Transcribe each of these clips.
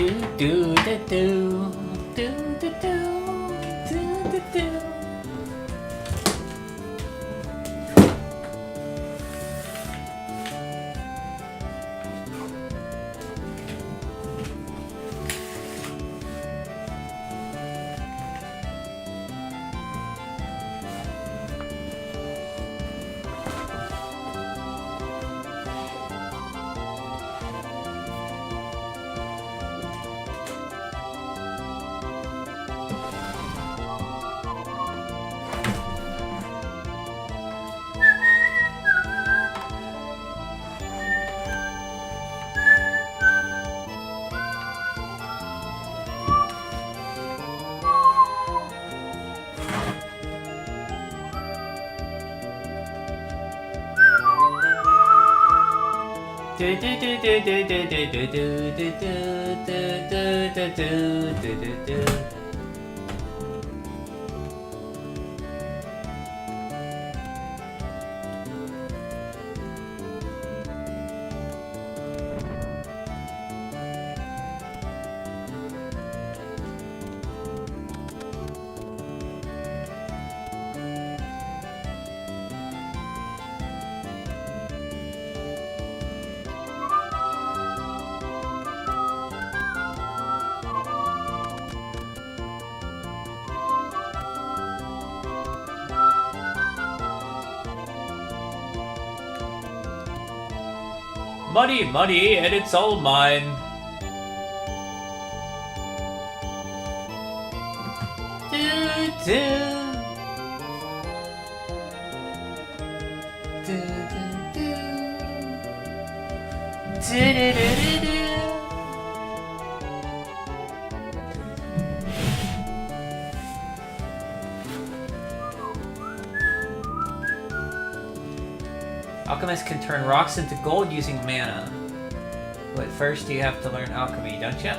do do do do do do do do. Money, money, and it's all mine. Do, do. Do, do, do. Do, do, do, do, do. Alchemists can turn rocks into gold using mana. But first you have to learn alchemy, don't you?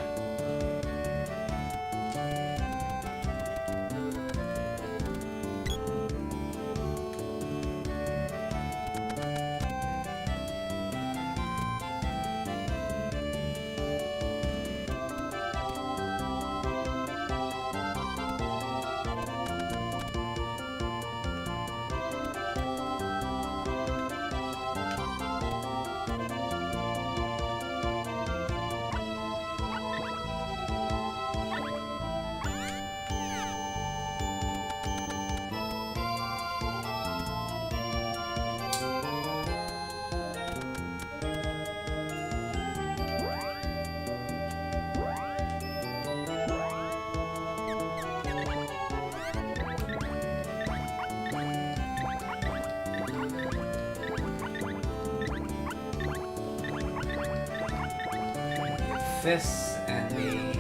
This and the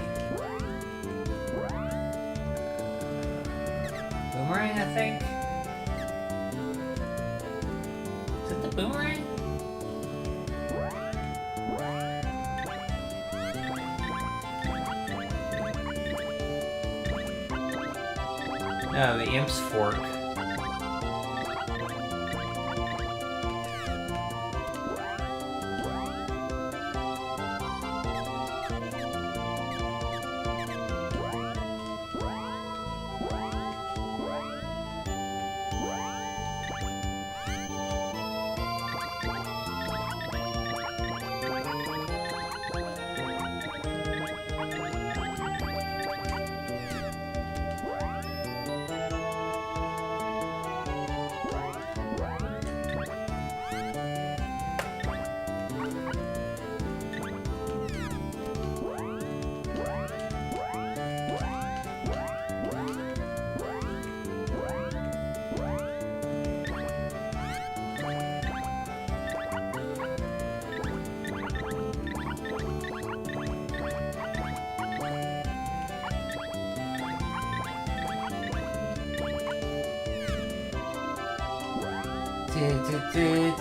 boomerang, I think. Is it the boomerang? No, the imp's fork. Two, three.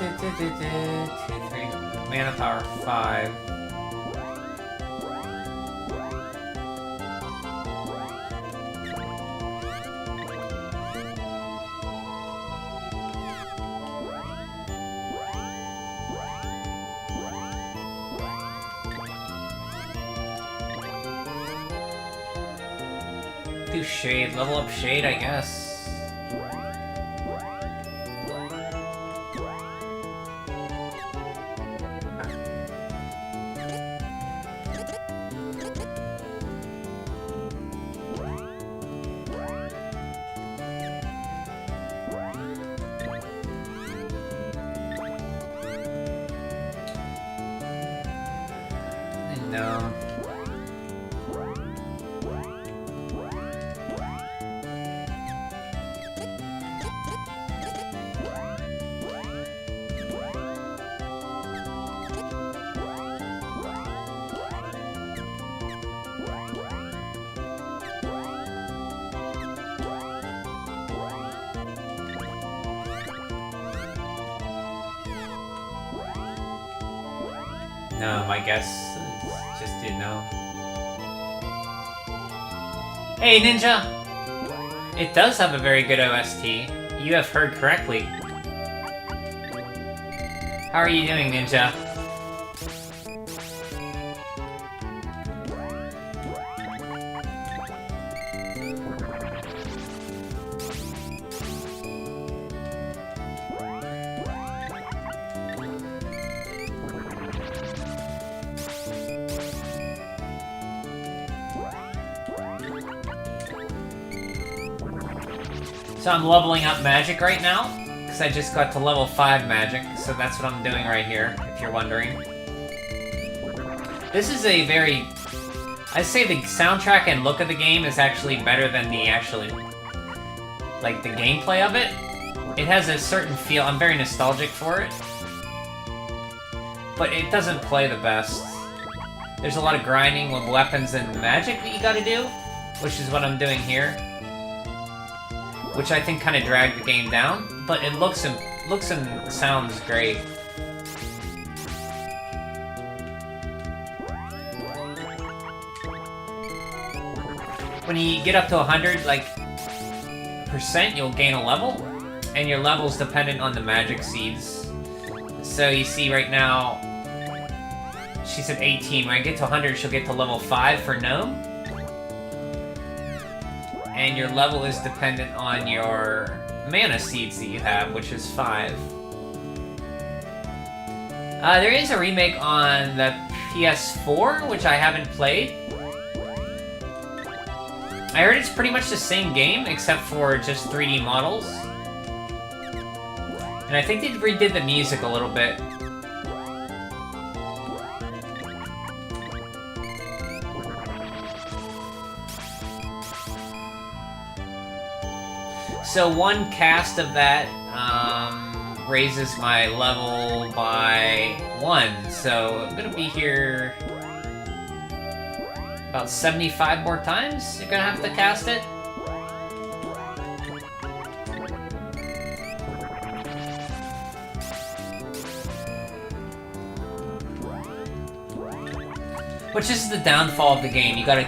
Mana power 5. Do Shade. Level up Shade, I guess. No. No, my guess is just did no. Hey, Ninja! It does have a very good OST. You have heard correctly. How are you doing, Ninja? So I'm leveling up magic right now, because I just got to level 5 magic, so that's what I'm doing right here, if you're wondering. This is a very... I'd say the soundtrack and look of the game is actually better than the actually... like, the gameplay of it. It has a certain feel, I'm very nostalgic for it. But it doesn't play the best. There's a lot of grinding with weapons and magic that you gotta do, which is what I'm doing here. Which I think kind of dragged the game down, but it looks and sounds great. When you get up to 100, like, %, you'll gain a level, and your level's dependent on the magic seeds. So you see right now, she's at 18. When I get to 100, she'll get to level 5 for Gnome. And your level is dependent on your mana seeds that you have, which is 5. There is a remake on the PS4, which I haven't played. I heard it's pretty much the same game, except for just 3D models. And I think they redid the music a little bit. So one cast of that raises my level by 1, so I'm gonna be here about 75 more times. You're gonna have to cast it. Which is the downfall of the game. You're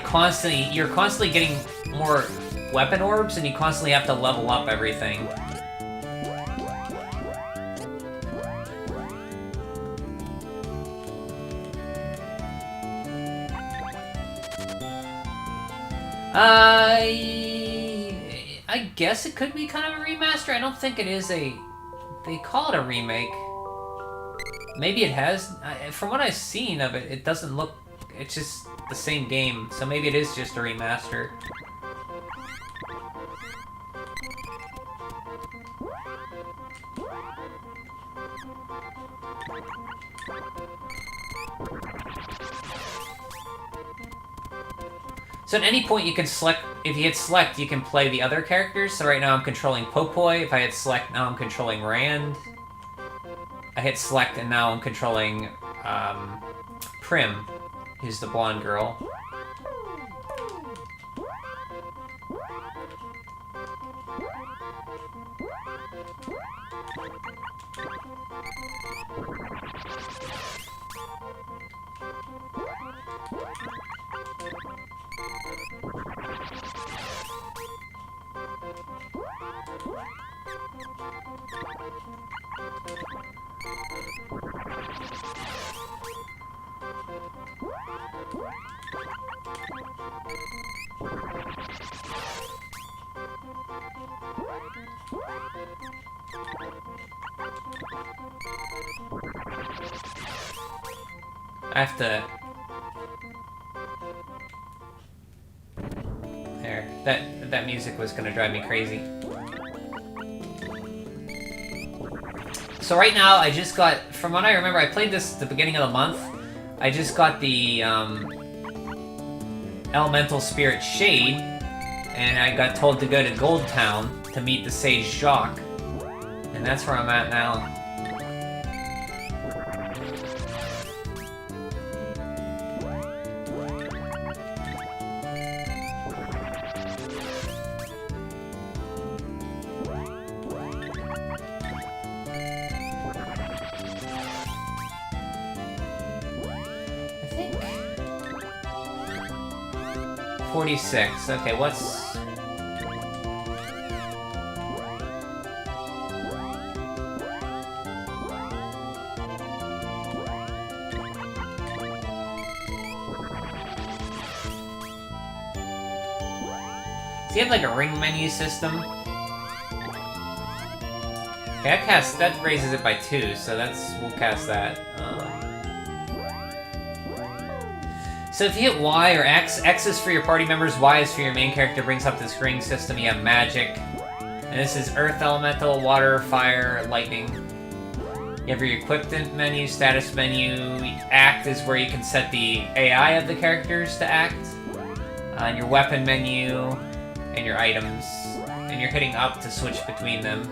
constantly getting more weapon orbs, and you constantly have to level up everything. I guess it could be kind of a remaster. I don't think it is a... They call it a remake. Maybe it has... From what I've seen of it, it doesn't look... It's just the same game, so maybe it is just a remaster. So at any point you can select, if you hit select, you can play the other characters. So right now I'm controlling Popoi. If I hit select, now I'm controlling Rand. I hit select and now I'm controlling Prim, who's the blonde girl. I have to... There. That music was gonna drive me crazy. So right now, I just got... From what I remember, I played this at the beginning of the month. I just got the, Elemental Spirit Shade, and I got told to go to Gold Town to meet the Sage Jacques. And that's where I'm at now. I think... 46. Okay, what's... Does he have like a ring menu system? Okay, that raises it by 2, so we'll cast that. So if you hit Y or X, X is for your party members, Y is for your main character, brings up this ring system. You have magic. And this is Earth Elemental, Water, Fire, Lightning. You have your equipment menu, status menu. Act is where you can set the AI of the characters to act. And your weapon menu, and your items. And you're hitting up to switch between them.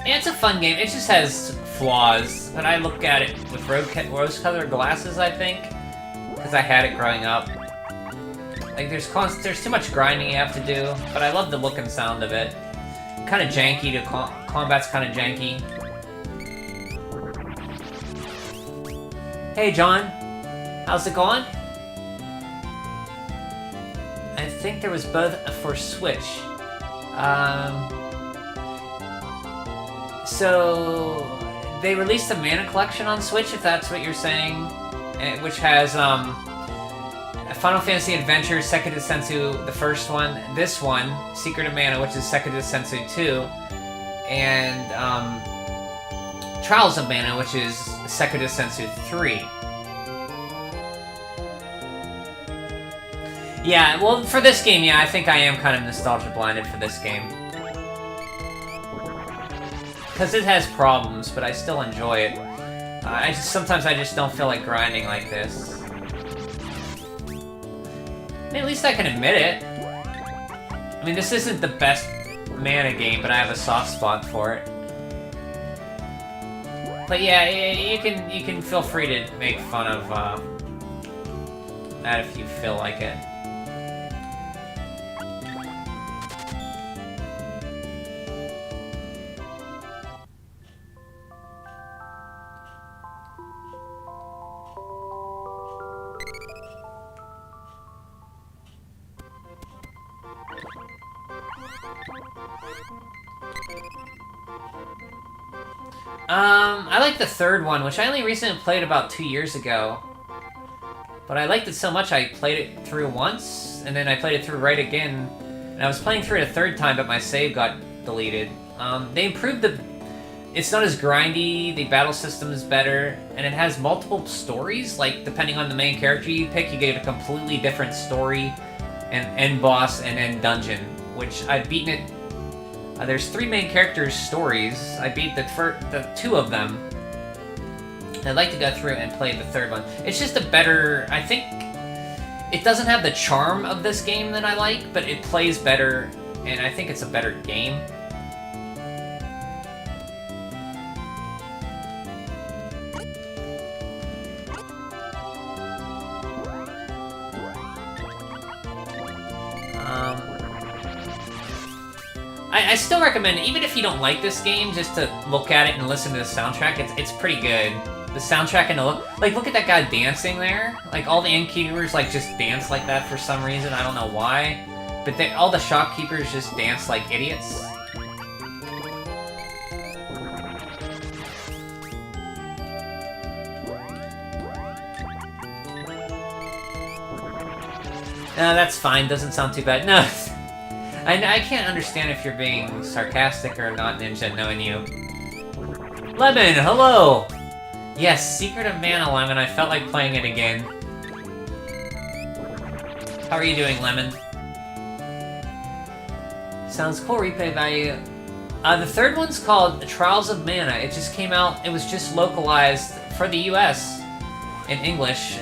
Yeah, it's a fun game. It just has flaws, but I look at it with rose-colored glasses, I think, because I had it growing up. Like, there's too much grinding you have to do, but I love the look and sound of it. Kind of janky. Combat's kind of janky. Hey, John. How's it going? I think there was both for Switch. So they released a Mana Collection on Switch, if that's what you're saying, which has Final Fantasy Adventure, Sekida Sensu, the first one, this one, Secret of Mana, which is Sekida Sensu 2, and Trials of Mana, which is Sekida Sensu 3. Yeah, well, for this game, yeah, I think I am kind of nostalgia blinded for this game. Because it has problems, but I still enjoy it. Sometimes I just don't feel like grinding like this. I mean, at least I can admit it. I mean, this isn't the best Mana game, but I have a soft spot for it. But yeah, you can feel free to make fun of that if you feel like it. I like the third one, which I only recently played about 2 years ago. But I liked it so much I played it through once, and then I played it through right again. And I was playing through it a third time, but my save got deleted. They improved the... It's not as grindy, the battle system is better, and it has multiple stories. Like, depending on the main character you pick, you get a completely different story, and end boss, and end dungeon. Which, I've beaten it... there's 3 main characters' stories. I beat the 2 of them. I'd like to go through and play the third one. It's just a better... I think... It doesn't have the charm of this game that I like, but it plays better, and I think it's a better game. I still recommend it, even if you don't like this game, just to look at it and listen to the soundtrack. It's pretty good. The soundtrack and the look at that guy dancing there. Like, all the innkeepers, like, just dance like that for some reason. I don't know why. But all the shopkeepers just dance like idiots. No, that's fine. Doesn't sound too bad. No. I can't understand if you're being sarcastic or not, Ninja, knowing you. Lemon, hello! Yes, Secret of Mana, Lemon. I felt like playing it again. How are you doing, Lemon? Sounds cool, replay value. The third one's called Trials of Mana. It just came out, it was just localized for the US in English,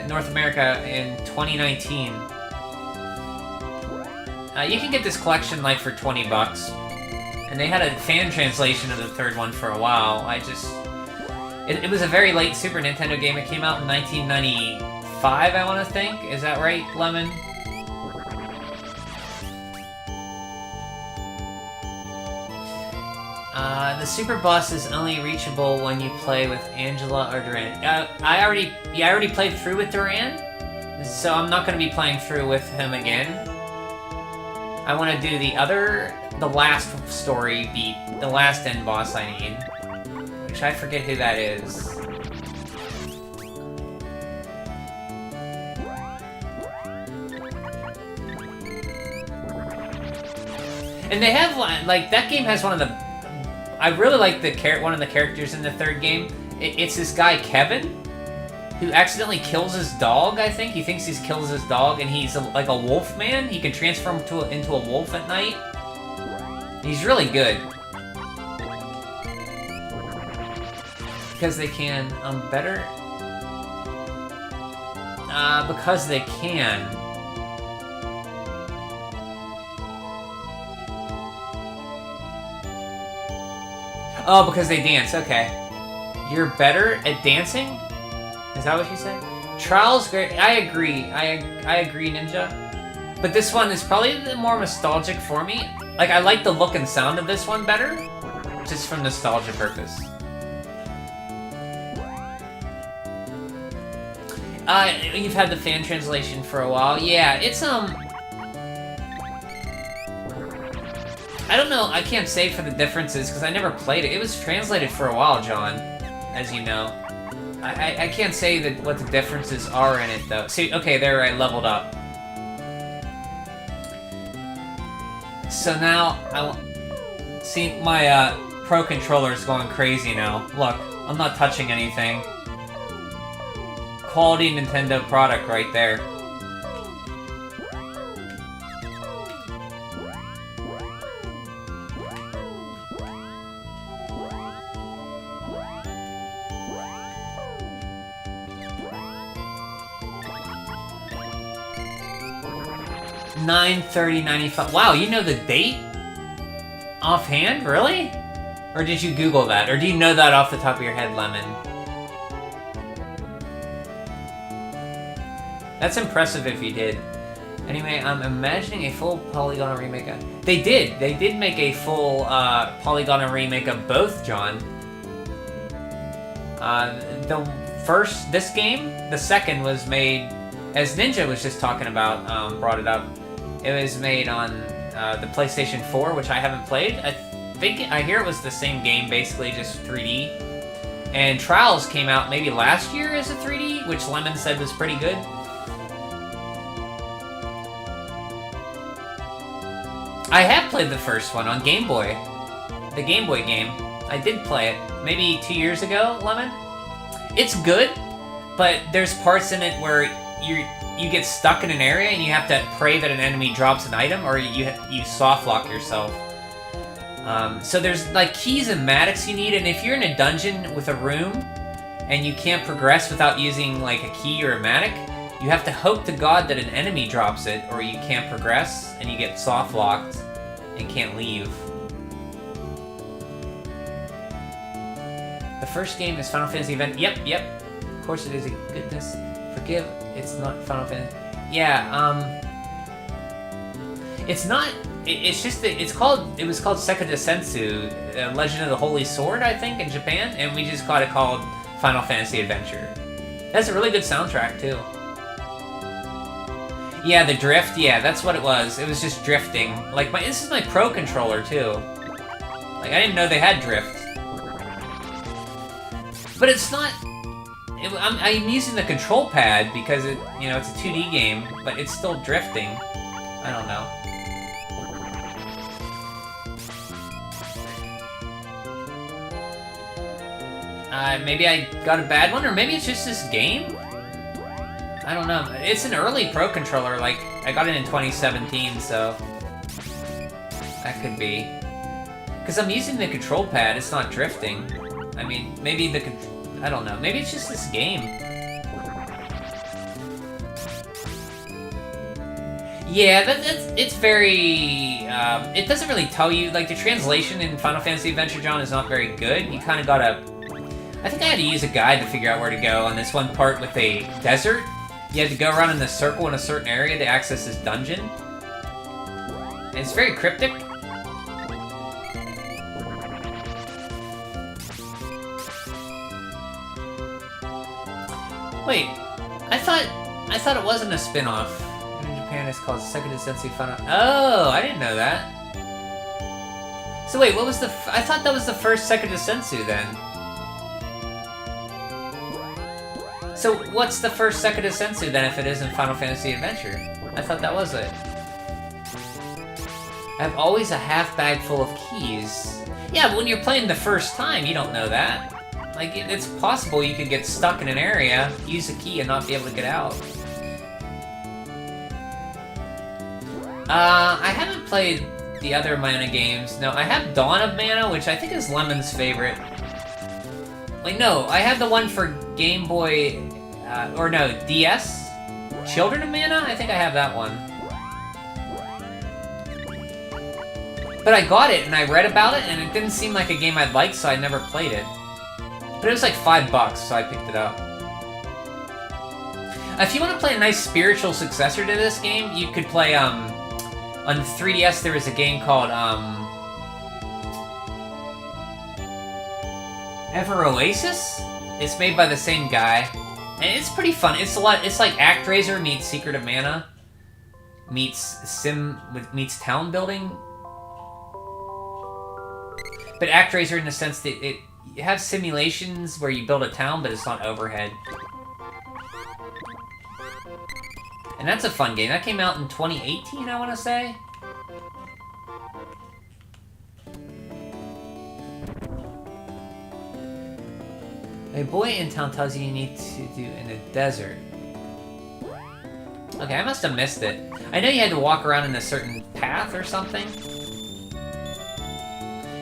North America in 2019. You can get this collection like for 20 bucks. And they had a fan translation of the third one for a while. It was a very late Super Nintendo game. It came out in 1995, I want to think. Is that right, Lemon? The super boss is only reachable when you play with Angela or Duran. I already played through with Duran, so I'm not going to be playing through with him again. I want to do the last story beat, the last end boss I need, which I forget who that is. And they have, like, that game has one of the... I really like one of the characters in the third game. It's this guy, Kevin, who accidentally kills his dog, I think. He thinks he kills his dog, and he's like a wolf man. He can transform into a wolf at night. He's really good. Because they can, better... because they can. Oh, because they dance, okay. You're better at dancing? Is that what you said? Trials, great. I agree. I agree, Ninja. But this one is probably the more nostalgic for me. Like, I like the look and sound of this one better, just from nostalgia purpose. You've had the fan translation for a while. Yeah, it's, I don't know, I can't say for the differences, because I never played it. It was translated for a while, John, as you know. I can't say what the differences are in it, though. See, okay, there I leveled up. So now, see, my Pro Controller's going crazy now. Look, I'm not touching anything. Quality Nintendo product right there. $9.30.95. Wow, you know the date? Offhand? Really? Or did you Google that? Or do you know that off the top of your head, Lemon? That's impressive if you did. Anyway, I'm imagining a full polygonal remake of... They did make a full polygonal remake of both, John. This game, the second was made, as Ninja was just talking about, brought it up. It was made on the PlayStation 4, which I haven't played. I hear it was the same game, basically, just 3D. And Trials came out maybe last year as a 3D, which Lemon said was pretty good. I have played the first one on Game Boy. The Game Boy game. I did play it maybe 2 years ago, Lemon. It's good, but there's parts in it where you get stuck in an area and you have to pray that an enemy drops an item, or you soft lock yourself. So there's like keys and matics you need, and if you're in a dungeon with a room and you can't progress without using like a key or a matic, you have to hope to God that an enemy drops it, or you can't progress and you get soft locked and can't leave. The first game is Final Fantasy Event. Yep. Of course it is. Goodness, forgive. It's not Final Fantasy. Yeah. It's not. it's just that it was called Sekida Sensu, Legend of the Holy Sword, I think, in Japan, and we just got it called Final Fantasy Adventure. That's a really good soundtrack too. Yeah, the drift. Yeah, that's what it was. It was just drifting. Like this is my Pro controller too. Like I didn't know they had drift. But it's not. I'm using the control pad because it's a 2D game, but it's still drifting. I don't know. Maybe I got a bad one, or maybe it's just this game? I don't know. It's an early Pro controller, like, I got it in 2017, so... that could be. Because I'm using the control pad, it's not drifting. I mean, maybe I don't know. Maybe it's just this game. Yeah, it's very... it doesn't really tell you... Like, the translation in Final Fantasy Adventure, John, is not very good. You kind of gotta... I think I had to use a guide to figure out where to go on this one part with a desert. You had to go around in a circle in a certain area to access this dungeon. And it's very cryptic. Wait, I thought it wasn't a spin-off. In Japan it's called Sekida Sensu Final... Oh, I didn't know that. So wait, what was I thought that was the first Sekida Sensu then. So what's the first Sekida Sensu then if it isn't Final Fantasy Adventure? I thought that was it. I have always a half bag full of keys. Yeah, but when you're playing the first time, you don't know that. Like, it's possible you could get stuck in an area, use a key, and not be able to get out. I haven't played the other Mana games. No, I have Dawn of Mana, which I think is Lemon's favorite. Like, no, I have the one for Game Boy, or no, DS? Children of Mana? I think I have that one. But I got it, and I read about it, and it didn't seem like a game I'd like, so I never played it. But it was like $5, so I picked it up. If you want to play a nice spiritual successor to this game, you could play, on 3DS there was a game called, Ever Oasis? It's made by the same guy. And it's pretty fun. It's like ActRaiser meets Secret of Mana meets meets town building. But ActRaiser in the sense that you have simulations where you build a town, but it's not overhead. And that's a fun game. That came out in 2018, I want to say. A boy in town tells you need to do in the desert. Okay, I must have missed it. I know you had to walk around in a certain path or something.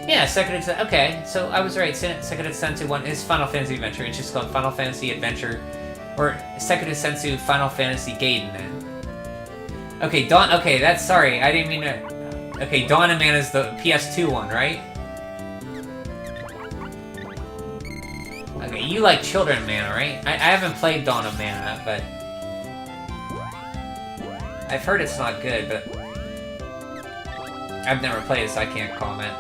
Yeah, Sekida... Okay, so I was right. Sekida Sensu 1 is Final Fantasy Adventure. It's just called Final Fantasy Adventure... Or Sekida Sensu Final Fantasy Gaiden, then. Okay, Dawn... Okay, that's... Sorry, I didn't mean to... Okay, Dawn of Mana is the PS2 one, right? Okay, you like Children of Mana, right? I haven't played Dawn of Mana, but... I've heard it's not good, but... I've never played it, so I can't comment.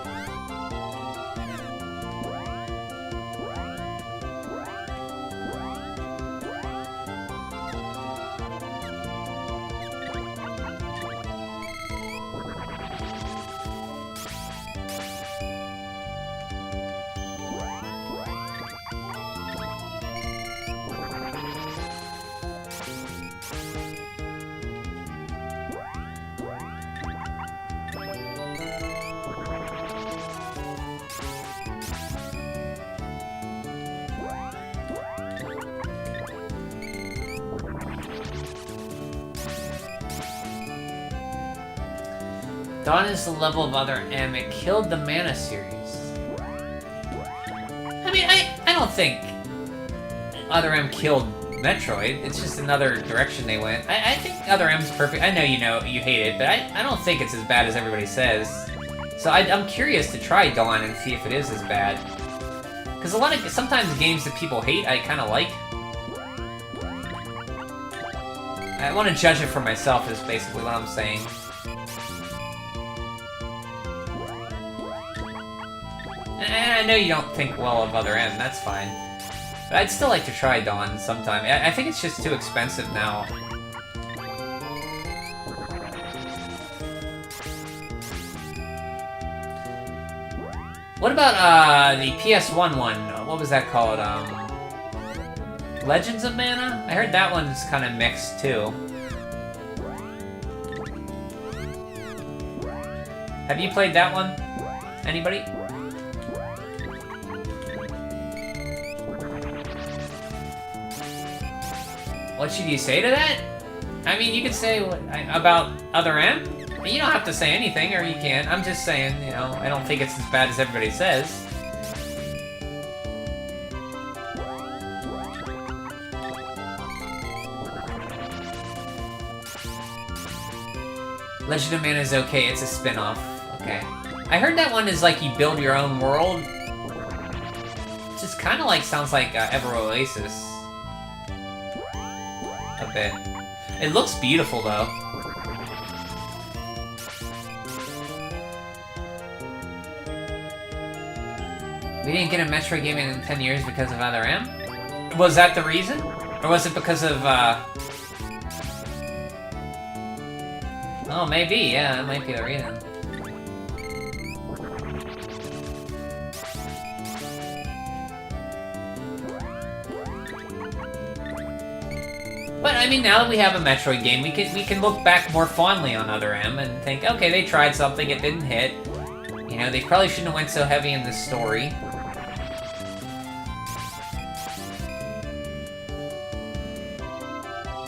Dawn is the level of Other M. It killed the Mana series. I mean, I don't think Other M killed Metroid. It's just another direction they went. I think Other M's perfect. I know you hate it, but I don't think it's as bad as everybody says. So I'm curious to try Dawn and see if it is as bad. Because sometimes games that people hate, I kind of like. I want to judge it for myself is basically what I'm saying. And I know you don't think well of Other M, that's fine. But I'd still like to try Dawn sometime. I think it's just too expensive now. What about the PS1 one? What was that called? Legends of Mana? I heard that one's kind of mixed too. Have you played that one? Anybody? What should you say to that? I mean, you could say about Other M. You don't have to say anything, or you can. I'm just saying, you know, I don't think it's as bad as everybody says. Legend of Mana is okay, it's a spin-off. Okay. I heard that one is like you build your own world. Just kind of like, sounds like Ever Oasis. A bit. It looks beautiful, though. We didn't get a Metroid game in 10 years because of Other M? Was that the reason? Or was it because of, Oh, maybe, yeah, that might be the reason. But, I mean, now that we have a Metroid game, we can look back more fondly on Other M and think, okay, they tried something, it didn't hit. You know, they probably shouldn't have went so heavy in the story.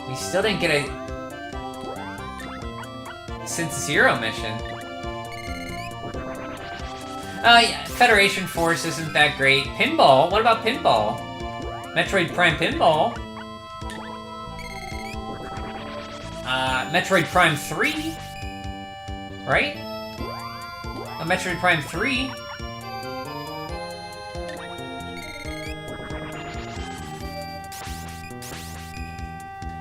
We still didn't get a Since Zero mission. Oh yeah, Federation Force isn't that great. Pinball? What about Pinball? Metroid Prime Pinball? Metroid Prime 3? Right? A Metroid Prime 3?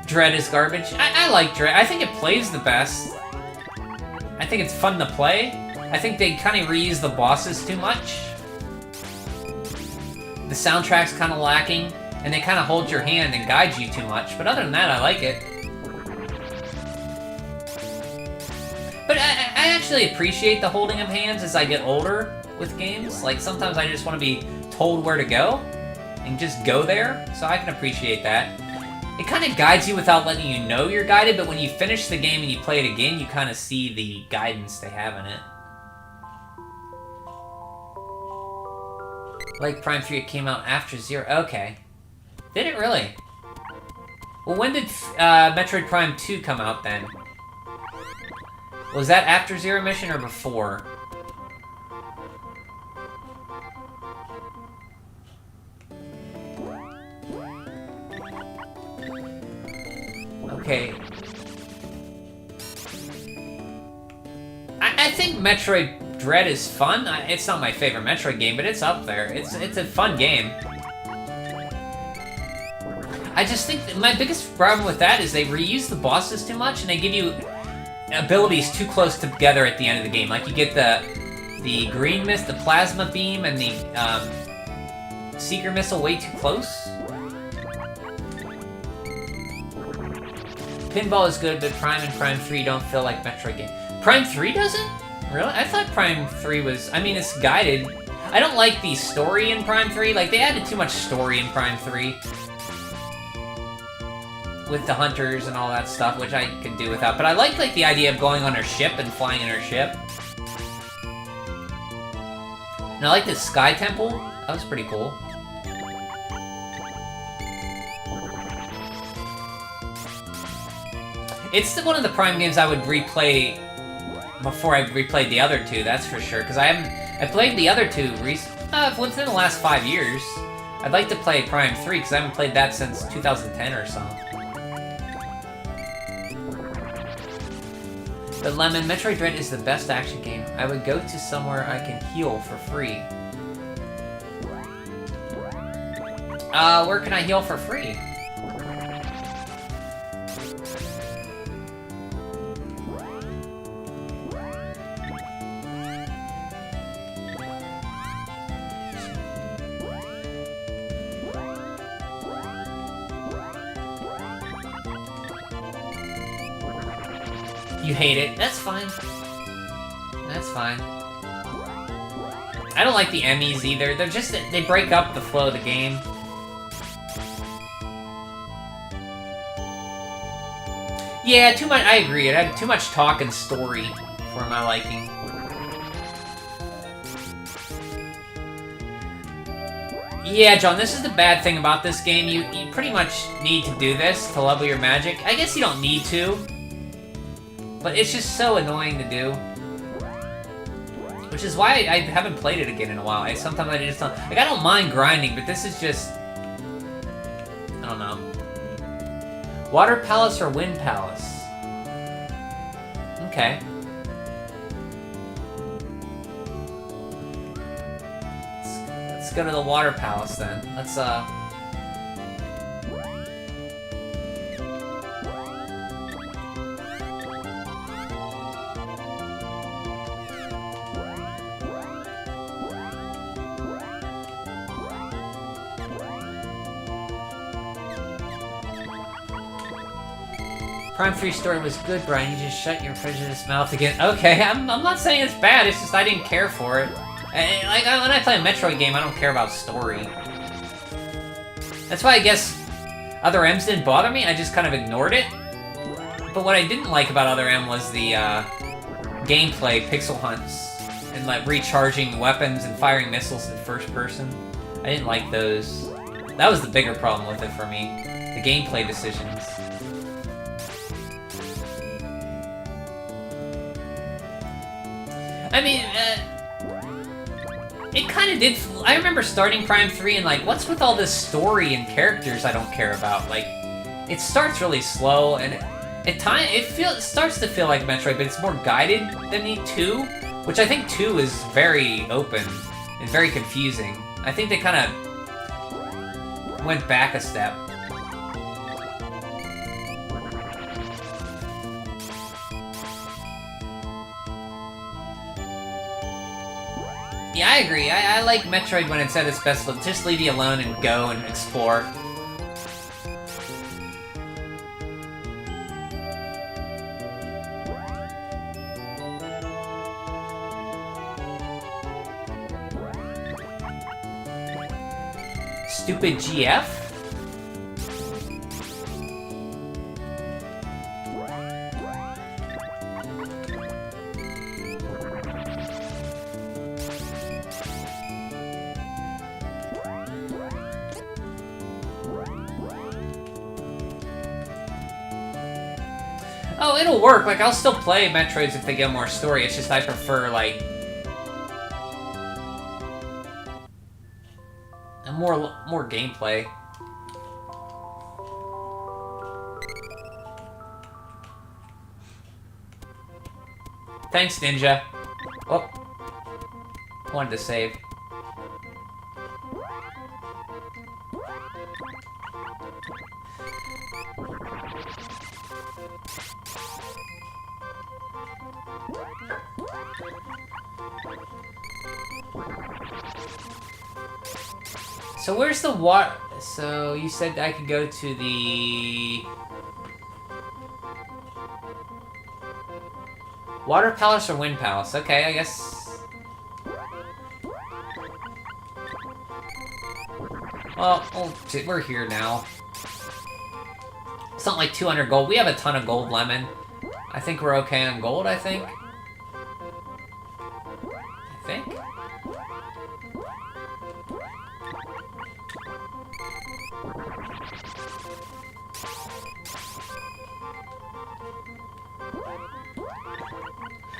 Dread is garbage. I like Dread. I think it plays the best. I think it's fun to play. I think they kind of reuse the bosses too much. The soundtrack's kind of lacking, and they kind of hold your hand and guide you too much. But other than that, I like it. But I actually appreciate the holding of hands as I get older with games. Like, sometimes I just want to be told where to go and just go there, so I can appreciate that. It kind of guides you without letting you know you're guided, but when you finish the game and you play it again, you kind of see the guidance they have in it. Like Prime 3, it came out after Zero. Okay. Did it really? Well, when did Metroid Prime 2 come out then? Was that after Zero Mission or before? Okay. I think Metroid Dread is fun. It's not my favorite Metroid game, but it's up there. It's a fun game. I just think that my biggest problem with that is they reuse the bosses too much, and they give you abilities too close together at the end of the game. Like, you get the green mist, the plasma beam, and the seeker missile way too close. Pinball is good, but Prime and Prime 3 don't feel like Metroid game. Prime 3 doesn't? Really? I thought Prime 3 was... I mean, it's guided. I don't like the story in Prime 3. Like, they added too much story in Prime 3. With the hunters and all that stuff, which I could do without. But I like the idea of going on her ship and flying in her ship. And I like the Sky Temple. That was pretty cool. It's one of the Prime games I would replay before I replayed the other two, that's for sure. Because I played the other two within the last 5 years. I'd like to play Prime 3, because I haven't played that since 2010 or so. But Lemon, Metroid Dread is the best action game. I would go to somewhere I can heal for free. Where can I heal for free? You hate it. That's fine. That's fine. I don't like the Emmys either. They're just... They break up the flow of the game. Yeah, too much... I agree. It had too much talk and story for my liking. Yeah, John, this is the bad thing about this game. You pretty much need to do this to level your magic. I guess you don't need to. But it's just so annoying to do. Which is why I haven't played it again in a while. Sometimes I just don't... Like, I don't mind grinding, but this is just... I don't know. Water Palace or Wind Palace? Okay. Let's go to the Water Palace then. Let's, Prime 3 story was good, Brian. You just shut your prejudiced mouth again. Okay, I'm not saying it's bad. It's just I didn't care for it. Like, when I play a Metroid game, I don't care about story. That's why I guess Other M's didn't bother me. I just kind of ignored it. But what I didn't like about Other M was the gameplay, pixel hunts, and like recharging weapons and firing missiles in first person. I didn't like those. That was the bigger problem with it for me. The gameplay decisions. I mean, it kind of did... I remember starting Prime 3 and like, what's with all this story and characters I don't care about? Like, it starts really slow, and at times it starts to feel like Metroid, but it's more guided than the 2, which I think 2 is very open and very confusing. I think they kind of went back a step. Yeah, I agree. I like Metroid when it's at its best. Just leave you alone and go and explore. Stupid GF? Oh, it'll work. Like, I'll still play Metroids if they get more story. It's just I prefer, like, more gameplay. Thanks, Ninja. Oh. Wanted to save. So where's the water? So you said I could go to the Water Palace or Wind Palace? Okay, I guess. Well, we're here now. It's not like 200 gold. We have a ton of gold, Lemon. I think we're okay on gold, I think.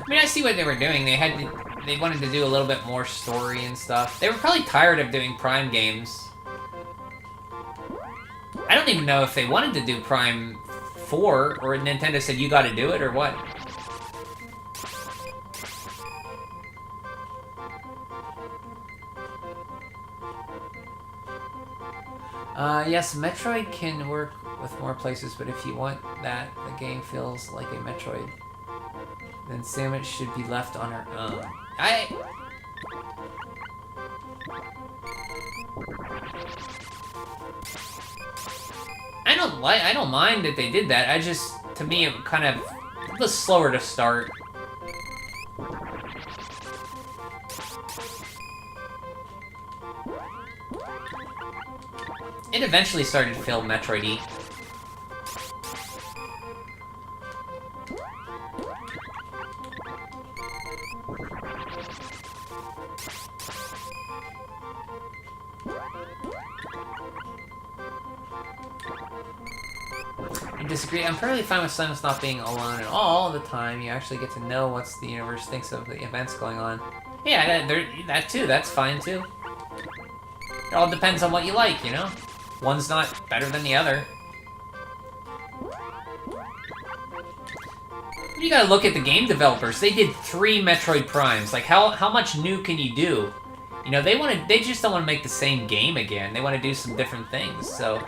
I mean, I see what they were doing. They wanted to do a little bit more story and stuff. They were probably tired of doing Prime games. I don't even know if they wanted to do Prime 4, or Nintendo said, you gotta do it, or what. Yes, Metroid can work with more places, but if you want that, the game feels like a Metroid. Then Samus should be left on her own. I don't mind that they did that. To me, it kind of was slower to start. It eventually started to feel Metroid-y. I disagree. I'm perfectly fine with Samus not being alone at all the time. You actually get to know what the universe thinks of the events going on. Yeah, that too. That's fine too. It all depends on what you like, you know? One's not better than the other. You gotta look at the game developers. They did 3 Metroid Primes. Like, how much new can you do? You know, they just don't want to make the same game again. They want to do some different things, so...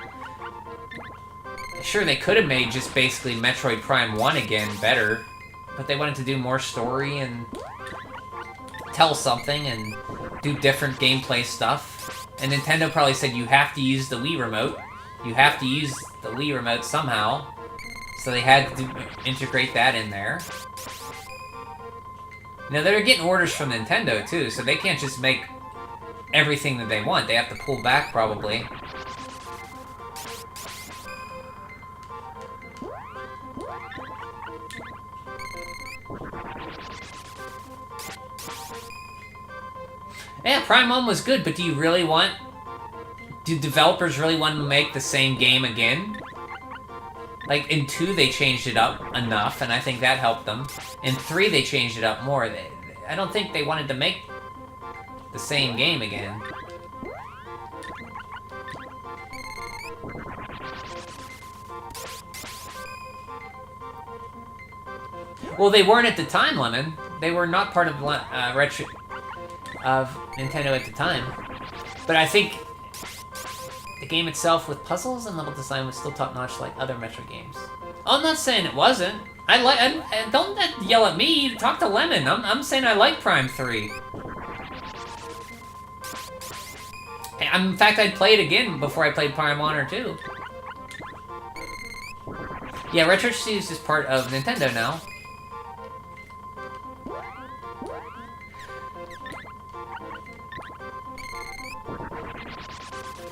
Sure, they could have made just basically Metroid Prime 1 again better, but they wanted to do more story and tell something and do different gameplay stuff. And Nintendo probably said, you have to use the Wii Remote. You have to use the Wii Remote somehow. So they had to integrate that in there. Now, they're getting orders from Nintendo, too, so they can't just make everything that they want. They have to pull back, probably. Yeah, Prime 1 was good, but do developers really want to make the same game again? Like, in 2, they changed it up enough, and I think that helped them. In 3, they changed it up more. I don't think they wanted to make the same game again. Well, they weren't at the time, Lemon. They were not part of Nintendo at the time. But I think the game itself with puzzles and level design was still top-notch like other Metroid games. Oh, I'm not saying it wasn't. Don't yell at me. Talk to Lemon. I'm saying I like Prime 3. In fact, I'd play it again before I played Prime 1 or 2. Yeah, Retro Studios is part of Nintendo now.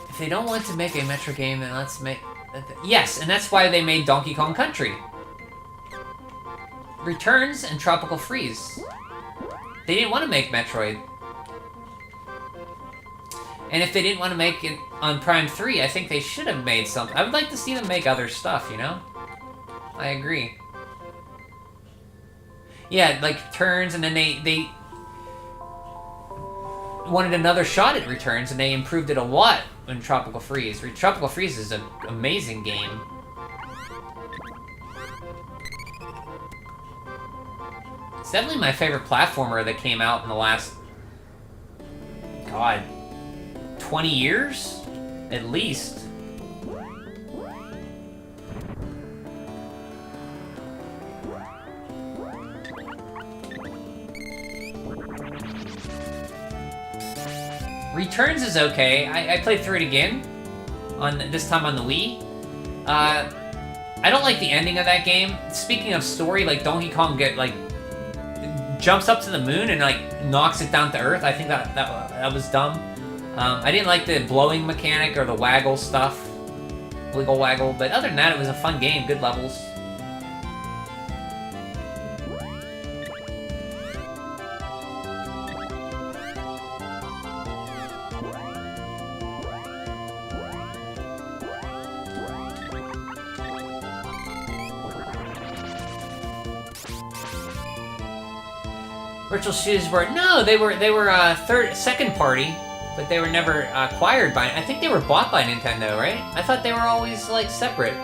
If they don't want to make a Metro game, then let's make... Yes, and that's why they made Donkey Kong Country. Returns and Tropical Freeze. They didn't want to make Metroid. And if they didn't want to make it on Prime 3, I think they should have made something. I would like to see them make other stuff, you know? I agree. Yeah, like Turns, and then they wanted another shot at Returns, and they improved it a lot in Tropical Freeze. Tropical Freeze is an amazing game. It's definitely my favorite platformer that came out in the last... God... 20 years? At least. Returns is okay. I played through it again, this time on the Wii. I don't like the ending of that game. Speaking of story, like Donkey Kong jumps up to the moon and like knocks it down to Earth. I think that was dumb. I didn't like the blowing mechanic or the waggle stuff, wiggle waggle. But other than that, it was a fun game. Good levels. Virtual Studios were they were second party, but they were never acquired by. I think they were bought by Nintendo, right? I thought they were always like separate.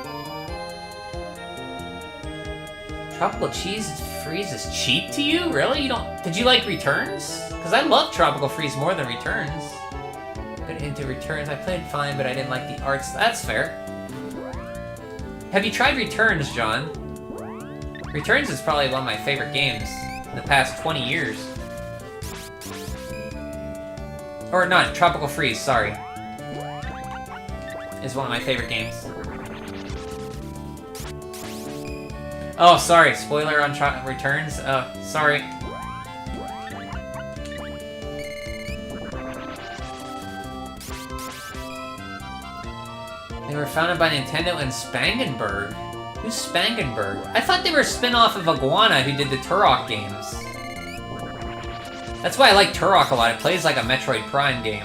Tropical Freeze is cheap to you? Really? You don't? Did you like Returns? Because I love Tropical Freeze more than Returns. But into Returns, I played fine, but I didn't like the arts. That's fair. Have you tried Returns, John? Returns is probably one of my favorite games in the past 20 years. Or not, Tropical Freeze, sorry. Is one of my favorite games. Oh, sorry. Spoiler on Returns. Sorry. They were founded by Nintendo and Spangenberg. Who's Spangenberg? I thought they were a spin-off of Iguana who did the Turok games. That's why I like Turok a lot. It plays like a Metroid Prime game.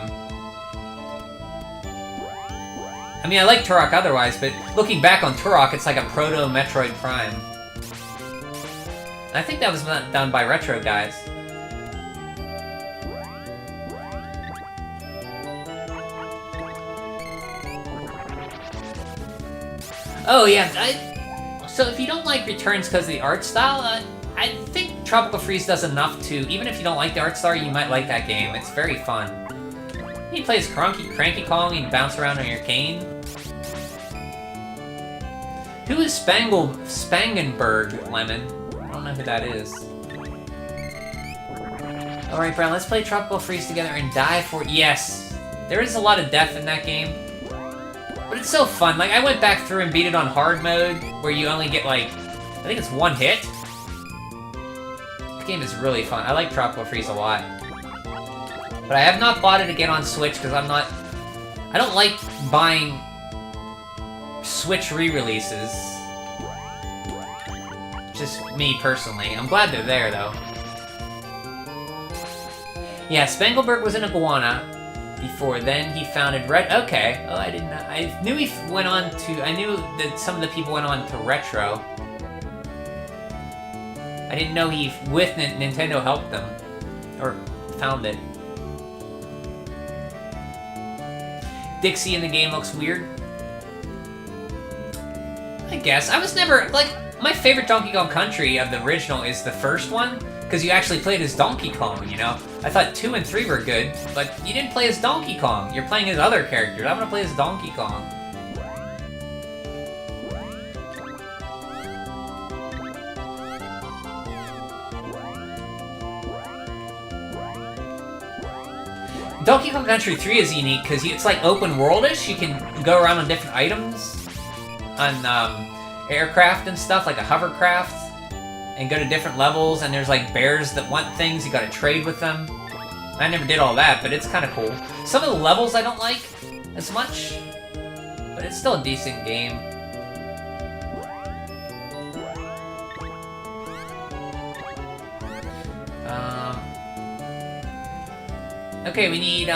I mean, I like Turok otherwise, but looking back on Turok, it's like a proto-Metroid Prime. I think that was done by Retro guys. Oh yeah, so if you don't like Returns because of the art style, I think Tropical Freeze does enough to, even if you don't like the art style, you might like that game. It's very fun. He plays Cranky Kong and bounce around on your cane. Who is Spangenberg, Lemon? I don't know who that is. Alright, Brown, let's play Tropical Freeze together and die for... Yes! There is a lot of death in that game. But it's so fun. Like, I went back through and beat it on hard mode, where you only get, like... I think it's one hit. The game is really fun. I like Tropical Freeze a lot. But I have not bought it again on Switch, because I'm not... I don't like buying Switch re-releases. Just me, personally. I'm glad they're there, though. Yeah, Spangelberg was in Iguana before. Then he founded Okay. Oh, I didn't know. I knew he went on to... I knew that some of the people went on to Retro. I didn't know he, with Nintendo, helped them. Or found it. Dixie in the game looks weird. I guess. I was never... Like, my favorite Donkey Kong Country of the original is the first one, because you actually played as Donkey Kong, you know? I thought 2 and 3 were good, but you didn't play as Donkey Kong. You're playing as other characters. I'm gonna play as Donkey Kong. Donkey Kong Country 3 is unique because it's like open world-ish. You can go around on different items, on aircraft and stuff, like a hovercraft, and go to different levels, and there's like bears that want things, you gotta trade with them. I never did all that, but it's kind of cool. Some of the levels I don't like as much, but it's still a decent game. Okay, we need,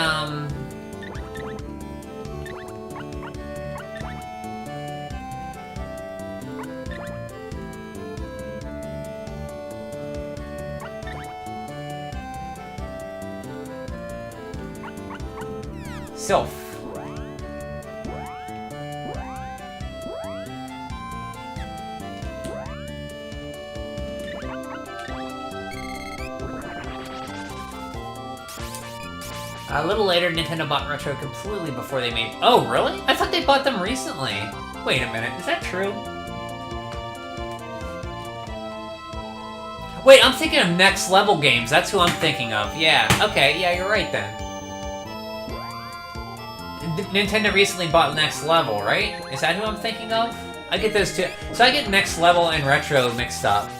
Sylph. A little later, Nintendo bought Retro completely before they made... Oh, really? I thought they bought them recently. Wait a minute, is that true? Wait, I'm thinking of Next Level games. That's who I'm thinking of. Yeah, okay, yeah, you're right then. Nintendo recently bought Next Level, right? Is that who I'm thinking of? I get those two. So I get Next Level and Retro mixed up.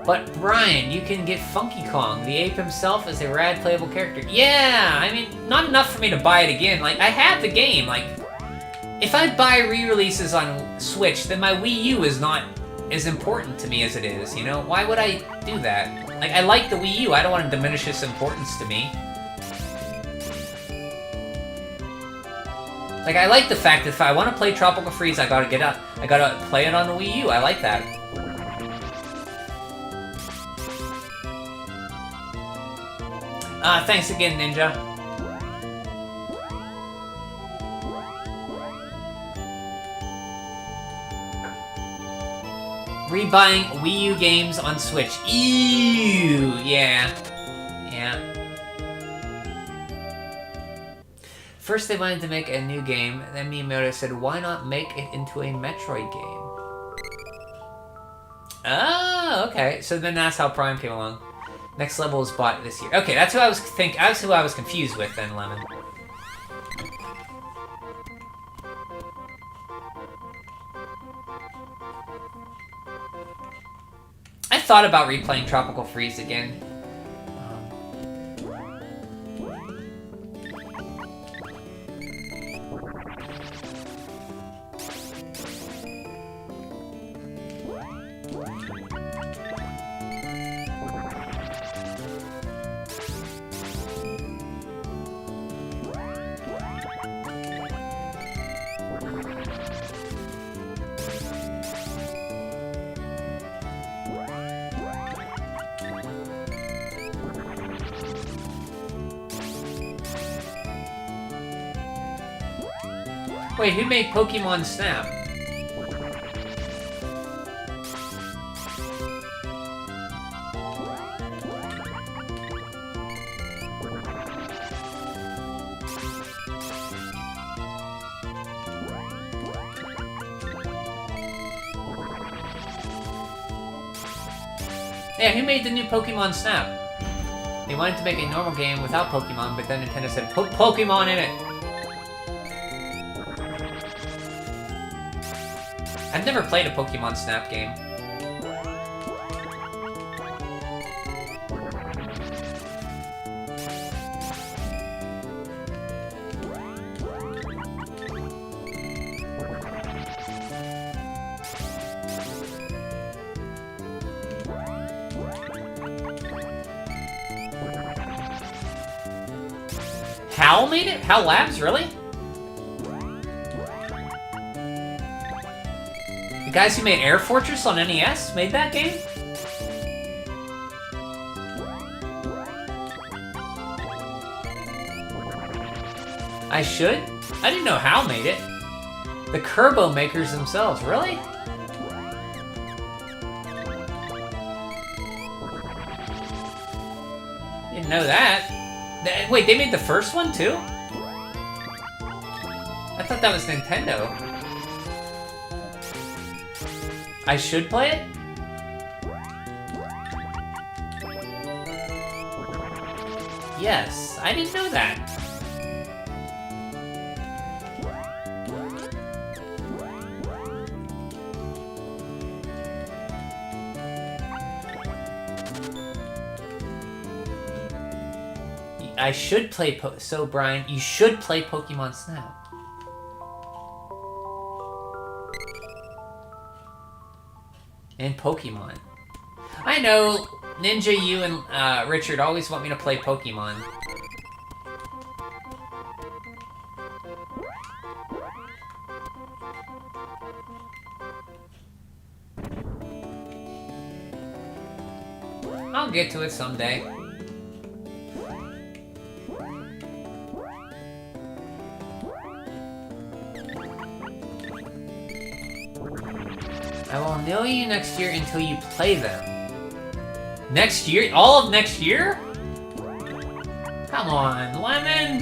But Brian, you can get Funky Kong. The ape himself is a rad playable character. Yeah, I mean, not enough for me to buy it again. Like, I have the game. Like, if I buy re-releases on Switch, then my Wii U is not as important to me as it is, you know? Why would I do that? Like, I like the Wii U. I don't want to diminish its importance to me. Like, I like the fact that if I want to play Tropical Freeze, I gotta get up. I gotta play it on the Wii U. I like that. Thanks again, Ninja. Rebuying Wii U games on Switch. Ew, yeah. Yeah. First they wanted to make a new game, and then Miyamoto said, why not make it into a Metroid game? Oh, okay. So then that's how Prime came along. Next level is bought this year. Okay, that's who I was that's who I was confused with then, Lemon. I thought about replaying Tropical Freeze again. Wait, who made Pokemon Snap? Yeah, who made the new Pokemon Snap? They wanted to make a normal game without Pokemon, but then Nintendo said, put Pokemon in it! I've never played a Pokemon Snap game. HAL made it? HAL Labs, really? The guys who made Air Fortress on NES made that game? I should? I didn't know HAL made it. The Kerbo makers themselves, really? Didn't know that. Wait, they made the first one too? I thought that was Nintendo. I should play it? Yes, I didn't know that. I should play So, Brian, you should play Pokemon Snap. And Pokemon. I know, Ninja, you and Richard always want me to play Pokemon. I'll get to it someday. I will know you next year until you play them. Next year? All of next year? Come on, Lemon!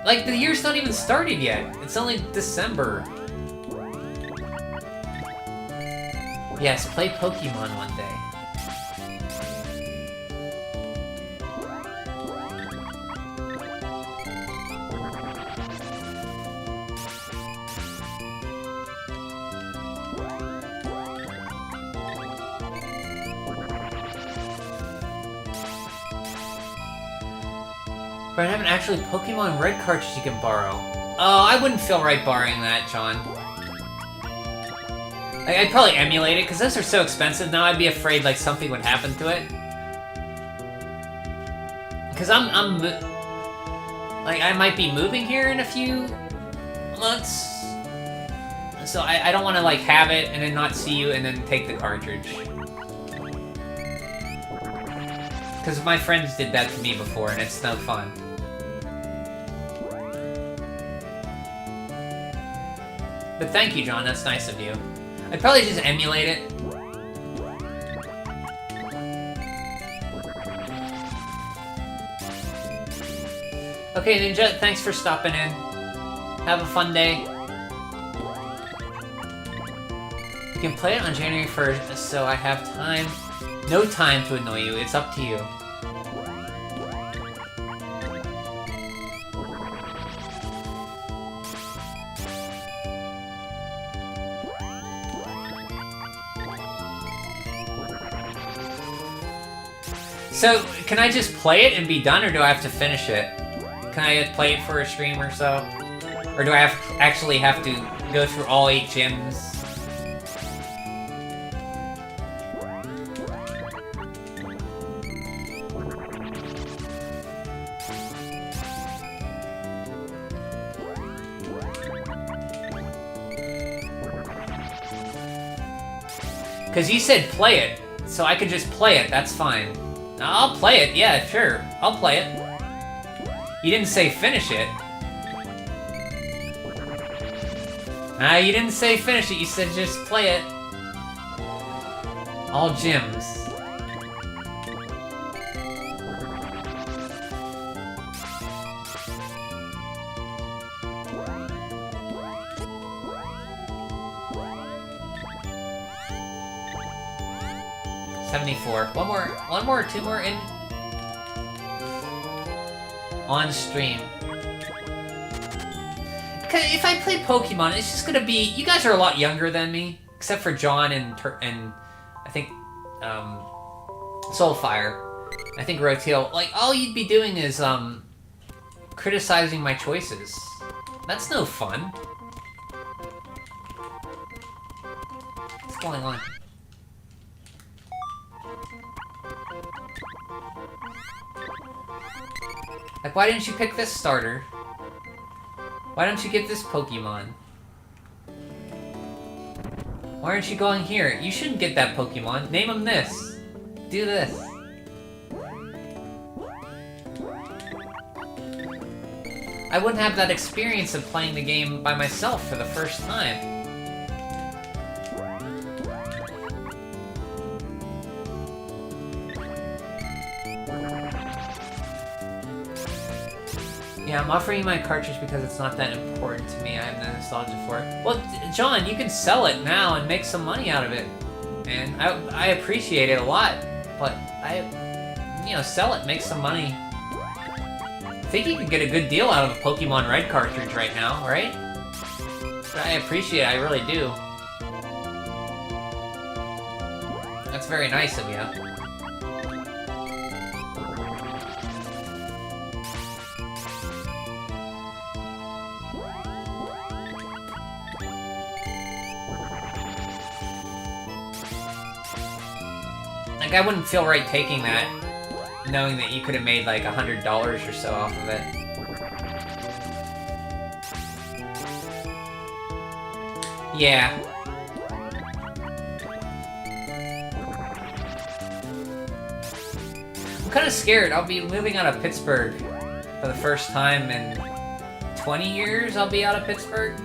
Like, the year's not even started yet. It's only December. Yes, play Pokemon one day. But I have an actually Pokemon Red cartridge you can borrow. Oh, I wouldn't feel right borrowing that, John. I'd probably emulate it, because those are so expensive now, I'd be afraid, like, something would happen to it. Because like, I might be moving here in a few months. So I don't want to, like, have it, and then not see you, and then take the cartridge. Because my friends did that to me before, and it's no fun. But thank you, John, that's nice of you. I'd probably just emulate it. Okay, Ninja, thanks for stopping in. Have a fun day. You can play it on January 1st, so I have time. No time to annoy you. It's up to you. So, can I just play it and be done, or do I have to finish it? Can I play it for a stream or so? Or do I actually have to go through all 8 gyms? Because you said play it, so I could just play it, that's fine. I'll play it, yeah, sure. I'll play it. You didn't say finish it. You didn't say finish it, you said just play it. All gyms. One more, 2 more in... on stream. If I play Pokemon, it's just gonna be... You guys are a lot younger than me, except for John and I think, Soulfire. I think Roteal. Like, all you'd be doing is, criticizing my choices. That's no fun. What's going on? Like, why didn't you pick this starter? Why don't you get this Pokemon? Why aren't you going here? You shouldn't get that Pokemon. Name him this. Do this. I wouldn't have that experience of playing the game by myself for the first time. Yeah, I'm offering you my cartridge because it's not that important to me. I have no nostalgia for it. Well, John, you can sell it now and make some money out of it. And I appreciate it a lot. But sell it, make some money. I think you could get a good deal out of a Pokemon Red cartridge right now, right? But I appreciate it, I really do. That's very nice of you. Like, I wouldn't feel right taking that, knowing that you could have made like $100 or so off of it. Yeah. I'm kind of scared. I'll be moving out of Pittsburgh for the first time in 20 years. I'll be out of Pittsburgh.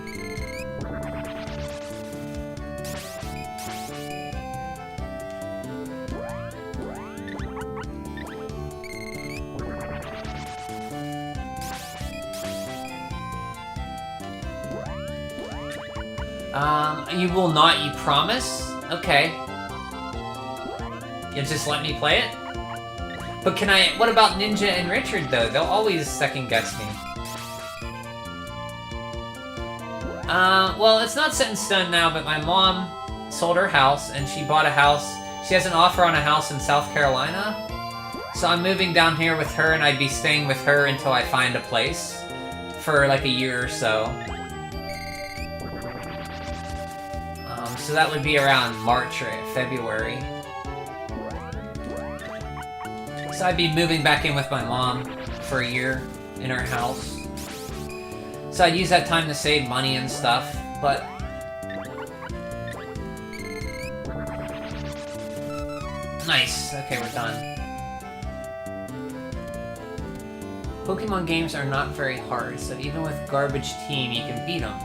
You will not, you promise? Okay. You'll just let me play it? But can I... What about Ninja and Richard, though? They'll always second-guess me. Well, it's not set in stone now, but my mom sold her house, and she bought a house. She has an offer on a house in South Carolina. So I'm moving down here with her, and I'd be staying with her until I find a place. For, like, a year or so. So that would be around March or February. So I'd be moving back in with my mom for a year in her house. So I'd use that time to save money and stuff, but... Nice, okay, we're done. Pokemon games are not very hard, so even with Garbage Team, you can beat them.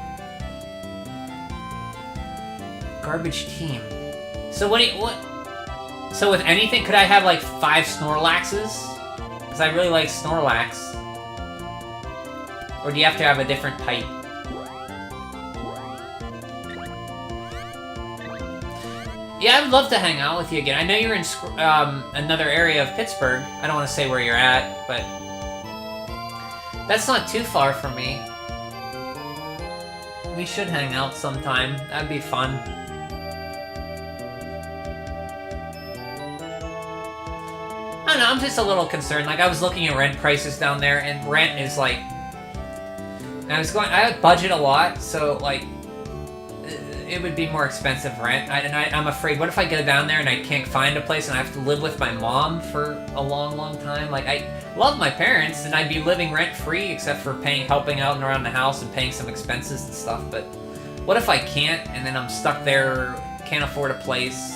Garbage Team. So so with anything, could I have like 5 Snorlaxes? Because I really like Snorlax. Or do you have to have a different type? Yeah, I would love to hang out with you again. I know you're in another area of Pittsburgh. I don't want to say where you're at, but that's not too far from me. We should hang out sometime. That'd be fun. I don't know, I'm just a little concerned. Like, I was looking at rent prices down there, and rent is like... I budget a lot, so, like, it would be more expensive rent. I'm afraid, what if I go down there and I can't find a place and I have to live with my mom for a long, long time? Like, I love my parents, and I'd be living rent-free except for helping out and around the house and paying some expenses and stuff, but what if I can't, and then I'm stuck there, can't afford a place?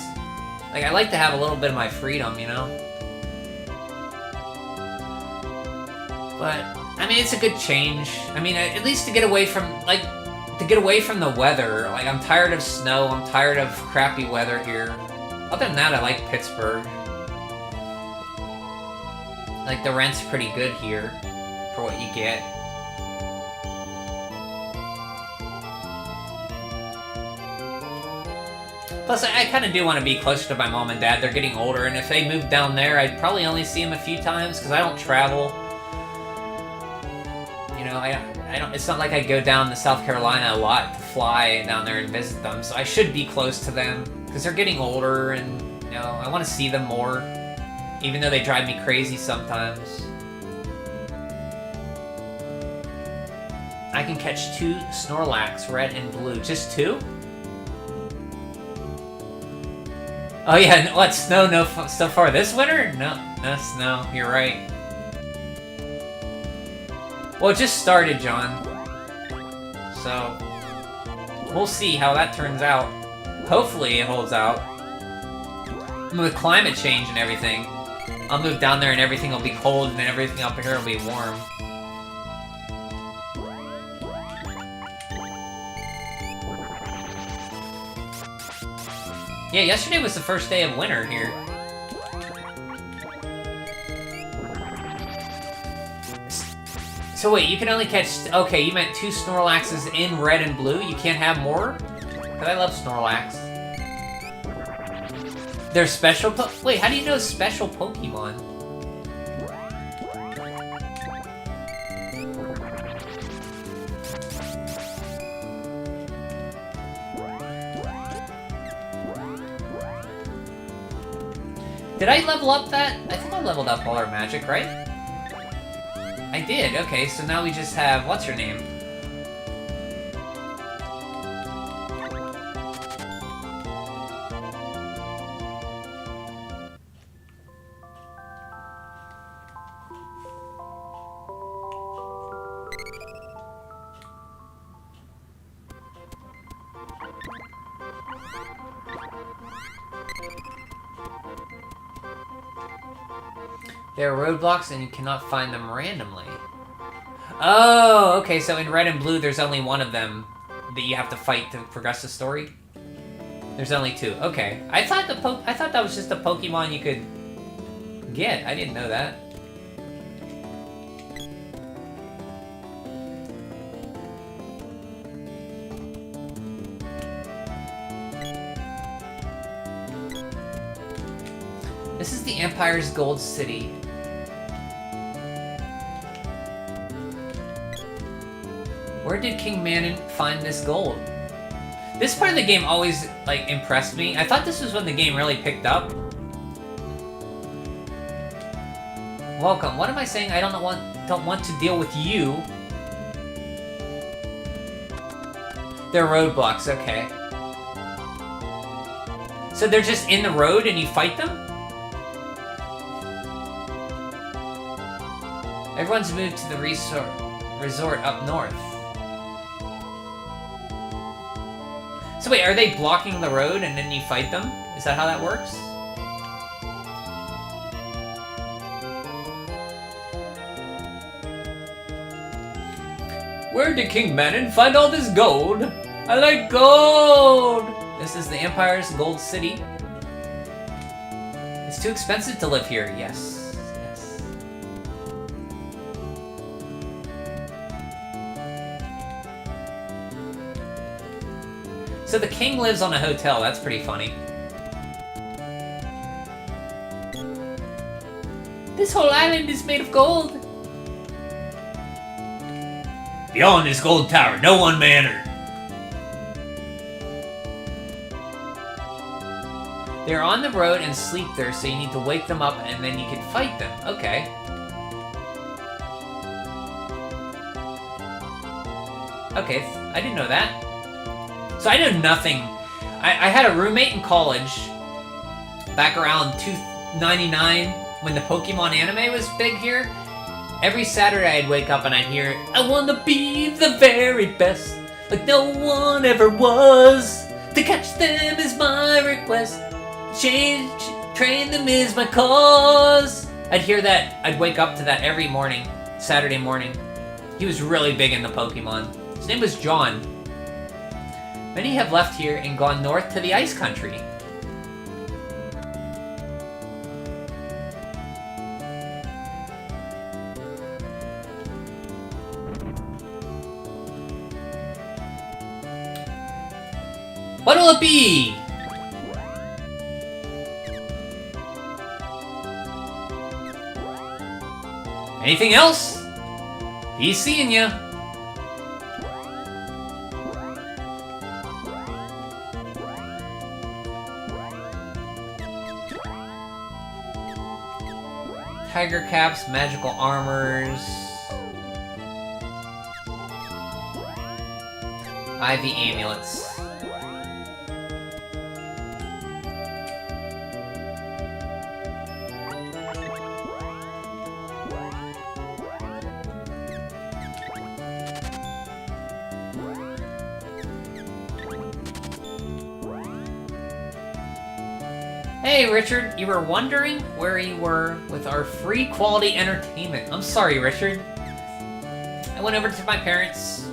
Like, I like to have a little bit of my freedom, you know? But, I mean, it's a good change. I mean, at least to get away from, like, the weather. Like, I'm tired of snow, I'm tired of crappy weather here. Other than that, I like Pittsburgh. Like, the rent's pretty good here for what you get. Plus, I kind of do want to be closer to my mom and dad. They're getting older, and if they moved down there, I'd probably only see them a few times, because I don't travel. You know, I don't. It's not like I go down to South Carolina a lot to fly down there and visit them, so I should be close to them, because they're getting older, and, you know, I want to see them more, even though they drive me crazy sometimes. I can catch 2 Snorlax, red and blue. Just 2? Oh yeah, what, snow no so far this winter? No snow, you're right. Well, it just started, John. So, we'll see how that turns out. Hopefully it holds out. With climate change and everything, I'll move down there and everything will be cold, and then everything up here will be warm. Yeah, yesterday was the first day of winter here. So wait, you can only catch... Okay, you meant 2 Snorlaxes in red and blue? You can't have more? Because I love Snorlax. They're special Wait, how do you know special Pokemon? Did I level up that? I think I leveled up all our magic, right? I did, okay, so now we just have... What's your name? There are roadblocks and you cannot find them randomly. Oh, okay, so in red and blue there's only one of them that you have to fight to progress the story? There's only 2. Okay. I thought that was just a Pokemon you could get. I didn't know that. This is the Empire's Gold City. Where did King Manon find this gold? This part of the game always, like, impressed me. I thought this was when the game really picked up. Welcome. What am I saying? I don't want to deal with you. They're roadblocks, okay. So they're just in the road and you fight them? Everyone's moved to the resort up north. So wait, are they blocking the road and then you fight them? Is that how that works? Where did King Manon find all this gold? I like gold! This is the Empire's Gold City. It's too expensive to live here, yes. So the king lives on a hotel, that's pretty funny. This whole island is made of gold. Beyond this gold tower, no one may enter. They're on the road and sleep there, so you need to wake them up and then you can fight them. Okay. Okay, I didn't know that. So I know nothing. I had a roommate in college back around 299 when the Pokemon anime was big here. Every Saturday I'd wake up and I'd hear, I wanna be the very best, like no one ever was. To catch them is my request. Train them is my cause. I'd hear that. I'd wake up to that every morning, Saturday morning. He was really big into Pokemon. His name was John. Many have left here and gone north to the ice country. What'll it be? Anything else? Be seeing ya. Tiger caps, magical armors. Ivy amulets. Hey Richard, you were wondering where you were with our free quality entertainment. I'm sorry, Richard. I went over to my parents.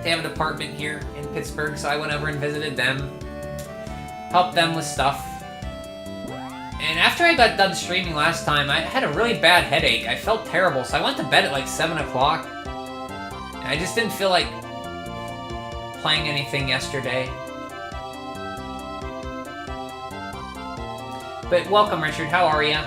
They have an apartment here in Pittsburgh, so I went over and visited them. Helped them with stuff. And after I got done streaming last time, I had a really bad headache. I felt terrible, so I went to bed at like 7 o'clock. And I just didn't feel like playing anything yesterday. But welcome, Richard. How are ya?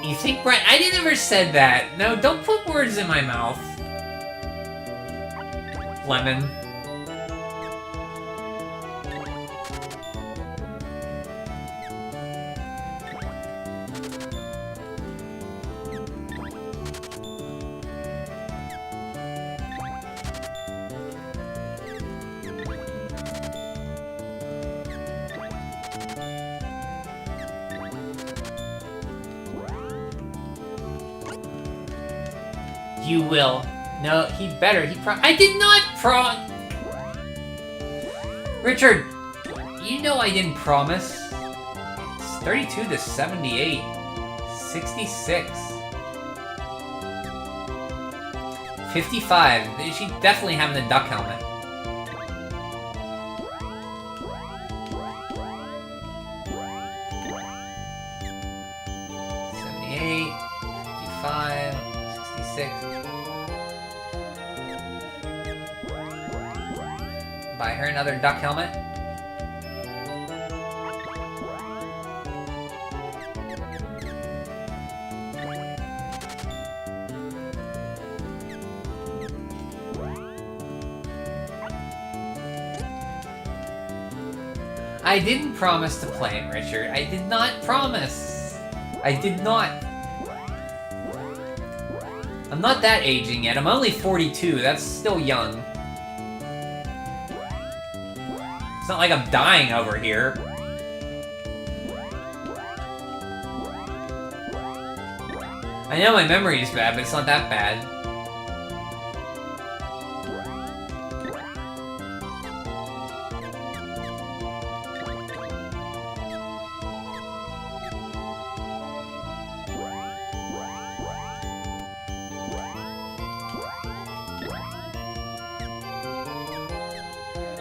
You think Brian? I never said that. No, don't put words in my mouth. Lemon. You will. No, he better. I did not Richard, you know I didn't promise. It's 32 to 78. 66. 55. She definitely having a duck helmet. Buy her another duck helmet. I didn't promise to play it, Richard. I did not promise. I did not. I'm not that aging yet. I'm only 42. That's still young. It's not like I'm dying over here. I know my memory is bad, but it's not that bad.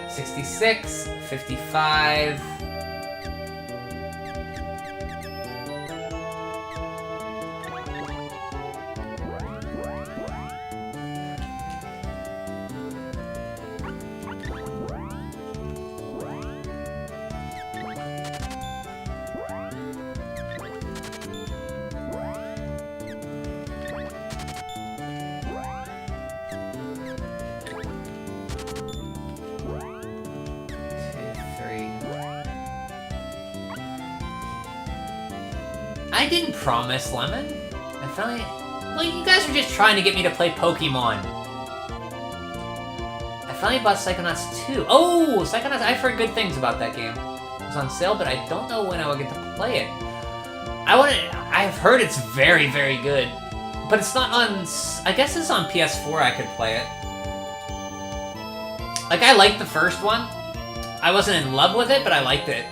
$66, $55. I didn't promise, Lemon. I finally... Well, you guys were just trying to get me to play Pokemon. I finally bought Psychonauts 2. Oh, Psychonauts, I've heard good things about that game. It was on sale, but I don't know when I will get to play it. I've heard it's very, very good. But it's not on... I guess it's on PS4 I could play it. Like, I liked the first one. I wasn't in love with it, but I liked it.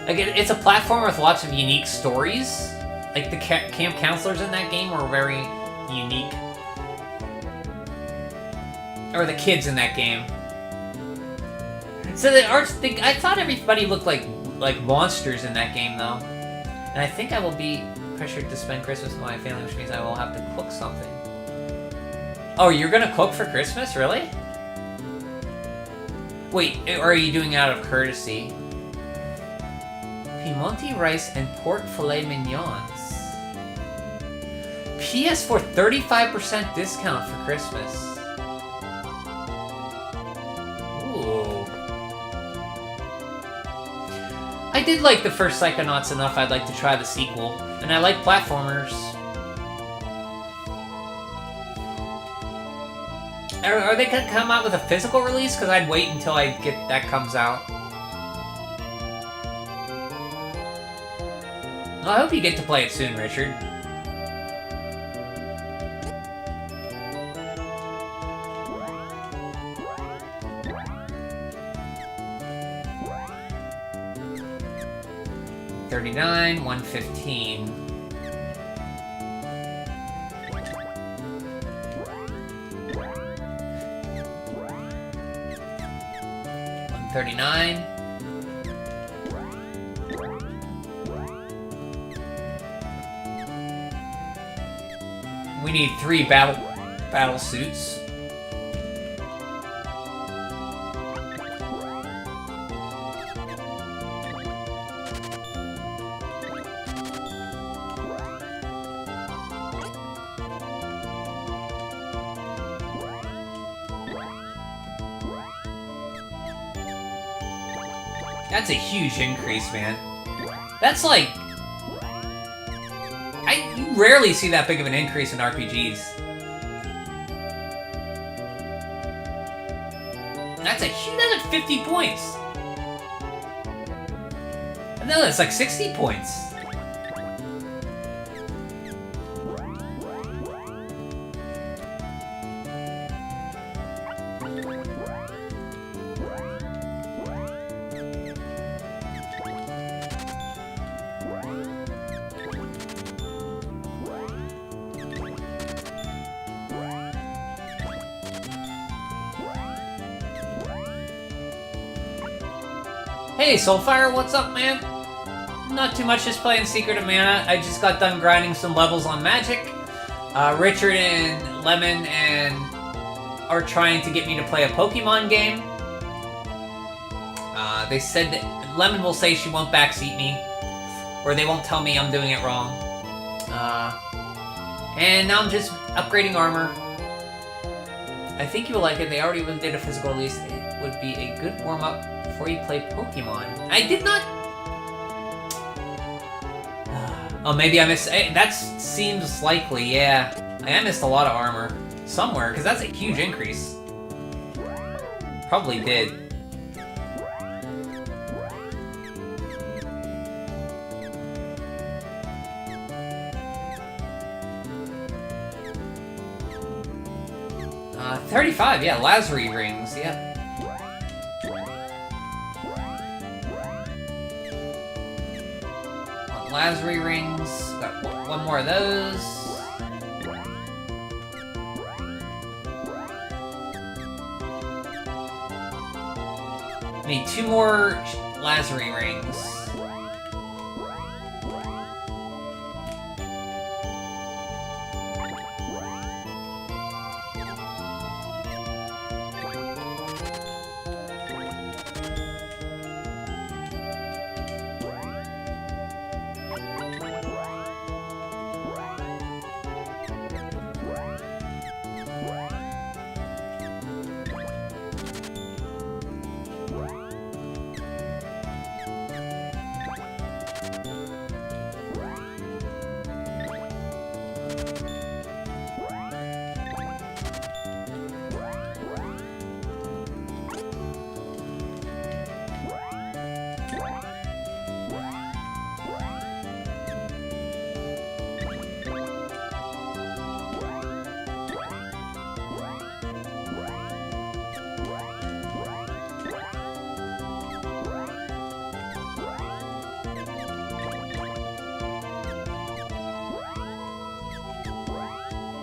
Like, it's a platformer with lots of unique stories. Like, the camp counselors in that game were very unique. Or the kids in that game. So the arts... I thought everybody looked like monsters in that game, though. And I think I will be pressured to spend Christmas with my family, which means I will have to cook something. Oh, you're gonna cook for Christmas? Really? Wait, or are you doing it out of courtesy? Piemonte rice and pork filet mignons. PS4 35% discount for Christmas. Ooh. I did like the first Psychonauts enough I'd like to try the sequel. And I like platformers. Are they gonna come out with a physical release? Because I'd wait until that comes out. Well, I hope you get to play it soon, Richard. $39, $115. $39. We need 3 battle suits. That's a huge increase, man. That's like... You rarely see that big of an increase in RPGs. That's like 50 points. No, that's like 60 points. Hey, Soulfire, what's up, man? Not too much, just playing Secret of Mana. I just got done grinding some levels on Magic. Richard and Lemon are trying to get me to play a Pokemon game. They said that Lemon will say she won't backseat me, or they won't tell me I'm doing it wrong. And now I'm just upgrading armor. I think you will like it. They already did a physical release. It would be a good warm-up before you play Pokemon. I did not... Oh, maybe I missed... That seems likely, yeah. I missed a lot of armor. Somewhere, because that's a huge increase. Probably did. $35, yeah, Lazuli rings, yeah. Lazuli rings, got one more of those. Need 2 more Lazuli rings.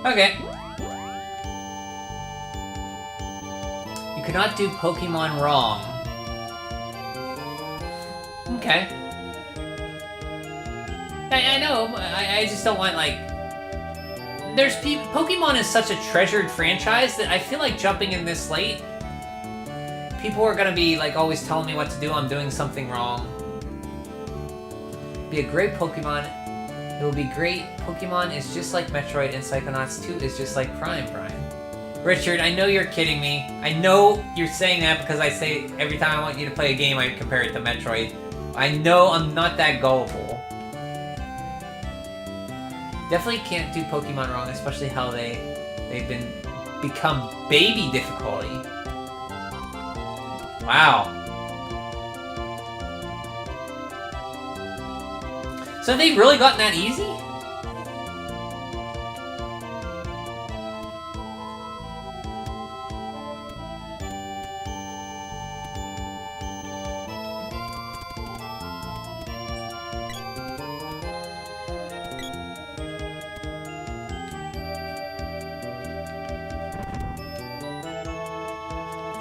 Okay. You cannot do Pokemon wrong. Okay. I know, I just don't want, like... There's people... Pokemon is such a treasured franchise that I feel like jumping in this late, people are gonna be, like, always telling me what to do. I'm doing something wrong. Be a great Pokemon. It will be great. Pokemon is just like Metroid, and Psychonauts 2 is just like Prime. Richard, I know you're kidding me. I know you're saying that because I say every time I want you to play a game, I compare it to Metroid. I know I'm not that gullible. Definitely can't do Pokemon wrong, especially how they've become baby difficulty. Wow. So have they really gotten that easy?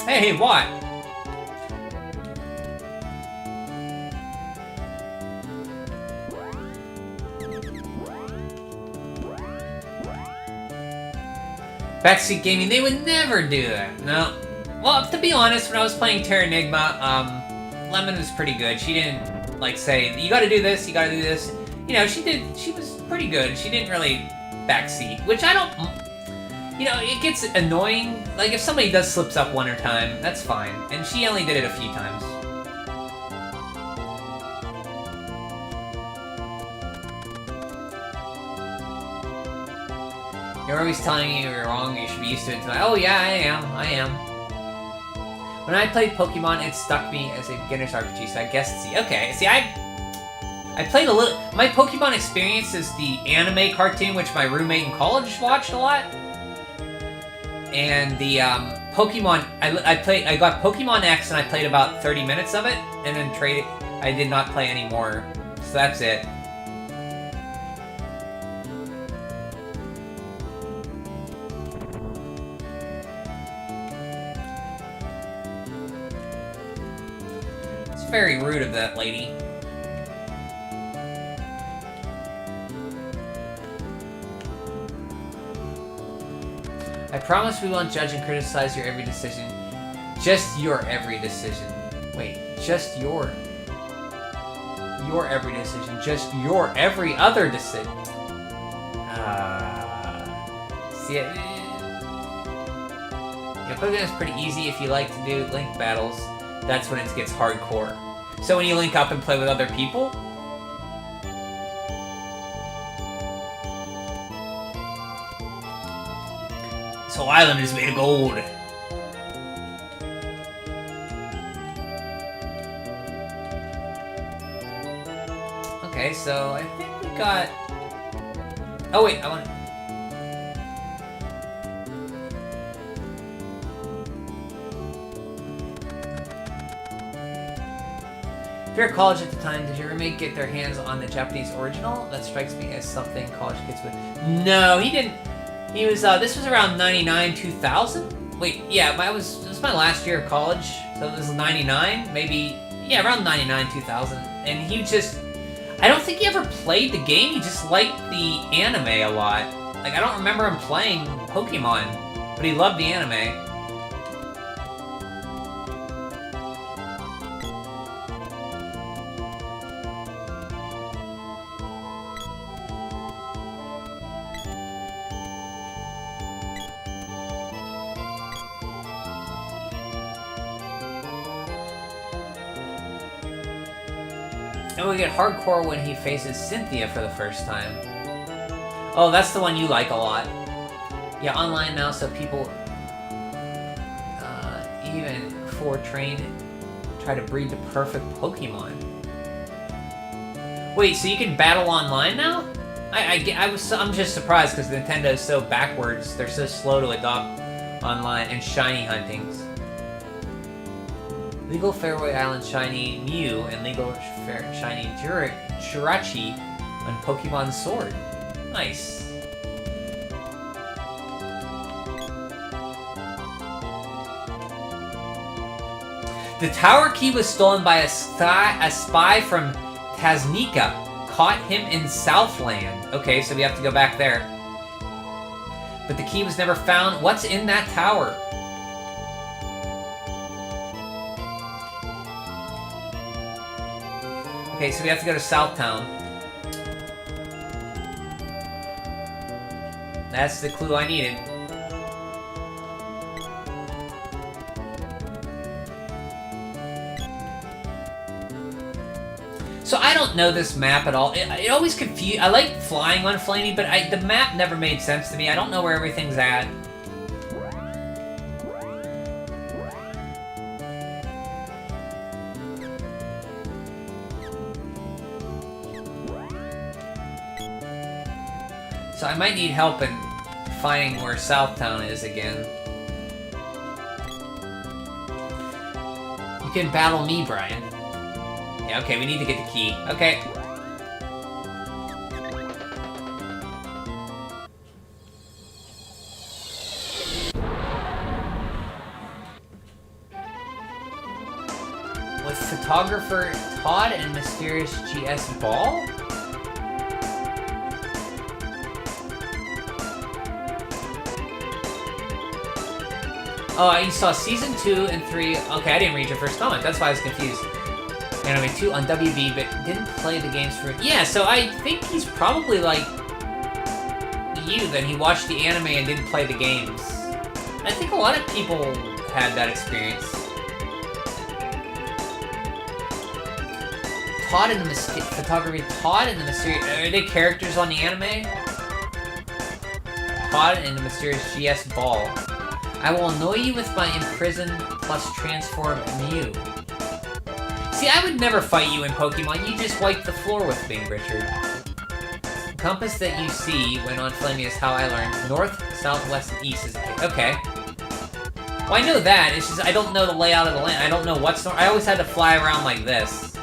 Hey, what? Backseat gaming, they would never do that. No. Well, to be honest, when I was playing Terranigma, Lemon was pretty good. She didn't, like, say, you gotta do this, you gotta do this. You know, she was pretty good. She didn't really backseat, which I don't... You know, it gets annoying. Like, if somebody does slips up one time, that's fine. And she only did it a few times. You're always telling me you're wrong, you should be used to it tonight. Oh yeah, I am. When I played Pokemon, it stuck me as a beginner's RPG, so I guess it's... Okay, see, I played a little... My Pokemon experience is the anime cartoon, which my roommate in college watched a lot. And the Pokemon, I got Pokemon X and I played about 30 minutes of it, and then traded. I did not play anymore, so that's it. It's very rude of that lady. I promise we won't judge and criticize your every decision. Just your every decision. Wait, just your every decision. Just your every other decision. See it? Yeah, Pokemon is pretty easy if you like to do link battles. That's when it gets hardcore. So when you link up and play with other people, this whole island is made of gold. Okay, so I think we got... Oh wait, I want... If you're at college at the time, did your roommate get their hands on the Japanese original? That strikes me as something college kids would... No, he didn't. He was, this was around 99, 2000? Wait, yeah, this was my last year of college, so this was 99, maybe, yeah, around 99, 2000. And he just, I don't think he ever played the game, he just liked the anime a lot. Like, I don't remember him playing Pokemon, but he loved the anime. And we get hardcore when he faces Cynthia for the first time. Oh, that's the one you like a lot. Yeah, online now, so people, even for trained, try to breed the perfect Pokemon. Wait, so you can battle online now? I'm just surprised because Nintendo is so backwards. They're so slow to adopt online and shiny huntings. Legal Fairway Island Shiny Mew and Legal Shiny Jirachi on Pokemon Sword. Nice. The tower key was stolen by a spy from Taznika. Caught him in Southland. Okay, so we have to go back there. But the key was never found. What's in that tower? Okay, so we have to go to Southtown. That's the clue I needed. So I don't know this map at all. It always confused. I like flying on Flamey, but the map never made sense to me. I don't know where everything's at. So I might need help in finding where Southtown is again. You can battle me, Brian. Yeah, okay, we need to get the key. Okay. With photographer Todd and mysterious GS Ball? Oh, you saw season 2 and 3. Okay, I didn't read your first comment. That's why I was confused. Anime 2 on WB, but didn't play the games for... Yeah, so I think he's probably like you, then he watched the anime and didn't play the games. I think a lot of people had that experience. Todd and the photography. Todd and the mysterious... Are they characters on the anime? Todd and the mysterious GS Ball. I will annoy you with my imprison plus transform Mew. See, I would never fight you in Pokemon. You just wipe the floor with me, Richard. The compass that you see when on Flamey is how I learned. North, south, west, and east is... Okay. Well, I know that. It's just I don't know the layout of the land. I don't know what's north. I always had to fly around like this.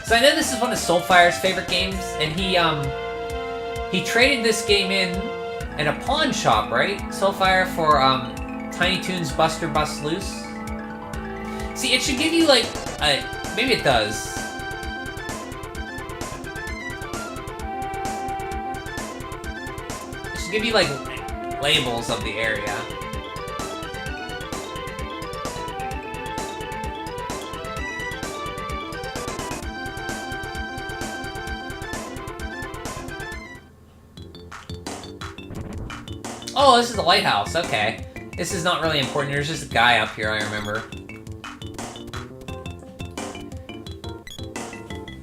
So I know this is one of Soulfire's favorite games, and he traded this game in a pawn shop, right? Soulfire for Tiny Toons Buster Bust Loose. See, it should give you like maybe it does. It should give you like labels of the area. Oh, this is the lighthouse. Okay. This is not really important. There's just a guy up here, I remember.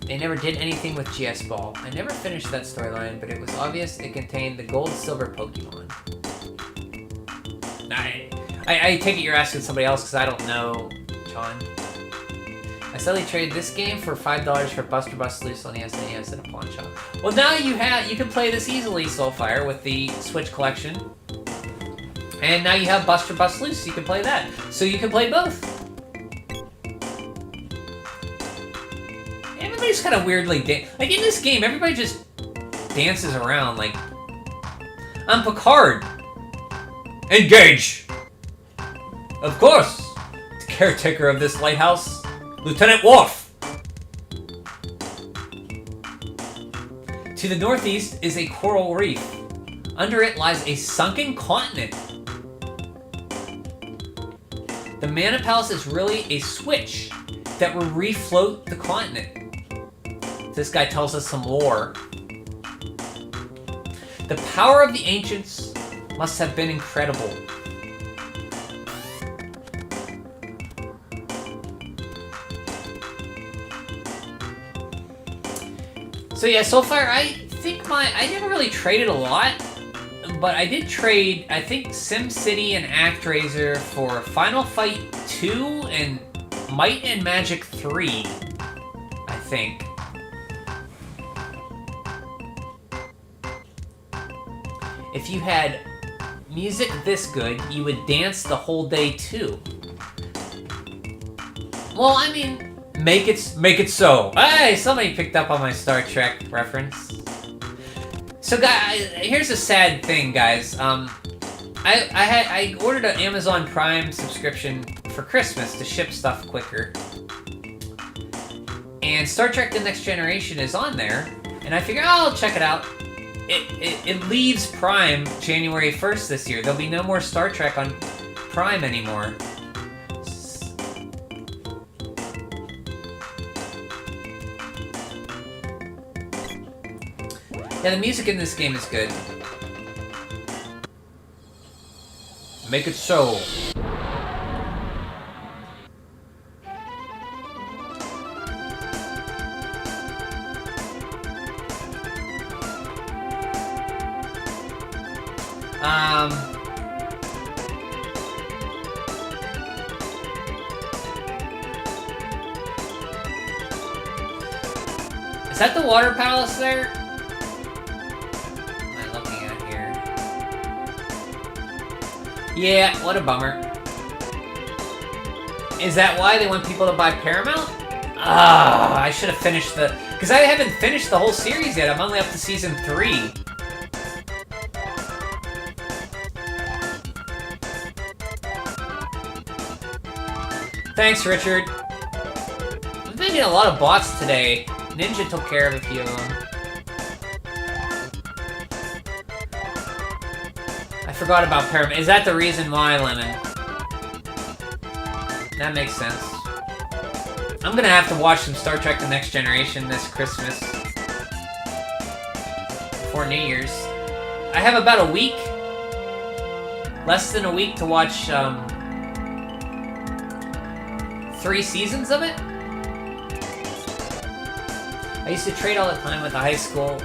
They never did anything with GS Ball. I never finished that storyline, but it was obvious it contained the gold-silver Pokemon. I take it you're asking somebody else because I don't know, John. I suddenly traded this game for $5 for Buster Bust Loose on the SNES at a pawn shop. Well, now you can play this easily, Soulfire, with the Switch collection. And now you have Buster Bust Loose, so you can play that. So you can play both. Everybody's kind of weirdly like in this game, everybody just dances around like I'm Picard. Engage. Of course, the caretaker of this lighthouse, Lieutenant Worf. To the northeast is a coral reef. Under it lies a sunken continent. The Mana Palace is really a switch that will refloat the continent. This guy tells us some lore. The power of the ancients must have been incredible. So yeah, Soulfire, I think I never really traded a lot, but I did trade, I think, SimCity and ActRaiser for Final Fight 2 and Might and Magic 3, I think. If you had music this good, you would dance the whole day too. Well, I mean, make it so. Hey, somebody picked up on my Star Trek reference. So, guys, here's a sad thing, guys. I ordered an Amazon Prime subscription for Christmas to ship stuff quicker. And Star Trek The Next Generation is on there, and I figure, oh, I'll check it out. It leaves Prime January 1st this year. There'll be no more Star Trek on Prime anymore. Yeah, the music in this game is good. Make it so. Is that the water palace there? What am I looking at here? Yeah, what a bummer. Is that why they want people to buy Paramount? Ah, I should have finished the... Because I haven't finished the whole series yet. I'm only up to season 3. Thanks, Richard. I've been getting a lot of bots today. Ninja took care of a few of them. I forgot about Paramount. Is that the reason why, Lemon? That makes sense. I'm gonna have to watch some Star Trek The Next Generation this Christmas. Before New Year's. I have about a week. Less than a week to watch, 3 seasons of it? I used to trade all the time with the high school.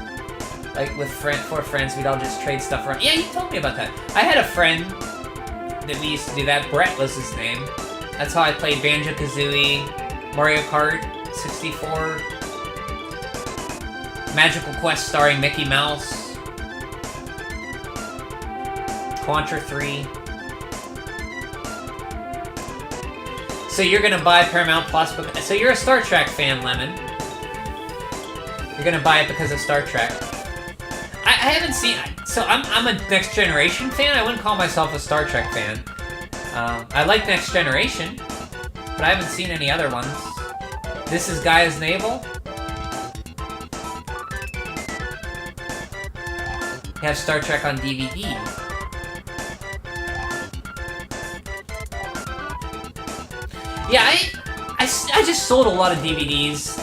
Like, with 4 friends, we'd all just trade stuff around. Yeah, you told me about that. I had a friend that we used to do that. Brett was his name. That's how I played Banjo-Kazooie, Mario Kart 64, Magical Quest starring Mickey Mouse, Contra 3. So you're gonna buy Paramount Plus, so you're a Star Trek fan, Lemon. You're gonna buy it because of Star Trek. I haven't seen... So I'm a Next Generation fan. I wouldn't call myself a Star Trek fan. I like Next Generation, but I haven't seen any other ones. This is Gaia's Navel. You have Star Trek on DVD. Yeah, I just sold a lot of DVDs.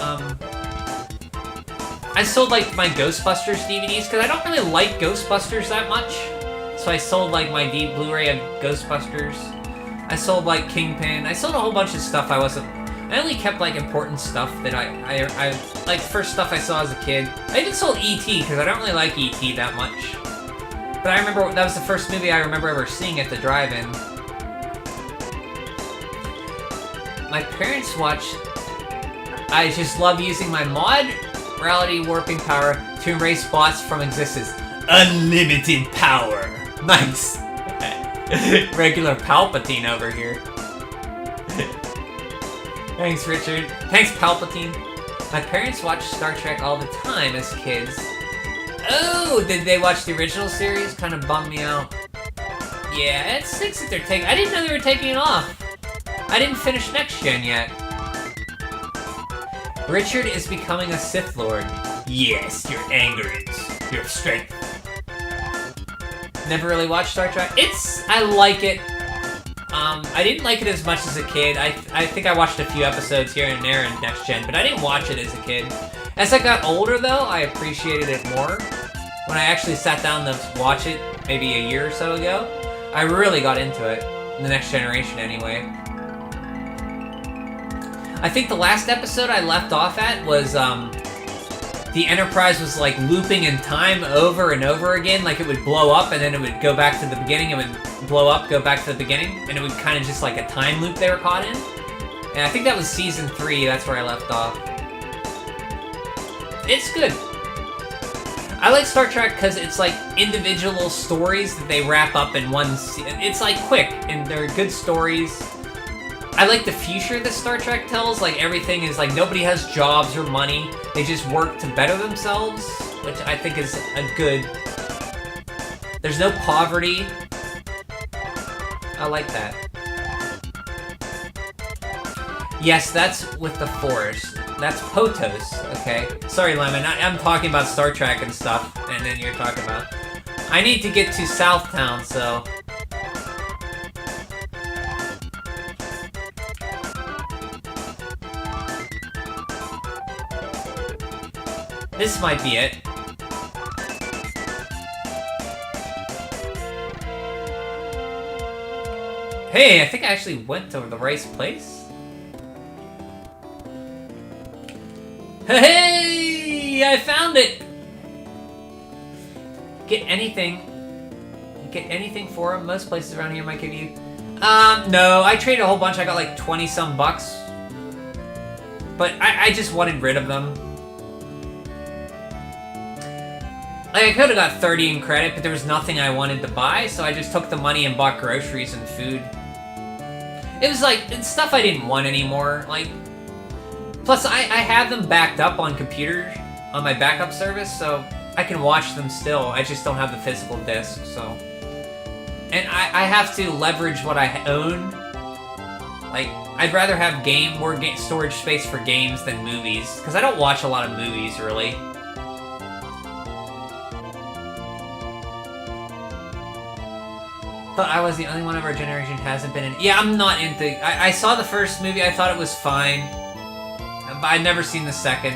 I sold, like, my Ghostbusters DVDs, because I don't really like Ghostbusters that much. So I sold, like, my Blu-ray of Ghostbusters. I sold, like, Kingpin. I sold a whole bunch of stuff I wasn't... I only kept, like, important stuff that I like, first stuff I saw as a kid. I even sold E.T., because I don't really like E.T. that much. But I remember, that was the first movie I remember ever seeing at the drive-in. My parents watch... I just love using my mod reality warping power to erase bots from existence. Unlimited power. Nice. Regular Palpatine over here. Thanks, Richard. Thanks, Palpatine. My parents watched Star Trek all the time as kids. Oh, did they watch the original series? Kind of bummed me out. Yeah, it stinks that they're taking... I didn't know they were taking it off. I didn't finish Next Gen yet. Richard is becoming a Sith Lord. Yes, your anger is your strength. Never really watched Star Trek. I like it. I didn't like it as much as a kid. I think I watched a few episodes here and there in Next Gen, but I didn't watch it as a kid. As I got older, though, I appreciated it more. When I actually sat down to watch it, maybe a year or so ago, I really got into it. The Next Generation, anyway. I think the last episode I left off at was, the Enterprise was, like, looping in time over and over again. Like, it would blow up, and then it would go back to the beginning, it would blow up, go back to the beginning, and it would kind of just like a time loop they were caught in. And I think that was Season 3, that's where I left off. It's good. I like Star Trek because it's, like, individual stories that they wrap up in one... It's, like, quick, and they're good stories. I like the future that Star Trek tells. Like, everything is like, nobody has jobs or money. They just work to better themselves, which I think is a good... There's no poverty. I like that. Yes, that's with the forest. That's Potos, okay? Sorry, Lemon, I'm talking about Star Trek and stuff, and then you're talking about... I need to get to Southtown, so... This might be it. Hey, I think I actually went to the right place. Hey, I found it! Get anything for him. Most places around here might give you... no, I traded a whole bunch. I got like 20-some bucks. But I just wanted rid of them. Like, I could have got 30 in credit, but there was nothing I wanted to buy, so I just took the money and bought groceries and food. It was like, it's stuff I didn't want anymore. Like, plus I have them backed up on computer, on my backup service, so I can watch them still. I just don't have the physical disc, so. And I have to leverage what I own. Like, I'd rather have more storage space for games than movies, because I don't watch a lot of movies, really. Thought I was the only one of our generation who hasn't been in... Yeah, I'm not into... I saw the first movie, I thought it was fine. But I'd never seen the second.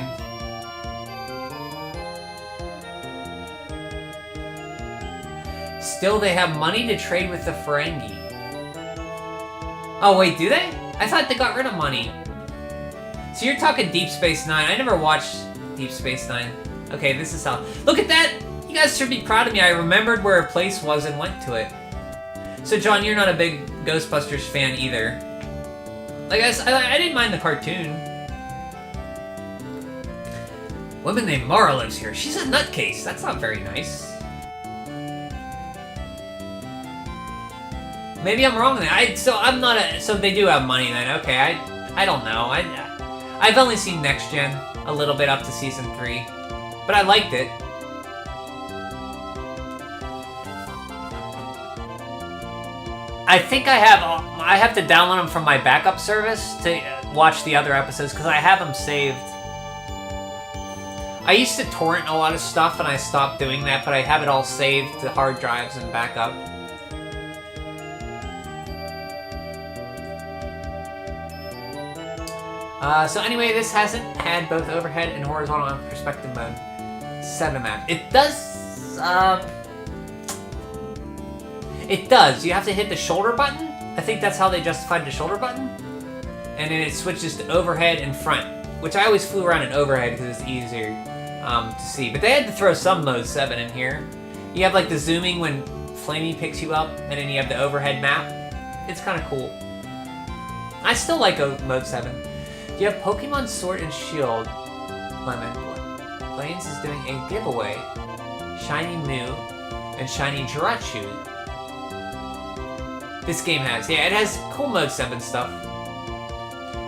Still, they have money to trade with the Ferengi. Oh, wait, do they? I thought they got rid of money. So you're talking Deep Space Nine. I never watched Deep Space Nine. Okay, this is how... Look at that! You guys should be proud of me. I remembered where a place was and went to it. So, John, you're not a big Ghostbusters fan either. Like, I didn't mind the cartoon. Woman named Mara lives here. She's a nutcase. That's not very nice. Maybe I'm wrong then. So they do have money then. Okay, I don't know. I've only seen Next Gen a little bit up to Season 3. But I liked it. I think I have to download them from my backup service to watch the other episodes, because I have them saved. I used to torrent a lot of stuff, and I stopped doing that, but I have it all saved to hard drives and backup. So anyway, this hasn't had both overhead and horizontal perspective mode. 7 map. It does, It does. You have to hit the shoulder button. I think that's how they justified the shoulder button. And then it switches to overhead and front, which I always flew around in overhead because it's easier to see. But they had to throw some Mode 7 in here. You have like the zooming when Flamey picks you up, and then you have the overhead map. It's kind of cool. I still like Mode 7. Do you have Pokemon Sword and Shield? Lemon. Blaine's is doing a giveaway. Shiny Mew and Shiny Jirachu. This game has. Yeah, it has cool Mode 7 stuff.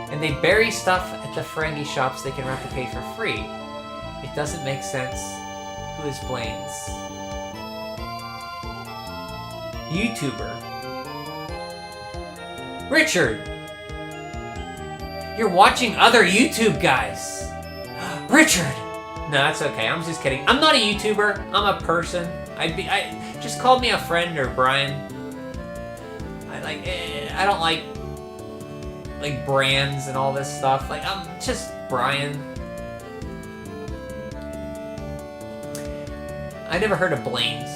And they bury stuff at the Ferengi shops they can replicate for free. It doesn't make sense. Who is Blaine's? YouTuber. Richard! You're watching other YouTube guys! Richard! No, that's okay. I'm just kidding. I'm not a YouTuber. I'm a person. Just call me a friend or Brian. I don't like brands and all this stuff. Like, I'm just Brian. I never heard of Blaine's.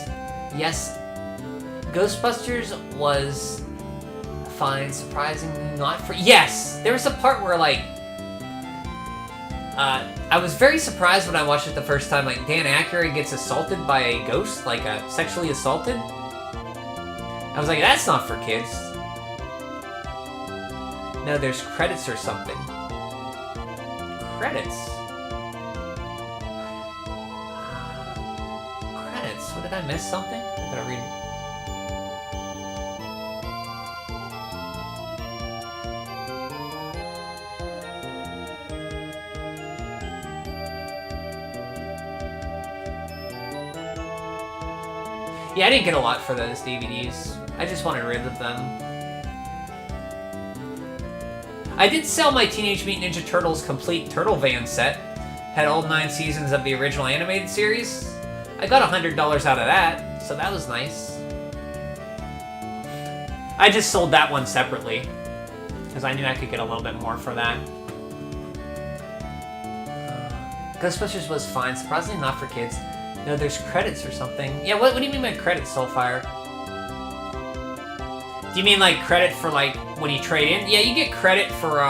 Yes, Ghostbusters was fine, surprisingly not for... Yes! There was a part where, like... I was very surprised when I watched it the first time. Like, Dan Aykroyd gets assaulted by a ghost, like, sexually assaulted. I was like, that's not for kids. No, there's credits or something. Credits? Credits? What, did I miss something? I gotta read. Yeah, I didn't get a lot for those DVDs. I just wanted rid of them. I did sell my Teenage Mutant Ninja Turtles complete Turtle Van set. Had all 9 seasons of the original animated series. I got $100 out of that, so that was nice. I just sold that one separately, because I knew I could get a little bit more for that. Ghostbusters was fine, surprisingly not for kids. No, there's credits or something. Yeah, what do you mean by credits, Soulfire? Do you mean like credit for like when you trade in? Yeah, you get credit for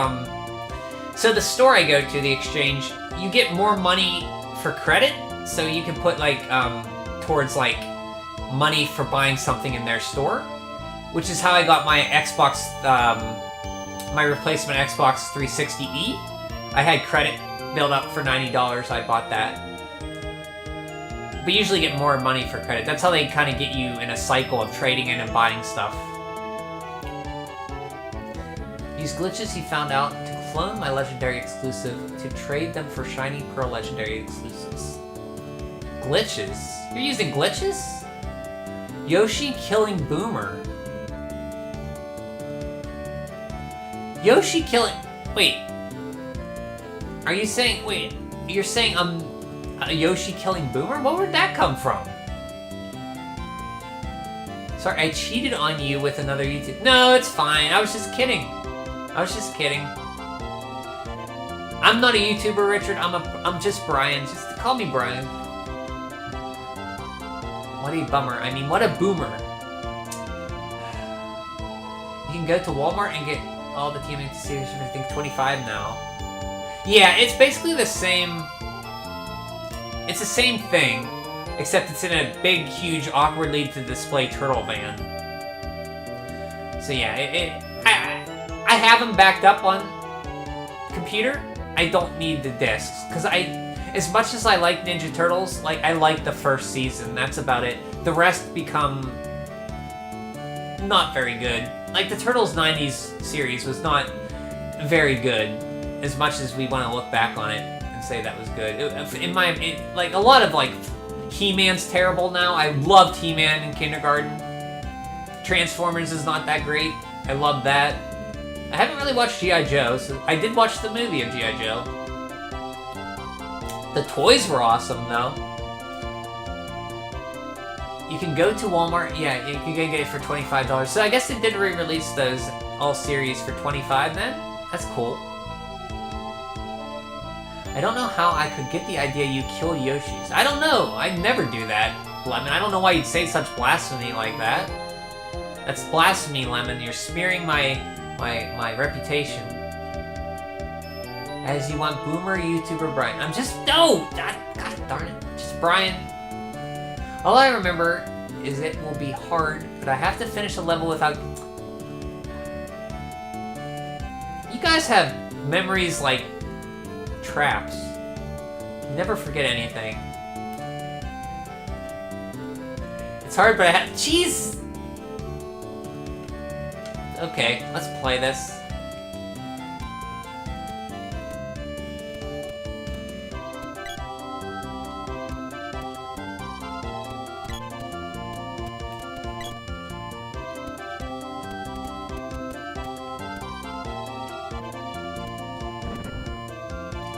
so the store I go to, the exchange, you get more money for credit, so you can put like towards like money for buying something in their store, which is how I got my Xbox my replacement Xbox 360e. I had credit built up for $90, I bought that. But you usually get more money for credit. That's how they kind of get you in a cycle of trading in and buying stuff. Use glitches he found out to clone my legendary exclusive to trade them for shiny pearl legendary exclusives. Glitches? You're using glitches? Yoshi killing Boomer. Yoshi killing... Wait. Are you saying... Wait. You're saying Yoshi killing Boomer? Where would that come from? Sorry, I cheated on you with another YouTube... No, it's fine. I was just kidding. I was just kidding. I'm not a YouTuber, Richard. I'm just Brian. Just call me Brian. What a bummer. I mean, what a boomer. You can go to Walmart and get all the TMNT series for I think 25 now. Yeah, it's basically the same. It's the same thing, except it's in a big, huge, awkwardly to display turtle van. So yeah, I have them backed up on computer. I don't need the discs because as much as I like Ninja Turtles, like I like the first season. That's about it. The rest become not very good. Like the Turtles 90s series was not very good, as much as we want to look back on it and say that was good. Like a lot of like He-Man's terrible now. I loved He-Man in kindergarten. Transformers is not that great. I love that. I haven't really watched G.I. Joe, so I did watch the movie of G.I. Joe. The toys were awesome, though. You can go to Walmart. Yeah, you can get it for $25. So I guess they did re-release those all series for $25 then? That's cool. I don't know how I could get the idea you kill Yoshis. I don't know. I'd never do that, Lemon. I don't know why you'd say such blasphemy like that. That's blasphemy, Lemon. You're smearing my reputation. As you want Boomer YouTuber Brian. I'm just... No! God darn it. Just Brian. All I remember is it will be hard, but I have to finish a level without... You guys have memories like traps. You never forget anything. It's hard, but I have... Jeez! Okay, let's play this.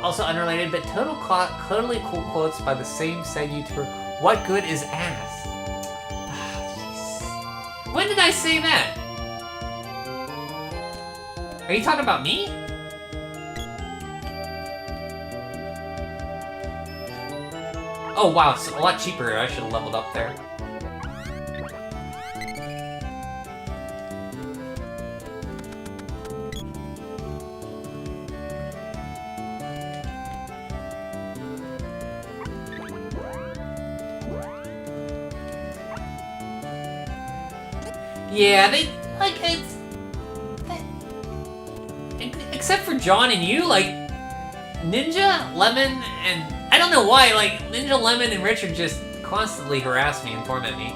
Also unrelated, but totally cool quotes by the same said YouTuber. What good is ass? Ah, when did I say that? Are you talking about me? Oh wow, it's a lot cheaper. I should have leveled up there. Yeah, they, like, it's... Except for John and you, like, Ninja, Lemon, and... I don't know why, like, Ninja, Lemon, and Richard just constantly harass me and torment me.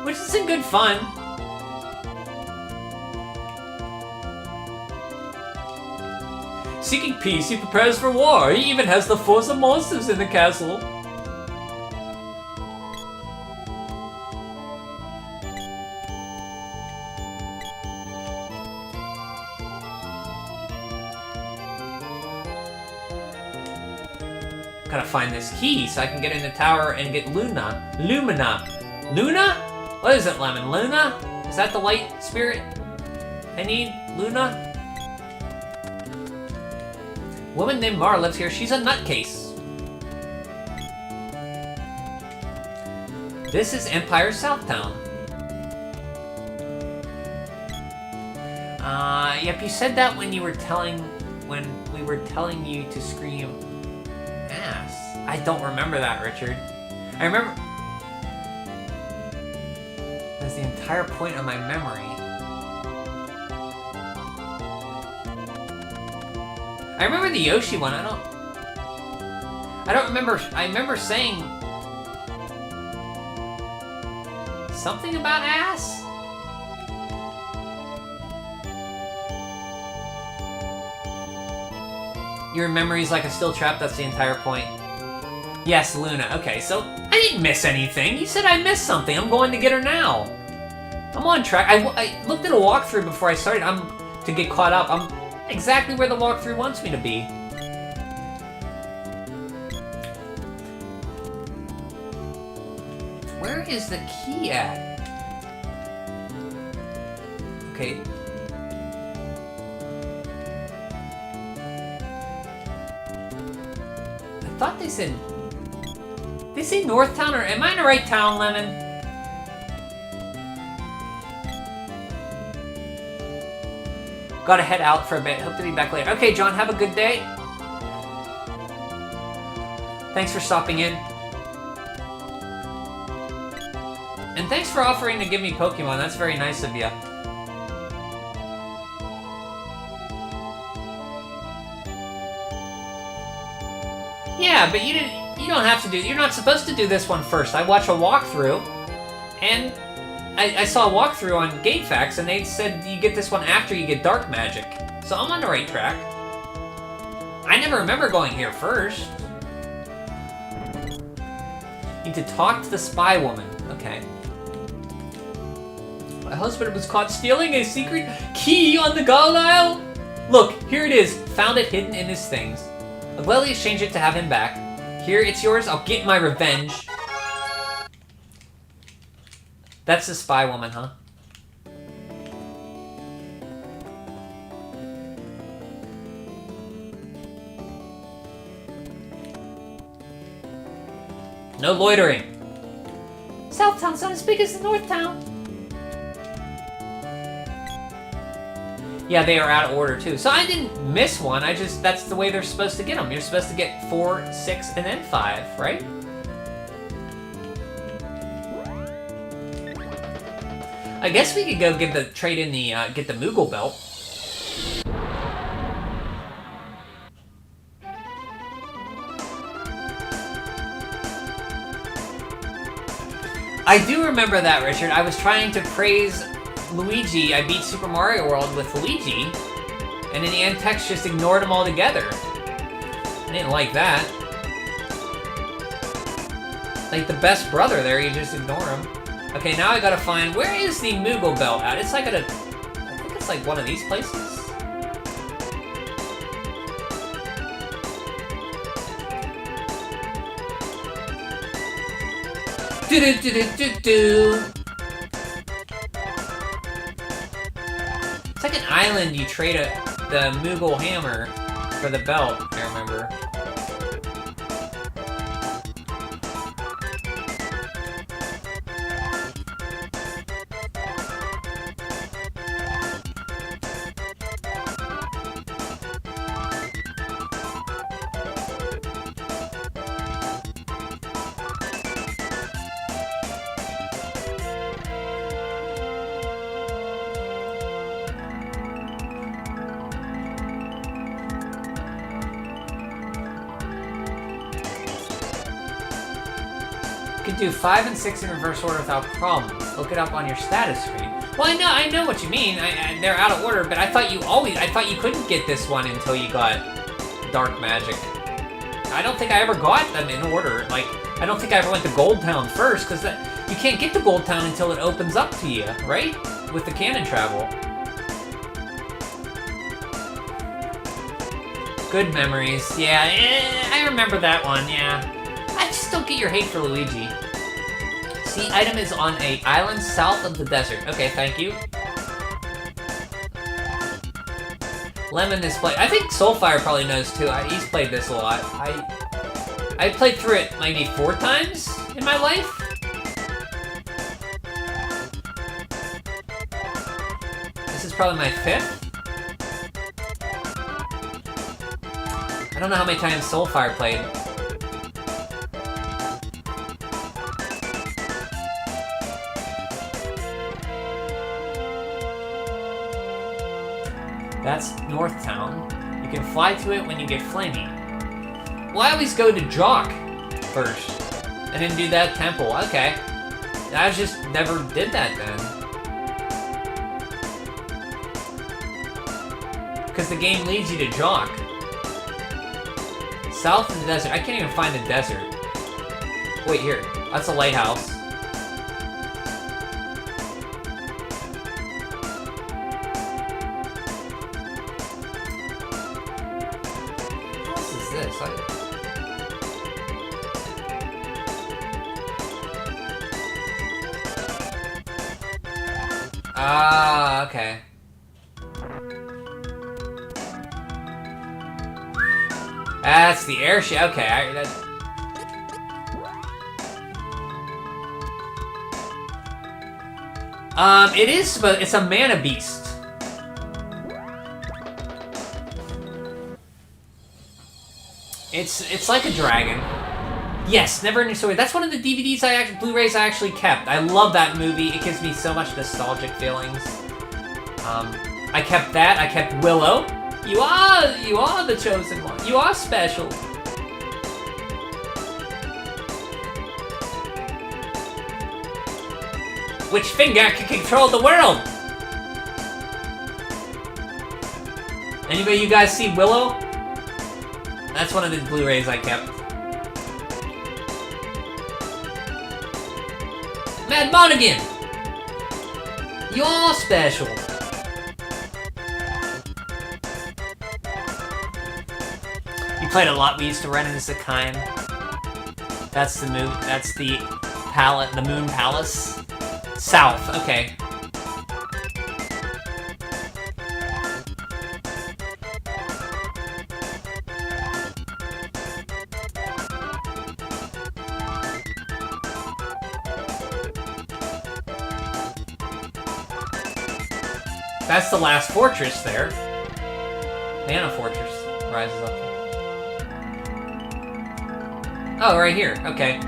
Which is in good fun. Seeking peace, he prepares for war. He even has the force of monsters in the castle. Gotta find this key so I can get in the tower and get Lumina. Luna? What is it, Lemon? Luna? Is that the light spirit I need? Luna? Woman named Mara lives here. She's a nutcase. This is Empire Southtown. Yep, you said that when we were telling you to scream ass. I don't remember that, Richard. I remember that's the entire point of my memory. I remember the Yoshi one. I don't remember. I remember saying something about ass. Your memory's like a steel trap, that's the entire point. Yes, Luna. Okay, so I didn't miss anything. You said I missed something. I'm going to get her now. I'm on track. I looked at a walkthrough before I started. To get caught up. I'm exactly where the walkthrough wants me to be. Where is the key at? Okay. I thought they said... They say North Town, or am I in the right town, Lemon? Gotta head out for a bit. Hope to be back later. Okay, John, have a good day. Thanks for stopping in. And thanks for offering to give me Pokemon. That's very nice of you. Yeah, but you don't have to do... You're not supposed to do this one first. I watched a walkthrough, and I saw a walkthrough on GateFAQs, and they said you get this one after you get Dark Magic. So I'm on the right track. I never remember going here first. Need to talk to the spy woman. Okay. My husband was caught stealing a secret key on the Gull Isle. Look, here it is. Found it hidden in his things. I'll gladly exchange it to have him back. Here, it's yours. I'll get my revenge. That's the spy woman, huh? No loitering. Southtown's not as big as the Northtown. Yeah, they are out of order too. So I didn't miss one. That's the way they're supposed to get them. You're supposed to get 4, 6, and then 5, right? I guess we could go get the Moogle belt. I do remember that, Richard. I was trying to praise Luigi. I beat Super Mario World with Luigi, and in the end, Tex just ignored him altogether. I didn't like that. Like the best brother there, you just ignore him. Okay, now I gotta find, where is the Moogle belt at? It's like at I think it's like one of these places. Do-do-do-do-do-do. It's like an island you trade the Moogle hammer for the belt, I remember. Do 5 and 6 in reverse order without problems. Look it up on your status screen. Well, I know what you mean. They're out of order, but I thought you couldn't get this one until you got Dark Magic. I don't think I ever got them in order. Like, I don't think I ever went to Gold Town first, because you can't get to Gold Town until it opens up to you, right? With the cannon travel. Good memories. Yeah, I remember that one, yeah. I just don't get your hate for Luigi. See, item is on an island south of the desert. Okay, thank you. Lemon is played. I think Soulfire probably knows too. He's played this a lot. I played through it maybe 4 times in my life. This is probably my 5th. I don't know how many times Soulfire played. That's North Town. You can fly to it when you get flamey. Well, I always go to Jock first, and then do that temple. Okay. I just never did that then. Because the game leads you to Jock. South of the desert. I can't even find the desert. Wait, here. That's a lighthouse. What else is this? Ah, okay. That's the airship. Okay, it is, but it's a mana beast. It's like a dragon. Yes, Neverending Story. That's one of the DVDs Blu-rays I actually kept. I love that movie. It gives me so much nostalgic feelings. I kept that. I kept Willow. You are the chosen one. You are special. Which finger can control the world? Anybody you guys see Willow? That's one of the Blu-rays I kept. Mad Monaghan! You're special. You played a lot. We used to run into Sakine. That's the moon. That's the palette. The Moon Palace. South. Okay. That's the last fortress there. Mana Fortress rises up. Oh, right here. Okay.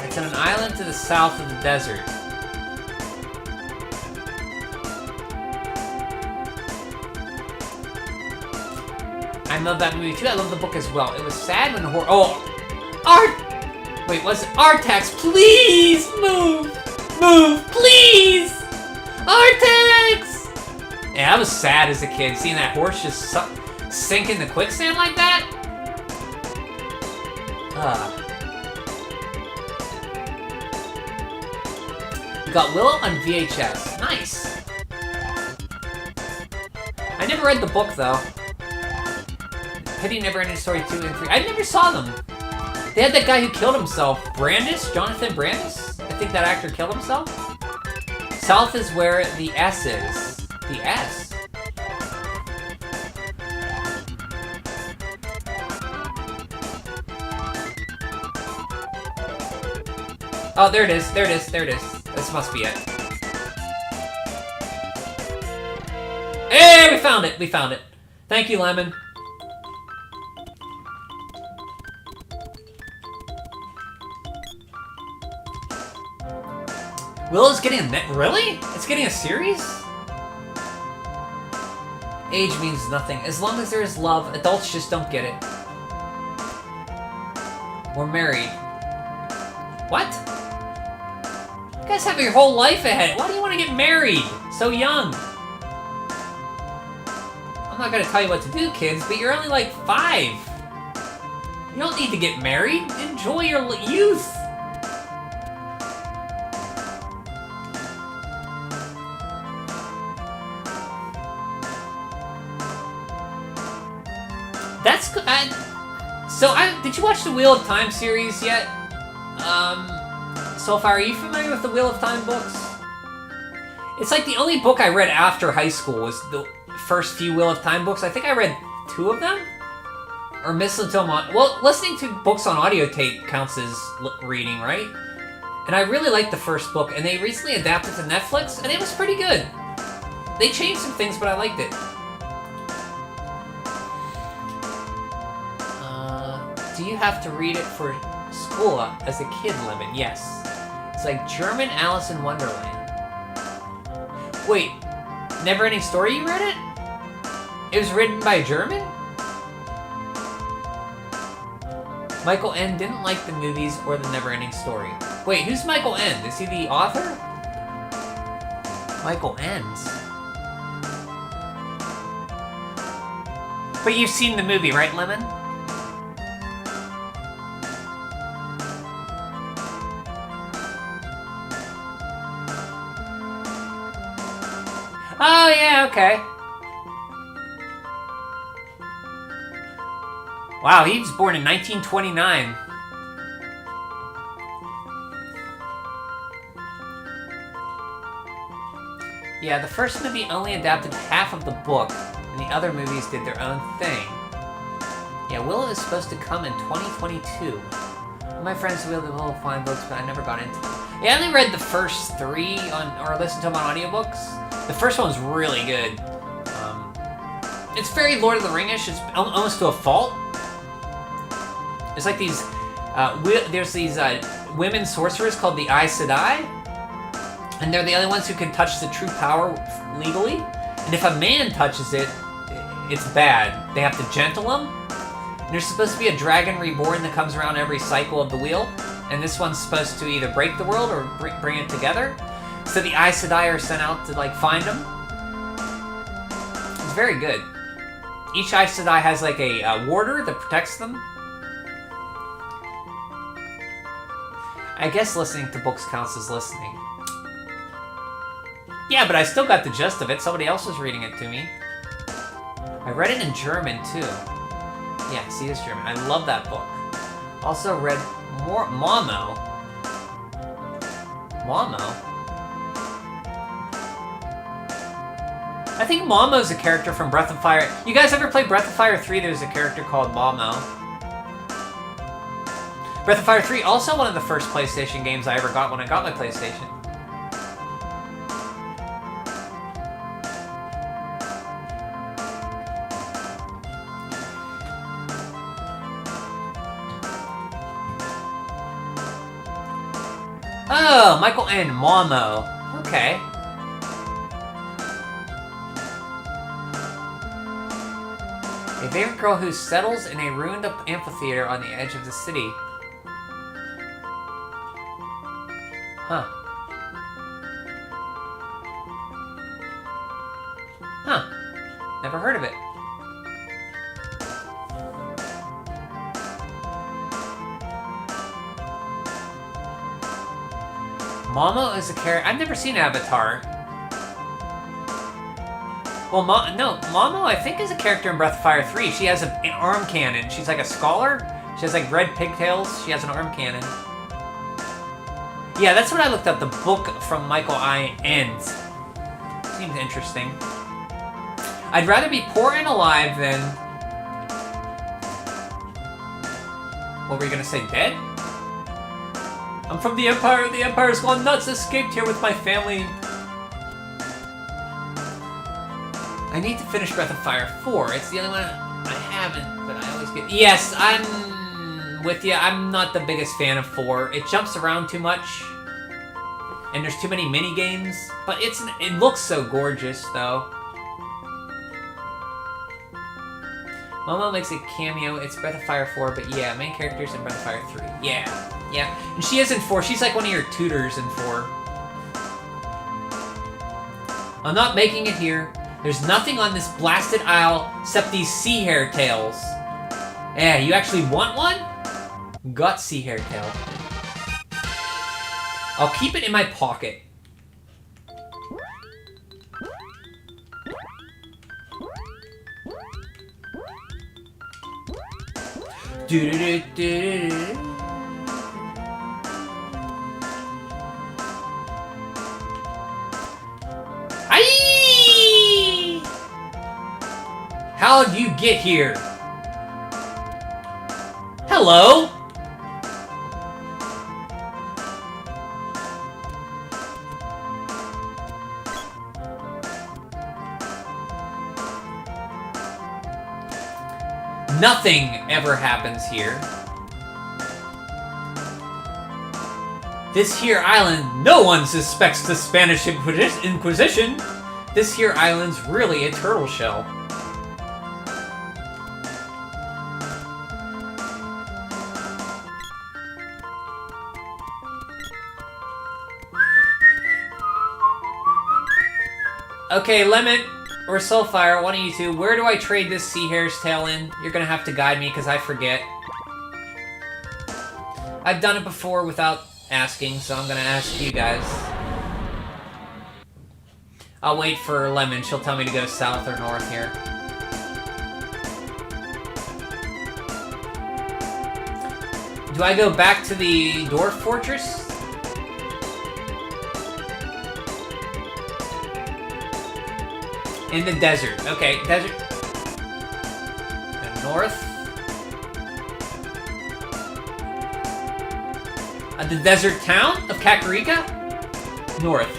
It's on an island to the south of the desert. I love that movie too. I love the book as well. It was sad when the Wait, was it Artax? Please move! Move, please! Artax! Yeah, I was sad as a kid, seeing that horse just sink in the quicksand like that. You got Willow on VHS. Nice. I never read the book, though. Pity Neverending Story 2 and 3. I never saw them. They had that guy who killed himself. Brandis? Jonathan Brandis? I think that actor killed himself. South is where the S is. The S? Oh, there it is. There it is. There it is. This must be it. Hey, we found it. We found it. Thank you, Lemon. Willow's getting a really? It's getting a series? Age means nothing. As long as there is love, adults just don't get it. We're married. What? You guys have your whole life ahead. Why do you want to get married so young? I'm not gonna tell you what to do, kids, but you're only like 5. You don't need to get married. Enjoy your youth. That's good. Did you watch the Wheel of Time series yet? So far, are you familiar with the Wheel of Time books? It's like the only book I read after high school was the first few Wheel of Time books. I think I read 2 of them? Or listening to them on... Well, listening to books on audio tape counts as reading, right? And I really liked the first book, and they recently adapted to Netflix, and it was pretty good. They changed some things, but I liked it. Do you have to read it for school as a kid, Lemon? Yes. It's like German Alice in Wonderland. Wait, Neverending Story, you read it? It was written by a German? Michael N. didn't like the movies or the Neverending Story. Wait, who's Michael N.? Is he the author? Michael N's. But you've seen the movie, right, Lemon? Oh, yeah, okay. Wow, he was born in 1929. Yeah, the first movie only adapted half of the book, and the other movies did their own thing. Yeah, Willow is supposed to come in 2022. My friends will find books, but I never got into them. Yeah, I only read the first 3 or listened to them on audiobooks. The first one's really good. It's very Lord of the Ring-ish. It's almost to a fault. It's like these... there's these women sorcerers called the Aes Sedai. And they're the only ones who can touch the true power legally. And if a man touches it, it's bad. They have to gentle him. And there's supposed to be a dragon reborn that comes around every cycle of the wheel. And this one's supposed to either break the world or bring it together. So the Aes Sedai are sent out to, like, find them. It's very good. Each Aes Sedai has, like, a warder that protects them. I guess listening to books counts as listening. Yeah, but I still got the gist of it. Somebody else was reading it to me. I read it in German, too. Yeah, see, it's German. I love that book. Also read Momo. Momo? I think Momo's a character from Breath of Fire. You guys ever play Breath of Fire 3? There's a character called Momo. Breath of Fire 3, also one of the first PlayStation games I ever got when I got my PlayStation. Oh, Michael N. Momo. Okay. A vagrant girl who settles in a ruined amphitheater on the edge of the city. Huh. Huh. Never heard of it. Momo is a character... I've never seen Avatar. Well, Momo, I think, is a character in Breath of Fire 3. She has an arm cannon. She's like a scholar. She has, like, red pigtails. She has an arm cannon. Yeah, that's what I looked up. The book from Michael I. Ends. Seems interesting. I'd rather be poor and alive than... What were you gonna say, dead? I'm from the Empire. The Empire's gone nuts. Escaped here with my family. I need to finish Breath of Fire 4. It's the only one I haven't, but I always get... Yes, I'm with you. I'm not the biggest fan of 4. It jumps around too much. And there's too many mini-games. But it looks so gorgeous, though. Momo makes a cameo. It's Breath of Fire 4, but yeah, main character's in Breath of Fire 3. Yeah, yeah. And she is in 4. She's like one of your tutors in 4. I'm not making it here. There's nothing on this blasted isle except these sea hare tails. Yeah, you actually want one? Got sea hare tail. I'll keep it in my pocket. Aye! How'd you get here? Hello? Nothing ever happens here. This here island, no one suspects the Spanish Inquisition. This here island's really a turtle shell. Okay, Lemon or Soulfire, one of you two, where do I trade this sea hare's tail in? You're gonna have to guide me, because I forget. I've done it before without asking, so I'm gonna ask you guys. I'll wait for Lemon. She'll tell me to go south or north here. Do I go back to the Dwarf Fortress? In the desert. Okay, desert. And north. The desert town of Kakarika? North.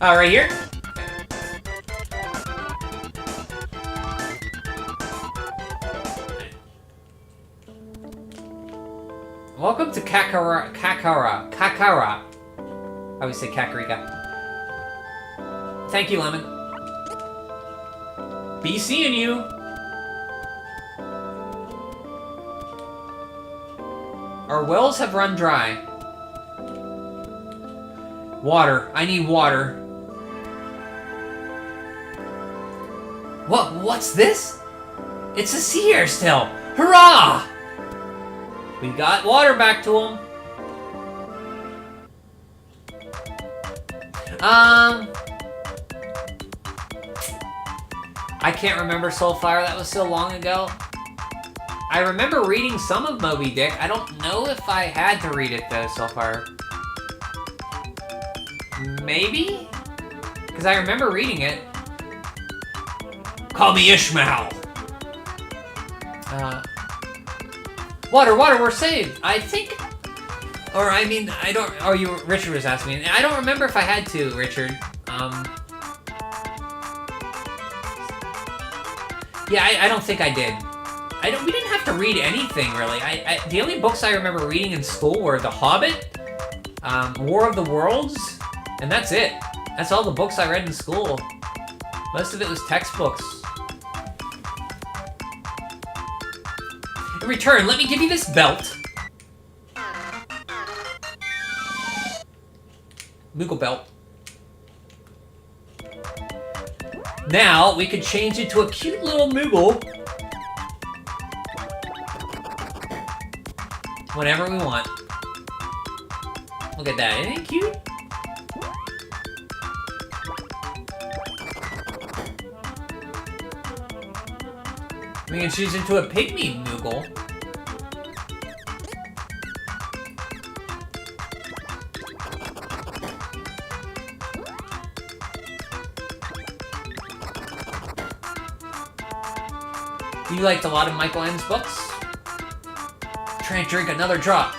Right here? Welcome to Kakara. I always say Kakarika. Thank you, Lemon. Be seeing you. Our wells have run dry. Water. I need water. What's this? It's a sea hare's tail. Hurrah! We got water back to him. I can't remember Soulfire. That was so long ago. I remember reading some of Moby Dick. I don't know if I had to read it though, Soulfire. Maybe? Because I remember reading it. Call me Ishmael. Water, we're saved. I think, or I mean, I don't. Oh, Richard was asking me. I don't remember if I had to, Richard. Yeah, I don't think I did. We didn't have to read anything really. The only books I remember reading in school were The Hobbit, War of the Worlds, and that's it. That's all the books I read in school. Most of it was textbooks. In return, let me give you this belt. Moogle belt. Now, we could change it to a cute little Moogle. Whenever we want. Look at that, isn't it cute? We can choose into a pygmy Moogle. You liked a lot of Michael N's books? Try and drink another drop.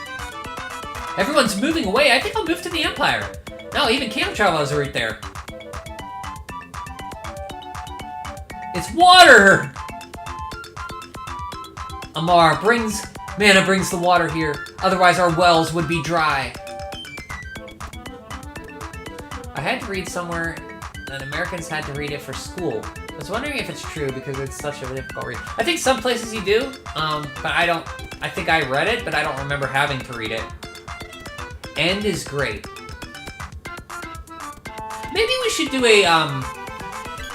Everyone's moving away. I think I'll move to the Empire. No, even camp travelers are right there. It's water! Amar Mana brings the water here. Otherwise our wells would be dry. I had to read somewhere that Americans had to read it for school. I was wondering if it's true because it's such a difficult read. I think some places you do, but I think I read it, but I don't remember having to read it. End is great. Maybe we should do a,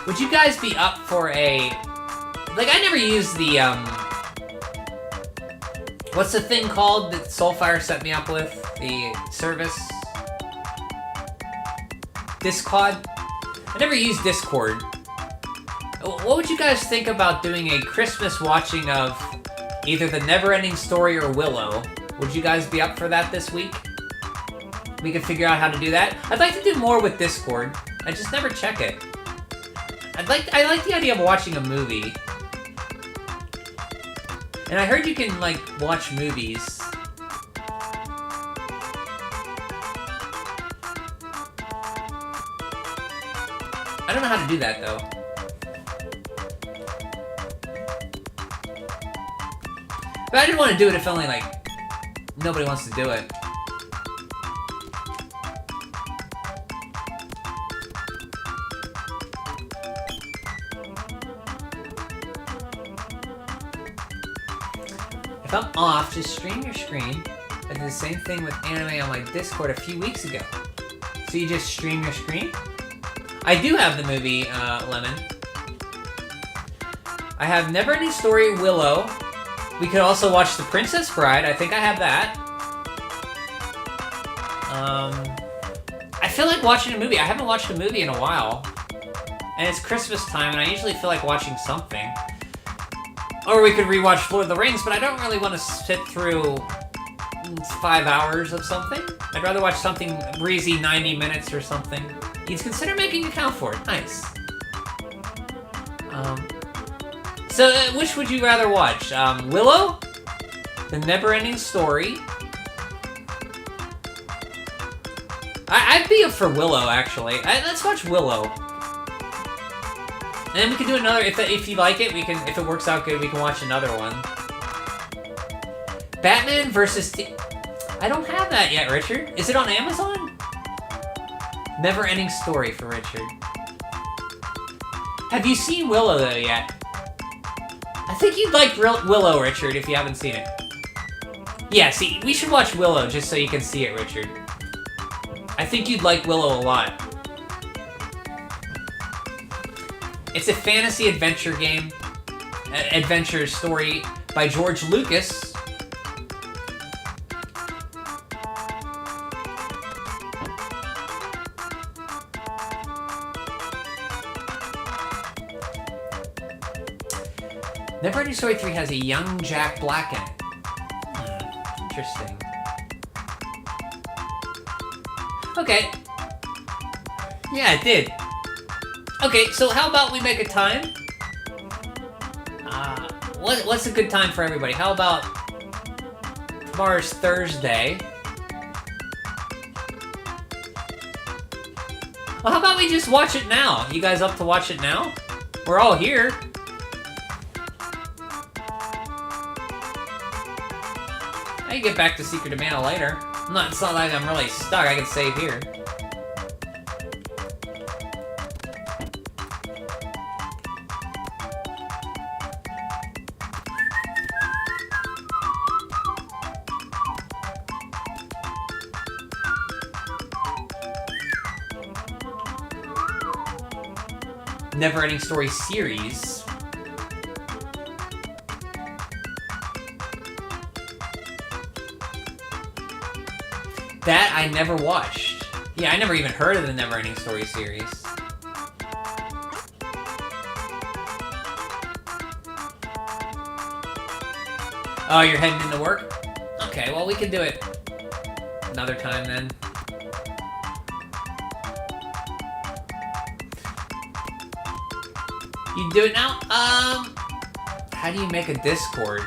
would you guys be up for a, like I never used the, what's the thing called that Soulfire set me up with? The service? Discord. I never used Discord. What would you guys think about doing a Christmas watching of either The Neverending Story or Willow? Would you guys be up for that this week? We can figure out how to do that. I'd like to do more with Discord. I just never check it. I like the idea of watching a movie. And I heard you can, like, watch movies. I don't know how to do that, though. But I didn't want to do it if only, like, nobody wants to do it. If I'm off, just stream your screen. I did the same thing with anime on my Discord a few weeks ago. So you just stream your screen? I do have the movie, Lemon. I have Neverending Story, Willow. We could also watch The Princess Bride. I think I have that. I feel like watching a movie. I haven't watched a movie in a while. And it's Christmas time, and I usually feel like watching something. Or we could rewatch Lord of the Rings, but I don't really want to sit through 5 hours of something. I'd rather watch something breezy, 90 minutes or something. You'd consider making a count for it. Nice. So, which would you rather watch? Willow? The Neverending Story? I'd be up for Willow, actually. Let's watch Willow. And then we can do another, if you like it, we can, if it works out good, we can watch another one. Batman versus I don't have that yet, Richard. Is it on Amazon? Never-ending Story for Richard. Have you seen Willow, though, yet? I think you'd like Willow, Richard, if you haven't seen it. Yeah, see, we should watch Willow just so you can see it, Richard. I think you'd like Willow a lot. It's a fantasy adventure game, adventure story by George Lucas. Neverending Story 3 has a young Jack Black in it. Interesting. Okay. Yeah, it did. Okay, so how about we make a time? What's a good time for everybody? How about tomorrow's Thursday? Well, how about we just watch it now? You guys up to watch it now? We're all here. I can get back to Secret of Mana later. It's not like I'm really stuck. I can save here. Neverending Story series. That I never watched. Yeah, I never even heard of the Neverending Story series. Oh, you're heading into work? Okay, well, we can do it another time then. You do it now? How do you make a Discord?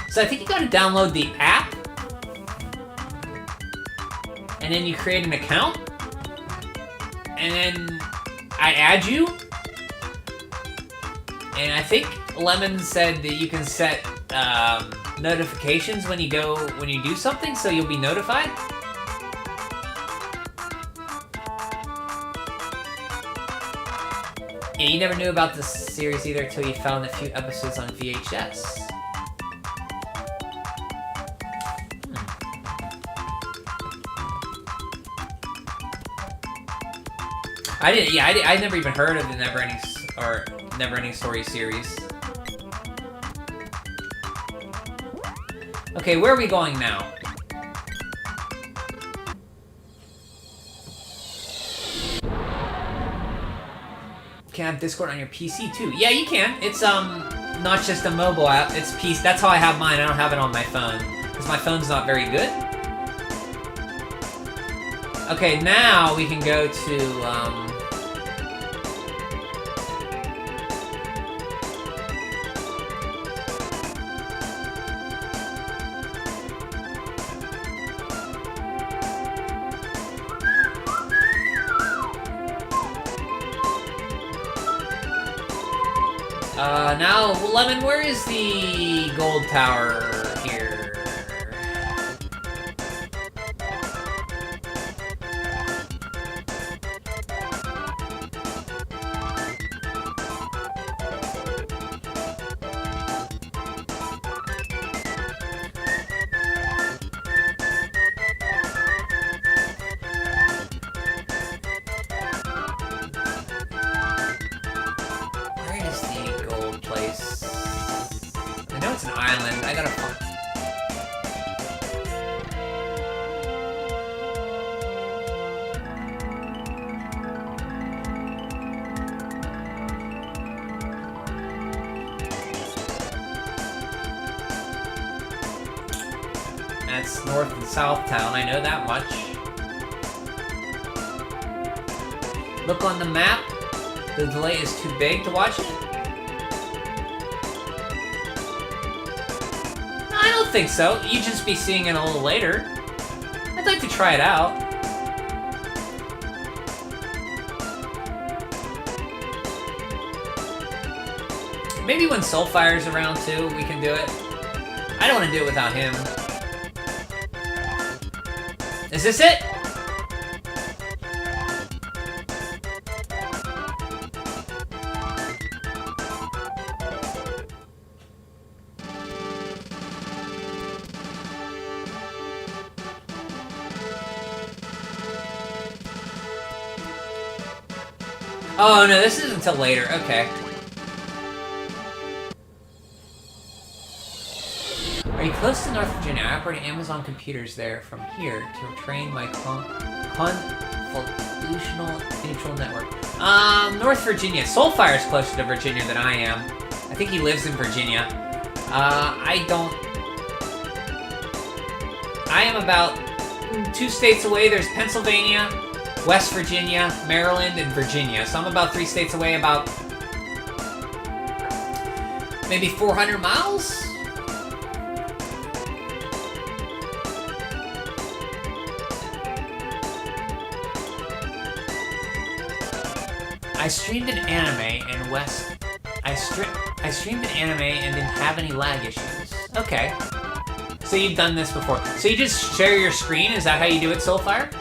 So I think you gotta download the app, and then you create an account, and then I add you, and I think Lemon said that you can set notifications when you do something, so you'll be notified. Yeah, you never knew about this series either until you found a few episodes on VHS. I never even heard of the Neverending Story series. Okay, where are we going now? Can have Discord on your PC too. Yeah, you can. It's not just a mobile app. It's PC. That's how I have mine. I don't have it on my phone because my phone's not very good. Okay, now we can go to now, Lemon, where is the gold tower here? Where is the gold place? I know it's an island. I gotta find. That's North and South Town, I know that much. Look on the map. The delay is too big to watch it? I don't think so. You'd just be seeing it a little later. I'd like to try it out. Maybe when Soulfire's around too, we can do it. I don't want to do it without him. Is this it? Oh no, this isn't until later. Okay. Are you close to North Virginia? I operate Amazon computers there from here to train my convolutional neutral network. North Virginia. Soulfire's closer to Virginia than I am. I think he lives in Virginia. I am about 2 states away. There's Pennsylvania, West Virginia, Maryland, and Virginia. So I'm about 3 states away, about maybe 400 miles? I streamed an anime and I streamed an anime and didn't have any lag issues. Okay. So you've done this before. So you just share your screen? Is that how you do it, Soulfire?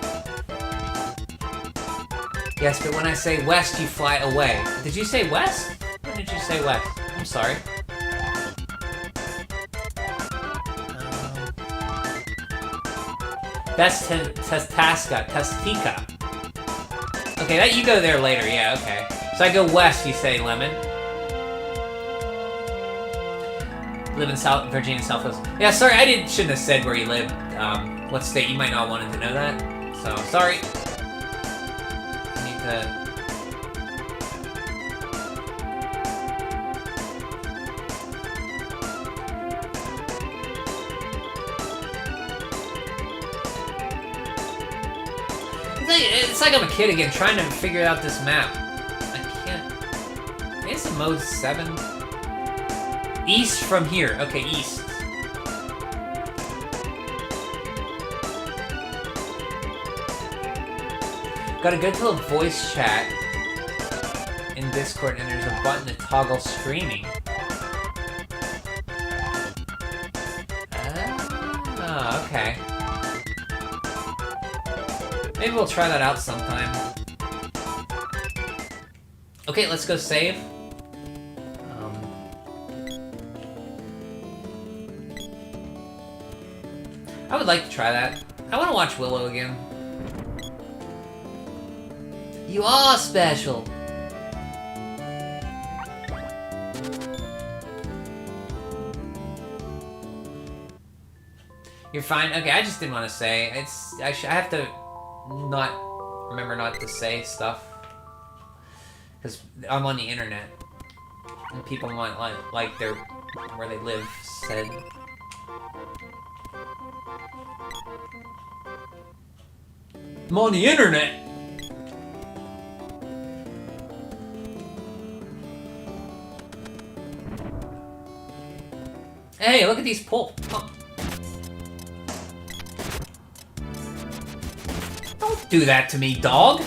Yes, but when I say west, you fly away. Did you say west? When did you say west? I'm sorry. That's Tastica. Okay, that you go there later, yeah, okay. So I go west, you say, Lemon. Live in South Virginia, Southwest. Yeah, sorry, shouldn't have said where you lived. What state, you might not wanted to know that. So, sorry. I need to... It's like I'm a kid again, trying to figure out this map. I can't... I think it's the mode 7. East from here. Okay, east. Gotta go to a voice chat in Discord, and there's a button to toggle streaming. Oh, okay. Maybe we'll try that out sometime. Okay, let's go save. I would like to try that. I want to watch Willow again. You are special! You're fine? Okay, I just didn't want to say. I have to remember not to say stuff. Because I'm on the internet. And people want, like their... where they live said. I'm on the internet! Hey, look at these pull. Oh. Don't do that to me, dog!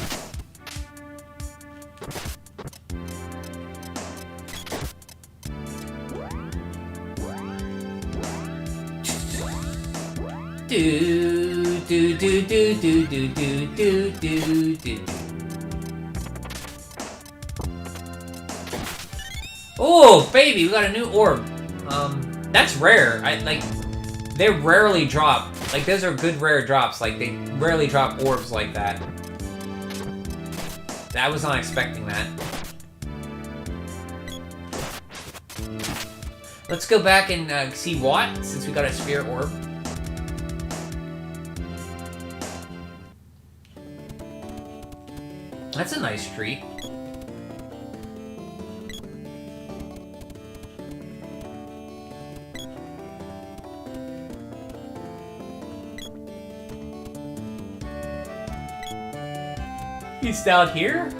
Do do do do do do do do do. Oh, baby, we got a new orb. That's rare. They rarely drop. Like, those are good rare drops. Like, they rarely drop orbs like that. I was not expecting that. Let's go back and see Watt, since we got a sphere orb. That's a nice treat. He's down here?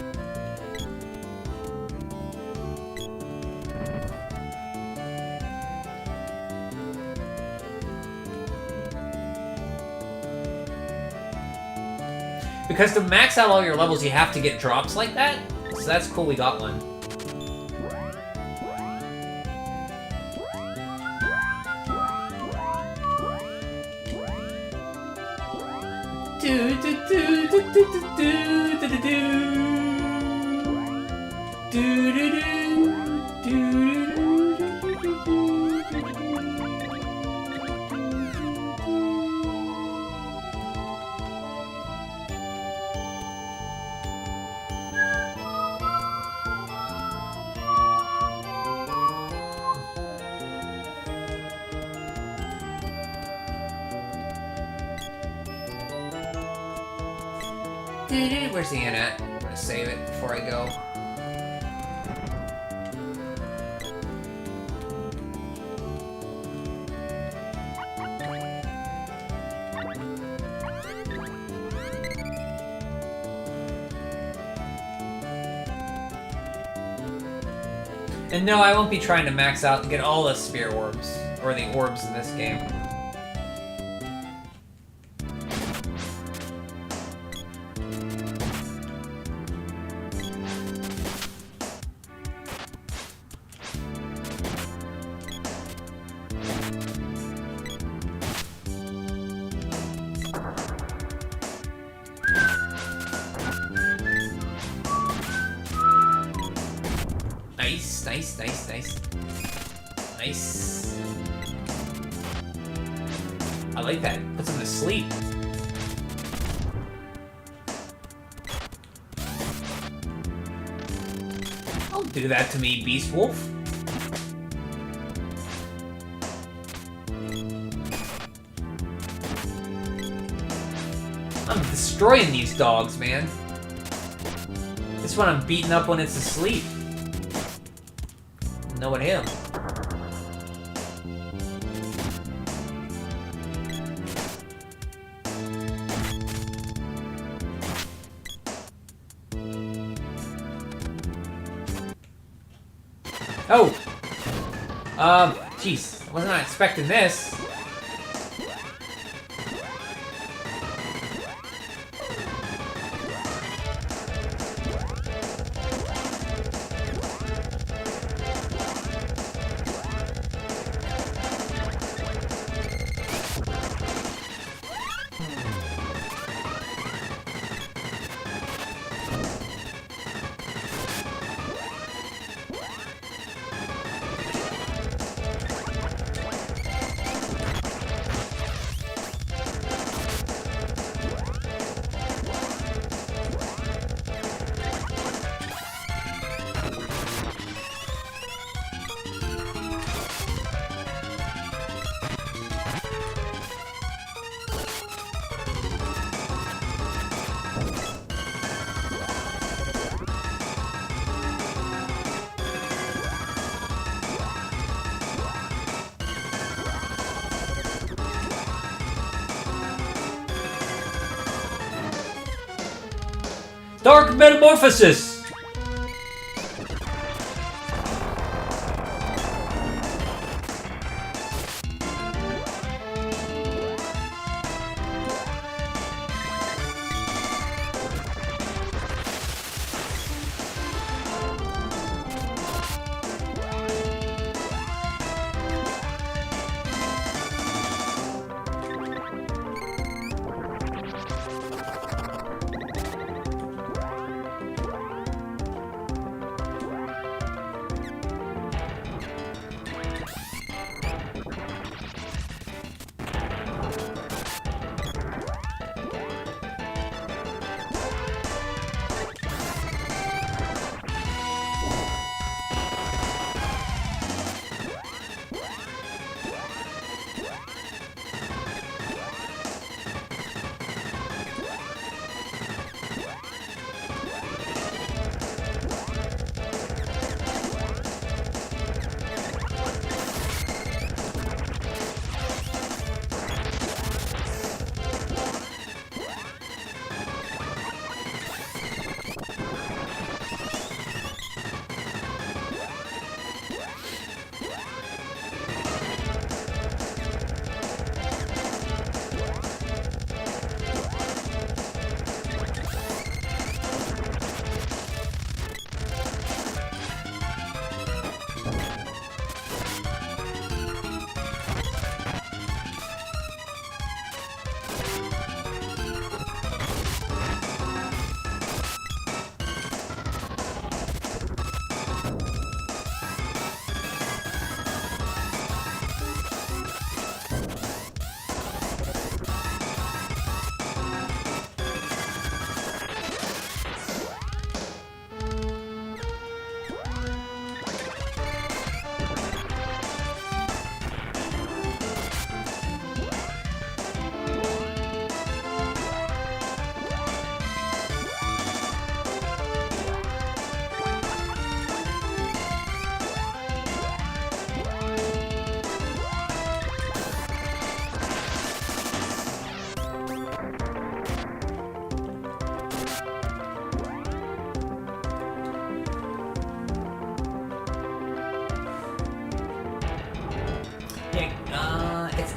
Because to max out all your levels, you have to get drops like that. So that's cool, we got one. Do do do do do do do do do do do do. Where's the inn at? I'm gonna save it before I go. And no, I won't be trying to max out and get all the sphere orbs, or the orbs in this game. Nice, nice, nice. Nice. I like that. Puts him to sleep. Don't do that to me, Beast Wolf. I'm destroying these dogs, man. This one I'm beating up when it's asleep. Knowing him. Oh! Jeez. I was not expecting this. Dark Metamorphosis!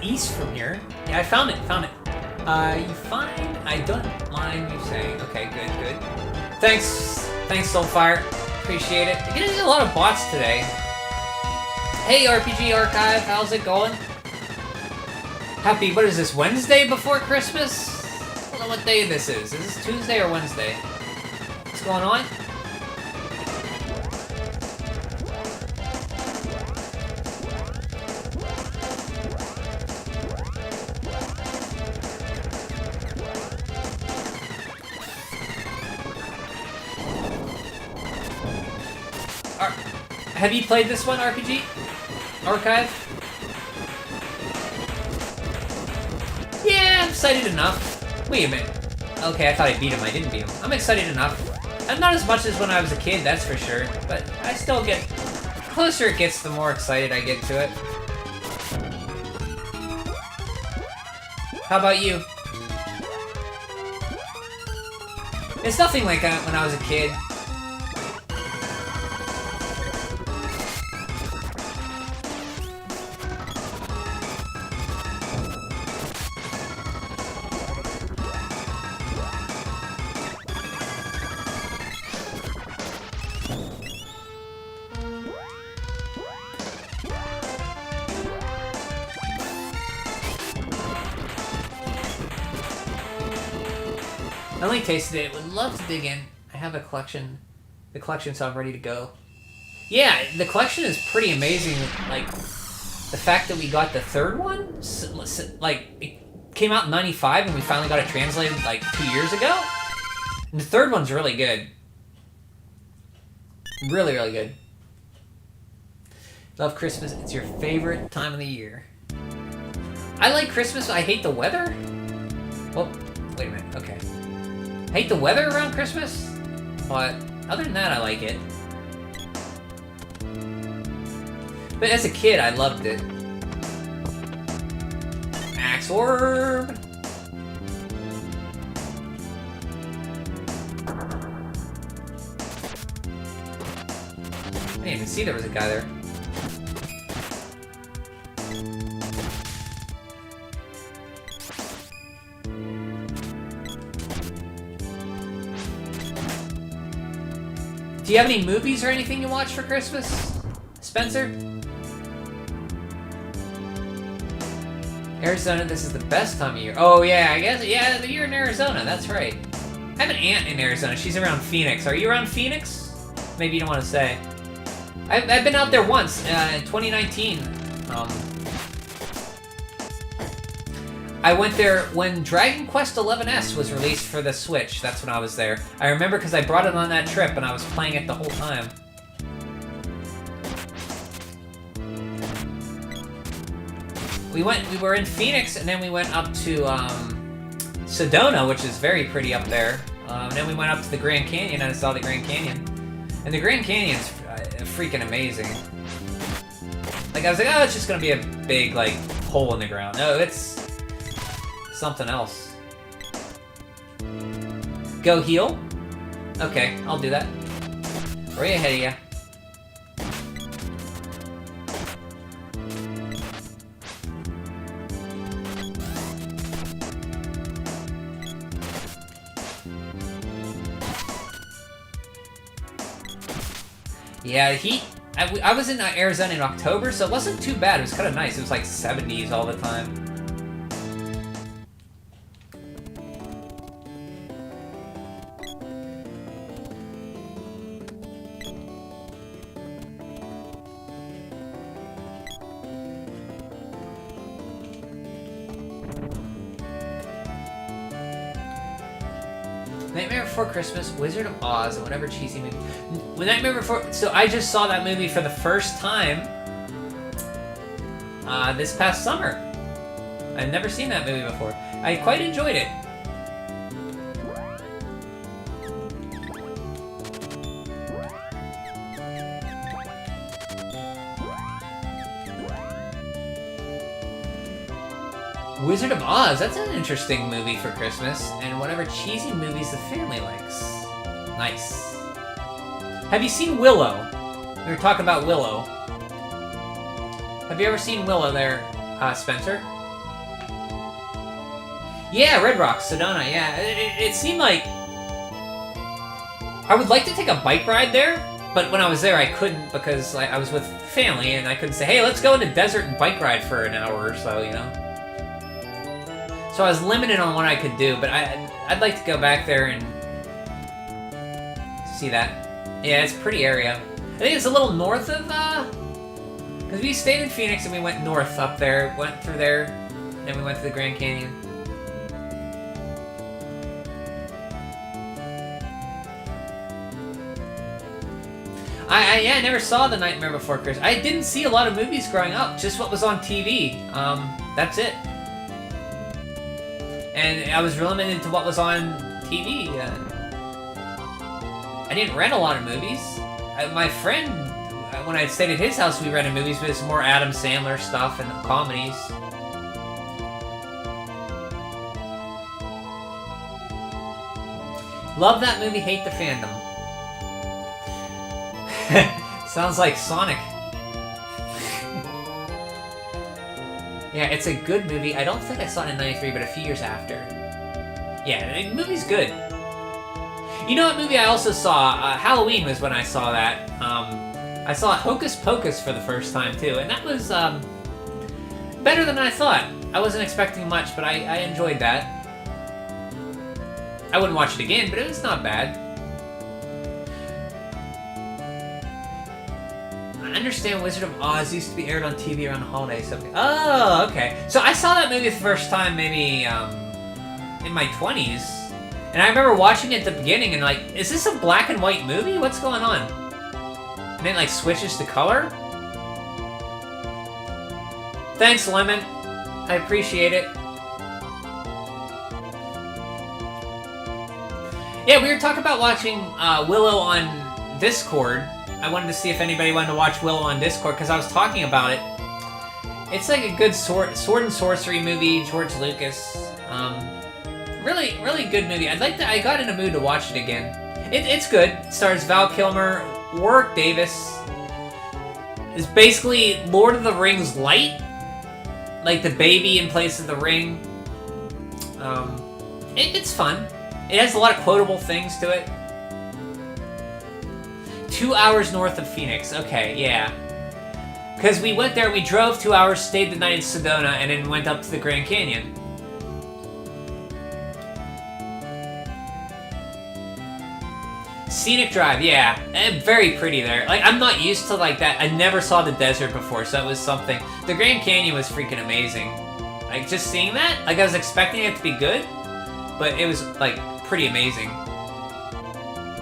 East from here. Yeah, I found it. You find? I don't mind you saying. Okay, good. Thanks, Soulfire. Appreciate it. You're getting a lot of bots today. Hey, RPG Archive, how's it going? Happy, what is this, Wednesday before Christmas? I don't know what day this is. Is this Tuesday or Wednesday? What's going on? Have you played this one, RPG Archive? Yeah, I'm excited enough. Wait a minute. Okay, I thought I beat him. I didn't beat him. I'm excited enough. And not as much as when I was a kid, that's for sure. But I still get... The closer it gets, the more excited I get to it. How about you? It's nothing like when I was a kid. I only tasted it. Would love to dig in. I have a collection. The collection's all ready to go. Yeah, the collection is pretty amazing. Like, the fact that we got the third one, like, it came out in '95 and we finally got it translated like 2 years ago. And the third one's really good. Really, really good. Love Christmas. It's your favorite time of the year. I like Christmas. I hate the weather. Well, wait a minute. Okay. I hate the weather around Christmas, but other than that, I like it. But as a kid, I loved it. Axe Orb! didn't even see there was a guy there. Do you have any movies or anything you watch for Christmas, Spencer? Arizona, this is the best time of year. Oh yeah, I guess, yeah, you're in Arizona, that's right. I have an aunt in Arizona, she's around Phoenix. Are you around Phoenix? Maybe you don't want to say. I've been out there once, in 2019. I went there when Dragon Quest XI's was released for the Switch. That's when I was there. I remember because I brought it on that trip and I was playing it the whole time. We were in Phoenix and then we went up to Sedona, which is very pretty up there. And then we went up to the Grand Canyon and I saw the Grand Canyon. And the Grand Canyon's freaking amazing. Like, I was like, oh, it's just gonna be a big, like, hole in the ground. No, it's something else. Go heal? Okay, I'll do that. Right ahead of you. Yeah, heat. I was in Arizona in October, so it wasn't too bad. It was kind of nice. It was like 70s all the time. Nightmare Before Christmas, Wizard of Oz, and whatever cheesy movie. Nightmare Before... So I just saw that movie for the first time this past summer. I've never seen that movie before. I quite enjoyed it. Wizard of Oz, that's an interesting movie for Christmas, and whatever cheesy movies the family likes. Nice. Have you seen Willow? We were talking about Willow. Have you ever seen Willow there, Spencer? Yeah, Red Rocks, Sedona, yeah. It seemed like... I would like to take a bike ride there, but when I was there I couldn't because I was with family and I couldn't say, hey, let's go in the desert and bike ride for an hour or so, you know? So I was limited on what I could do, but I'd like to go back there and see that. Yeah, it's a pretty area. I think it's a little north of, because we stayed in Phoenix and we went north up there, went through there, then we went to the Grand Canyon. I never saw The Nightmare Before Christmas. I didn't see a lot of movies growing up, just what was on TV. That's it. And I was really limited to what was on TV. I didn't rent a lot of movies. My friend, when I stayed at his house, we rented movies, but it's more Adam Sandler stuff and comedies. Love that movie, hate the fandom. Sounds like Sonic. Yeah, it's a good movie. I don't think I saw it in '93, but a few years after. Yeah, the movie's good. You know what movie I also saw? Halloween was when I saw that. I saw Hocus Pocus for the first time, too, and that was better than I thought. I wasn't expecting much, but I enjoyed that. I wouldn't watch it again, but it was not bad. I understand Wizard of Oz used to be aired on TV around the holidays. Okay. Oh, okay. So I saw that movie the first time maybe in my 20s. And I remember watching it at the beginning and like, is this a black and white movie? What's going on? And then it like switches to color? Thanks, Lemon. I appreciate it. Yeah, we were talking about watching Willow on Discord. I wanted to see if anybody wanted to watch Willow on Discord, because I was talking about it. It's like a good sword and sorcery movie, George Lucas. Really, really good movie. I got in a mood to watch it again. It's good. It stars Val Kilmer, Warwick Davis, It's basically Lord of the Rings light. Like the baby in place of the ring. It's fun. It has a lot of quotable things to it. 2 hours north of Phoenix. Okay, yeah. Because we went there, we drove 2 hours, stayed the night in Sedona, and then went up to the Grand Canyon. Scenic Drive, yeah. And very pretty there. Like, I'm not used to like that. I never saw the desert before, so it was something. The Grand Canyon was freaking amazing. Like, just seeing that, like, I was expecting it to be good, but it was, like, pretty amazing.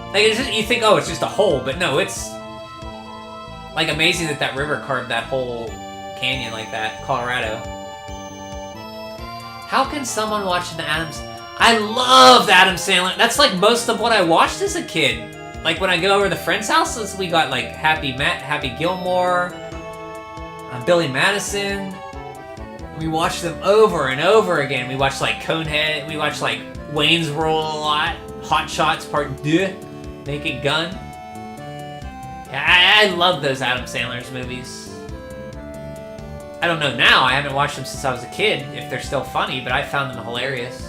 Like, it's just, you think, oh, it's just a hole, but no, it's, like, amazing that that river carved that whole canyon like that. Colorado. How can someone watch the Adams... I love Adam Sandler. That's, like, most of what I watched as a kid. Like, when I go over to the friend's houses, we got, like, Happy Gilmore, Billy Madison. We watched them over and over again. We watched, like, Conehead. We watched, like, Wayne's World a lot. Hot Shots Part 2. Naked Gun. I love those Adam Sandler's movies. I don't know now. I haven't watched them since I was a kid, if they're still funny, but I found them hilarious.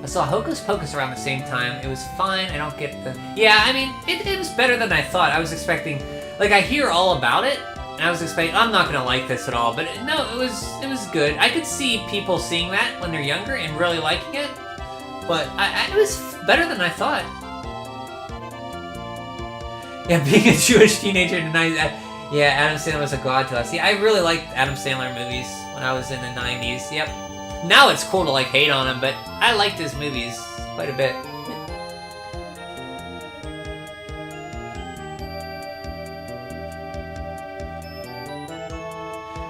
I saw Hocus Pocus around the same time. It was fine. I don't get the... Yeah, I mean, it was better than I thought. I was expecting... Like, I hear all about it, and I was expecting, I'm not gonna like this at all, but no, it was good. I could see people seeing that when they're younger and really liking it, but it was better than I thought. Yeah, being a Jewish teenager in the 90s, yeah, Adam Sandler was a god to us. Yeah, I really liked Adam Sandler movies when I was in the 90s, yep. Now it's cool to, like, hate on him, but I liked his movies quite a bit.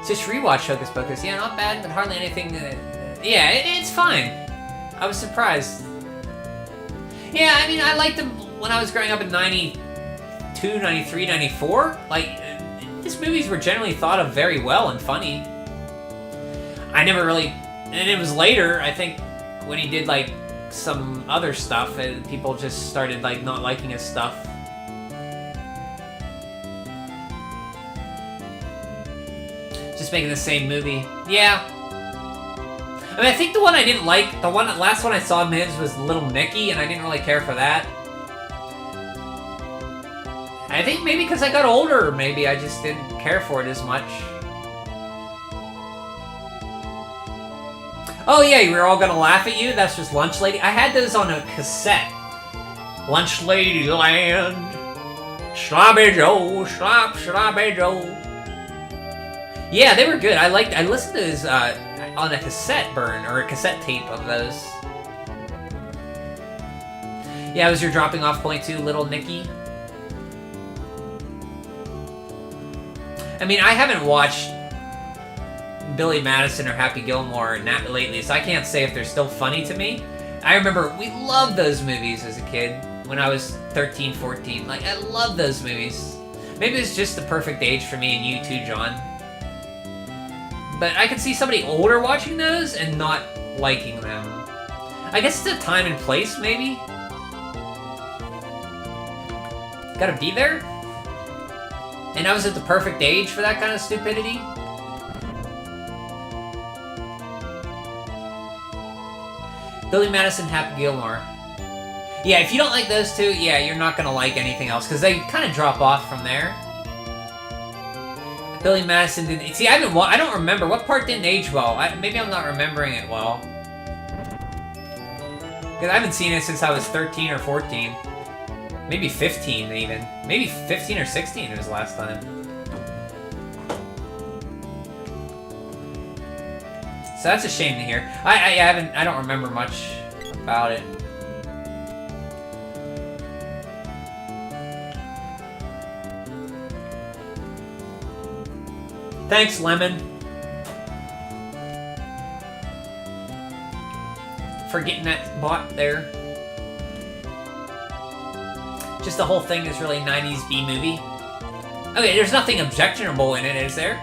Just rewatch Hocus Pocus. Yeah, not bad, but hardly anything yeah, it's fine. I was surprised. Yeah, I mean, I liked him when I was growing up in 92, 93, 94. Like, his movies were generally thought of very well and funny. I never really... And it was later, I think, when he did, like, some other stuff, and people just started, like, not liking his stuff. Just making the same movie. Yeah. I mean, I think the one I didn't like, last one I saw of his was Little Nicky, and I didn't really care for that. I think maybe because I got older, maybe I just didn't care for it as much. Oh yeah, you were all gonna laugh at you? That's just Lunch Lady? I had those on a cassette. Lunch Lady Land. Sloppy Joe, Sloppy Joe. Yeah, they were good. I listened to those on a cassette burn, or a cassette tape of those. Yeah, it was your dropping off point too, Little Nicky. I mean, I haven't watched Billy Madison or Happy Gilmore lately, so I can't say if they're still funny to me. I remember we loved those movies as a kid when I was 13, 14. Like, I love those movies. Maybe it's just the perfect age for me and you too, John. But I could see somebody older watching those and not liking them. I guess it's a time and place, maybe? Gotta be there? And I was at the perfect age for that kind of stupidity? Billy Madison, Happy Gilmore. Yeah, if you don't like those two, yeah, you're not gonna like anything else, because they kind of drop off from there. Billy Madison didn't... See, I don't remember. What part didn't age well? Maybe I'm not remembering it well. Because I haven't seen it since I was 13 or 14. Maybe 15, even. Maybe 15 or 16 it was last time. So that's a shame to hear. I don't remember much about it. Thanks, Lemon. For getting that bot there. Just the whole thing is really 90s B-movie. Okay, there's nothing objectionable in it, is there?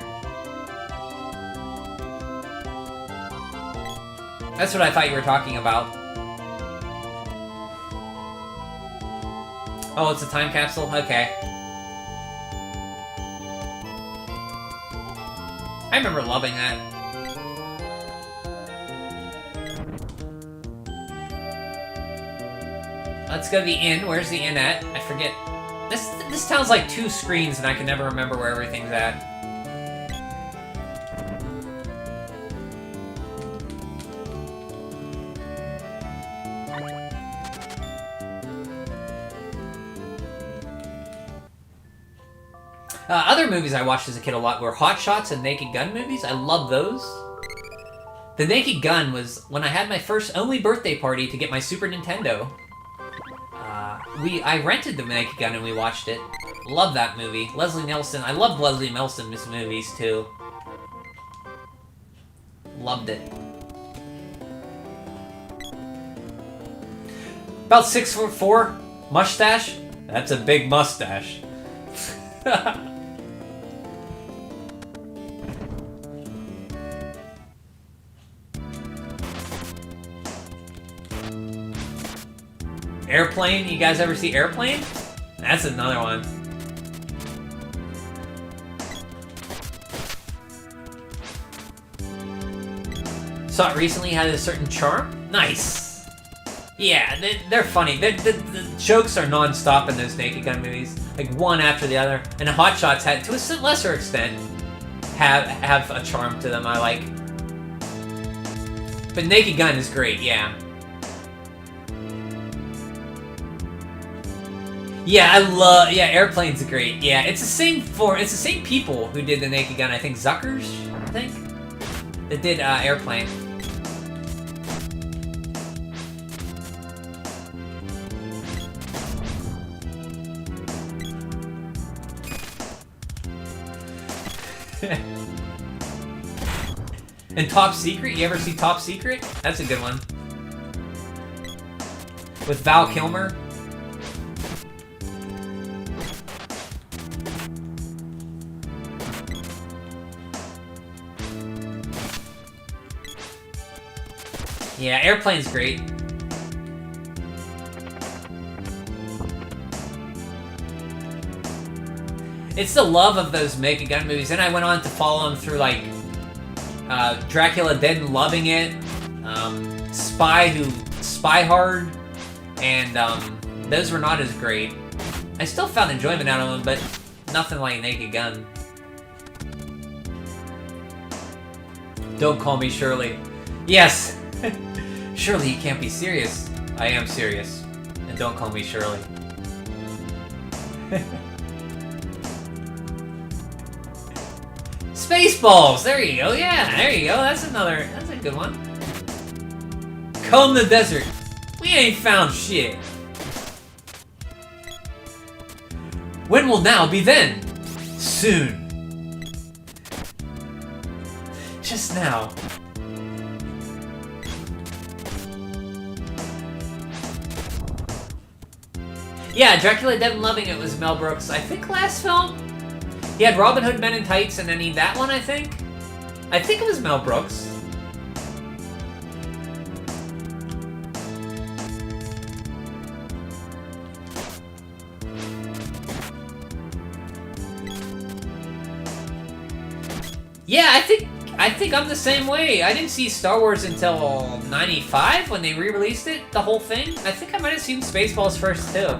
That's what I thought you were talking about. Oh, it's a time capsule? Okay. remember loving that. Let's go to the inn. Where's the inn at? I forget. This town's like 2 screens, and I can never remember where everything's at. Other movies I watched as a kid a lot were Hot Shots and Naked Gun movies. I love those. The Naked Gun was when I had my only birthday party to get my Super Nintendo. I rented the Naked Gun and we watched it. Love that movie. Leslie Nielsen. I love Leslie Nielsen's movies too. Loved it. About 6'4", mustache. That's a big mustache. Airplane? You guys ever see Airplane? That's another one. Saw it recently, had a certain charm. Nice. Yeah, they're funny. The jokes are non-stop in those Naked Gun movies, like one after the other. And Hot Shots had, to a lesser extent, have a charm to them I like. But Naked Gun is great, yeah. Yeah, Airplane's great. Yeah, it's the same people who did the Naked Gun. I think Zuckers, that did Airplane. And Top Secret, you ever see Top Secret? That's a good one. With Val Kilmer. Yeah, Airplane's great. It's the love of those Naked Gun movies, and I went on to follow them through, like, Dracula Dead and Loving It, Spy Hard, and those were not as great. I still found enjoyment out of them, but nothing like Naked Gun. Don't call me Shirley. Yes! Surely you can't be serious. I am serious. And don't call me Shirley. Spaceballs! There you go, yeah, there you go. That's a good one. Comb the desert. We ain't found shit. When will now be then? Soon. Just now. Yeah, Dracula Dead and Loving It was Mel Brooks. I think last film, he had Robin Hood Men in Tights, and then that one, I think. I think it was Mel Brooks. Yeah, I think I'm the same way. I didn't see Star Wars until '95 when they re-released it, the whole thing. I think I might have seen Spaceballs first too.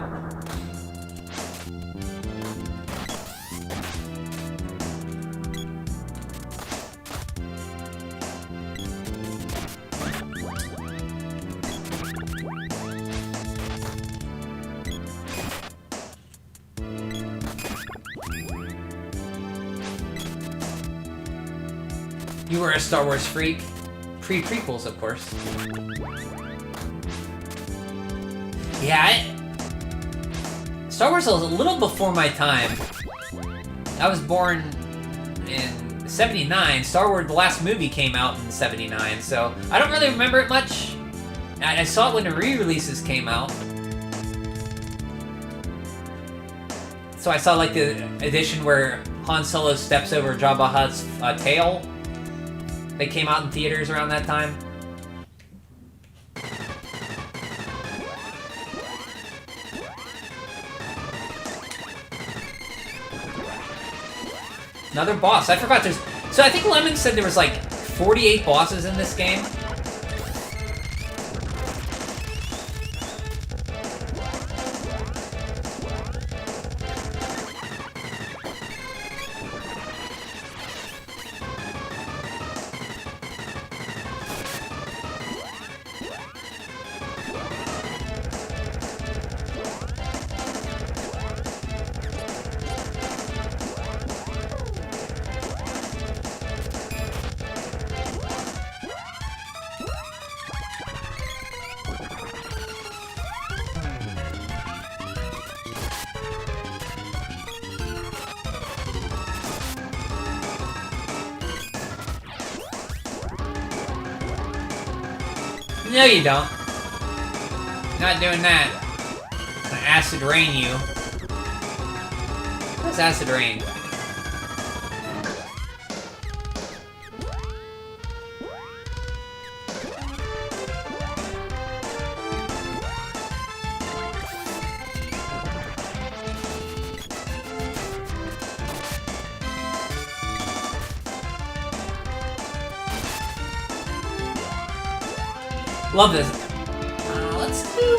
You were a Star Wars freak. Pre-prequels, of course. Yeah, Star Wars was a little before my time. I was born in '79. Star Wars, the last movie came out in '79, so I don't really remember it much. I saw it when the re-releases came out. So I saw, like, the edition where Han Solo steps over Jabba the Hutt's tail. They came out in theaters around that time. Another boss. I forgot So I think Lemon said there was like 48 bosses in this game. No, you don't. Not doing that. I'm gonna acid rain you. What's acid rain? Love this. Let's do...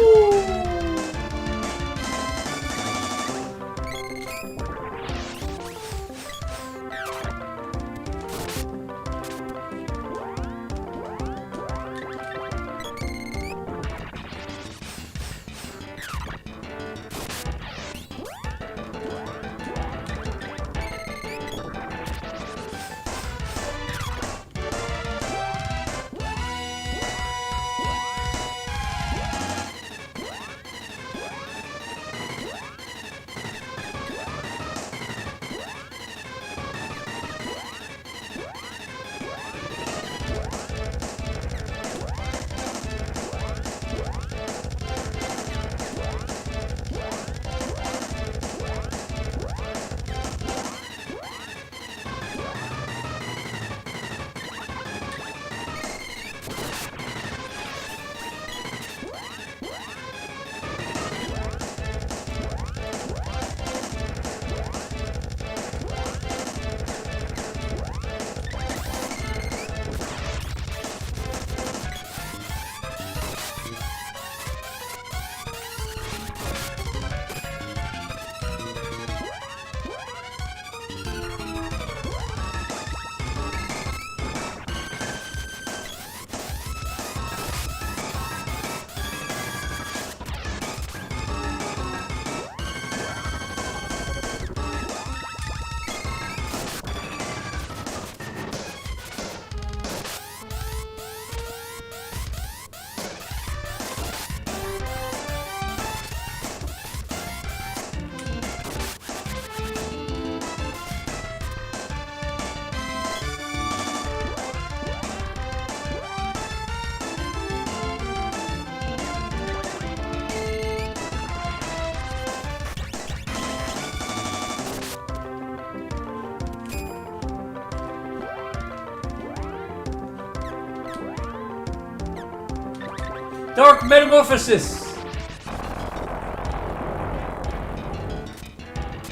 Dark Metamorphosis!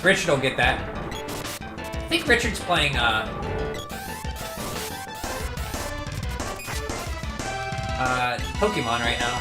Richard will get that. I think Richard's playing, Pokemon right now.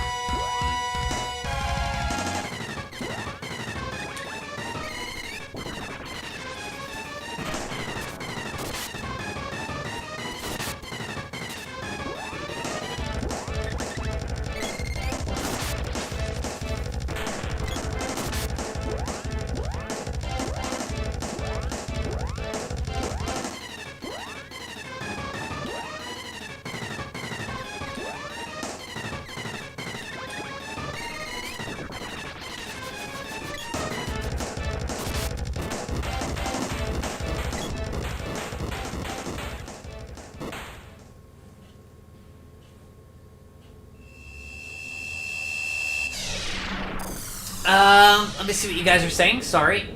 Let me see what you guys are saying. Sorry.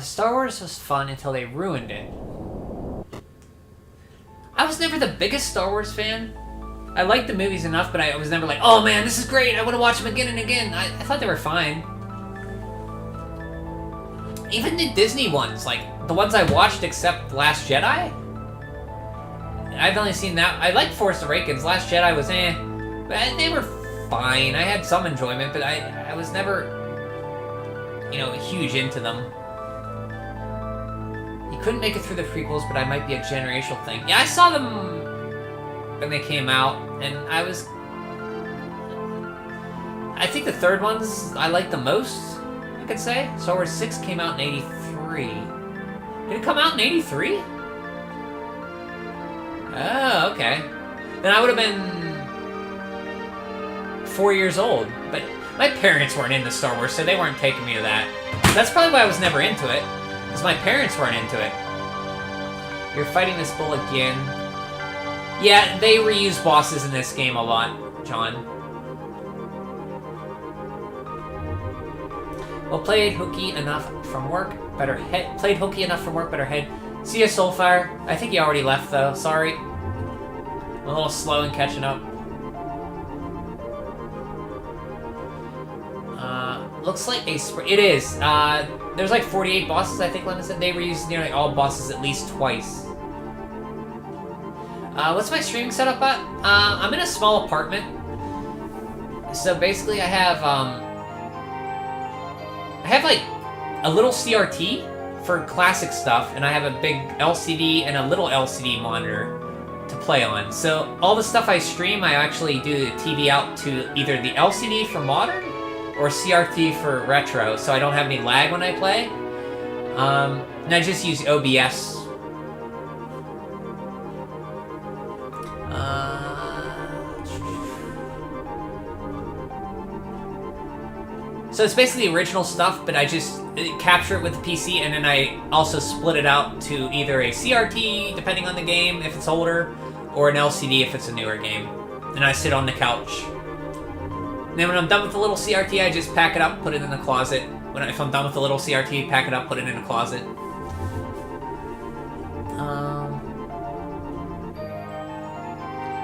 Star Wars was fun until they ruined it. I was never the biggest Star Wars fan. I liked the movies enough, but I was never like, oh man, this is great, I want to watch them again and again. I thought they were fine. Even the Disney ones, like, the ones I watched except Last Jedi, I've only seen that. I liked Force Awakens. Last Jedi was but they were fine. I had some enjoyment, but I was never, huge into them. You couldn't make it through the prequels, but I might be a generational thing. Yeah, I saw them when they came out, and I think the third ones I liked the most, I could say. Star Wars 6 came out in 83. Did it come out in 83? Oh, okay. Then I would have been 4 years old, but my parents weren't into Star Wars, so they weren't taking me to that. That's probably why I was never into it, because my parents weren't into it. You're fighting this bull again. Yeah, they reuse bosses in this game a lot, John. Well, played hooky enough from work, better head. Played hooky enough from work, better head. See ya, Soulfire. I think you already left, though. Sorry. I'm a little slow in catching up. Looks like a it is. There's like 48 bosses, I think Lemon said. They reuse nearly all bosses at least twice. What's my streaming setup at? I'm in a small apartment. So basically I have like a little CRT for classic stuff, and I have a big LCD and a little LCD monitor to play on. So all the stuff I stream, I actually do the TV out to either the LCD for modern or CRT for retro, so I don't have any lag when I play. And I just use OBS. So it's basically original stuff, but I just capture it with the PC, and then I also split it out to either a CRT, depending on the game, if it's older, or an LCD if it's a newer game. And I sit on the couch. And then when I'm done with the little CRT, I just pack it up, put it in the closet. If I'm done with the little CRT, pack it up, put it in the closet.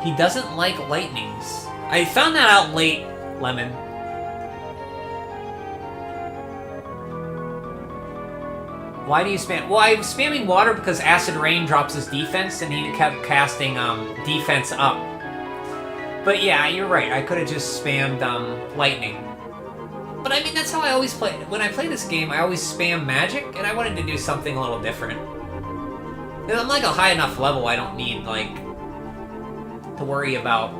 He doesn't like lightnings. I found that out late, Lemon. Why do you spam? Well, I was spamming water because Acid Rain drops his defense, and he kept casting defense up. But yeah, you're right. I could have just spammed lightning. But I mean, that's how I always play. When I play this game, I always spam magic, and I wanted to do something a little different. And I'm like a high enough level, I don't need like to worry about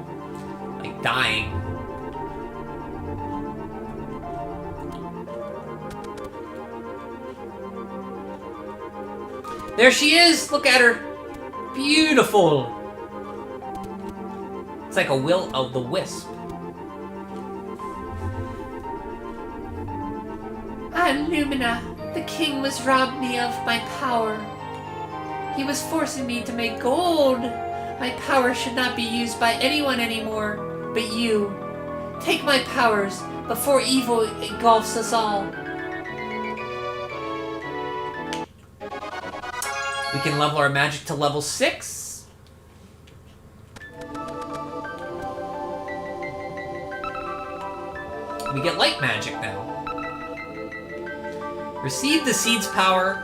like dying. There she is! Look at her! Beautiful! It's like a will of the wisp. Lumina, the king was robbed me of my power. He was forcing me to make gold. My power should not be used by anyone anymore, but you. Take my powers before evil engulfs us all. We can level our magic to level 6. We get light magic now. Receive the seed's power.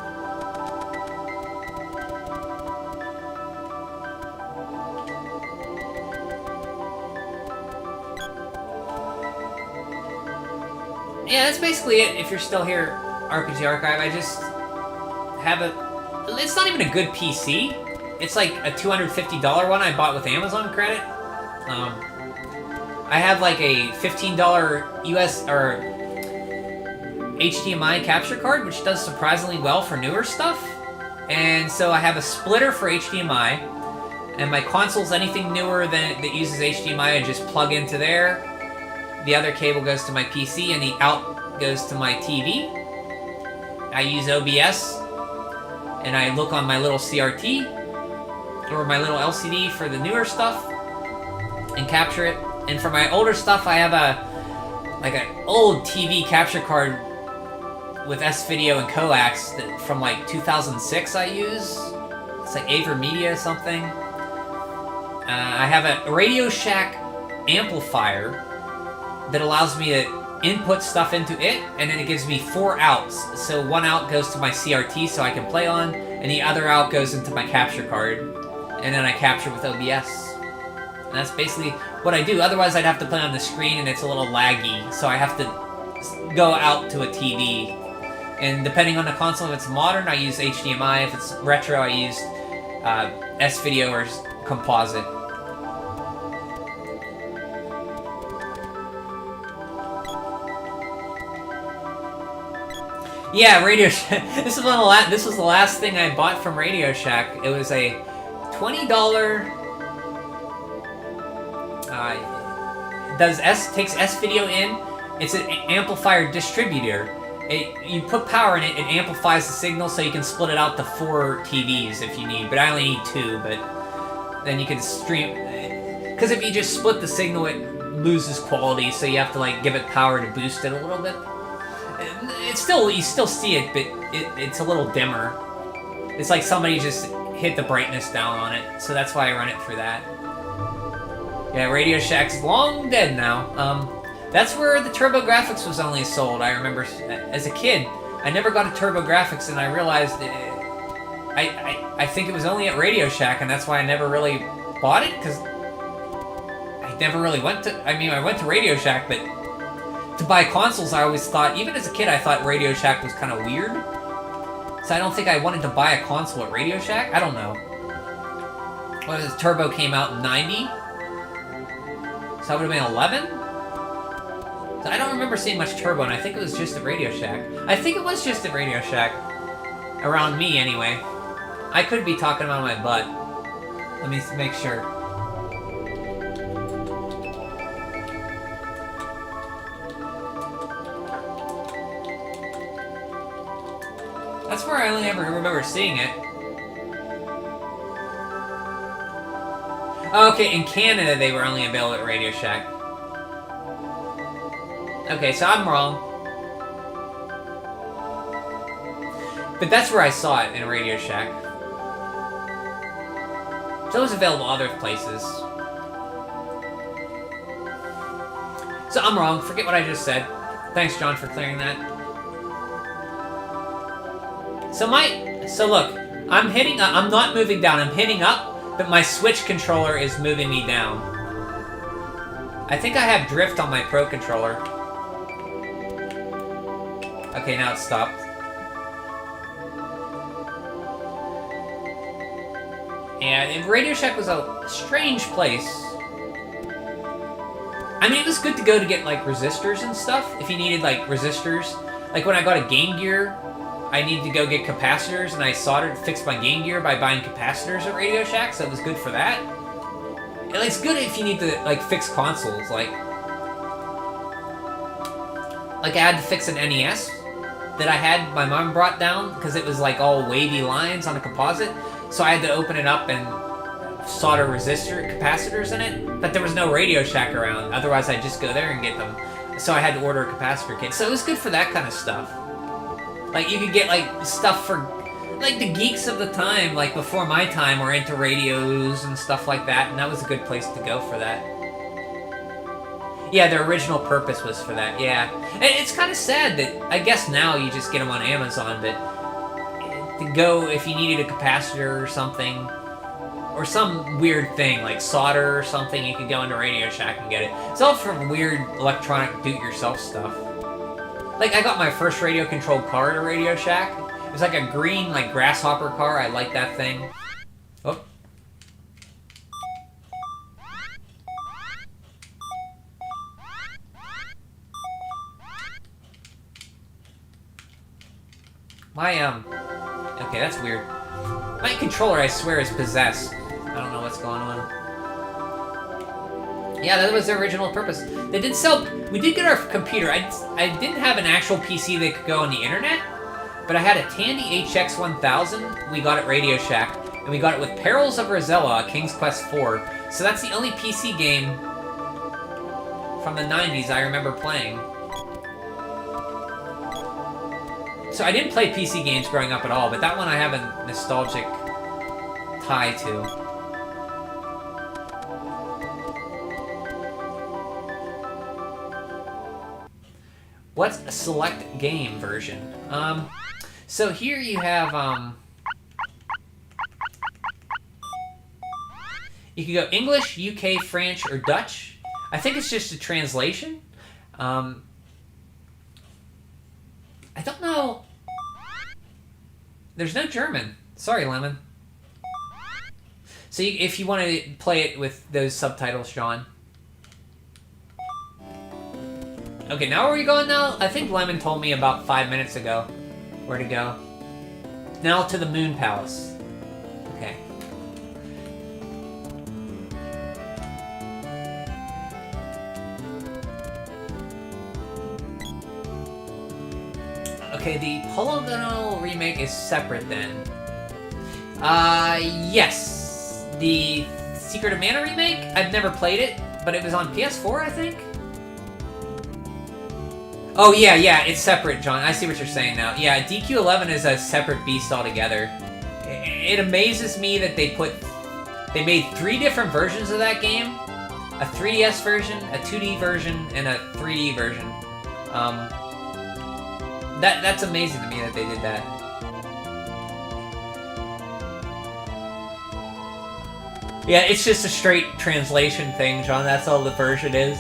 Yeah, that's basically it. If you're still here, RPG Archive, I just have a... It's not even a good PC. It's like a $250 one I bought with Amazon credit. I have like a $15 US or HDMI capture card, which does surprisingly well for newer stuff. And so I have a splitter for HDMI, and my console's anything newer that uses HDMI, I just plug into there. The other cable goes to my PC, and the out goes to my TV. I use OBS, and I look on my little CRT or my little LCD for the newer stuff and capture it. And for my older stuff, I have an old TV capture card with S-Video and coax from like 2006 I use. It's like AverMedia or something. I have a Radio Shack amplifier that allows me to input stuff into it, and then it gives me 4 outs. So one out goes to my CRT so I can play on, and the other out goes into my capture card, and then I capture with OBS. And that's basically what I do. Otherwise, I'd have to play on the screen, and it's a little laggy, so I have to go out to a TV. And depending on the console, if it's modern, I use HDMI. If it's retro, I use S-Video or Composite. Yeah, Radio Shack. This was the last thing I bought from Radio Shack. It was a $20. Takes S-Video in. It's an amplifier distributor. You put power in it, it amplifies the signal so you can split it out to 4 TVs if you need. But I only need 2. But then you can stream. Because if you just split the signal, it loses quality. So you have to like give it power to boost it a little bit. You still see it, but it's a little dimmer. It's like somebody just hit the brightness down on it, so that's why I run it for that. Yeah, Radio Shack's long dead now. That's where the TurboGrafx was only sold. I remember as a kid, I never got a TurboGrafx, and I realized I think it was only at Radio Shack, and that's why I never really bought it, because I never really went to. I mean, I went to Radio Shack, but to buy consoles, I always thought, even as a kid, I thought Radio Shack was kind of weird. So I don't think I wanted to buy a console at Radio Shack. I don't know. What is Turbo came out in 90? So that would have been 11? So I don't remember seeing much Turbo, and I think it was just at Radio Shack. I think it was just at Radio Shack. Around me, anyway. I could be talking about my butt. Let me make sure. That's where I only ever remember seeing it. Oh, okay, in Canada they were only available at Radio Shack. Okay, so I'm wrong. But that's where I saw it, in Radio Shack. So it was available other places. So I'm wrong, forget what I just said. Thanks, John, for clearing that. So look, I'm not moving down, I'm hitting up, but my Switch controller is moving me down. I think I have drift on my Pro controller. Okay, now it's stopped. And Radio Shack was a strange place. I mean, it was good to go to get, like, resistors and stuff, if you needed, like, resistors. Like, when I got a Game Gear, I needed to go get capacitors, and I fixed my Game Gear by buying capacitors at Radio Shack, so it was good for that. And it's good if you need to, like, fix consoles, like I had to fix an NES that I had, my mom brought down, because it was, like, all wavy lines on a composite, so I had to open it up and solder capacitors in it, but there was no Radio Shack around, otherwise I'd just go there and get them. So I had to order a capacitor kit, so it was good for that kind of stuff. Like, you could get, like, stuff for, like, the geeks of the time, like, before my time, were into radios and stuff like that, and that was a good place to go for that. Yeah, their original purpose was for that, yeah. And it's kind of sad that, I guess now you just get them on Amazon, but to go, if you needed a capacitor or something, or some weird thing, like solder or something, you could go into Radio Shack and get it. It's all from weird electronic do-it-yourself stuff. Like, I got my first radio-controlled car at a Radio Shack. It was like a green, like, grasshopper car. I like that thing. Oh. Okay, that's weird. My controller, I swear, is possessed. I don't know what's going on. Yeah, that was their original purpose. They did sell... We did get our computer. I didn't have an actual PC that could go on the internet, but I had a Tandy HX1000 we got at Radio Shack, and we got it with Perils of Rosella, King's Quest IV. So that's the only PC game from the 90s I remember playing. So I didn't play PC games growing up at all, but that one I have a nostalgic tie to. What's a select game version? So here you have, you can go English, UK, French, or Dutch. I think it's just a translation. I don't know. There's no German. Sorry, Lemon. So if you want to play it with those subtitles, Sean. Okay, now where are we going now? I think Lemon told me about 5 minutes ago where to go. Now to the Moon Palace. Okay. Okay, the polygonal remake is separate then. Yes. The Secret of Mana remake? I've never played it, but it was on PS4, I think? Oh, yeah, it's separate, John. I see what you're saying now. Yeah, DQ11 is a separate beast altogether. It amazes me that they made 3 different versions of that game. A 3DS version, a 2D version, and a 3D version. That's amazing to me that they did that. Yeah, it's just a straight translation thing, John. That's all the version is.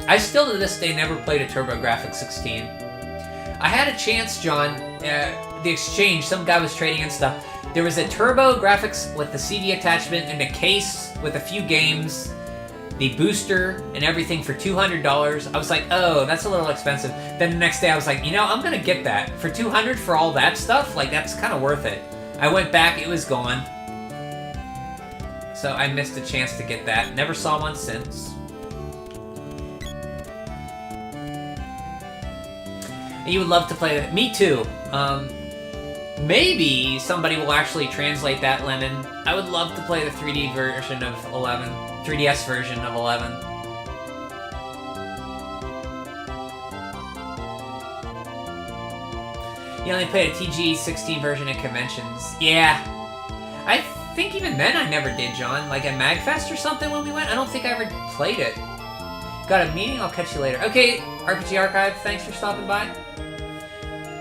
I still, to this day, never played a TurboGrafx 16. I had a chance, John, the exchange, some guy was trading and stuff. There was a TurboGrafx with the CD attachment and a case with a few games, the booster and everything for $200. I was like, oh, that's a little expensive. Then the next day I was like, you know, I'm gonna get that. For $200 for all that stuff, like, that's kind of worth it. I went back, it was gone. So I missed a chance to get that. Never saw one since. You would love to play that. Me too. Maybe somebody will actually translate that, Lemon. I would love to play the 3D version of 11. 3DS version of 11. You only played a TG16 version at conventions. Yeah. I think even then I never did, John. Like at MagFest or something when we went. I don't think I ever played it. Got a meeting? I'll catch you later. Okay, RPG Archive, thanks for stopping by.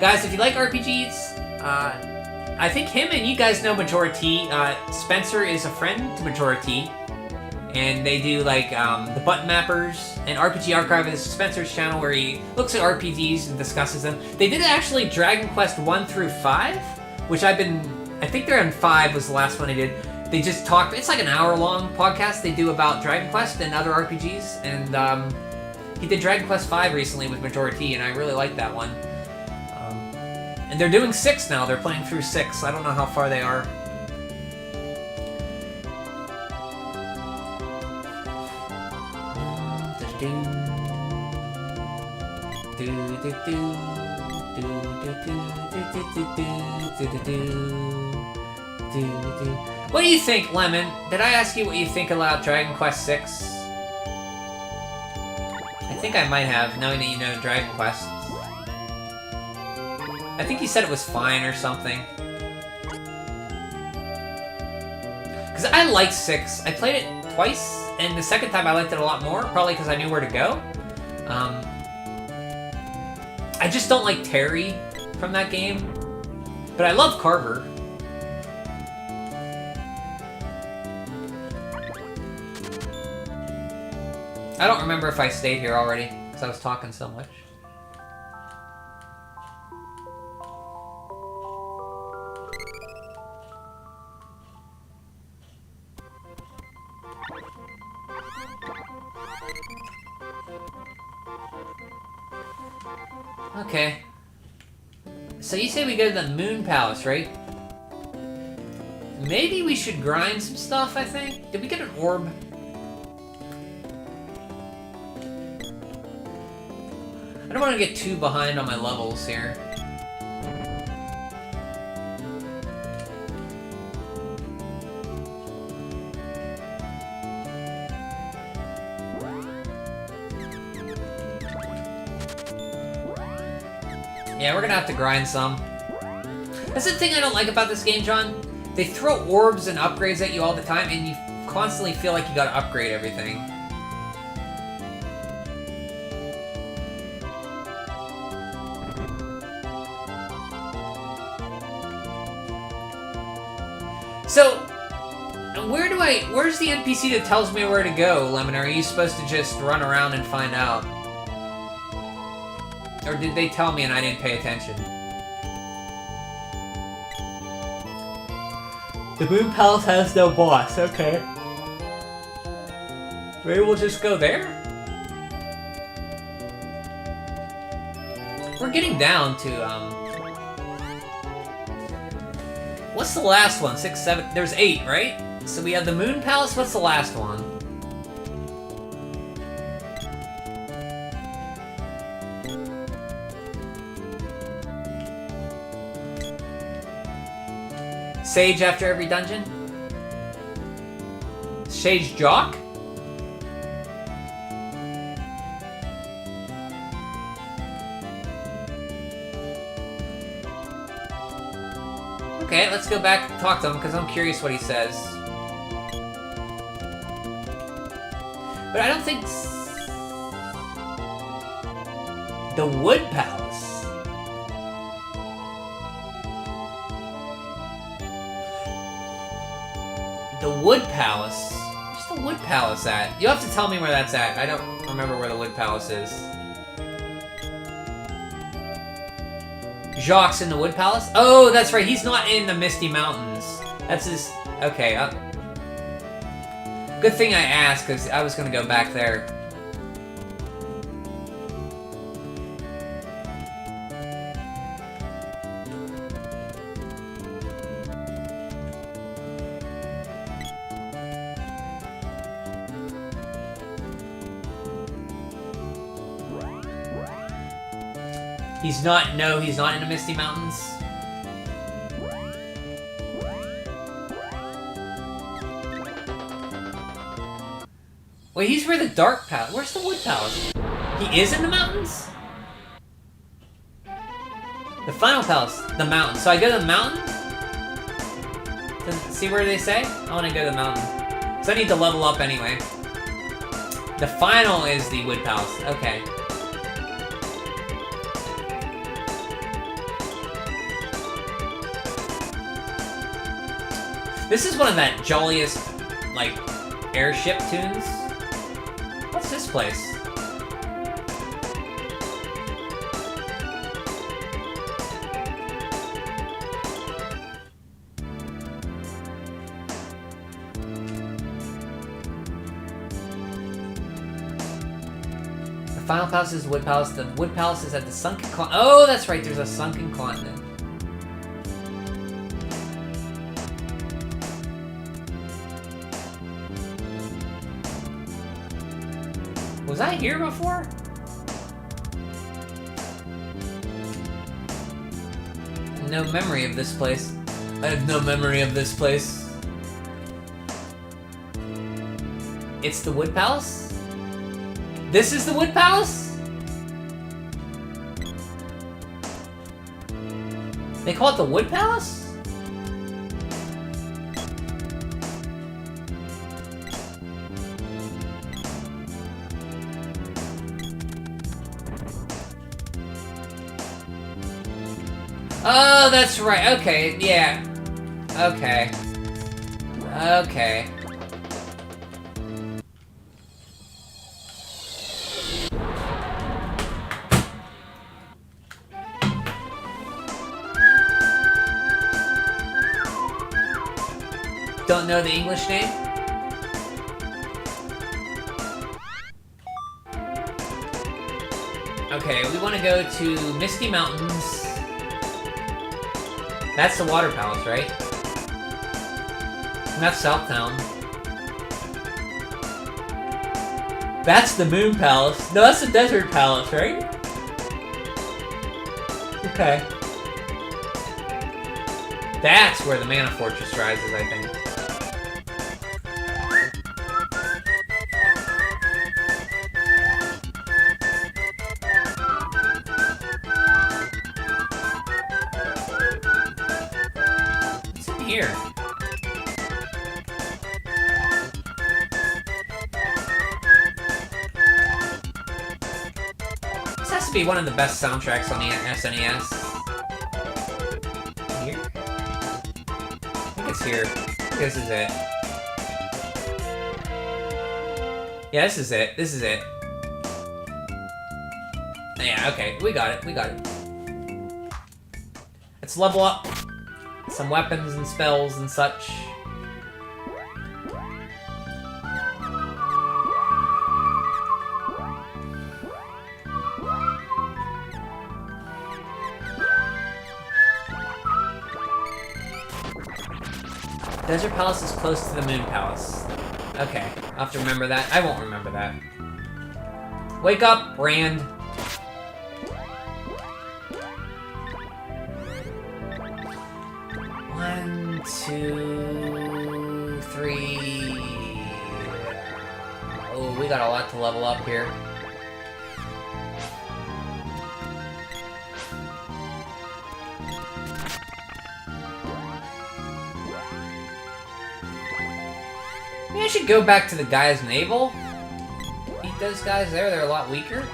Guys, if you like RPGs, I think him and you guys know Majority. Spencer is a friend to Majority. And they do, like, the button mappers. And RPG Archive is Spencer's channel where he looks at RPGs and discusses them. They did actually Dragon Quest 1 through 5, which I think they're on 5 was the last one they did. They just talk, it's like an hour-long podcast they do about Dragon Quest and other RPGs. And he did Dragon Quest 5 recently with Majority, and I really liked that one. And they're doing 6 now. They're playing through 6. I don't know how far they are. What do you think, Lemon? Did I ask you what you think about Dragon Quest 6? I think I might have, knowing that you know Dragon Quest. I think you said it was fine or something. Because I liked 6. I played it twice, and the second time I liked it a lot more, probably because I knew where to go. I just don't like Terry from that game, but I love Carver. I don't remember if I stayed here already, because I was talking so much. Okay. So you say we go to the Moon Palace, right? Maybe we should grind some stuff, I think? Did we get an orb? I don't want to get too behind on my levels here. Yeah, we're gonna have to grind some. That's the thing I don't like about this game, John. They throw orbs and upgrades at you all the time, and you constantly feel like you gotta upgrade everything. So, where's the NPC that tells me where to go, Lemon? Are you supposed to just run around and find out? Or did they tell me and I didn't pay attention? The Moon Palace has no boss, okay. Maybe we'll just go there? We're getting down to, what's the last one? 6, 7, there's 8, right? So we have the Moon Palace, what's the last one? Sage after every dungeon? Sage Jock? Okay, let's go back and talk to him, because I'm curious what he says. But I don't think... The Wood Palace. The Wood Palace? Where's the Wood Palace at? You'll have to tell me where that's at. I don't remember where the Wood Palace is. Jacques in the Wood Palace? Oh, that's right. He's not in the Misty Mountains. That's his... Okay. Good thing I asked, because I was going to go back there. He's not in the Misty Mountains. Wait, he's where the Dark Palace... Where's the Wood Palace? He is in the mountains? The Final Palace, the mountain. So I go to the mountain? To see where they say? I want to go to the mountain. Because I need to level up anyway. The final is the Wood Palace. Okay. This is one of that jolliest, like, airship tunes. What's this place? The Final Palace is the Wood Palace. The Wood Palace is at the Sunken Continent. Oh, that's right, there's a Sunken Continent. Was I here before? No memory of this place. I have no memory of this place. It's the Wood Palace? This is the Wood Palace? They call it the Wood Palace? Oh, that's right. Okay, yeah. Okay. Okay. Don't know the English name? Okay, we want to go to Misty Mountains. That's the Water Palace, right? And that's Southtown. That's the Moon Palace. No, that's the Desert Palace, right? Okay. That's where the Mana Fortress rises, I think. What's in here? has to be one of the best soundtracks on the SNES. Here? I think it's here. This is it. Yeah, this is it. This is it. Yeah, okay. We got it. We got it. Let's level up some weapons and spells and such. Desert Palace is close to the Moon Palace. Okay, I'll have to remember that. I won't remember that. Wake up, Rand. One, two, three. Oh, we got a lot to level up here. Maybe I should go back to the guy's navel. Eat those guys there, they're a lot weaker.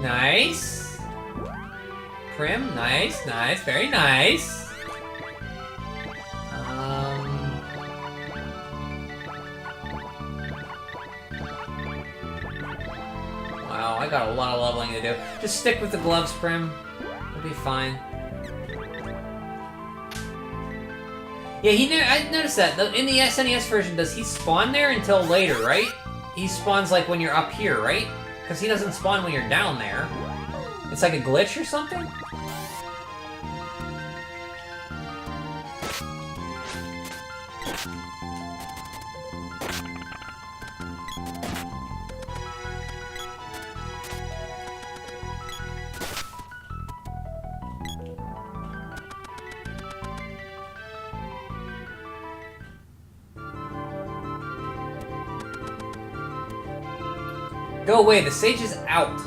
Nice. Prim, nice, nice, very nice. Wow, I got a lot of leveling to do. Just stick with the gloves, Prim. It'll be fine. Yeah, I noticed that. In the SNES version, does he spawn there until later, right? He spawns like when you're up here, right? Because he doesn't spawn when you're down there. It's like a glitch or something? Go away, the sage is out.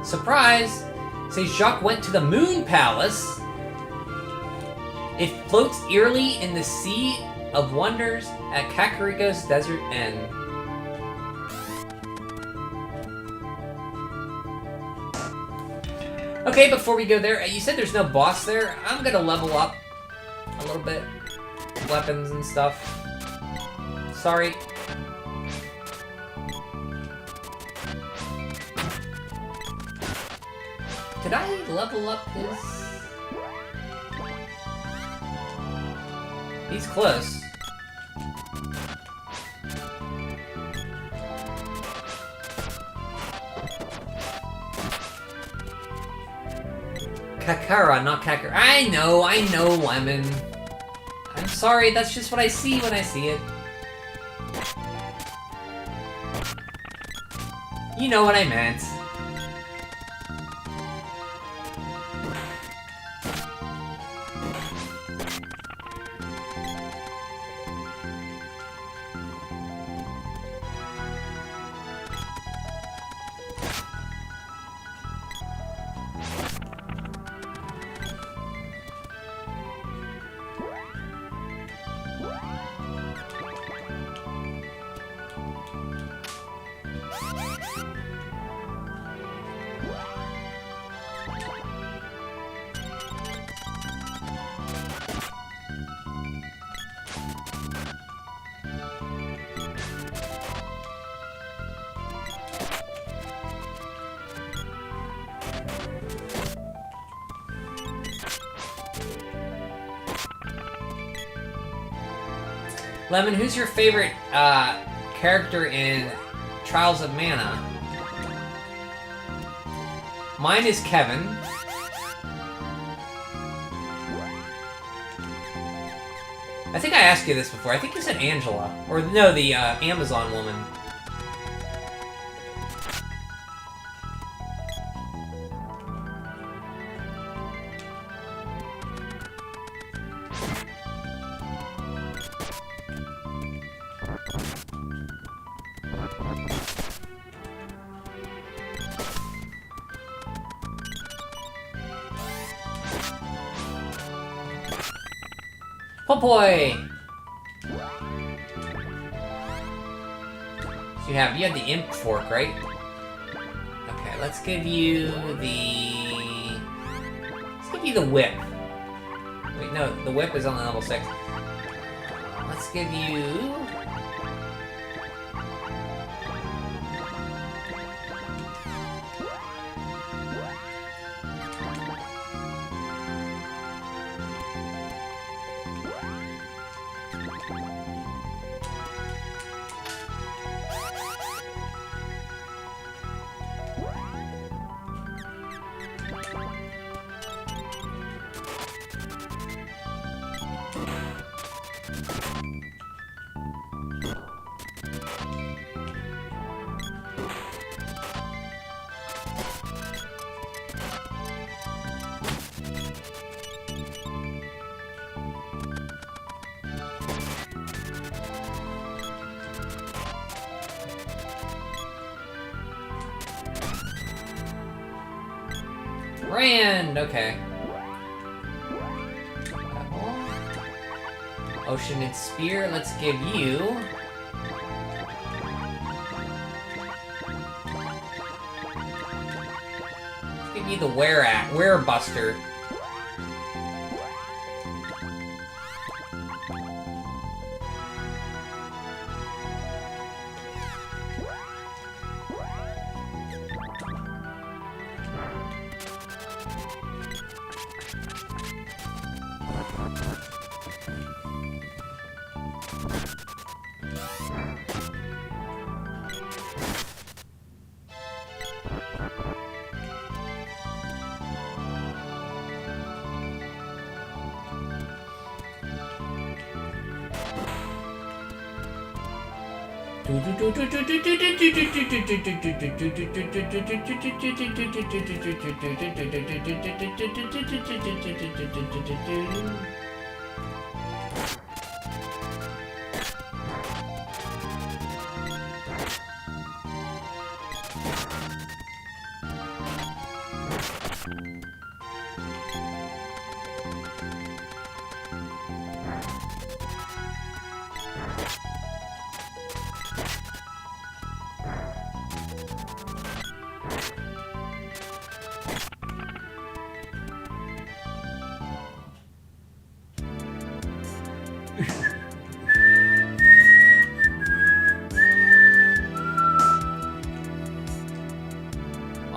Surprise! Say Jacques went to the Moon Palace. It floats eerily in the Sea of Wonders at Kakariko's desert end. Okay, before we go there, you said there's no boss there. I'm gonna level up a little bit. Weapons and stuff. Sorry. Did I level up his... He's close. Kakara, not Kakara. I know, Lemon. I'm sorry, that's just what I see when I see it. You know what I meant. Lemon, who's your favorite character in Trials of Mana? Mine is Kevin. I think I asked you this before. I think you said Angela. Or no, the Amazon woman. Oh boy! So you have the imp fork, right? Okay, let's give you the... Let's give you the whip. Wait, no, the whip is only level 6. Let's give you... Rand! Okay. Oceanid Spear, let's give you... Let's give you the Werebuster.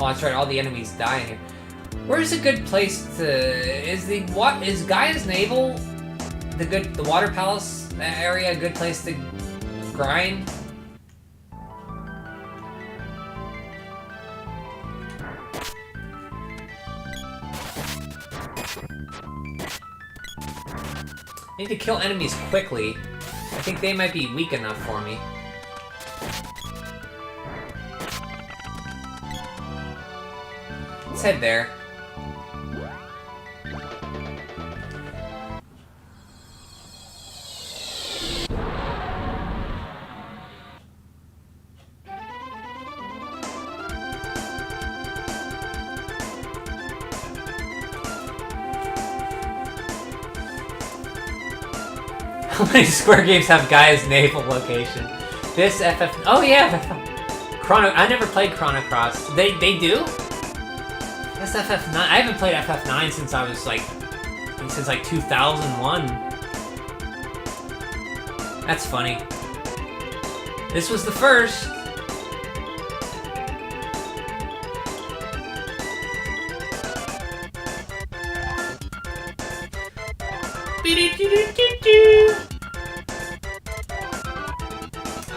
Oh, that's right, all the enemies die here. Where's a good place to... Is Gaia's Navel, the water palace area, a good place to grind? I need to kill enemies quickly. I think they might be weak enough for me. Let's head there. How many Square games have Gaia's Naval location? This FF... Oh yeah! Chrono... I never played Chrono Cross. They do? This FF9... I haven't played FF9 since I was like... Since like 2001. That's funny. This was the first.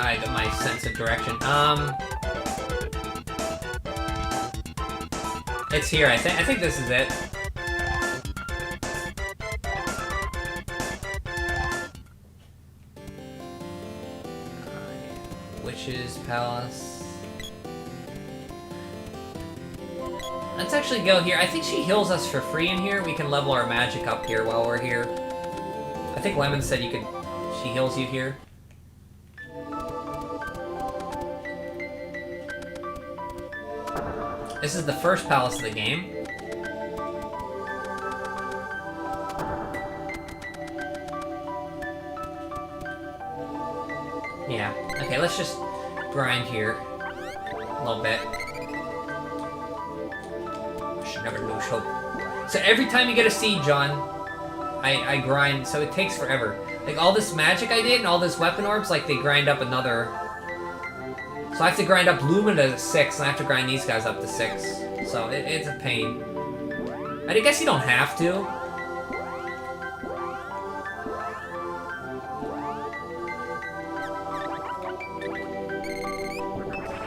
I got my sense of direction. It's here, I think this is it. Witch's Palace. Let's actually go here. I think she heals us for free in here. We can level our magic up here while we're here. I think Lemon said you could... She heals you here. This is the first palace of the game. Yeah. Okay, let's just grind here a little bit. I should never lose hope. So every time you get a seed, John, I grind, so it takes forever. Like, all this magic I did and all this weapon orbs, like, they grind up another... So I have to grind up Lumina to 6, and I have to grind these guys up to 6. So it's a pain. I guess you don't have to.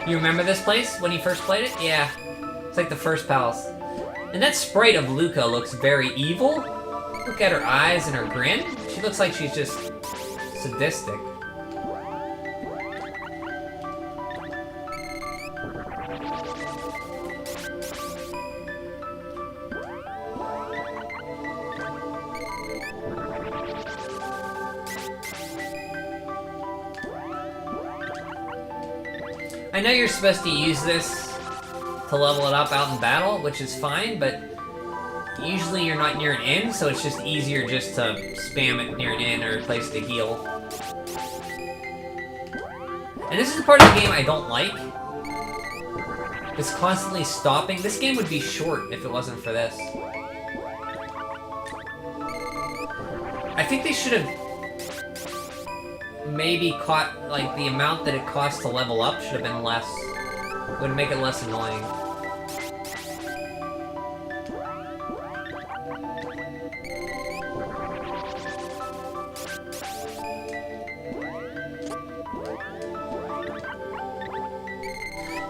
You remember this place when you first played it? Yeah. It's like the first palace. And that sprite of Luca looks very evil. Look at her eyes and her grin. She looks like she's just sadistic. I know you're supposed to use this to level it up out in battle, which is fine, but usually you're not near an inn, so it's just easier just to spam it near an inn or a place to heal. And this is the part of the game I don't like. It's constantly stopping. This game would be short if it wasn't for this. I think they should have maybe caught, like, the amount that it costs to level up should have been less. Would make it less annoying.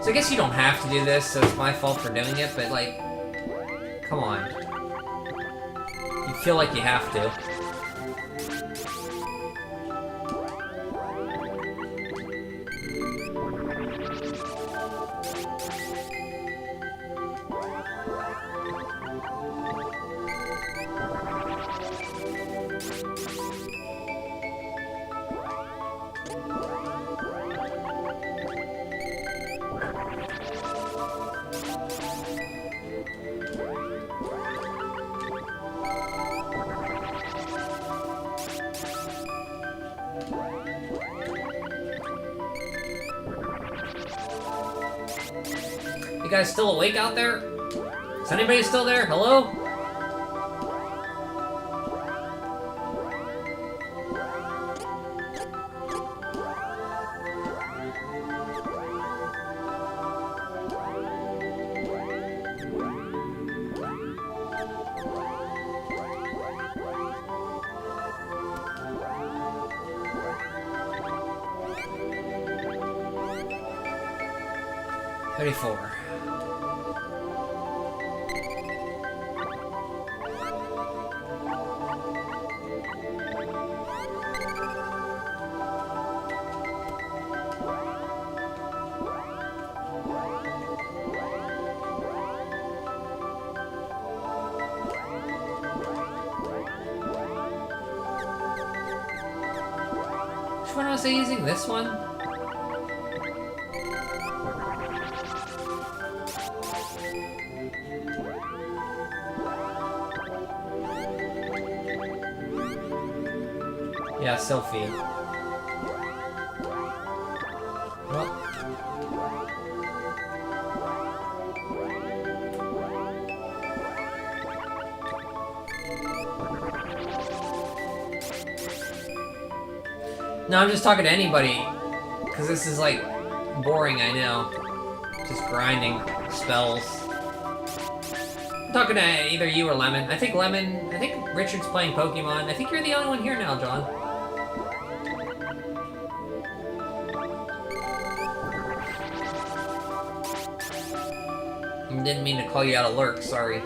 So I guess you don't have to do this, so it's my fault for doing it, but, like, come on. You feel like you have to. You guys still awake out there? Is anybody still there? Hello? 34. Which one was I using? This one? Yeah, Sophie. Well. No, I'm just talking to anybody. Because this is, like, boring, I know. Just grinding spells. I'm talking to either you or Lemon. I think Richard's playing Pokemon. I think you're the only one here now, John. Didn't mean to call you out of lurk, sorry.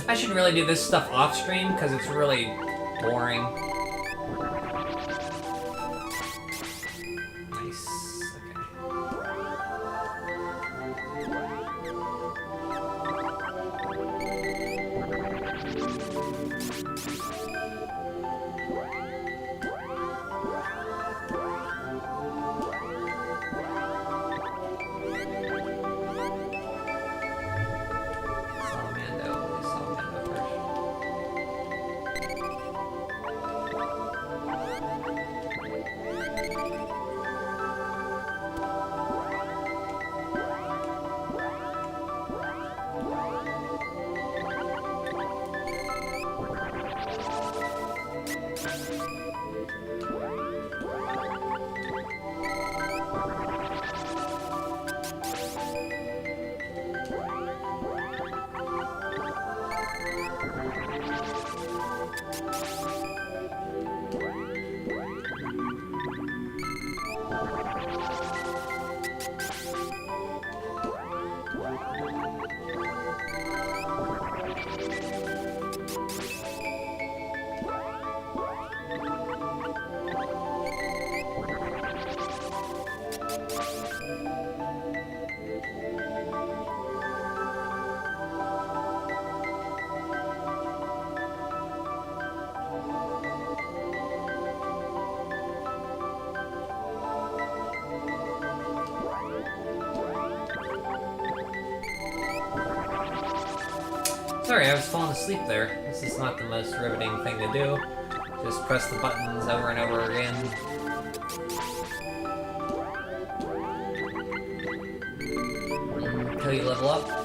I should really do this stuff off stream because it's really boring. Nice. Sorry, I was falling asleep there. This is not the most riveting thing to do. Just press the buttons over and over again. Until you level up.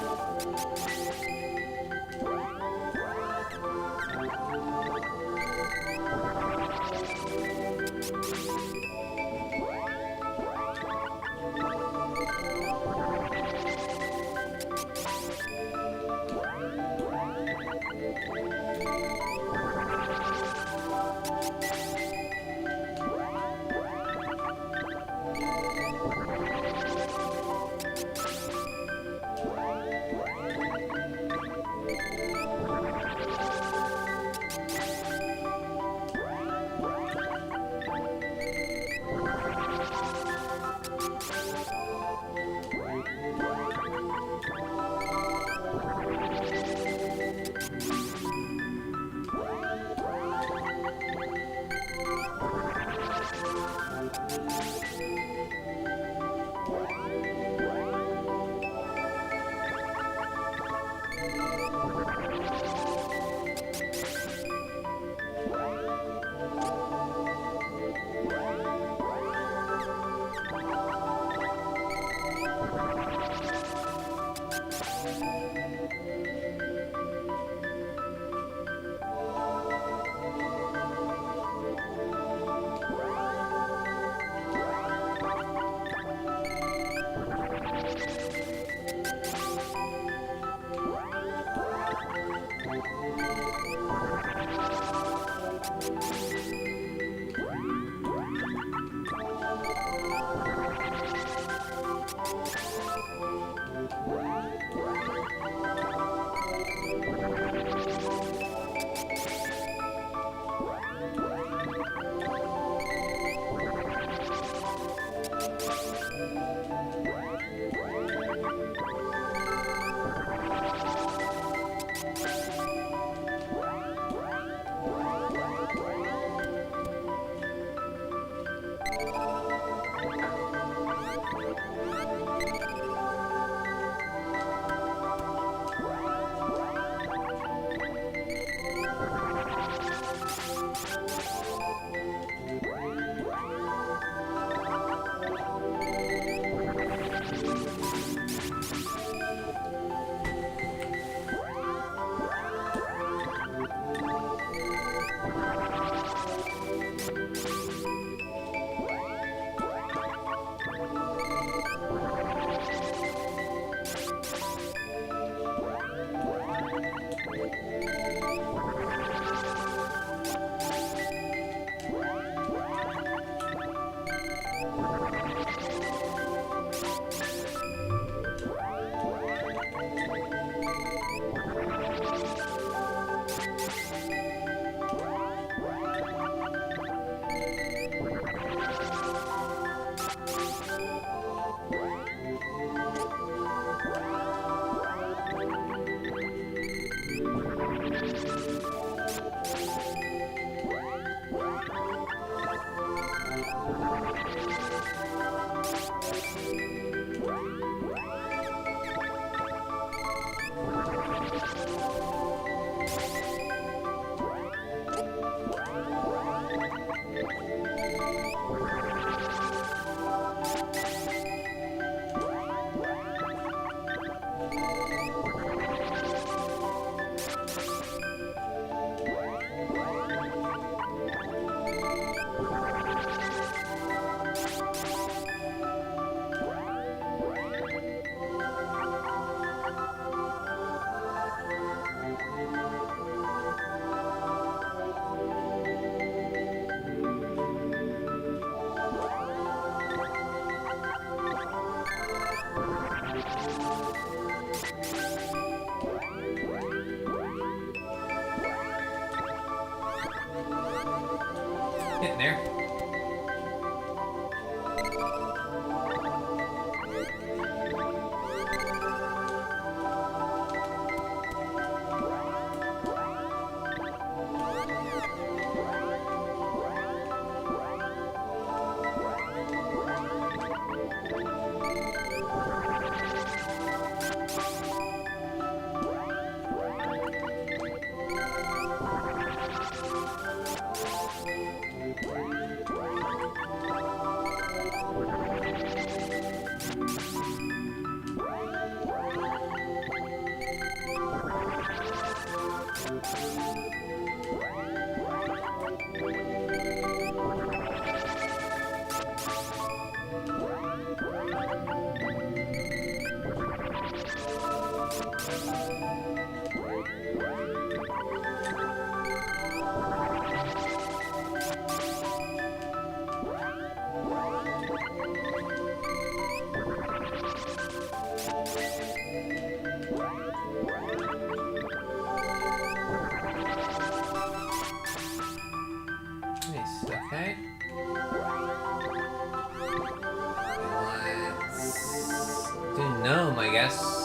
Getting there. Nice, okay. Let's do gnome, I guess.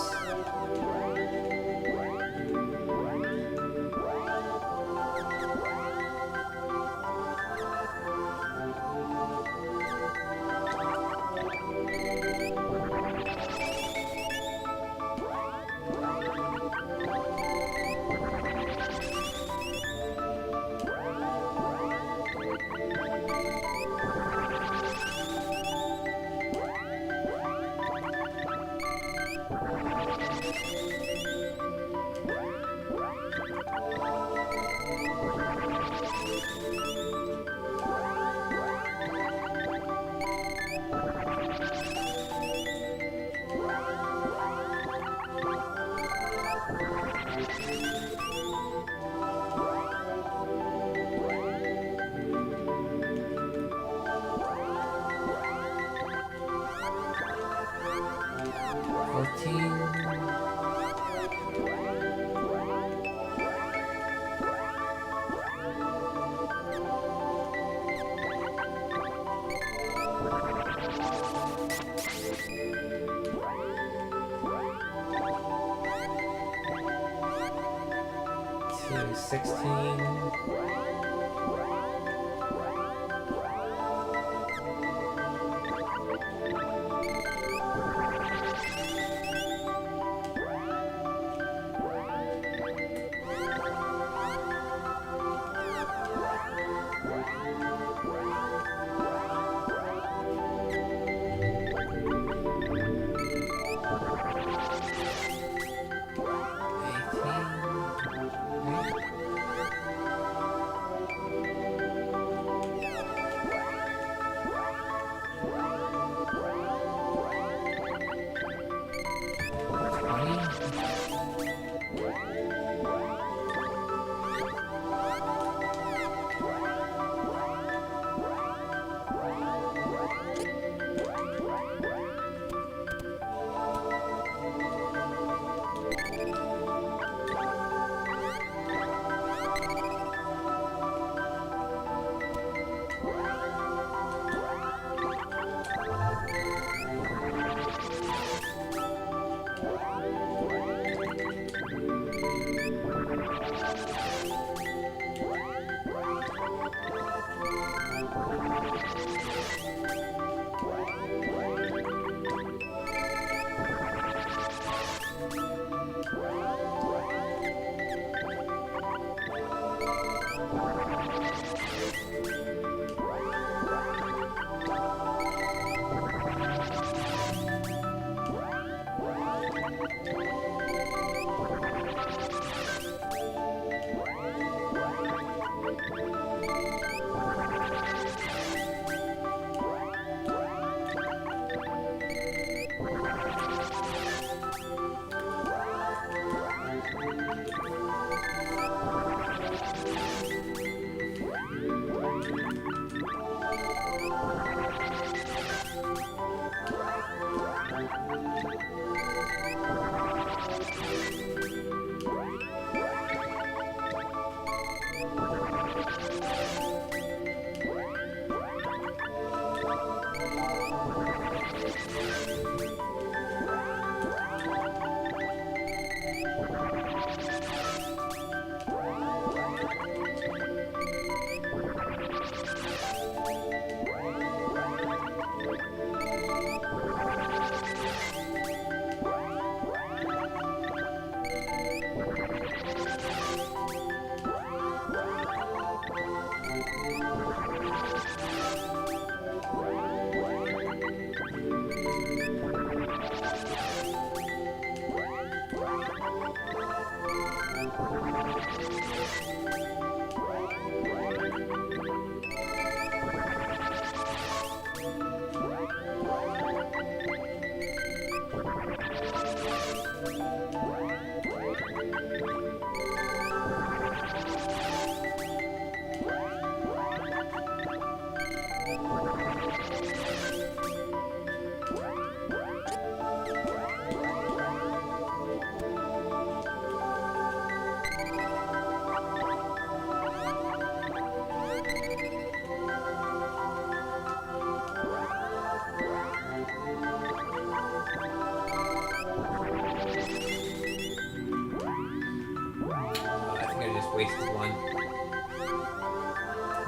To 16.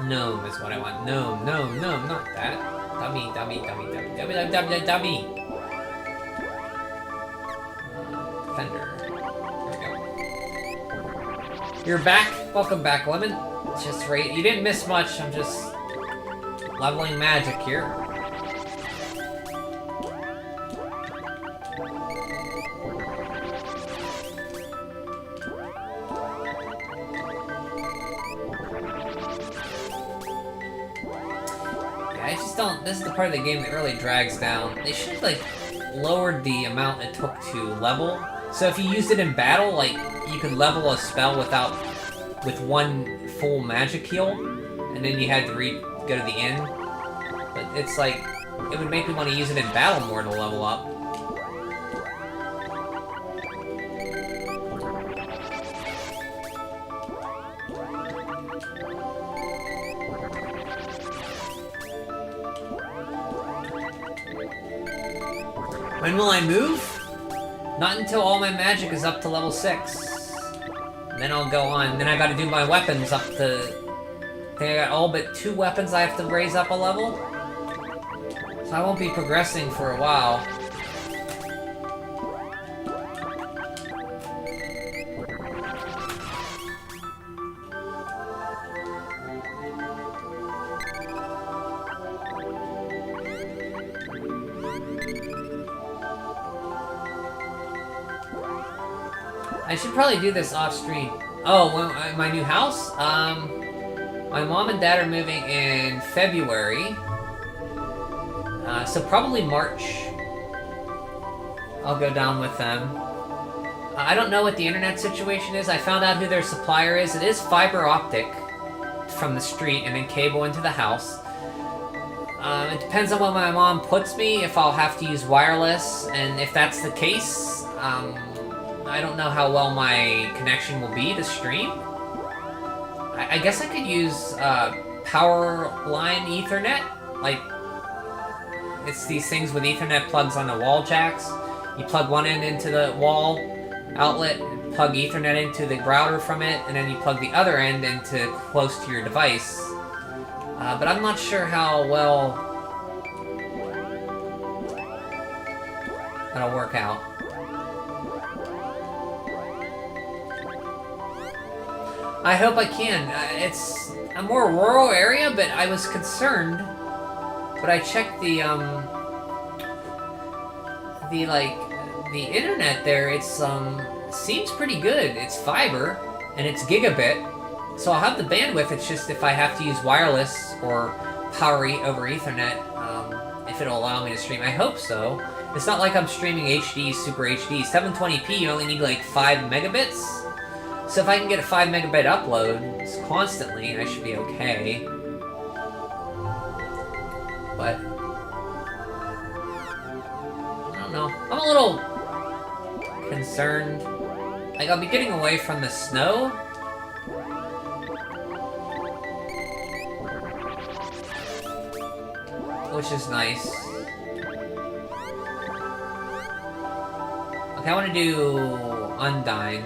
Gnome is what I want. Gnome, not that. Dummy. Defender. There we go. You're back. Welcome back, Lemon. It's just right. You didn't miss much. I'm just leveling magic here. I just don't. This is the part of the game that really drags down. They should like lowered the amount it took to level. So if you used it in battle, like you could level a spell with one full magic heal, and then you had to go to the end. But it's like it would make me want to use it in battle more to level up. When will I move? Not until all my magic is up to level 6. And then I'll go on. Then I gotta do my weapons up to... I think I got all but 2 weapons I have to raise up a level. So I won't be progressing for a while. I should probably do this off stream. Oh, my new house? My mom and dad are moving in February. So probably March. I'll go down with them. I don't know what the internet situation is. I found out who their supplier is. It is fiber optic from the street and then cable into the house. It depends on what my mom puts me, if I'll have to use wireless, and if that's the case, I don't know how well my connection will be to stream. I guess I could use power line Ethernet. Like, it's these things with Ethernet plugs on the wall jacks. You plug one end into the wall outlet, plug Ethernet into the router from it, and then you plug the other end into close to your device. But I'm not sure how well that'll work out. I hope I can. It's a more rural area, but I was concerned. But I checked the internet there. It's seems pretty good. It's fiber and it's gigabit, so I'll have the bandwidth. It's just if I have to use wireless or power over Ethernet, if it'll allow me to stream. I hope so. It's not like I'm streaming HD, Super HD. 720p, you only need like 5 megabits. So if I can get a 5 megabit upload constantly, I should be okay. But I don't know. I'm a little concerned. Like, I'll be getting away from the snow. Which is nice. Okay, I want to do Undyne.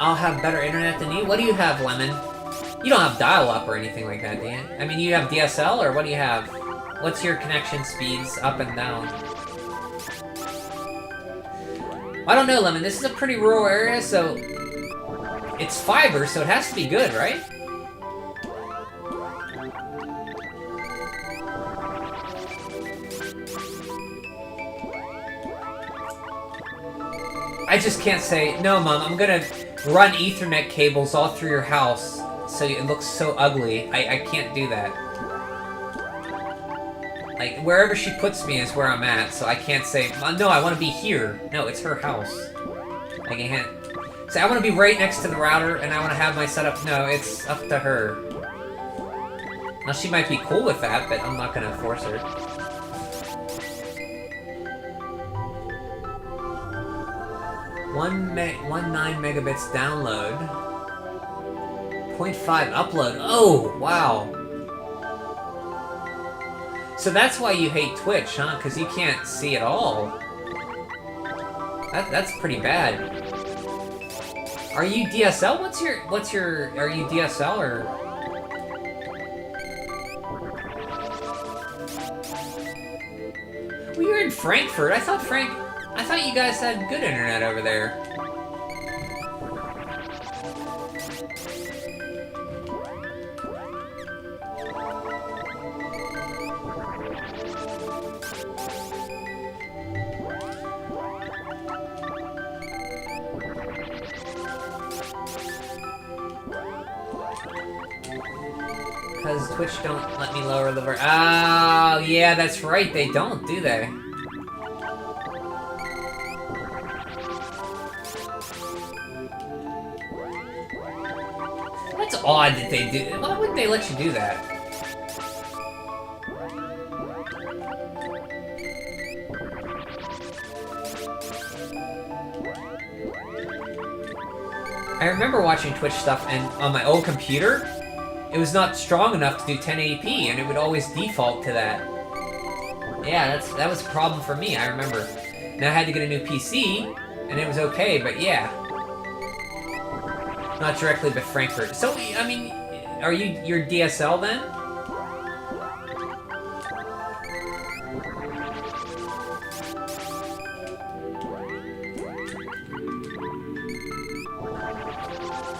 I'll have better internet than you? What do you have, Lemon? You don't have dial-up or anything like that, do you? I mean, you have DSL, or what do you have? What's your connection speeds up and down? I don't know, Lemon. This is a pretty rural area, so... It's fiber, so it has to be good, right? I just can't say, no, Mom, I'm gonna run Ethernet cables all through your house so it looks so ugly. I can't do that. Like, wherever she puts me is where I'm at, so I can't say, no, I want to be here. No, it's her house. I can't say, I want to be right next to the router and I want to have my setup. No, it's up to her. Now, she might be cool with that, but I'm not gonna force her. 19 megabits download. 0.5 upload. Oh, wow. So that's why you hate Twitch, huh? Because you can't see it all. That's pretty bad. Are you DSL? Are you DSL or? Well, you're in Frankfurt. I thought you guys had good internet over there. Because Twitch don't let me lower the version. Oh, yeah, that's right. They don't, do they? That's odd that they do. Why wouldn't they let you do that? I remember watching Twitch stuff, and on my old computer, it was not strong enough to do 1080p, and it would always default to that. Yeah, that was a problem for me, I remember. And I had to get a new PC, and it was okay, but yeah. Not directly with Frankfurt. So, I mean, are you're DSL then?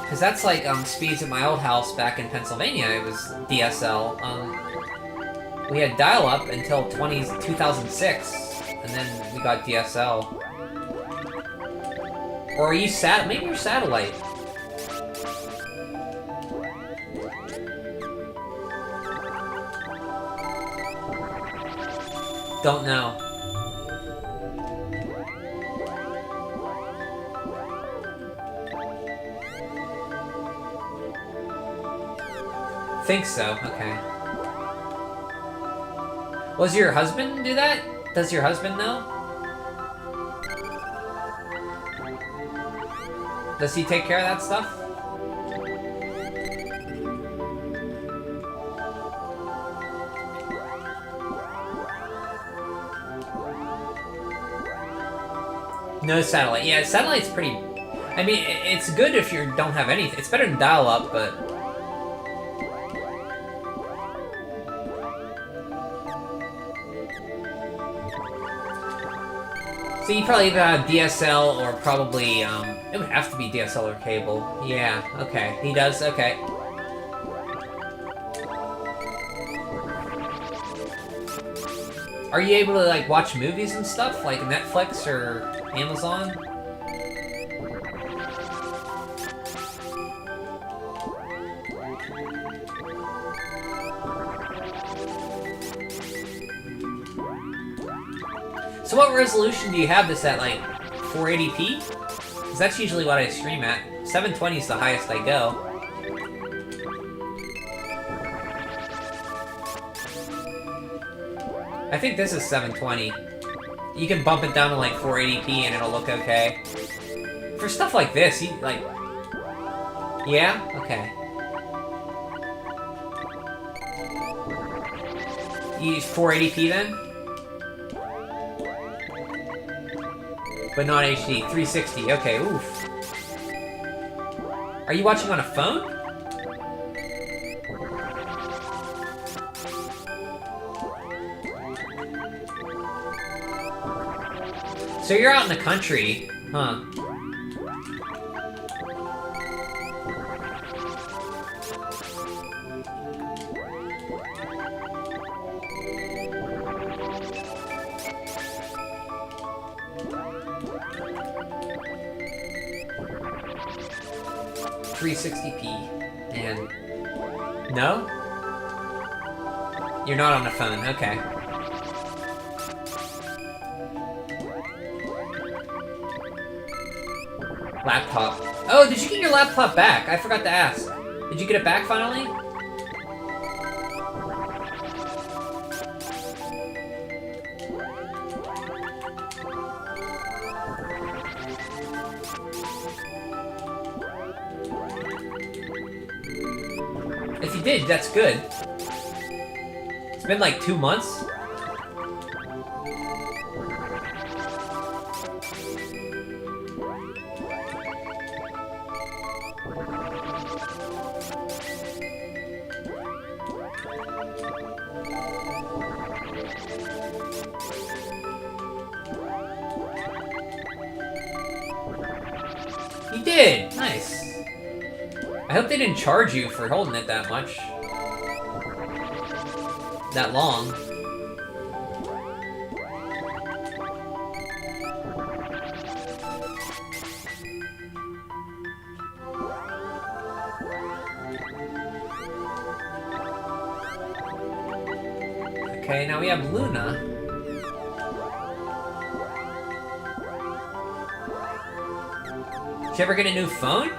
Because that's like speeds at my old house back in Pennsylvania. It was DSL. We had dial-up until 2006, and then we got DSL. Or are you maybe you're satellite? Don't know. Think so, okay. Was your husband do that? Does your husband know? Does he take care of that stuff? No satellite. Yeah, satellite's pretty... I mean, it's good if you don't have anything. It's better than dial-up, but... So you probably got DSL or probably, it would have to be DSL or cable. Yeah, okay. He does? Okay. Are you able to, like, watch movies and stuff? Like Netflix or Amazon? So what resolution do you have this at, like, 480p? Because that's usually what I stream at. 720 is the highest I go. I think this is 720. You can bump it down to, like, 480p and it'll look okay. For stuff like this, you, like... Yeah? Okay. You use 480p then? But not HD. 360. Okay, oof. Are you watching on a phone? So you're out in the country, huh? .360p, and no? You're not on the phone, okay. Laptop. Oh, did you get your laptop back? I forgot to ask. Did you get it back finally? If you did, that's good. been like 2 months. You did! Nice. I hope they didn't charge you for holding it that much. That long. Okay, now we have Luna. Did you ever get a new phone?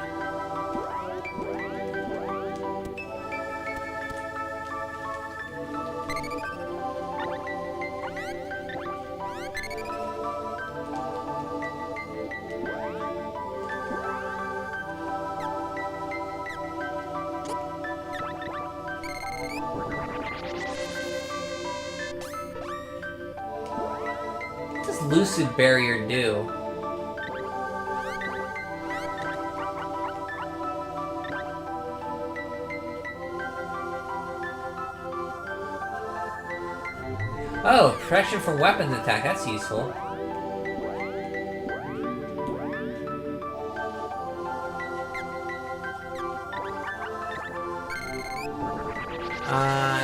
What does Lucid Barrier do? Oh, protection from weapons attack, that's useful.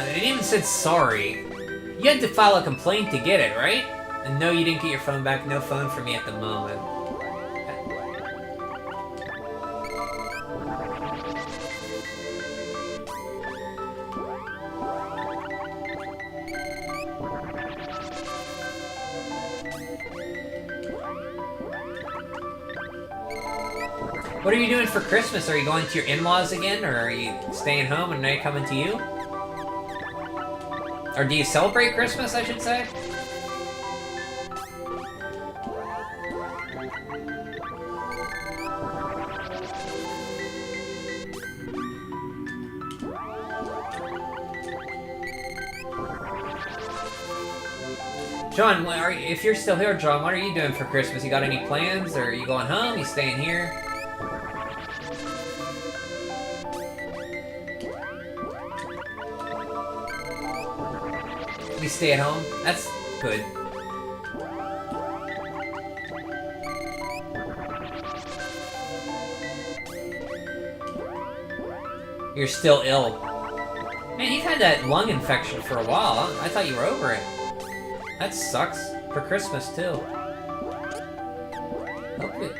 It even said sorry. You had to file a complaint to get it, right? And no, you didn't get your phone back. No phone for me at the moment. What are you doing for Christmas? Are you going to your in-laws again, or are you staying home and they coming to you? Or do you celebrate Christmas, I should say? John, if you're still here, John, what are you doing for Christmas? You got any plans, or are you going home? You staying here? You stay at home? That's good. You're still ill. Man, you've had that lung infection for a while. I thought you were over it. That sucks. For Christmas, too. Hope it...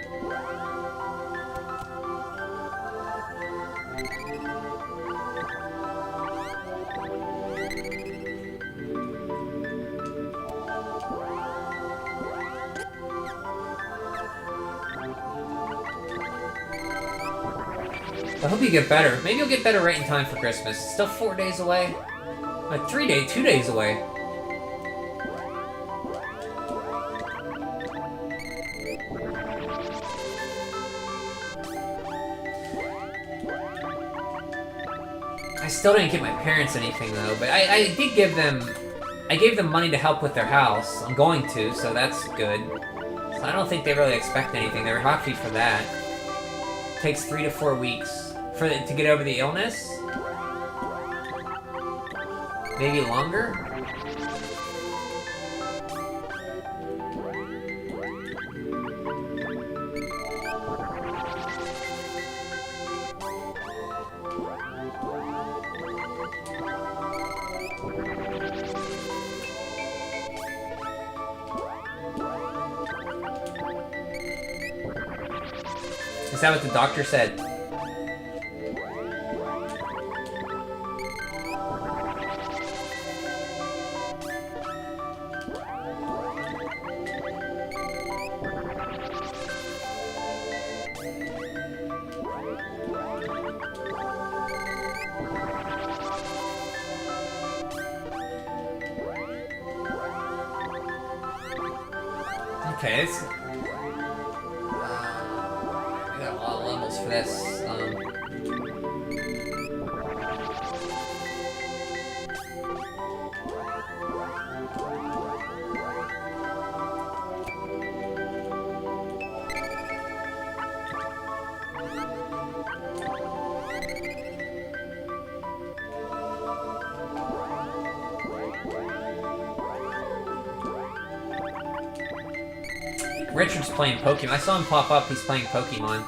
I hope you get better. Maybe you'll get better right in time for Christmas. It's still 4 days away. 2 days away. I still didn't give my parents anything though, but I did give them... I gave them money to help with their house. I'm going to, so that's good. So I don't think they really expect anything. They're happy for that. It takes 3 to 4 weeks to get over the illness. Maybe longer? Is that what the doctor said? Okay, it's... I got a lot of levels for this. Richard's playing Pokemon. I saw him pop up, he's playing Pokemon.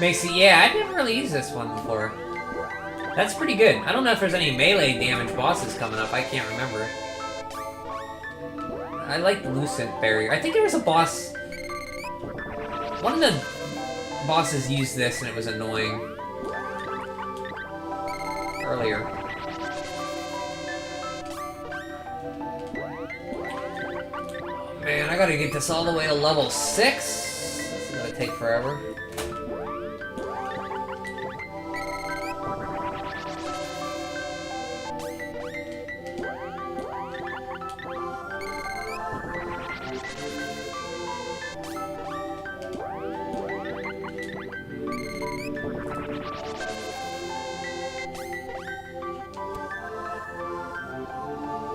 Macy, yeah, I've never really used this one before. That's pretty good. I don't know if there's any melee damage bosses coming up. I can't remember. I like Lucent Barrier. I think there was a boss... One of the bosses used this and it was annoying. Earlier. Oh, man, I gotta get this all the way to level 6. This is gonna take forever.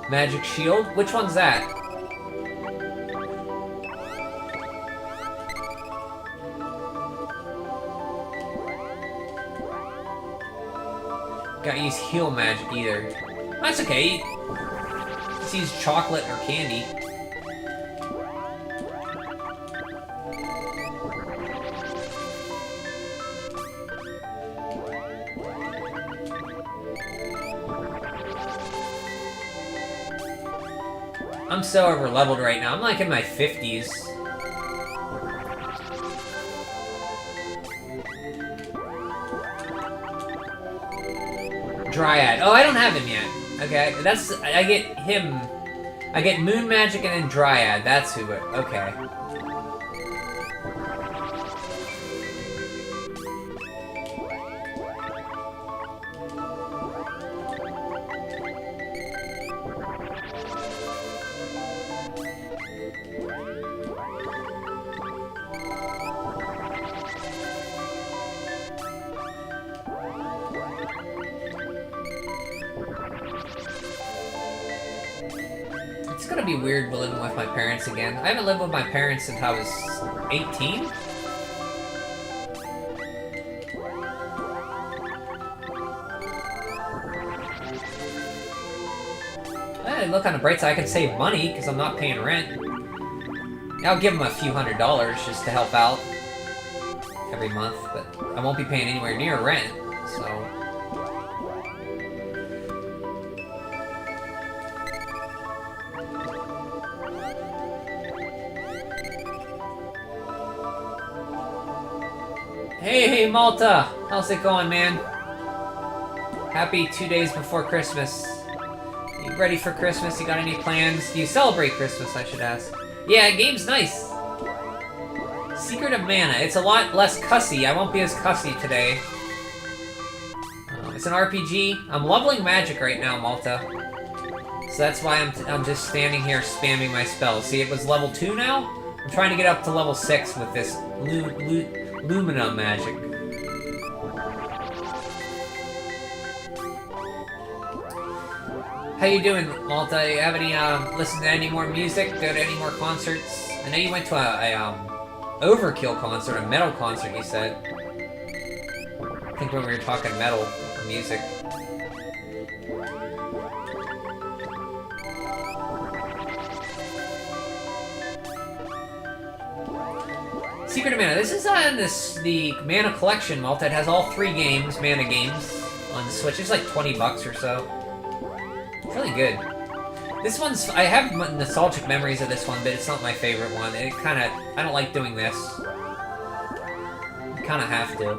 Magic Shield? Which one's that? Gotta use heal magic either. That's okay. Just use chocolate or candy. I'm so over leveled right now. I'm like in my 50s. Dryad. Oh, I don't have him yet. Okay, that's... I get him... I get Moon Magic and then Dryad. That's who it... Okay. It's gonna be weird living with my parents again. I haven't lived with my parents since I was 18. Look on the bright side, I can save money because I'm not paying rent. I'll give them a few $100s just to help out every month, but I won't be paying anywhere near rent, so... Hey, Malta! How's it going, man? Happy 2 days before Christmas. You ready for Christmas? You got any plans? Do you celebrate Christmas, I should ask? Yeah, game's nice. Secret of Mana. It's a lot less cussy. I won't be as cussy today. It's an RPG. I'm leveling magic right now, Malta. So that's why I'm just standing here spamming my spells. See, it was level 2 now? I'm trying to get up to level 6 with this Lumina magic. How you doing, Malta? You have any, listen to any more music? Go to any more concerts? I know you went to a Overkill concert, a metal concert, you said. I think when we were talking metal or music. Secret of Mana. This is on the Mana Collection, Malta. It has all 3 games, Mana games, on the Switch. It's like 20 bucks or so. It's really good. This one's... I have nostalgic memories of this one, but it's not my favorite one. It kinda... I don't like doing this. You kinda have to.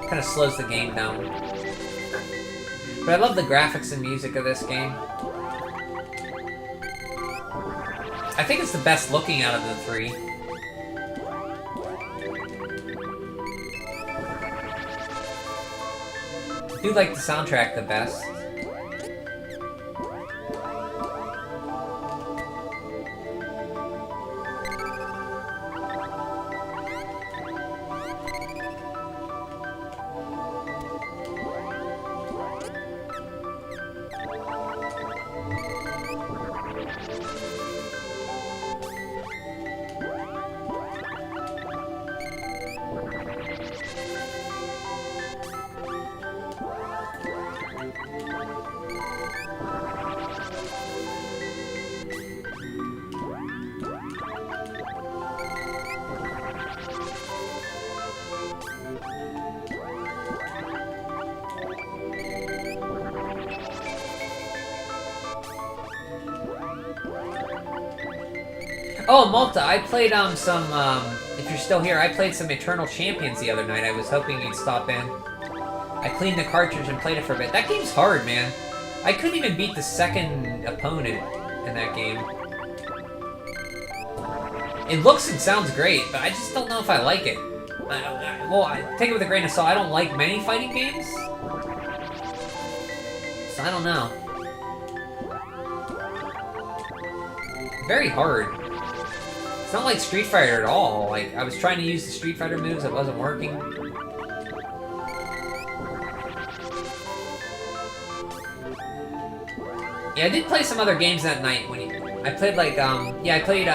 It kinda slows the game down. But I love the graphics and music of this game. I think it's the best looking out of the 3. I do like the soundtrack the best. Oh, Malta, I played if you're still here, I played some Eternal Champions the other night. I was hoping you'd stop in. I cleaned the cartridge and played it for a bit. That game's hard, man. I couldn't even beat the second opponent in that game. It looks and sounds great, but I just don't know if I like it. Well, take it with a grain of salt. I don't like many fighting games. So I don't know. Very hard. It's not like Street Fighter at all. Like, I was trying to use the Street Fighter moves, it wasn't working. Yeah, I did play some other games that night I played like, I played,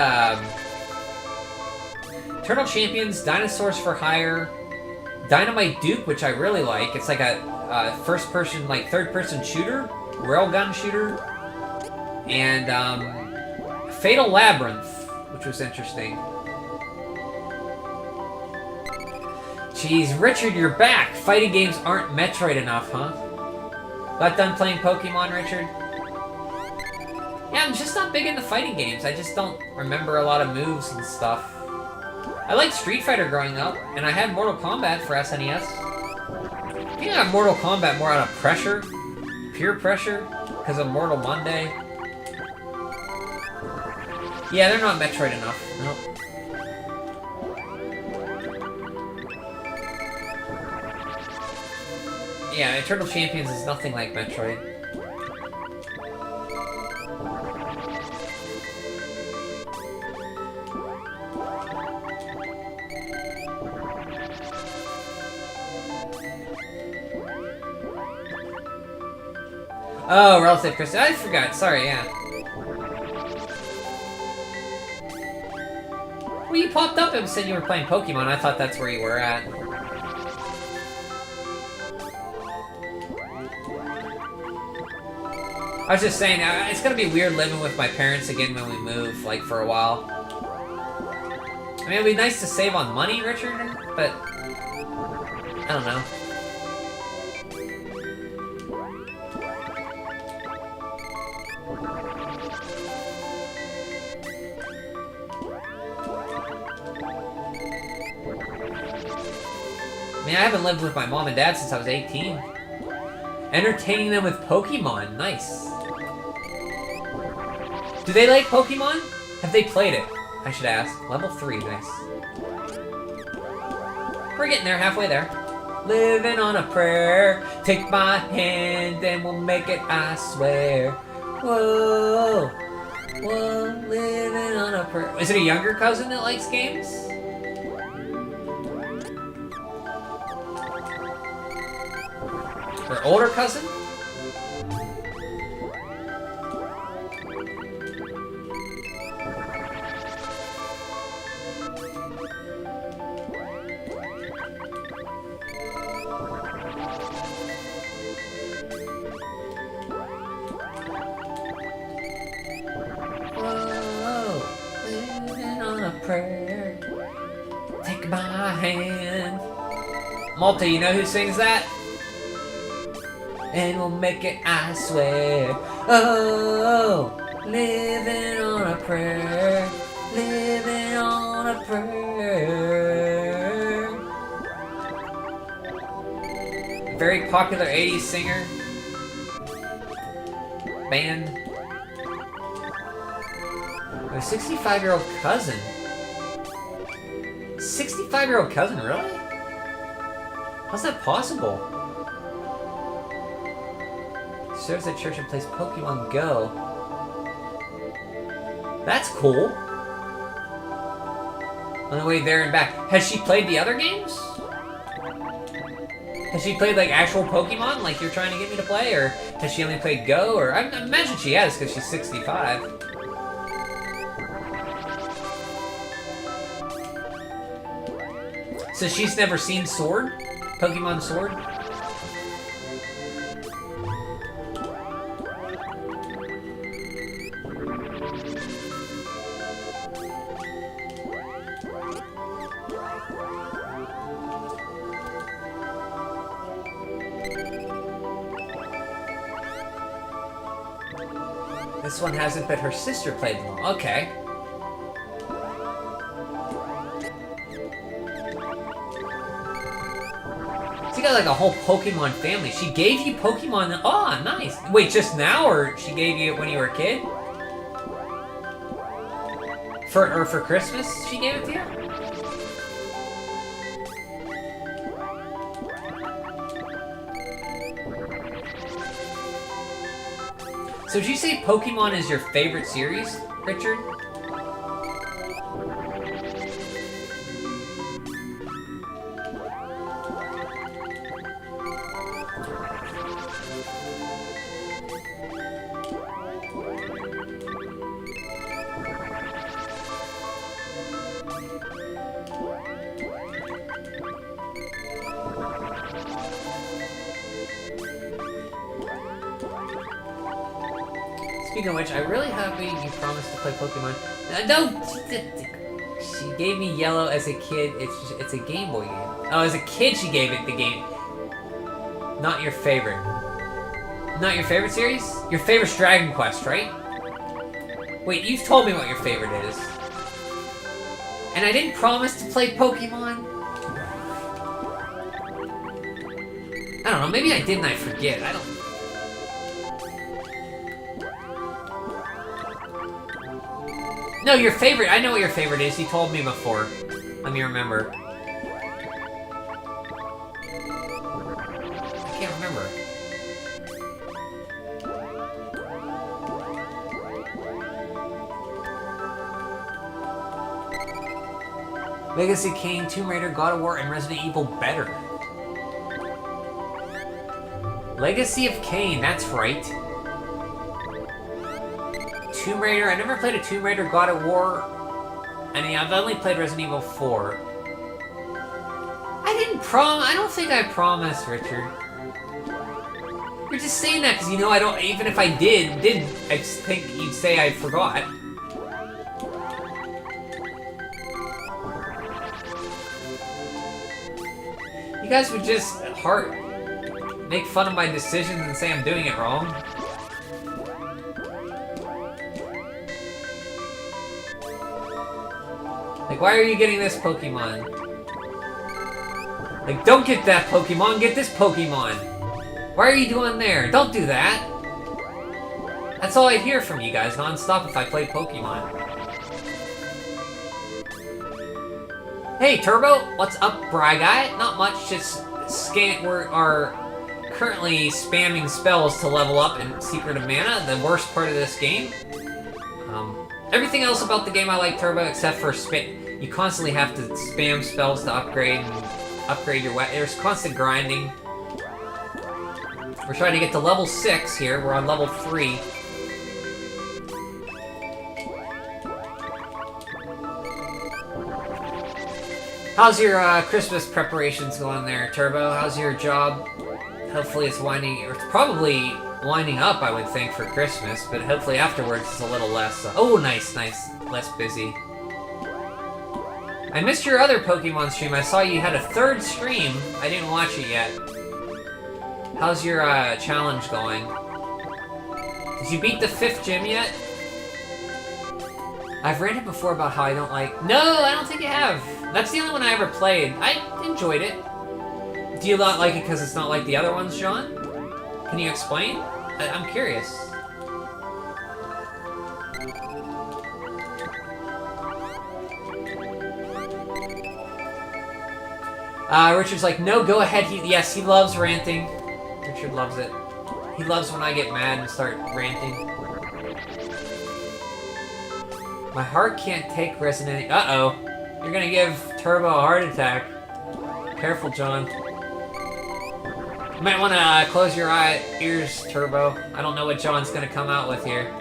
Eternal Champions, Dinosaurs for Hire, Dynamite Duke, which I really like. It's like a first-person, like, third-person shooter, railgun shooter, and, Fatal Labyrinth, which was interesting. Jeez, Richard, you're back! Fighting games aren't Metroid enough, huh? Got done playing Pokemon, Richard? Yeah, I'm just not big into fighting games. I just don't remember a lot of moves and stuff. I liked Street Fighter growing up, and I had Mortal Kombat for SNES. I think I got Mortal Kombat more out of pressure. Peer pressure, because of Mortal Monday. Yeah, they're not Metroid enough. Nope. Yeah, Eternal Champions is nothing like Metroid. Oh, Relative Christian. I forgot. Sorry, yeah. Well, you popped up and said you were playing Pokemon. I thought that's where you were at. I was just saying, it's gonna be weird living with my parents again when we move, like, for a while. I mean, it'd be nice to save on money, Richard, but... I don't know. I mean, I haven't lived with my mom and dad since I was 18. Entertaining them with Pokemon. Nice. Do they like Pokemon? Have they played it? I should ask. Level 3, nice. We're getting there, halfway there. Living on a prayer. Take my hand and we'll make it, I swear. Whoa. Whoa, living on a prayer. Is it a younger cousin that likes games? Or older cousin? Whoa, living on a prayer. Take my hand. Malta, you know who sings that? And we'll make it, I swear. Oh, living on a prayer. Living on a prayer. Very popular 80s singer. Band. A 65-year-old cousin. 65-year-old cousin, really? How's that possible? Serves at church and plays Pokemon Go. That's cool. On the way there and back. Has she played the other games? Has she played, like, actual Pokemon, like you're trying to get me to play? Or has she only played Go? Or I imagine she has, because she's 65. So she's never seen Sword? Pokemon Sword? This one hasn't, but her sister played them all. Okay. She got like a whole Pokemon family. She gave you Pokemon. Oh, nice. Wait, just now, or she gave you it when you were a kid? For Christmas, she gave it to you? So did you say Pokemon is your favorite series, Richard? Speaking of which, I'm really happy you promised to play Pokemon. No! She gave me yellow as a kid. It's a Game Boy game. Oh, as a kid she gave it the game. Not your favorite. Not your favorite series? Your favorite's Dragon Quest, right? Wait, you've told me what your favorite is. And I didn't promise to play Pokemon? I don't know, maybe I did and I forget. I don't... No, your favorite. I know what your favorite is. You told me before. Let me remember. I can't remember. Legacy Kane, Tomb Raider, God of War, and Resident Evil better. Legacy of Kane, that's right. Tomb Raider, I never played a Tomb Raider, God of War, and I've only played Resident Evil 4. I don't think I promised, Richard. You're just saying that because you know I don't, even if I didn't, I just think you'd say I forgot. You guys would just make fun of my decisions and say I'm doing it wrong. Like, why are you getting this Pokemon? Like, don't get that Pokemon, get this Pokemon! Why are you doing there? Don't do that! That's all I'd hear from you guys non-stop if I played Pokemon. Hey, Turbo! What's up, Bry Guy? Not much, just we're currently spamming spells to level up in Secret of Mana, the worst part of this game. Everything else about the game I like, Turbo, except for you constantly have to spam spells to upgrade your weapon. There's constant grinding. We're trying to get to level 6 here. We're on level 3. How's your Christmas preparations going there, Turbo? How's your job? Hopefully it's probably winding up, I would think, for Christmas, but hopefully afterwards it's a little less. Oh, nice, less busy. I missed your other Pokemon stream. I saw you had a 3rd stream. I didn't watch it yet. How's your challenge going? Did you beat the 5th gym yet? I've ranted before about how I don't like... No, I don't think I have. That's the only one I ever played. I enjoyed it. Do you not like it because it's not like the other ones, John? Can you explain? I'm curious. Richard's like, no, go ahead. Yes, he loves ranting. Richard loves it. He loves when I get mad and start ranting. My heart can't take Resident... Uh-oh. You're gonna give Turbo a heart attack. Careful, John. You might want to close your ears, Turbo. I don't know what John's gonna come out with here.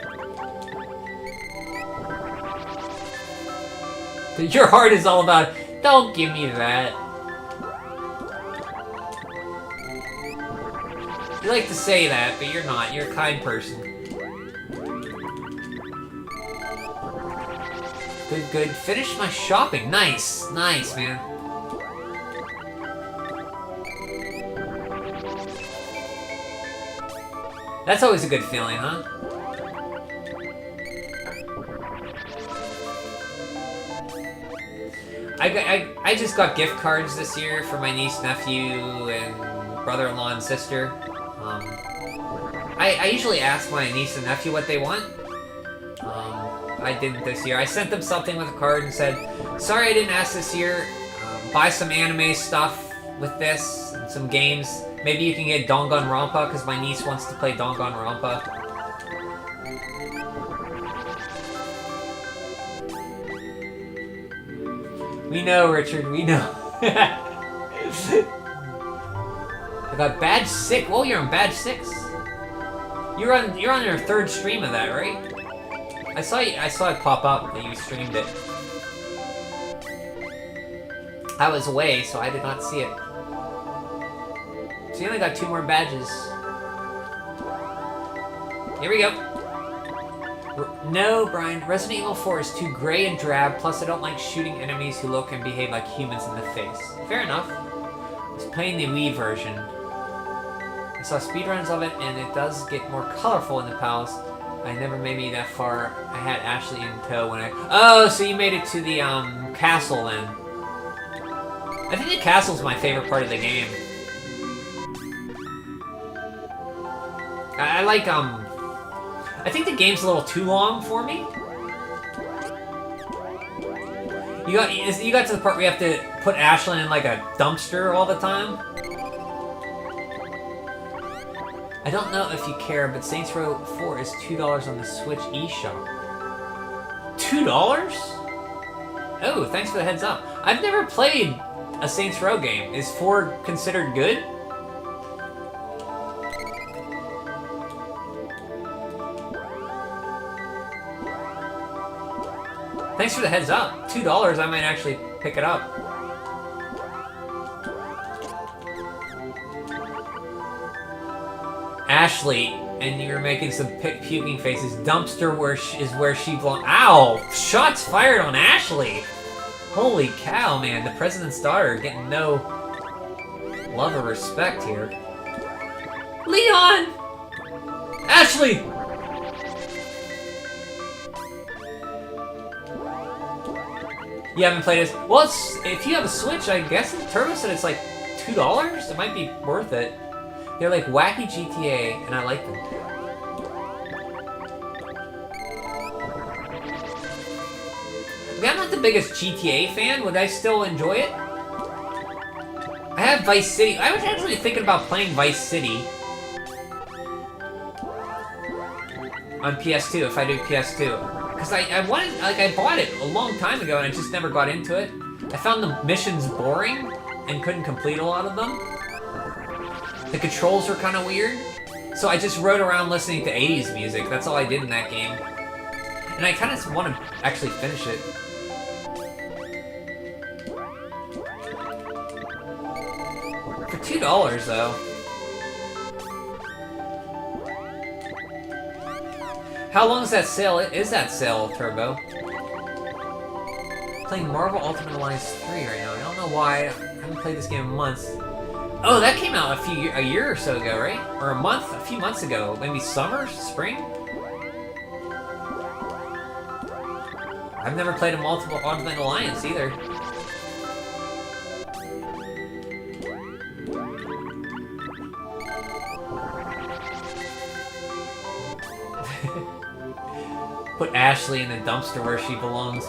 Your heart is all about... Don't give me that. You like to say that, but you're not. You're a kind person. Good. Finish my shopping. Nice, man. That's always a good feeling, huh? I just got gift cards this year for my niece, nephew, and brother-in-law and sister. I usually ask my niece and nephew what they want. I didn't this year. I sent them something with a card and said, sorry I didn't ask this year. Buy some anime stuff with this, and some games. Maybe you can get Danganronpa, because my niece wants to play Danganronpa. We know, Richard, we know. I got badge 6. Whoa, you're on badge 6. You're on your 3rd stream of that, right? I saw it pop up that you streamed it. I was away, so I did not see it. So you only got 2 more badges. Here we go. No, Brian. Resident Evil 4 is too gray and drab, plus I don't like shooting enemies who look and behave like humans in the face. Fair enough. I was playing the Wii version. I saw speedruns of it, and it does get more colorful in the palace. I never made me that far. I had Ashley in tow when I... Oh, so you made it to the, castle, then. I think the castle's my favorite part of the game. I like, I think the game's a little too long for me. You got to the part where you have to put Ashlyn in, like, a dumpster all the time. I don't know if you care, but Saints Row 4 is $2 on the Switch eShop. $2? Oh, thanks for the heads up. I've never played a Saints Row game. Is 4 considered good? Thanks for the heads up. $2, I might actually pick it up. Ashley, and you're making some puking faces. Dumpster is where she belongs. Ow! Shots fired on Ashley! Holy cow, man. The president's daughter getting no love or respect here. Leon! Ashley! You haven't played this? Well, if you have a Switch, I guess Turbo said it's like $2? It might be worth it. They're like wacky GTA, and I like them. I mean, I'm not the biggest GTA fan. Would I still enjoy it? I have Vice City. I was actually thinking about playing Vice City on PS2 if I do PS2. Because I wanted, like, I bought it a long time ago and I just never got into it. I found the missions boring and couldn't complete a lot of them. The controls were kind of weird. So I just rode around listening to 80s music. That's all I did in that game. And I kind of want to actually finish it. For $2, though. How long is that sale? Is that sale, Turbo? Playing Marvel Ultimate Alliance 3 right now. I don't know why. I haven't played this game in months. Oh, that came out a year or so ago, right? Or a few months ago. Maybe summer? Spring? I've never played a multiple Ultimate Alliance either. Put Ashley in the dumpster where she belongs.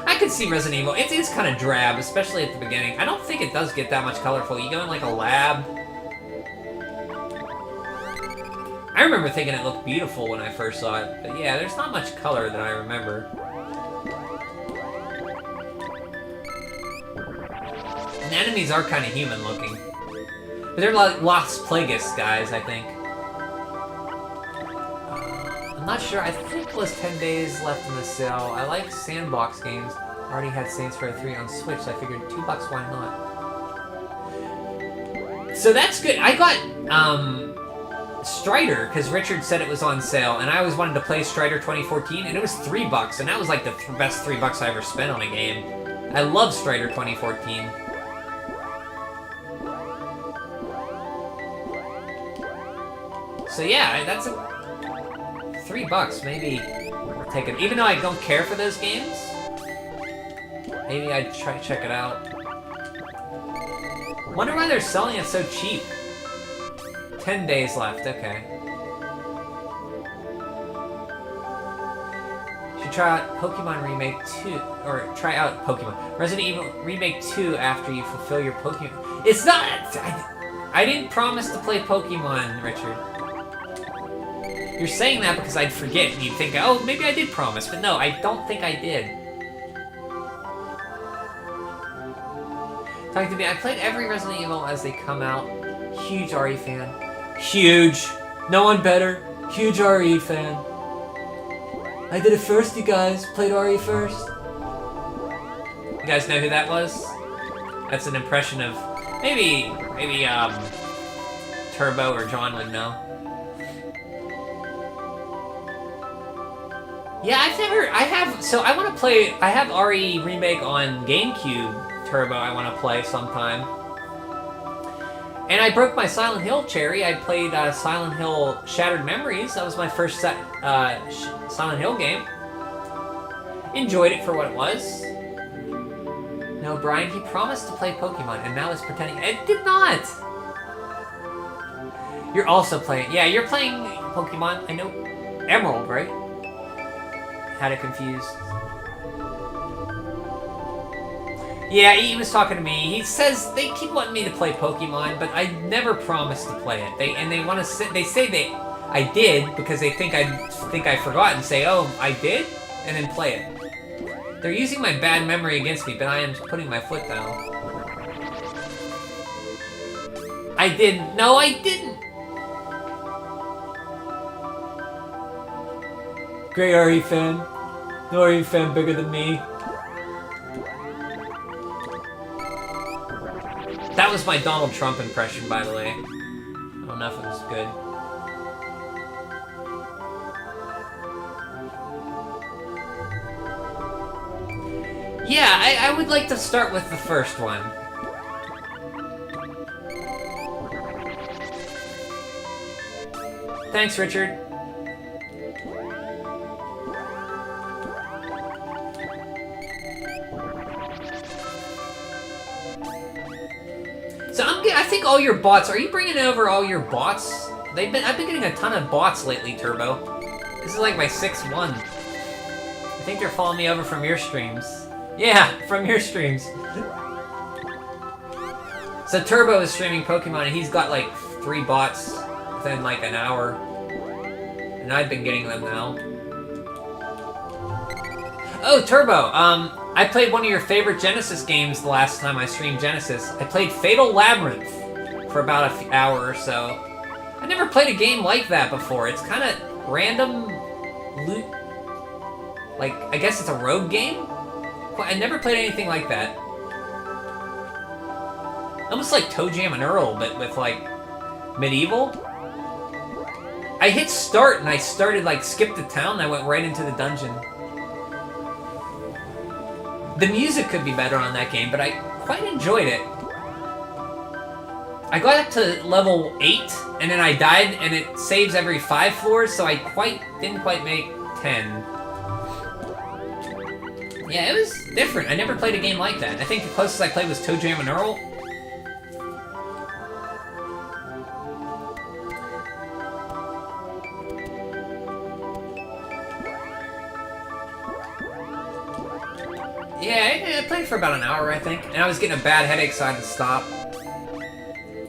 I could see Resident Evil. It is kind of drab, especially at the beginning. I don't think it does get that much colorful. You go in like a lab. I remember thinking it looked beautiful when I first saw it. But yeah, there's not much color that I remember. And the enemies are kind of human looking. But they're like Lost Plagueis guys, I think. I'm not sure. I think it was 10 days left in the sale. I like sandbox games. I already had Saints Row 3 on Switch, so I figured $2, why not? So that's good. I got Strider, because Richard said it was on sale, and I always wanted to play Strider 2014, and it was $3, and that was like the best $3 I ever spent on a game. I love Strider 2014. So yeah, that's $3, maybe take it. Even though I don't care for those games, maybe I'd try to check it out. Wonder why they're selling it so cheap. 10 days left, okay. Should try out Pokemon Remake 2, or try out Pokemon. Resident Evil Remake 2 after you fulfill your Pokemon. It's not... I didn't promise to play Pokemon, Richard. You're saying that because I'd forget, and you'd think, oh, maybe I did promise, but no, I don't think I did. Talking to me, I played every Resident Evil as they come out. Huge RE fan. Huge. No one better. Huge RE fan. I did it first, you guys. Played RE first. You guys know who that was? That's an impression of... Maybe, Turbo or John would know. Yeah, I want to play... I have RE Remake on GameCube Turbo I want to play sometime. And I broke my Silent Hill cherry. I played Silent Hill Shattered Memories. That was my first Silent Hill game. Enjoyed it for what it was. No, Brian, he promised to play Pokemon, and now he's pretending... I did not! You're also playing... Yeah, you're playing Pokemon. I know... Emerald, right? Had it confused. Yeah, he was talking to me. He says they keep wanting me to play Pokemon, but I never promised to play it. They want to say I did because they think I forgot and say, oh, I did, and then play it. They're using my bad memory against me, but I am putting my foot down. I didn't. No, I didn't. Great RE fan. No RE fan bigger than me. That was my Donald Trump impression, by the way. I don't know if it was good. Yeah, I would like to start with the first one. Thanks, Richard. So I think all your bots, are you bringing over all your bots? I've been getting a ton of bots lately, Turbo. This is like my 6th one. I think they're following me over from your streams. Yeah, from your streams. So Turbo is streaming Pokemon and he's got like 3 bots within like an hour. And I've been getting them now. Oh, Turbo, I played one of your favorite Genesis games the last time I streamed Genesis. I played Fatal Labyrinth for about an hour or so. I never played a game like that before. It's kind of random loot. Like, I guess it's a rogue game? I never played anything like that. Almost like Toe Jam and Earl, but with, like, medieval. I hit start and I started, like, skip the town and I went right into the dungeon. The music could be better on that game, but I quite enjoyed it. I got up to level 8, and then I died, and it saves every 5 floors, so I didn't quite make 10. Yeah, it was different. I never played a game like that. I think the closest I played was Toe Jam and Earl. Yeah, I played for about an hour, I think. And I was getting a bad headache, so I had to stop.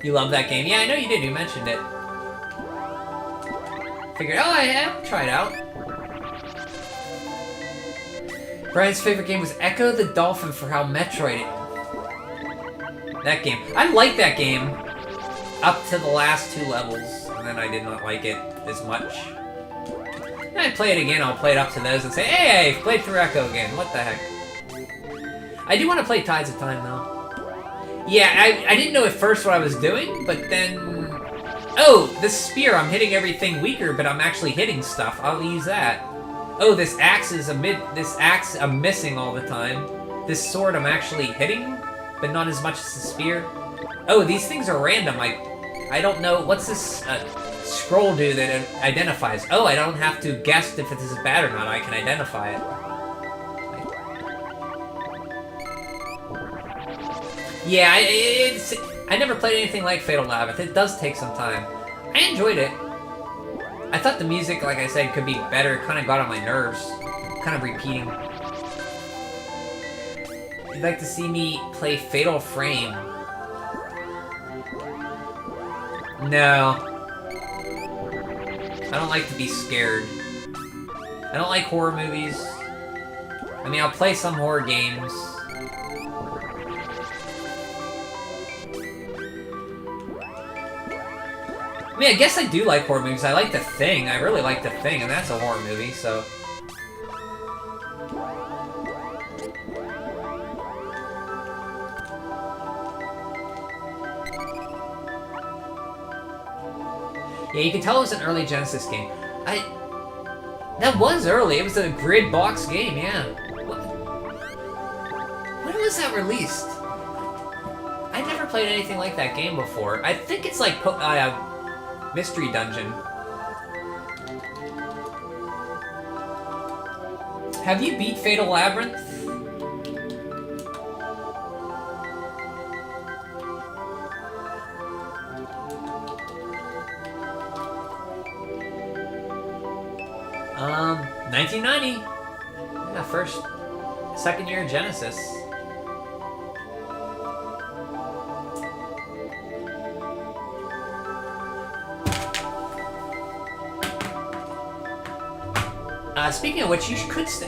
You love that game? Yeah, I know you did. You mentioned it. Figured, oh, I'll try it out. Brian's favorite game was Echo the Dolphin for how Metroid it. That game. I liked that game up to the last 2 levels, and then I did not like it as much. And I play it again, I'll play it up to those and say, hey, I played through Echo again. What the heck? I do want to play Tides of Time, though. Yeah, I didn't know at first what I was doing, but then... Oh, this spear, I'm hitting everything weaker, but I'm actually hitting stuff. I'll use that. Oh, this axe I'm missing all the time. This sword I'm actually hitting, but not as much as the spear. Oh, these things are random. I don't know. What's this? scroll do that identifies. Oh, I don't have to guess if this is bad or not. I can identify it. Yeah, I never played anything like Fatal Labyrinth. It does take some time. I enjoyed it. I thought the music, like I said, could be better. It kind of got on my nerves. Kind of repeating. You'd like to see me play Fatal Frame? No. I don't like to be scared. I don't like horror movies. I mean, I'll play some horror games. I mean, I guess I do like horror movies. I like The Thing. I really like The Thing, and that's a horror movie, so... Yeah, you can tell it was an early Genesis game. That was early. It was a grid box game, yeah. When was that released? I never played anything like that game before. I think it's like Mystery Dungeon. Have you beat Fatal Labyrinth? Um, 1990. Yeah, second year of Genesis. Speaking of which,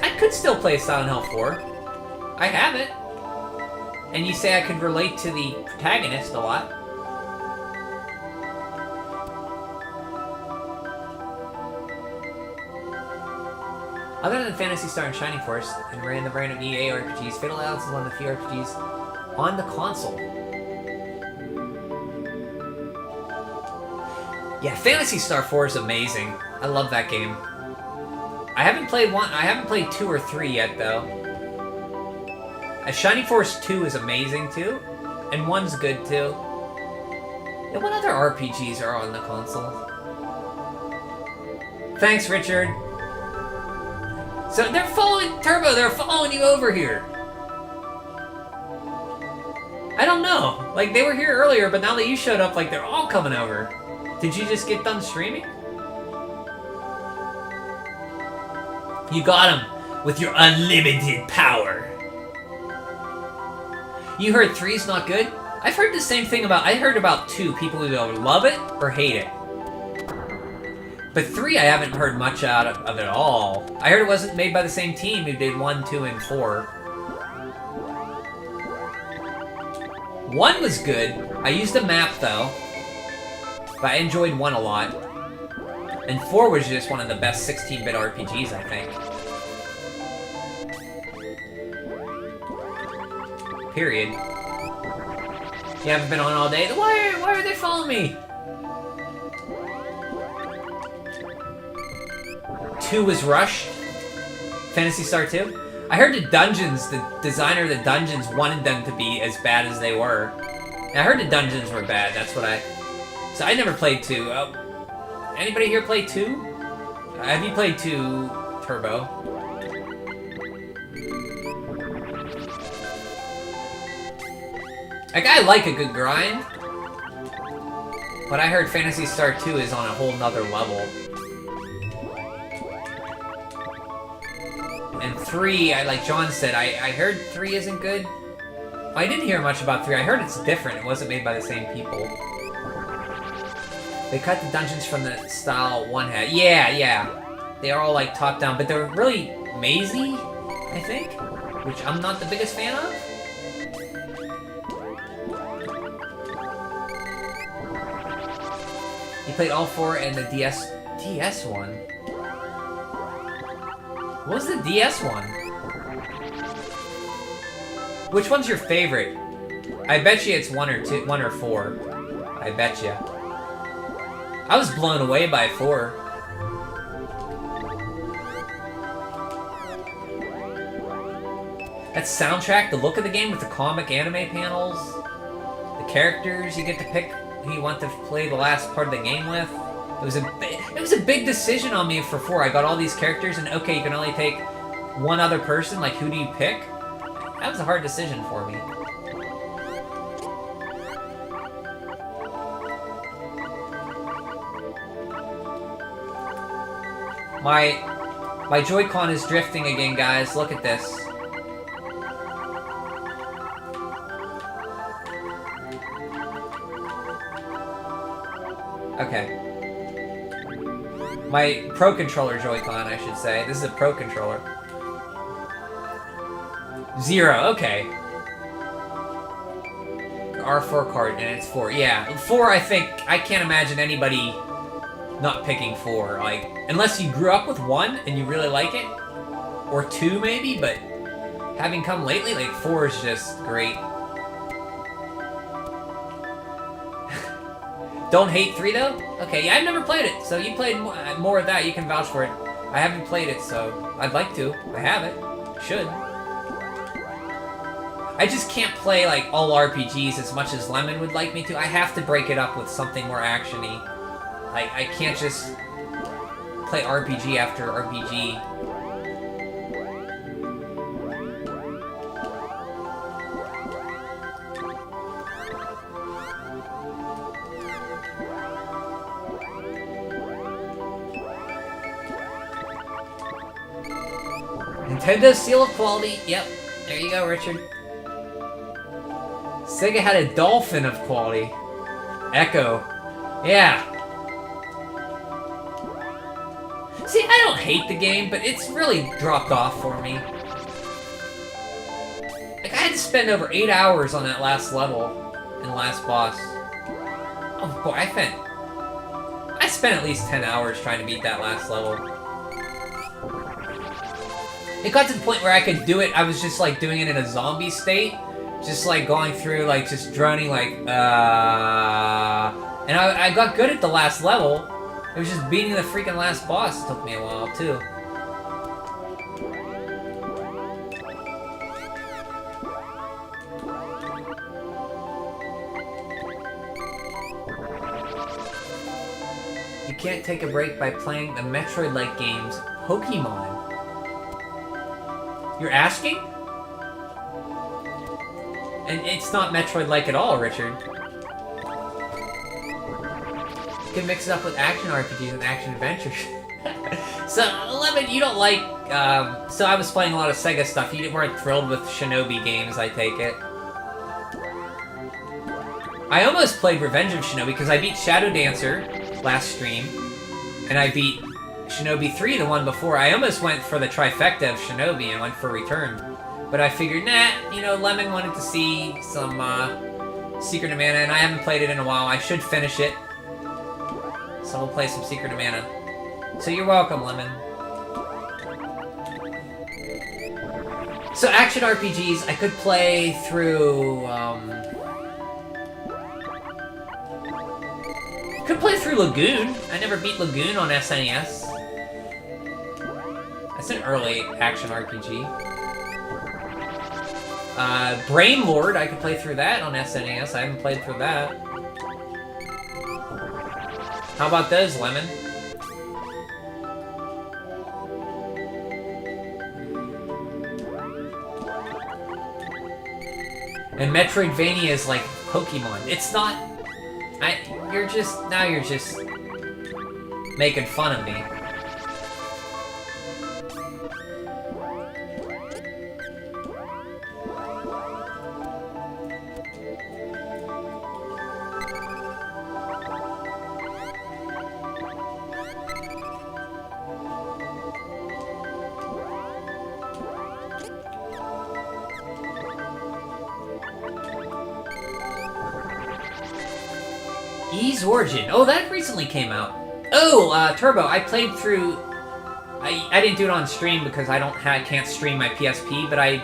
I could still play Silent Hill 4. I have it. And you say I could relate to the protagonist a lot. Other than Phantasy Star and Shining Force, and ran the brand of EA RPGs, Fatal Labyrinth is one of the few RPGs on the console. Yeah, Phantasy Star 4 is amazing. I love that game. I haven't played 2 or 3 yet, though. Shining Force 2 is amazing, too. And 1's good, too. Yeah, what other RPGs are on the console? Thanks, Richard. So they're following... Turbo, they're following you over here. I don't know. Like, they were here earlier, but now that you showed up, like, they're all coming over. Did you just get done streaming? You got him with your unlimited power. You heard 3's not good? I've heard the same thing about... I heard about 2. People either love it or hate it. But 3 I haven't heard much out of it at all. I heard it wasn't made by the same team who did 1, 2, and 4. 1 was good. I used a map, though. But I enjoyed 1 a lot. And 4 was just one of the best 16-bit RPGs, I think. Period. You haven't been on all day? Why are they following me? 2 was rushed. Phantasy Star 2. I heard the dungeons, the designer of the dungeons wanted them to be as bad as they were. And I heard the dungeons were bad, that's what I... So I never played 2. Anybody here play 2? Have you played 2, Turbo? Like, I like a good grind. But I heard Phantasy Star 2 is on a whole nother level. And 3, like John said, I heard 3 isn't good. I didn't hear much about 3. I heard it's different. It wasn't made by the same people. They cut the dungeons from the style 1 had. Yeah. They are all like top down, but they're really mazy, I think, which I'm not the biggest fan of. You played all 4 and the DS one. What was the DS one? Which one's your favorite? I bet you it's 1 or 4. I bet you. I was blown away by 4. That soundtrack, the look of the game with the comic anime panels, the characters you get to pick who you want to play the last part of the game with. It was a big decision on me for 4. I got all these characters, and okay, you can only take one other person. Like, who do you pick? That was a hard decision for me. My Joy-Con is drifting again, guys. Look at this. Okay. My Pro Controller Joy-Con, I should say. This is a Pro Controller. 0, okay. R4 card, and it's 4. Yeah, 4, I think, I can't imagine anybody not picking 4. Like, unless you grew up with 1 and you really like it. Or 2, maybe, but having come lately, like, 4 is just great. Don't hate 3, though? Okay, yeah, I've never played it, so you played more of that, you can vouch for it. I haven't played it, so I'd like to. I have it. Should. I just can't play, like, all RPGs as much as Lemon would like me to. I have to break it up with something more action-y. Like, I can't just play RPG after RPG. Nintendo's seal of quality. Yep. There you go, Richard. Sega had a dolphin of quality. Echo. Yeah. See, I don't hate the game, but it's really dropped off for me. Like, I had to spend over 8 hours on that last level and last boss. Oh boy, I spent at least 10 hours trying to beat that last level. It got to the point where I could do it, I was just like doing it in a zombie state. Just like going through, like just droning like, and I got good at the last level. It was just beating the freaking last boss. It took me a while too. You can't take a break by playing the Metroid-like games, Pokemon. You're asking? And it's not Metroid-like at all, Richard. You can mix it up with action RPGs and action adventures. So, Lemon, you don't like... so I was playing a lot of Sega stuff. You weren't thrilled with Shinobi games, I take it. I almost played Revenge of Shinobi because I beat Shadow Dancer last stream. And I beat Shinobi 3, the one before. I almost went for the trifecta of Shinobi and went for Return. But I figured, nah, you know, Lemon wanted to see some Secret of Mana, and I haven't played it in a while. I should finish it. So we'll play some Secret of Mana. So you're welcome, Lemon. So action RPGs, I could play through, could play through Lagoon. I never beat Lagoon on SNES. That's an early action RPG. Brain Lord, I could play through that on SNES. I haven't played through that. How about those, Lemon? And Metroidvania is like Pokemon. It's not... you're just making fun of me. Ys Origin. Oh, that recently came out. Oh, Turbo. I played through... I didn't do it on stream because I can't stream my PSP, but I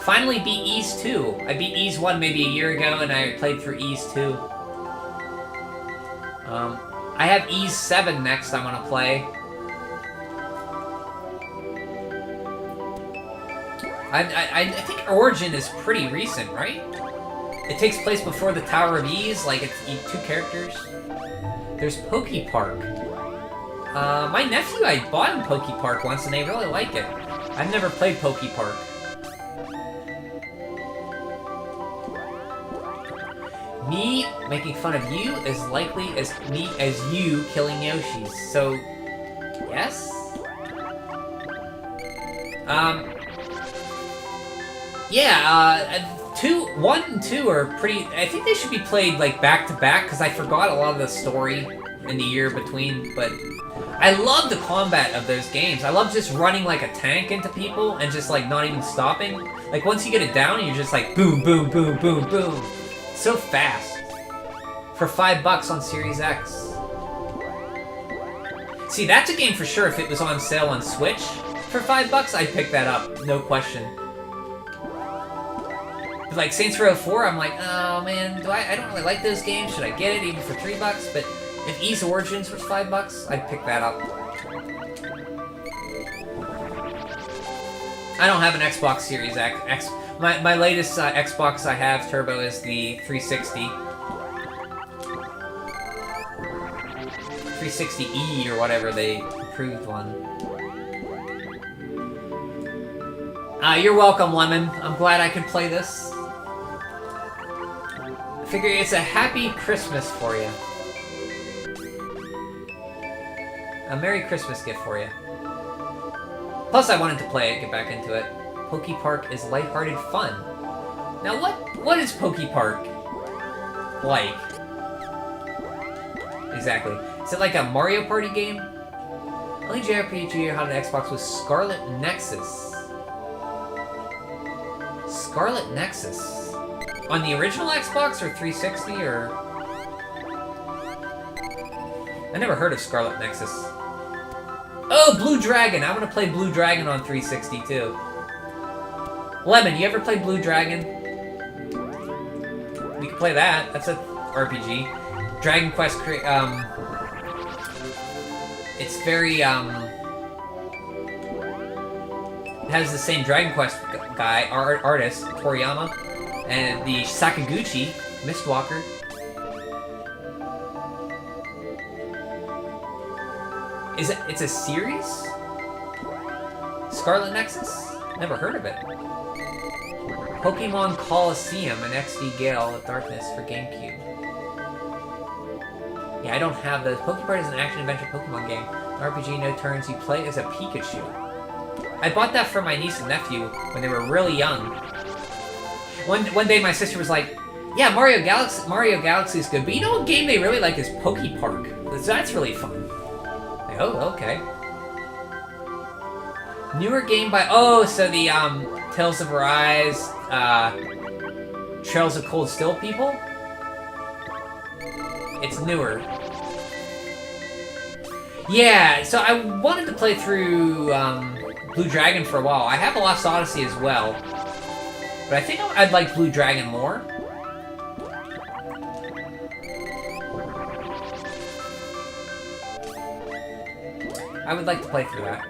finally beat Ys 2. I beat Ys 1 maybe a year ago, and I played through Ys 2. I have Ys 7 next I want to play. I think Origin is pretty recent, right? It takes place before the Tower of Ys, like it's 2 characters. There's Poke Park. My nephew, I bought him Poke Park once, and they really like it. I've never played Poke Park. Me making fun of you as likely as me as you killing Yoshis. So, yes? Yeah, 1 and 2 are pretty... I think they should be played, like, back-to-back, because I forgot a lot of the story in the year between, but... I love the combat of those games. I love just running like a tank into people and just, like, not even stopping. Like, once you get it down, you're just like, boom, boom, boom, boom, boom. So fast. For $5 on Series X. See, that's a game for sure. If it was on sale on Switch for $5, I'd pick that up. No question. But like Saints Row 4, I'm like, oh man, I don't really like those games. Should I get it even for $3? But if Ys Origins was $5, I'd pick that up. I don't have an Xbox Series X. My latest Xbox I have, Turbo, is the 360. 360E or whatever, they improved one. You're welcome, Lemon. I'm glad I could play this. I figure it's a happy Christmas for you. A Merry Christmas gift for you. Plus, I wanted to play it, get back into it. Poke Park is lighthearted fun. Now, what is Poke Park like? Exactly. Is it like a Mario Party game? Only JRPG I had on Xbox was Scarlet Nexus. Scarlet Nexus. On the original Xbox or 360 or... I never heard of Scarlet Nexus. Oh, Blue Dragon! I want to play Blue Dragon on 360 too. Lemon, you ever play Blue Dragon? We can play that. That's a RPG. Dragon Quest it's very, it has the same Dragon Quest guy, artist, Toriyama, and the Sakaguchi, Mistwalker. It's a series? Scarlet Nexus? Never heard of it. Pokemon Coliseum and XD Gale of Darkness for GameCube. Yeah, I don't have those. Pokemon is an action-adventure Pokemon game. RPG, no turns. You play as a Pikachu. I bought that for my niece and nephew when they were really young. One day my sister was like, yeah, Mario Galaxy is good, but you know what game they really like is Poke Park. That's really fun. Like, oh, okay. Newer game by... Oh, so the, Tales of Arise, Trails of Cold Steel people? It's newer. Yeah, so I wanted to play through Blue Dragon for a while. I have a Lost Odyssey as well. But I think I'd like Blue Dragon more. I would like to play through that.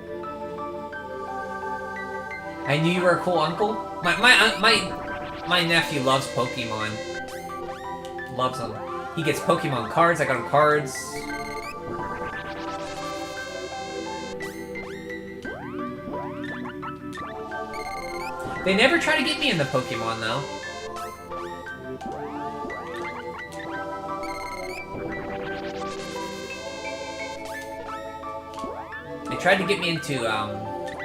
I knew you were a cool uncle. My nephew loves Pokemon. Loves them. He gets Pokemon cards. I got him cards. They never try to get me into Pokemon, though. They tried to get me into,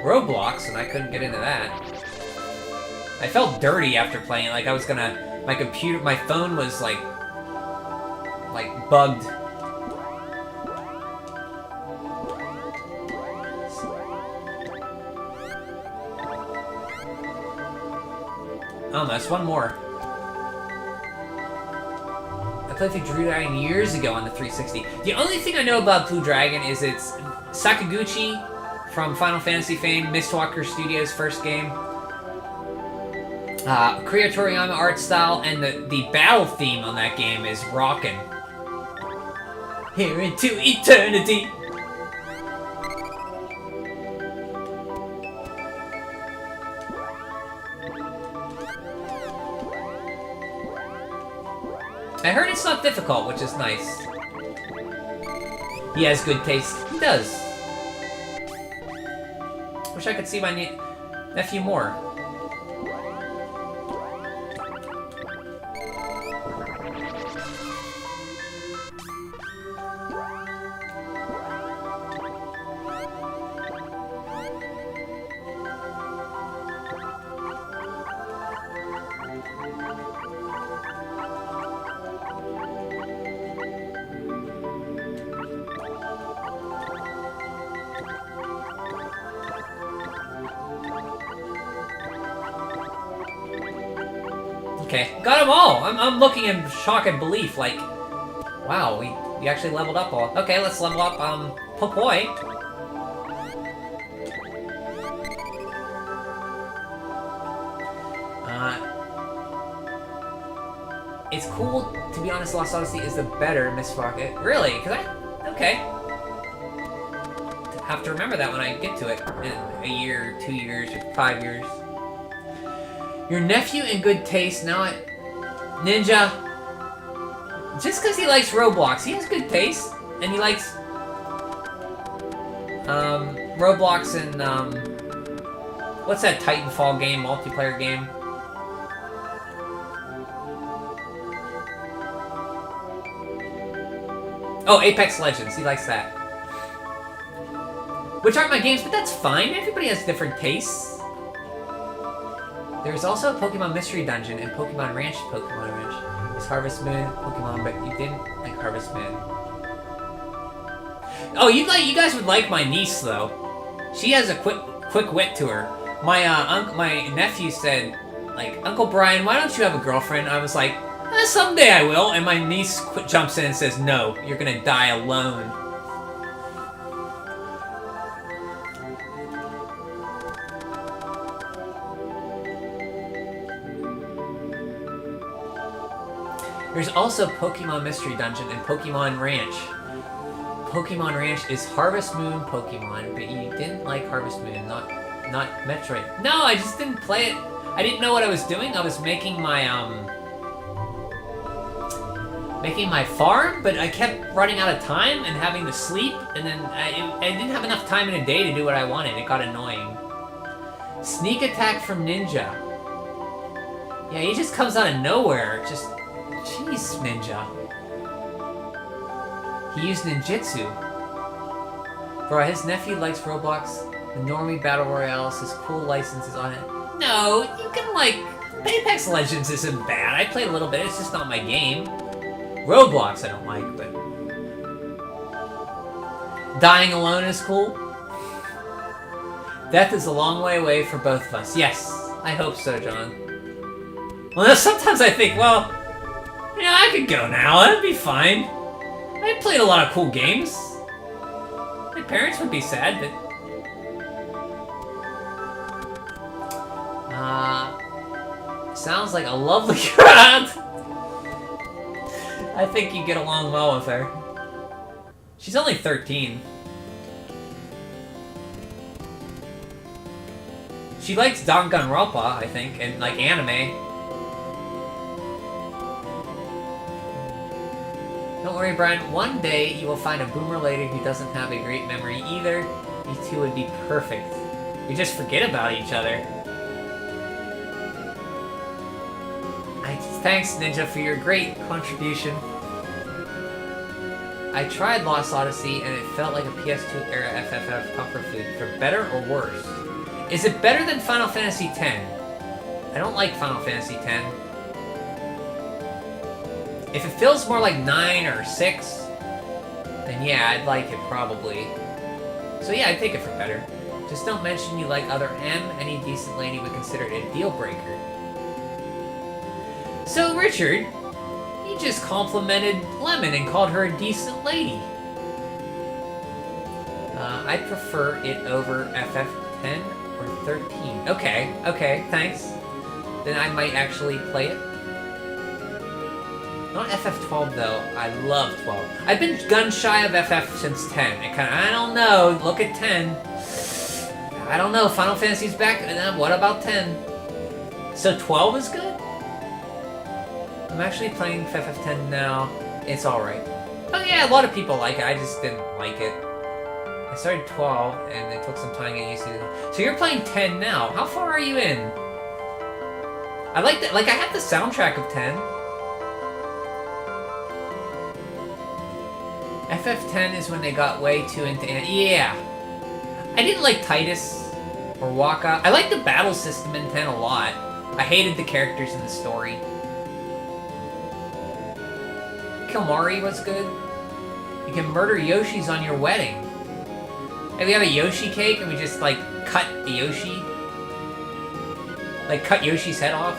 Roblox, and I couldn't get into that. I felt dirty after playing it, like I was gonna... my phone was, like, bugged. Almost, one more. I played through Blue Dragon years ago on the 360. The only thing I know about Blue Dragon is it's Sakaguchi from Final Fantasy fame, Mistwalker Studios' first game. Akira Toriyama art style, and the battle theme on that game is rockin'. Here into eternity! I heard it's not difficult, which is nice. He has good taste. He does. Wish I could see my nephew more. Okay, got them all! I'm looking in shock and belief, like, wow, we actually leveled up all. Okay, let's level up, Popoi. It's cool, to be honest, Lost Odyssey is the better Miss Rocket. Really? Okay. Have to remember that when I get to it in a year, 2 years, or 5 years. Your nephew in good taste, not Ninja. Just because he likes Roblox, he has good taste, and he likes Roblox and what's that Titanfall game, multiplayer game? Oh, Apex Legends, he likes that. Which aren't my games, but that's fine. Everybody has different tastes. There's also a Pokemon Mystery Dungeon and Pokemon Ranch. It's Harvest Moon, Pokemon, but you didn't like Harvest Moon. Oh, you guys would like my niece though. She has a quick wit to her. My nephew said, like, Uncle Brian, why don't you have a girlfriend? I was like, someday I will. And my niece jumps in and says, no, you're gonna die alone. There's also Pokemon Mystery Dungeon and Pokemon Ranch. Pokemon Ranch is Harvest Moon Pokemon, but you didn't like Harvest Moon, not Metroid. No, I just didn't play it. I didn't know what I was doing. I was making my farm, but I kept running out of time and having to sleep, and then I didn't have enough time in a day to do what I wanted. It got annoying. Sneak attack from Ninja. Yeah, he just comes out of nowhere. Just, jeez, Ninja. He used ninjutsu. Bro, his nephew likes Roblox. The Normie Battle Royale says cool licenses on it. No, you can like... Apex Legends isn't bad. I played a little bit, it's just not my game. Roblox I don't like, but... Dying alone is cool. Death is a long way away for both of us. Yes, I hope so, John. Well, sometimes I think, well... Yeah, I could go now, that'd be fine. I played a lot of cool games. My parents would be sad, but... Sounds like a lovely crowd. I think you get along well with her. She's only 13. She likes Danganronpa, I think, and like anime. Don't worry, Brian. One day you will find a boomer lady who doesn't have a great memory either. You two would be perfect. We just forget about each other. Thanks, Ninja, for your great contribution. I tried Lost Odyssey, and it felt like a PS2 era FFF comfort food. For better or worse? Is it better than Final Fantasy X? I don't like Final Fantasy X. If it feels more like 9 or 6, then yeah, I'd like it probably. So yeah, I'd take it for better. Just don't mention you like other M. Any decent lady would consider it a deal breaker. So, Richard, you just complimented Lemon and called her a decent lady. I prefer it over FF10 or 13. Okay, thanks. Then I might actually play it. Not FF12 though, I love 12. I've been gun shy of FF since 10. I don't know, look at 10. I don't know, Final Fantasy's back, and then what about 10? So 12 is good? I'm actually playing FF10 now. It's alright. Oh yeah, a lot of people like it. I just didn't like it. I started 12, and it took some time to get used to it. So you're playing 10 now. How far are you in? I like that. Like, I have the soundtrack of 10. FF10 is when they got way too into... Yeah. I didn't like Titus or Waka. I liked the battle system in 10 a lot. I hated the characters in the story. Kilmari was good. You can murder Yoshis on your wedding. Hey, we have a Yoshi cake and we just, like, cut a Yoshi. Like, cut Yoshi's head off.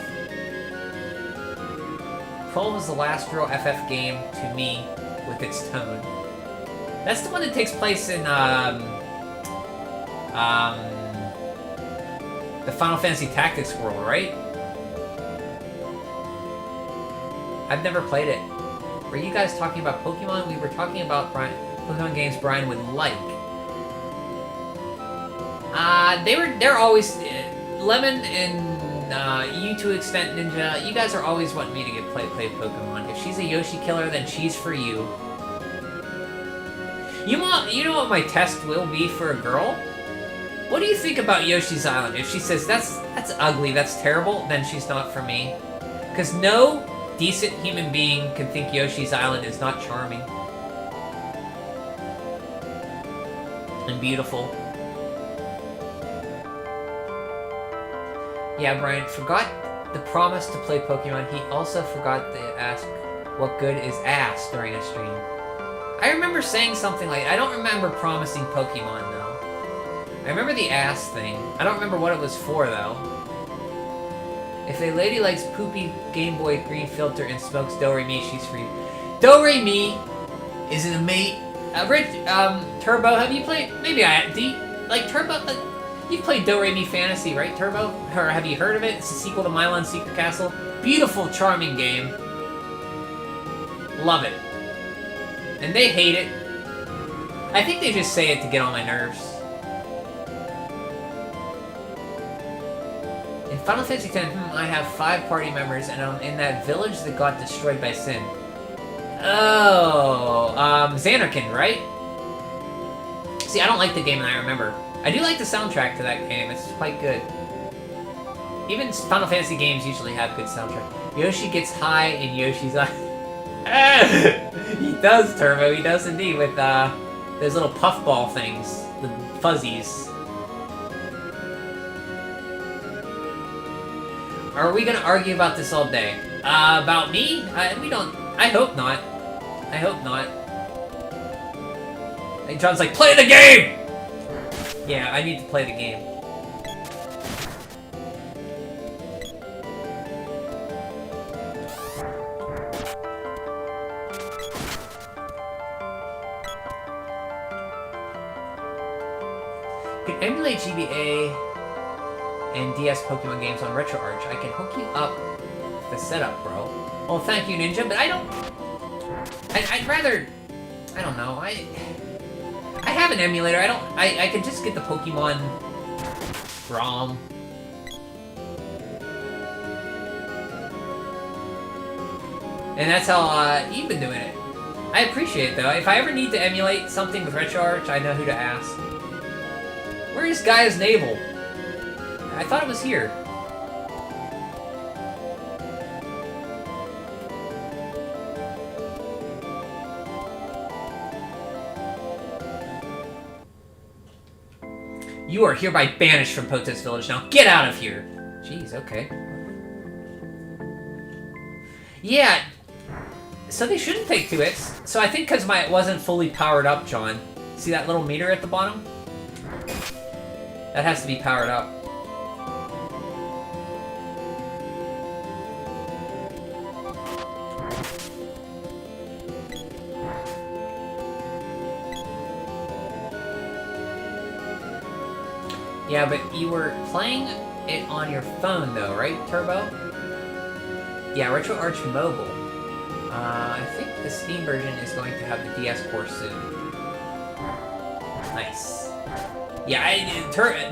12 was the last real FF game to me with its tone. That's the one that takes place in, the Final Fantasy Tactics world, right? I've never played it. Were you guys talking about Pokemon? We were talking about Pokemon games Brian would like. They're always... Lemon and you to extent Ninja, you guys are always wanting me to play Pokemon. If she's a Yoshi killer, then she's for you. You know what my test will be for a girl? What do you think about Yoshi's Island? If she says, that's ugly, that's terrible, then she's not for me. Because no decent human being can think Yoshi's Island is not charming. And beautiful. Yeah, Brian forgot the promise to play Pokemon. He also forgot to ask what good is ass during a stream. I remember saying something like, I don't remember promising Pokemon though. I remember the ass thing. I don't remember what it was for though. If a lady likes poopy Game Boy green filter and smokes Do-Re-Mi, she's free. Do-Re-Mi is an amazing... Turbo, have you played... Maybe like, Turbo... You've played Do-Re-Mi Fantasy, right, Turbo? Or have you heard of it? It's a sequel to Milon's Secret Castle. Beautiful, charming game. Love it. And they hate it. I think they just say it to get on my nerves. In Final Fantasy X, I have 5 party members, and I'm in that village that got destroyed by Sin. Oh, Xanarkin, right? See, I don't like the game, and I remember. I do like the soundtrack to that game. It's quite good. Even Final Fantasy games usually have good soundtrack. Yoshi gets high in Yoshi's Island. He does, Turbo. He does indeed with those little puffball things, the fuzzies. Are we gonna argue about this all day? About me? We don't. I hope not. I hope not. Hey, John's like, play the game! Yeah, I need to play the game. You can emulate GBA and DS Pokemon games on RetroArch. I can hook you up with the setup, bro. Oh, thank you, Ninja, but I don't... I'd rather... I don't know, I have an emulator. I could just get the Pokemon ROM. And that's how you've been doing it. I appreciate it though. If I ever need to emulate something with RetroArch, I know who to ask. Where is Gaia's navel? I thought it was here. You are hereby banished from Potos Village. Now get out of here! Jeez, okay. Yeah, so they shouldn't take 2 hits. So I think because it wasn't fully powered up, John. See that little meter at the bottom? That has to be powered up. Yeah, but you were playing it on your phone though, right, Turbo? Yeah, RetroArch Mobile. I think the Steam version is going to have the DS port soon. Nice. Yeah,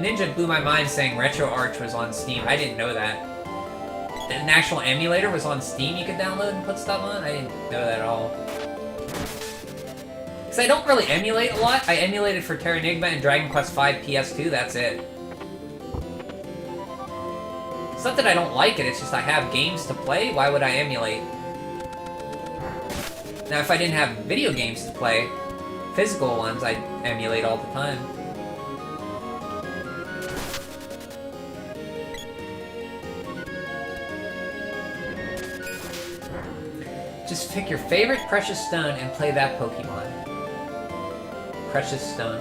Ninja blew my mind saying RetroArch was on Steam. I didn't know that. An actual emulator was on Steam you could download and put stuff on? I didn't know that at all. Because I don't really emulate a lot. I emulated for Terranigma and Dragon Quest V PS2, that's it. It's not that I don't like it, it's just I have games to play, why would I emulate? Now if I didn't have video games to play, physical ones, I'd emulate all the time. Just pick your favorite precious stone and play that Pokemon. Precious stone.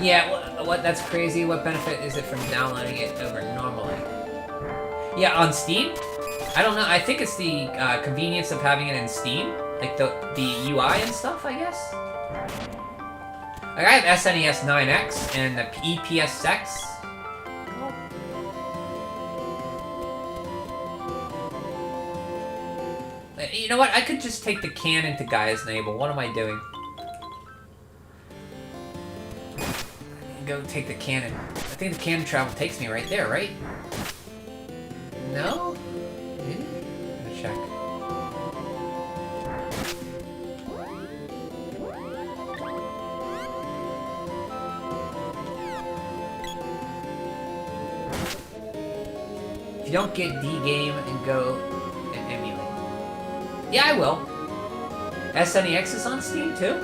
Yeah, what? That's crazy. What benefit is it from downloading it over normally? Yeah, on Steam? I don't know. I think it's the convenience of having it in Steam. Like the UI and stuff, I guess? Like, I have SNES 9X and the EPSX. You know what? I could just take the cannon to Gaia's Navel. What am I doing? Go take the cannon. I think the cannon travel takes me right there, right? No? Maybe? I'm gonna check. If you don't get D-game and go and emulate. Yeah, I will. SNEX is on Steam, too?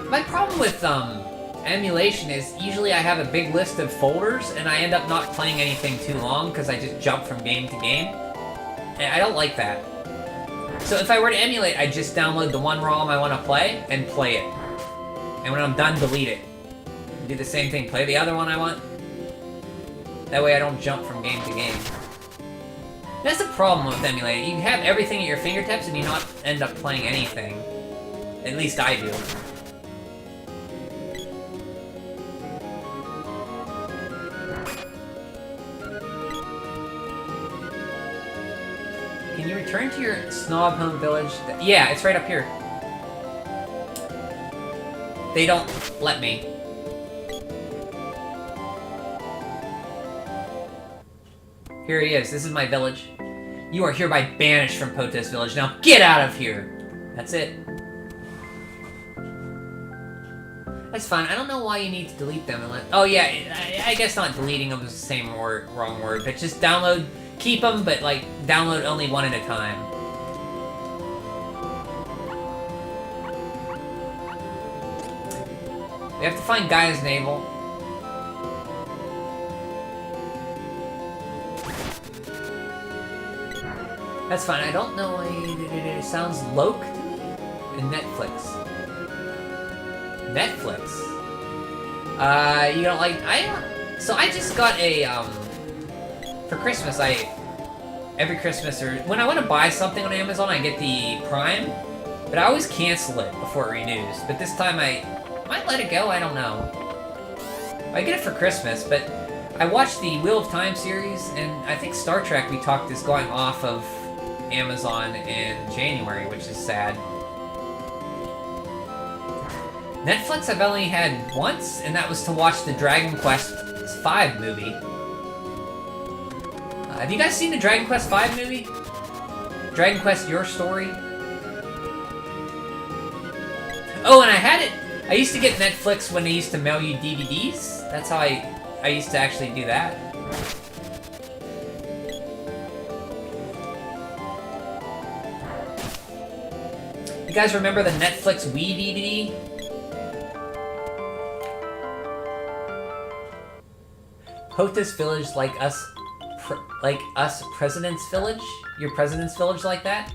My problem with emulation is usually I have a big list of folders and I end up not playing anything too long because I just jump from game to game. And I don't like that. So if I were to emulate, I'd just download the one ROM I want to play and play it. And when I'm done, delete it. Do the same thing, play the other one I want. That way I don't jump from game to game. That's the problem with emulating. You can have everything at your fingertips and you not end up playing anything. At least I do. Can you return to your snob home village? Yeah, it's right up here. They don't let me. Here he is. This is my village. You are hereby banished from Potos Village. Now get out of here! That's it. That's fine. I don't know why you need to delete them. Oh yeah, I guess not deleting them is the same word, wrong word, but just download, keep them, but like download only one at a time. We have to find Gaia's Navel. That's fine. I don't know why it sounds Loke to me. And Netflix. Netflix. You don't like... So I just got a, for Christmas, every Christmas, or when I want to buy something on Amazon, I get the Prime, but I always cancel it before it renews. But this time I might let it go, I don't know. I get it for Christmas, but I watched the Wheel of Time series, and I think Star Trek we talked is going off of Amazon in January, which is sad. Netflix I've only had once, and that was to watch the Dragon Quest V movie. Have you guys seen the Dragon Quest V movie? Dragon Quest Your Story? Oh, and I had it. I used to get Netflix when they used to mail you DVDs. That's how I used to actually do that. You guys remember the Netflix Wii DVD? Potos Village like us President's Village? Your President's Village like that?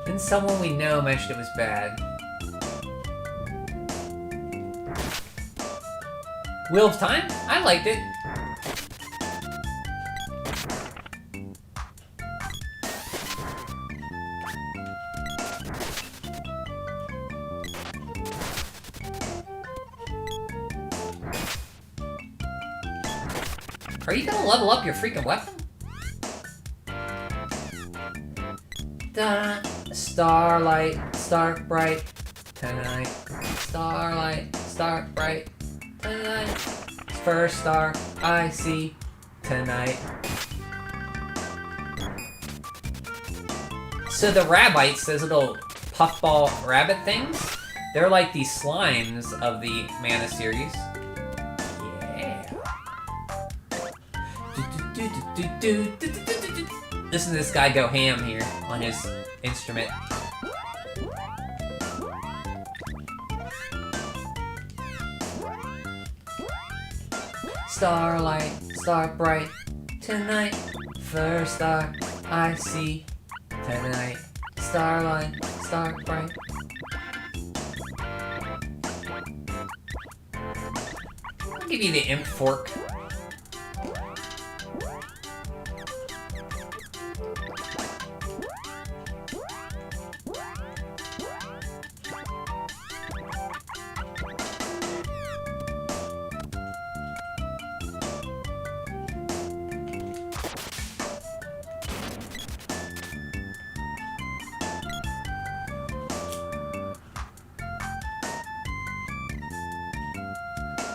Then someone we know mentioned it was bad. Wheel of Time? I liked it. Are you gonna level up your freaking weapon? Da, starlight, stark bright, tonight. Starlight, star bright tonight. First star I see tonight. So the rabbites, those little puffball rabbit things, they're like the slimes of the Mana series. Yeah. Listen to this guy go ham here on his instrument. Starlight, star bright tonight. First star I see tonight. Starlight, star bright. I'll give you the imp fork.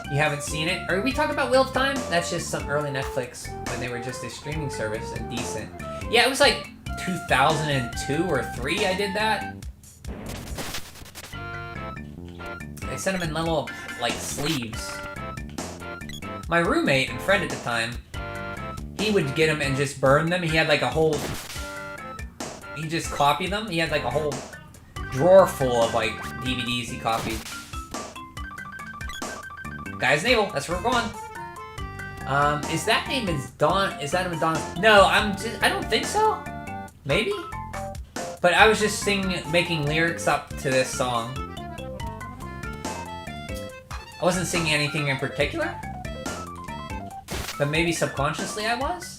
You haven't seen it? Are we talking about Wheel of Time? That's just some early Netflix when they were just a streaming service and decent. Yeah, it was like 2002 or 3 I did that. They sent them in little, like, sleeves. My roommate and friend at the time, he would get them and just burn them. He had like a whole... He just copied them. He had like a whole drawer full of like DVDs he copied. Guy's Navel, that's where we're going. Is that name Don? Is that Madonna? No, I don't think so. Maybe? But I was just making lyrics up to this song. I wasn't singing anything in particular. But maybe subconsciously I was?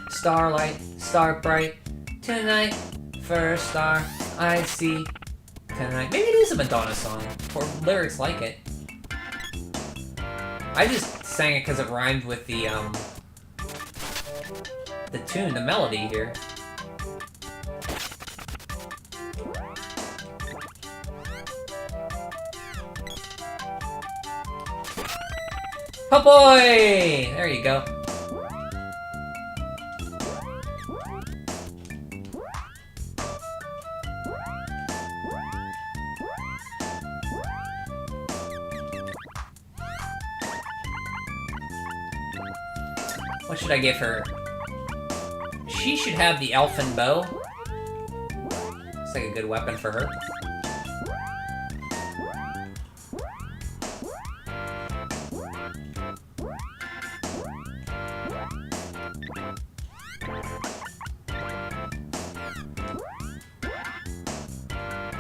Starlight, star bright, tonight, first star I see. Tonight. Maybe it is a Madonna song, or lyrics like it. I just sang it because it rhymed with the tune, the melody here. Oh boy! There you go. What should I give her? She should have the elfin bow. It's like a good weapon for her.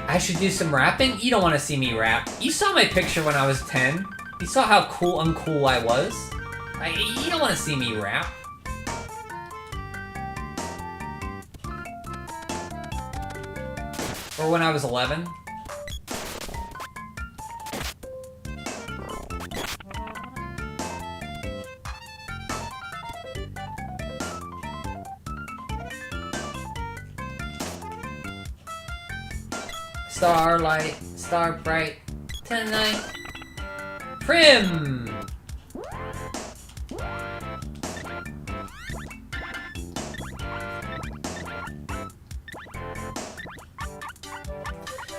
I should do some rapping? You don't want to see me rap. You saw my picture when I was 10. You saw how uncool I was. You don't want to see me rap. Or when I was 11. Starlight, star bright, tonight. Prim!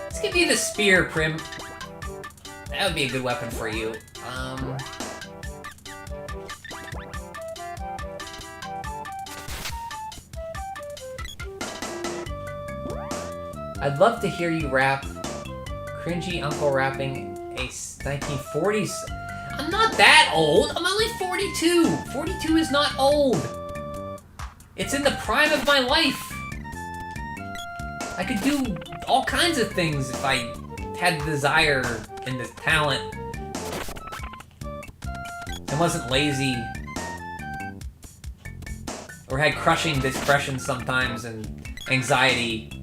Let's give you the spear, Prim. That would be a good weapon for you. I'd love to hear you rap. Cringy uncle rapping a 1940s. I'm not that old. I'm only 42. 42 is not old. It's in the prime of my life. I could do all kinds of things if I had the desire and the talent. And wasn't lazy. Or had crushing depression sometimes and anxiety.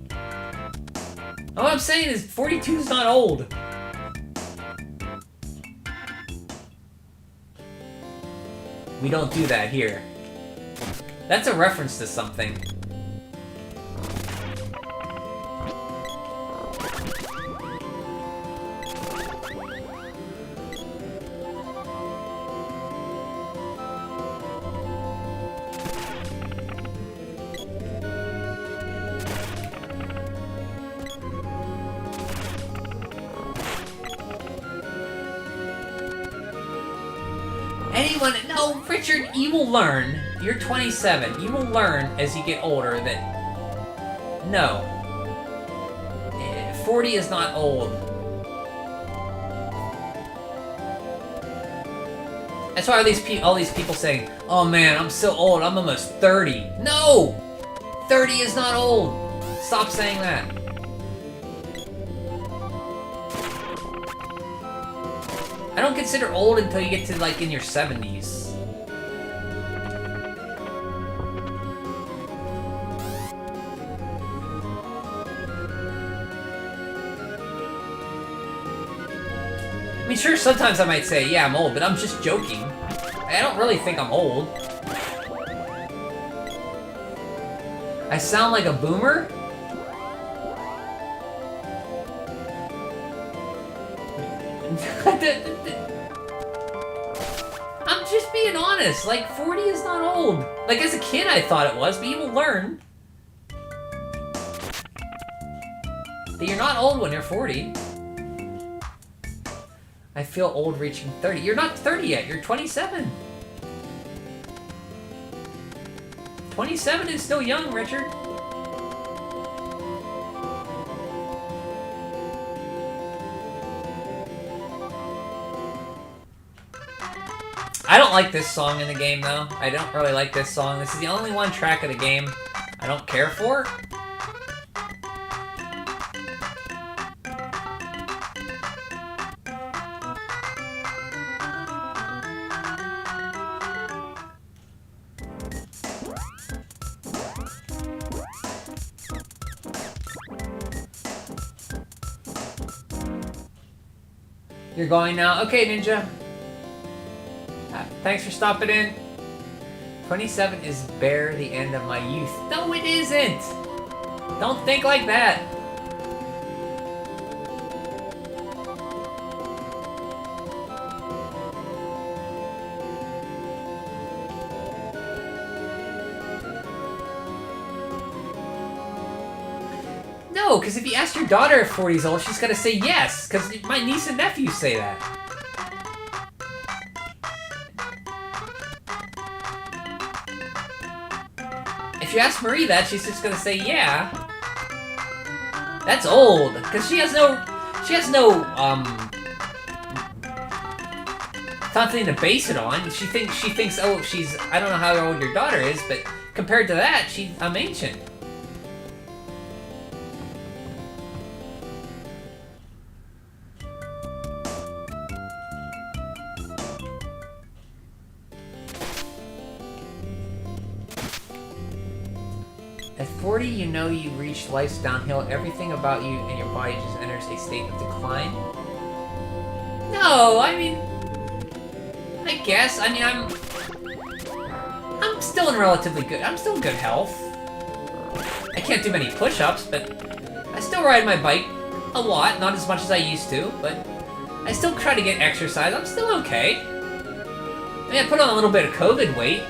All I'm saying is 42 is not old. We don't do that here. That's a reference to something. Anyone... No, Richard, you will learn. You're 27. You will learn as you get older that... No. 40 is not old. That's why all these people saying, "Oh man, I'm so old, I'm almost 30. No! 30 is not old. Stop saying that. I don't consider old until you get to, like, in your 70s. I mean, sure, sometimes I might say, yeah, I'm old, but I'm just joking. I don't really think I'm old. I sound like a boomer? I'm just being honest. Like, 40 is not old. Like, as a kid, I thought it was, but you will learn that you're not old when you're 40. I feel old reaching 30. You're not 30 yet, you're 27. 27 is still young, Richard. I don't like this song in the game, though. I don't really like this song. This is the only one track of the game I don't care for. You're going now? Okay, Ninja. Thanks for stopping in. 27 is bare the end of my youth. No, it isn't! Don't think like that. No, because if you ask your daughter if 40 is old, she's gonna say yes, because my niece and nephew say that. If you ask Marie that, she's just gonna say yeah. That's old, because she has no, something to base it on. She thinks, oh, I don't know how old your daughter is, but compared to that, I'm ancient. At 40, you know you reach life's downhill. Everything about you and your body just enters a state of decline. No, I mean, I guess. I mean, I'm still in relatively good. I'm still in good health. I can't do many push-ups, but I still ride my bike a lot. Not as much as I used to, but I still try to get exercise. I'm still okay. I mean, I put on a little bit of COVID weight.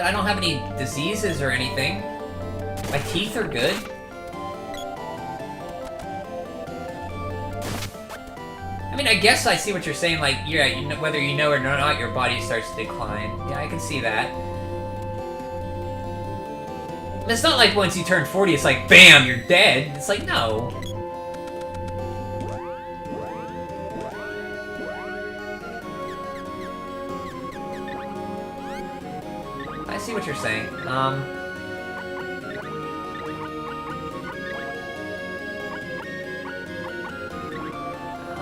I don't have any diseases or anything. My teeth are good. I mean, I guess I see what you're saying, like, yeah, you know, whether you know or not, your body starts to decline. Yeah, I can see that. And it's not like once you turn 40, it's like, bam, you're dead. It's like, no. I see what you're saying.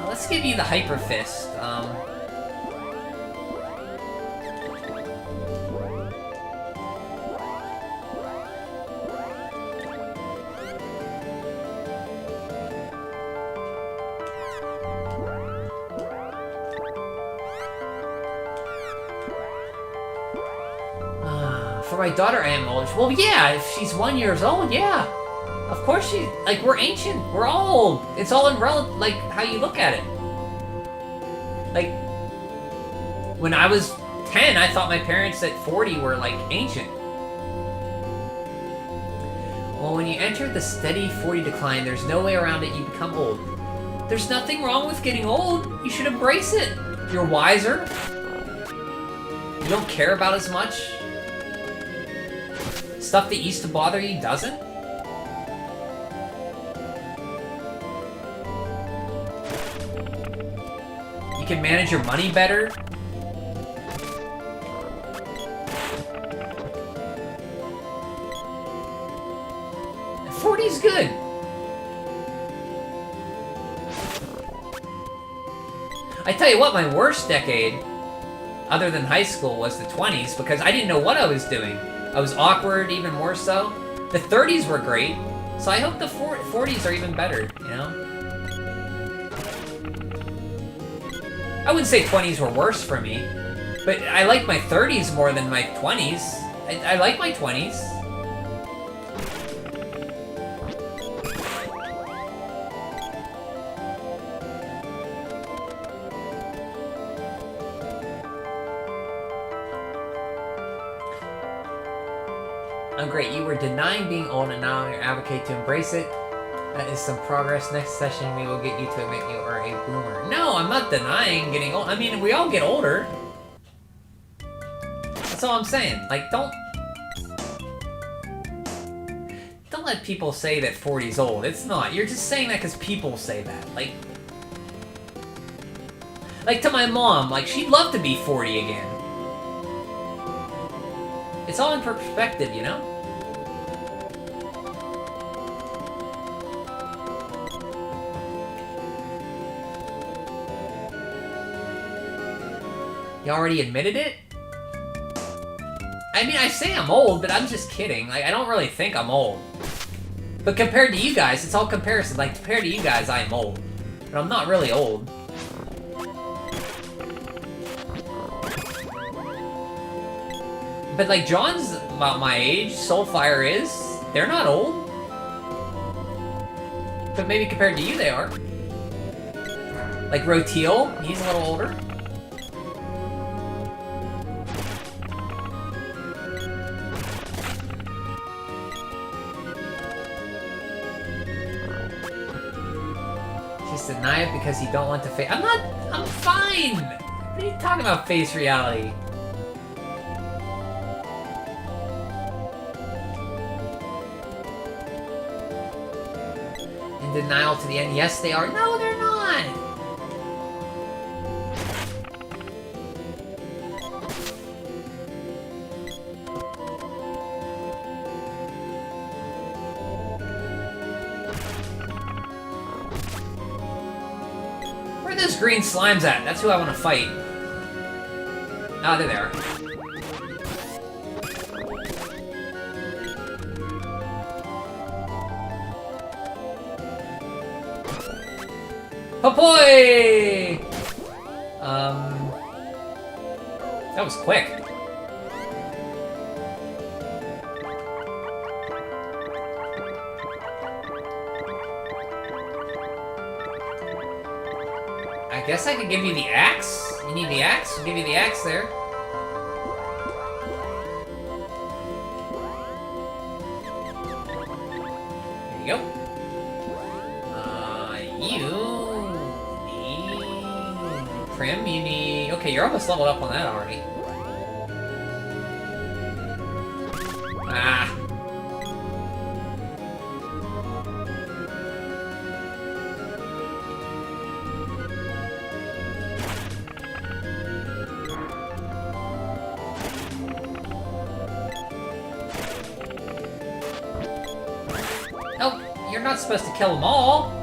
Let's give you the Hyper Fist. For my daughter, I am old. Well, yeah, if she's 1 year old, yeah. Of course she... Like, we're ancient. We're all old. It's all in like, how you look at it. Like, when I was 10, I thought my parents at 40 were, like, ancient. Well, when you enter the steady 40 decline, there's no way around it. You become old. There's nothing wrong with getting old. You should embrace it. You're wiser. You don't care about as much. Stuff that used to bother you doesn't. You can manage your money better. And 40's good. I tell you what, my worst decade, other than high school, was the 20s because I didn't know what I was doing. I was awkward, even more so. The 30s were great, so I hope the 40s are even better, you know? I wouldn't say 20s were worse for me, but I like my 30s more than my 20s. I like my 20s. I'm great. You were denying being old and now you advocate to embrace it. That is some progress. Next session we will get you to admit you are a boomer. No, I'm not denying getting old. I mean, we all get older. That's all I'm saying. Like, don't let people say that 40's old. It's not. You're just saying that because people say that. Like to my mom, like, she'd love to be 40 again. It's all in perspective, you know? You already admitted it? I mean, I say I'm old, but I'm just kidding. Like, I don't really think I'm old. But compared to you guys, it's all comparison. Like, compared to you guys, I am old. But I'm not really old. But like, John's about my age, Soulfire is. They're not old. But maybe compared to you, they are. Like Roteal, he's a little older. Just deny it because you don't want to face. I'm fine! What are you talking about, face reality? In denial to the end. Yes, they are. No, they're not! Where are those green slimes at? That's who I want to fight. Ah, there they are. Ahoy! That was quick. I guess I could give you the axe? You need the axe? I'll give you the axe there. There you go. Prim, you need... Okay, you're almost leveled up on that already. Ah. Oh, you're not supposed to kill them all.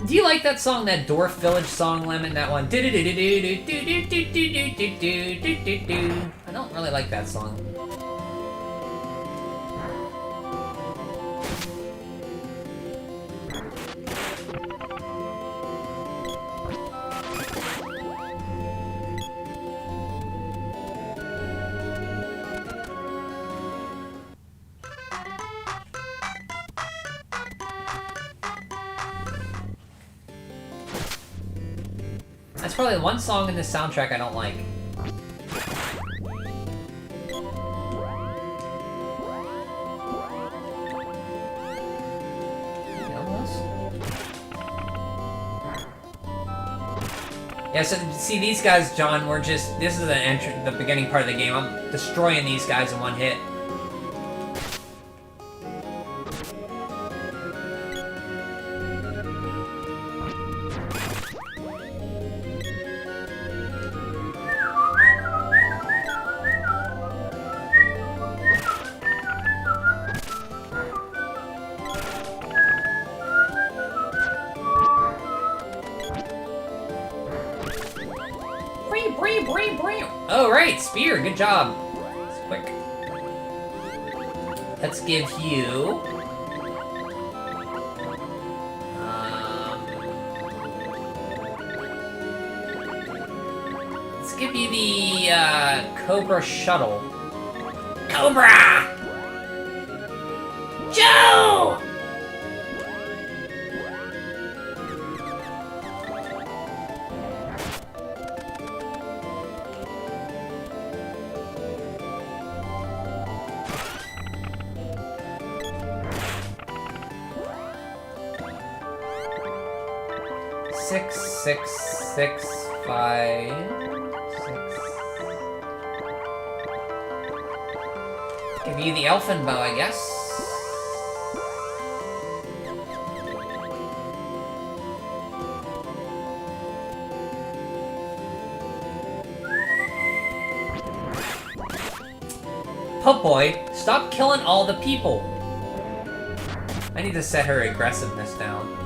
Do you like that song, that Dwarf Village song, Lemon? That one. I don't really like that song. That's probably the one song in this soundtrack I don't like. Yeah, so see these guys, John, we're just, this is the beginning part of the game. I'm destroying these guys in one hit. Oh, right, spear, good job. It's quick. Let's give you... let's give you the, Cobra Shuttle. Cobra! Joe! Six, 5, 6. Give you the elfin bow, I guess. Pup boy, stop killing all the people. I need to set her aggressiveness down.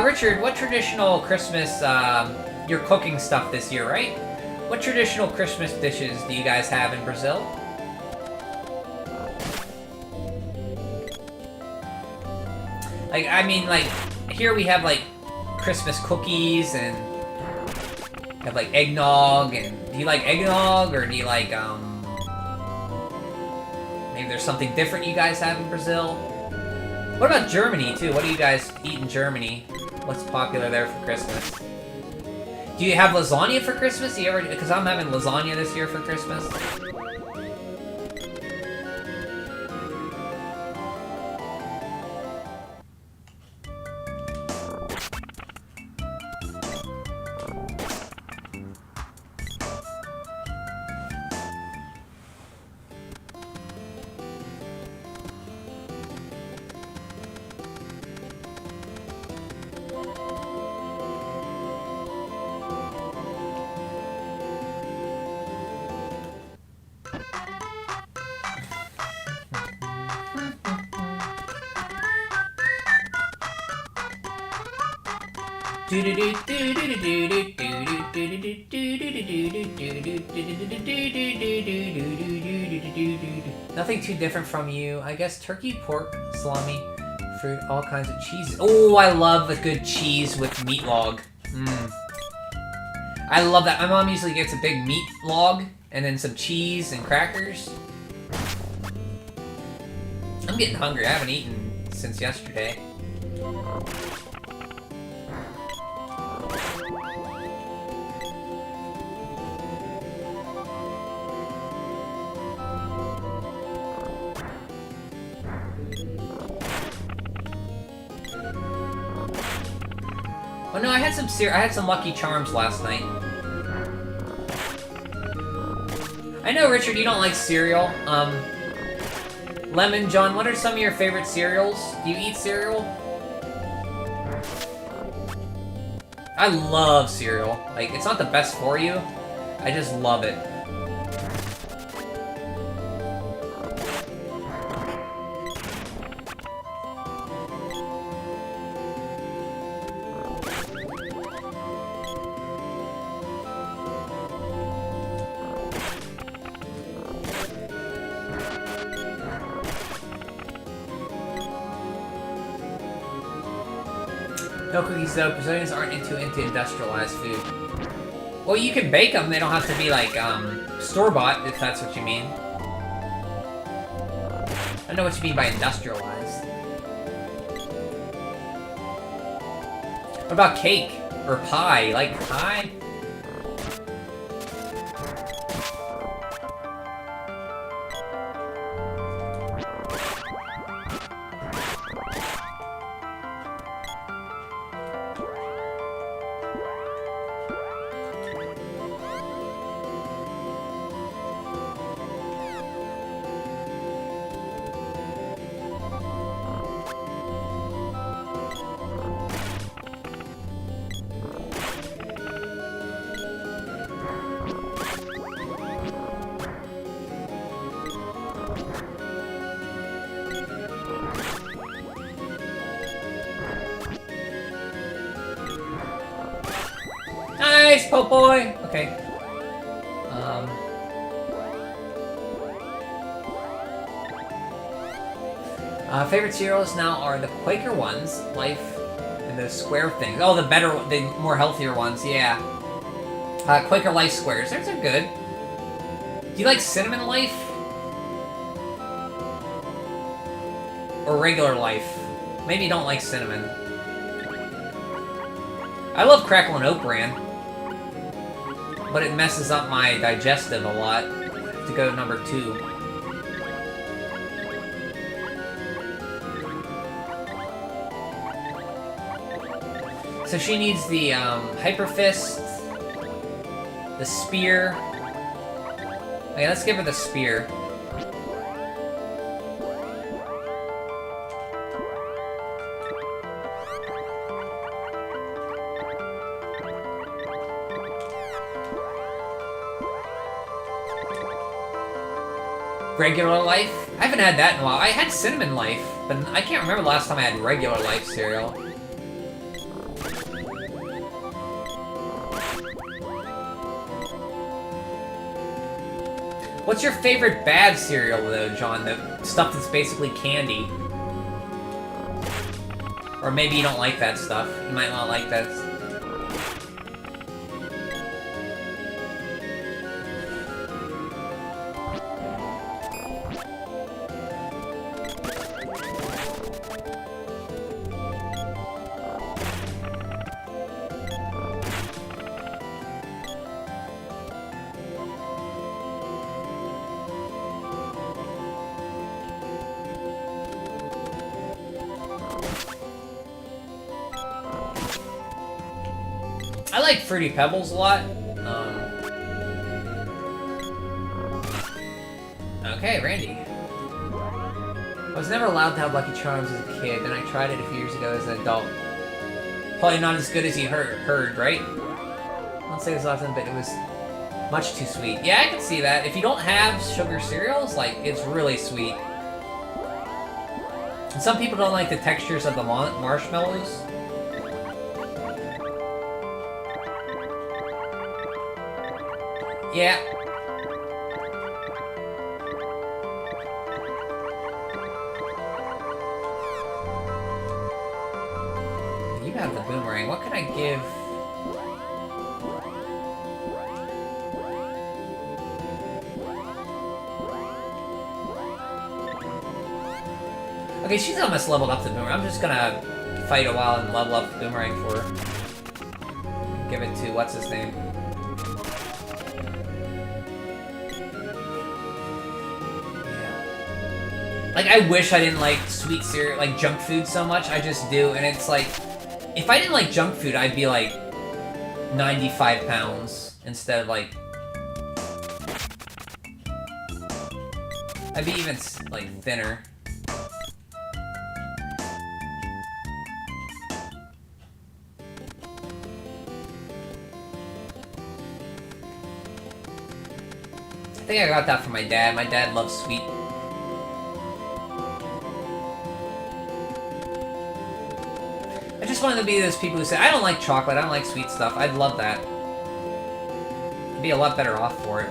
Richard, what traditional Christmas, you're cooking stuff this year, right? What traditional Christmas dishes do you guys have in Brazil? Like, I mean, like, here we have, like, Christmas cookies and have, like, eggnog, and do you like eggnog, or do you like, maybe there's something different you guys have in Brazil? What about Germany, too? What do you guys eat in Germany? What's popular there for Christmas? Do you have lasagna for Christmas? Do you ever... Because I'm having lasagna this year for Christmas. Nothing too different from you. I guess turkey, pork, salami, fruit, all kinds of cheese. Oh, I love a good cheese with meat log. I love that. My mom usually gets a big meat log and then some cheese and crackers. I'm getting hungry. I haven't eaten since yesterday. Oh no, I had some Lucky Charms last night. I know, Richard, you don't like cereal. Lemon, John, what are some of your favorite cereals? Do you eat cereal? I love cereal. Like, it's not the best for you. I just love it. No cookies though, Brazilians aren't into industrialized food. Well, you can bake them, they don't have to be like, store-bought, if that's what you mean. I don't know what you mean by industrialized. What about cake? Or pie? You like pie? Nice, po' boy! Okay. Favorite cereals now are the Quaker ones, Life, and the square things. Oh, the more healthier ones, yeah. Quaker Life squares, those are good. Do you like Cinnamon Life? Or regular Life? Maybe you don't like cinnamon. I love Crackle and Oat Bran, but it messes up my digestive a lot to go to number 2. So she needs the Hyper Fist, the Spear. Okay, let's give her the Spear. Regular Life? I haven't had that in a while. I had Cinnamon Life, but I can't remember the last time I had Regular Life cereal. What's your favorite bad cereal, though, John? The stuff that's basically candy. Or maybe you don't like that stuff. You might not like that. I like Fruity Pebbles a lot. Okay, Randy. I was never allowed to have Lucky Charms as a kid, then I tried it a few years ago as an adult. Probably not as good as you heard, right? I don't say this often, but it was much too sweet. Yeah, I can see that. If you don't have sugar cereals, like, it's really sweet. And some people don't like the textures of the marshmallows. Yeah. You have the boomerang. What can I give? Okay, she's almost leveled up the boomerang. I'm just gonna fight a while and level up the boomerang for her. Give it to what's his name? Like, I wish I didn't like sweet cereal, like junk food so much. I just do, and it's like, if I didn't like junk food, I'd be like 95 pounds instead of like, I'd be even like thinner. I think I got that from my dad. My dad loves sweet. I just wanted to be those people who say, I don't like chocolate, I don't like sweet stuff. I'd love that. I'd be a lot better off for it.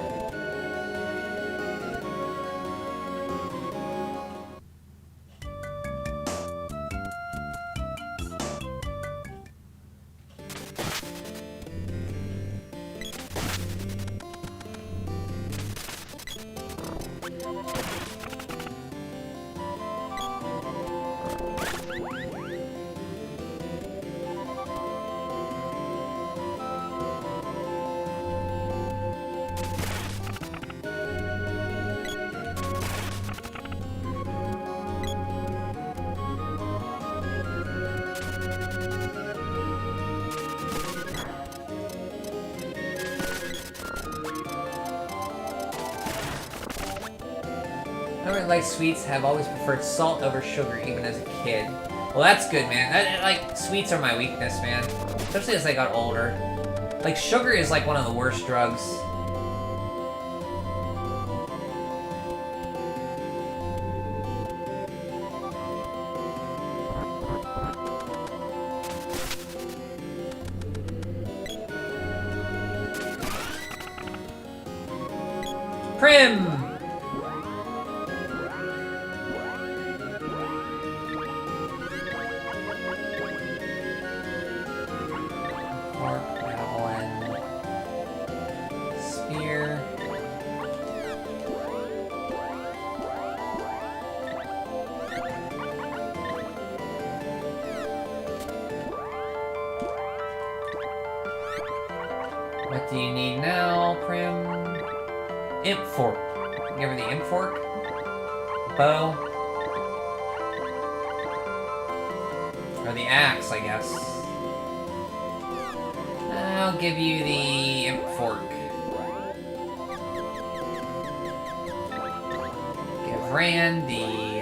Whoever likes sweets have always preferred salt over sugar, even as a kid. Well, that's good, man. Like, sweets are my weakness, man. Especially as I got older. Like, sugar is like one of the worst drugs. Prim! What do you need now, Prim? Imp fork. Give her the imp fork. Bow. Or the axe, I guess. I'll give you the imp fork. Give Rand the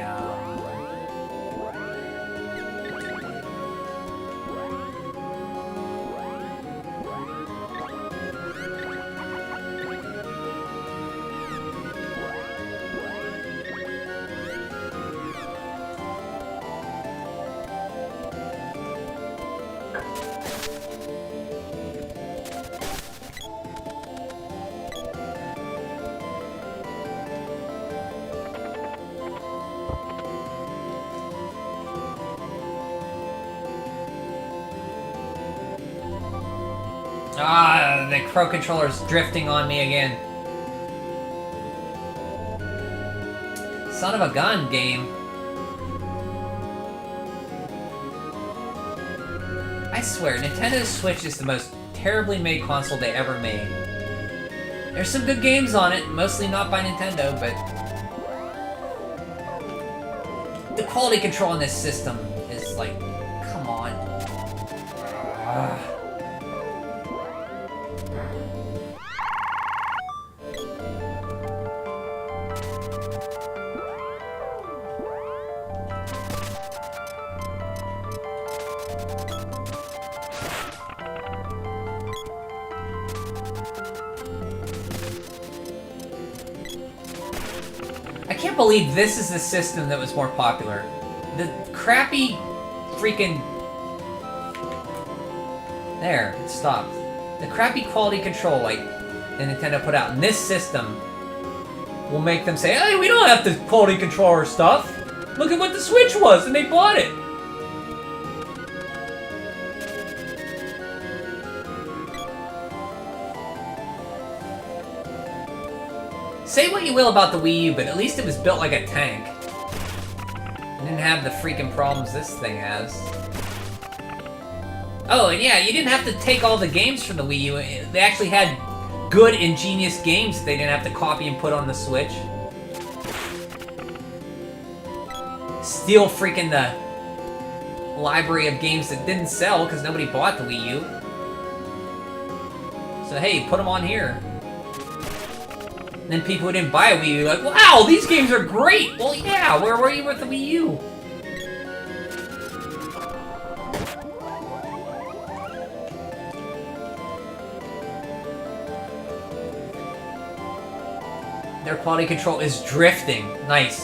the Crow controller's drifting on me again. Son of a gun, game. I swear, Nintendo Switch is the most terribly made console they ever made. There's some good games on it, mostly not by Nintendo, but the quality control on this system is like, come on. I can't believe this is the system that was more popular. The crappy freaking... There, it stopped. The crappy quality control, like, that Nintendo put out in this system will make them say, hey, we don't have to quality control our stuff. Look at what the Switch was, and they bought it. Say what you will about the Wii U, but at least it was built like a tank. It didn't have the freaking problems this thing has. Oh, and yeah, you didn't have to take all the games from the Wii U. They actually had good, ingenious games that they didn't have to copy and put on the Switch. Steal freaking the library of games that didn't sell because nobody bought the Wii U. So hey, put them on here. And then people who didn't buy a Wii U are like, wow, these games are great! Well, yeah, where were you with the Wii U? Their quality control is drifting. Nice.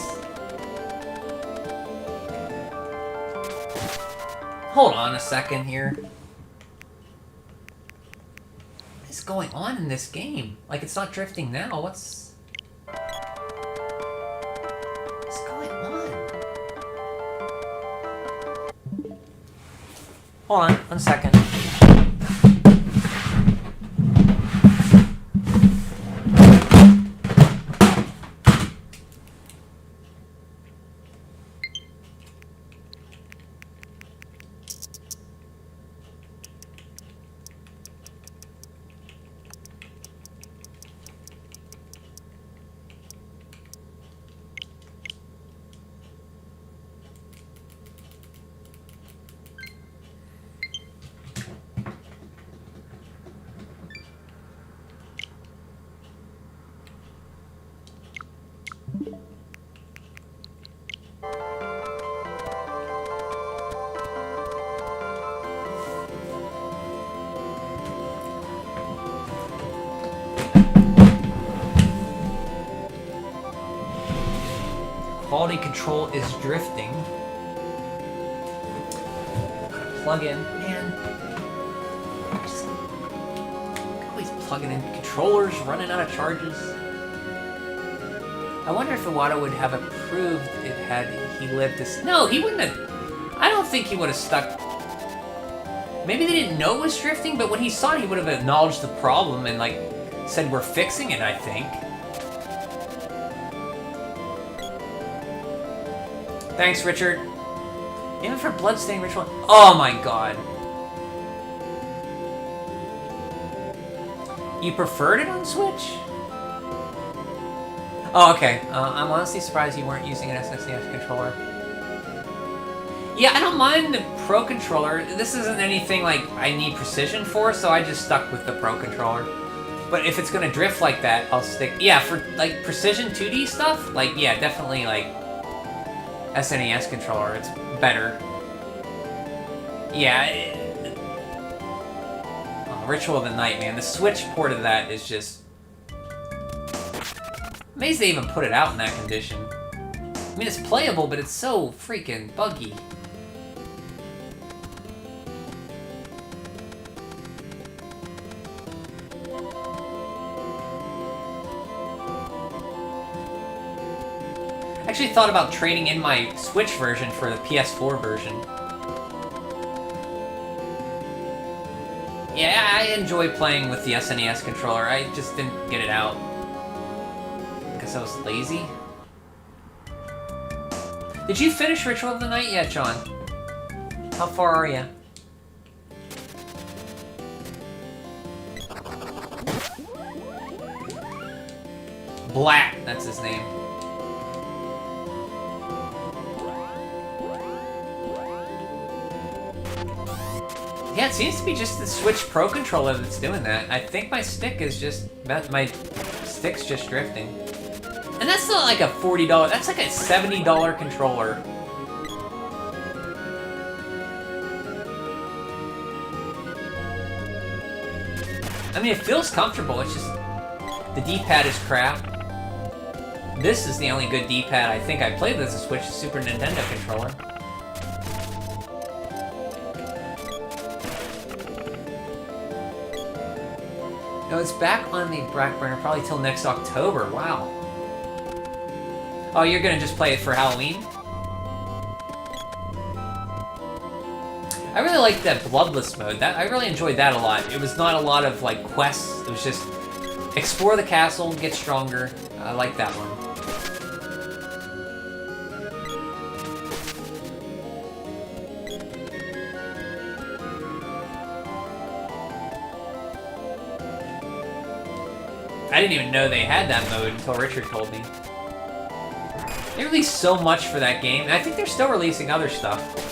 Hold on a second here. What is going on in this game? Like, it's not drifting now. What's going on? Hold on, 1 second. Quality control is drifting. Plug in, man. Always plugging in controllers, running out of charges. I wonder if Iwata would have approved it had he lived this. No, he wouldn't have. I don't think he would have stuck. Maybe they didn't know it was drifting, but when he saw it, he would have acknowledged the problem and, like, said, we're fixing it, I think. Thanks, Richard. Even for Bloodstained Ritual. Oh my god. You preferred it on Switch? Oh, okay. I'm honestly surprised you weren't using an SNES controller. Yeah, I don't mind the Pro Controller. This isn't anything like I need precision for, so I just stuck with the Pro Controller. But if it's gonna drift like that, I'll stick... Yeah, for, like, precision 2D stuff, like, yeah, definitely, like, SNES controller. It's better. Yeah. Ritual of the Night, man. The Switch port of that is just... Amazed they even put it out in that condition. I mean, it's playable, but it's so freaking buggy. I actually thought about trading in my Switch version for the PS4 version. Yeah, I enjoy playing with the SNES controller. I just didn't get it out because I was lazy. Did you finish Ritual of the Night yet, John? How far are you? Black, that's his name. Yeah, it seems to be just the Switch Pro Controller that's doing that. I think my stick is just... my stick's just drifting. And that's not like a $40... That's like a $70 controller. I mean, it feels comfortable. It's just... The D-pad is crap. This is the only good D-pad I think I played with the Switch Super Nintendo controller. No, it's back on the back burner probably till next October. Wow. Oh, you're gonna just play it for Halloween? I really liked that Bloodless mode. I really enjoyed that a lot. It was not a lot of, like, quests. It was just explore the castle, get stronger. I like that one. I didn't even know they had that mode until Richard told me. They released so much for that game, and I think they're still releasing other stuff.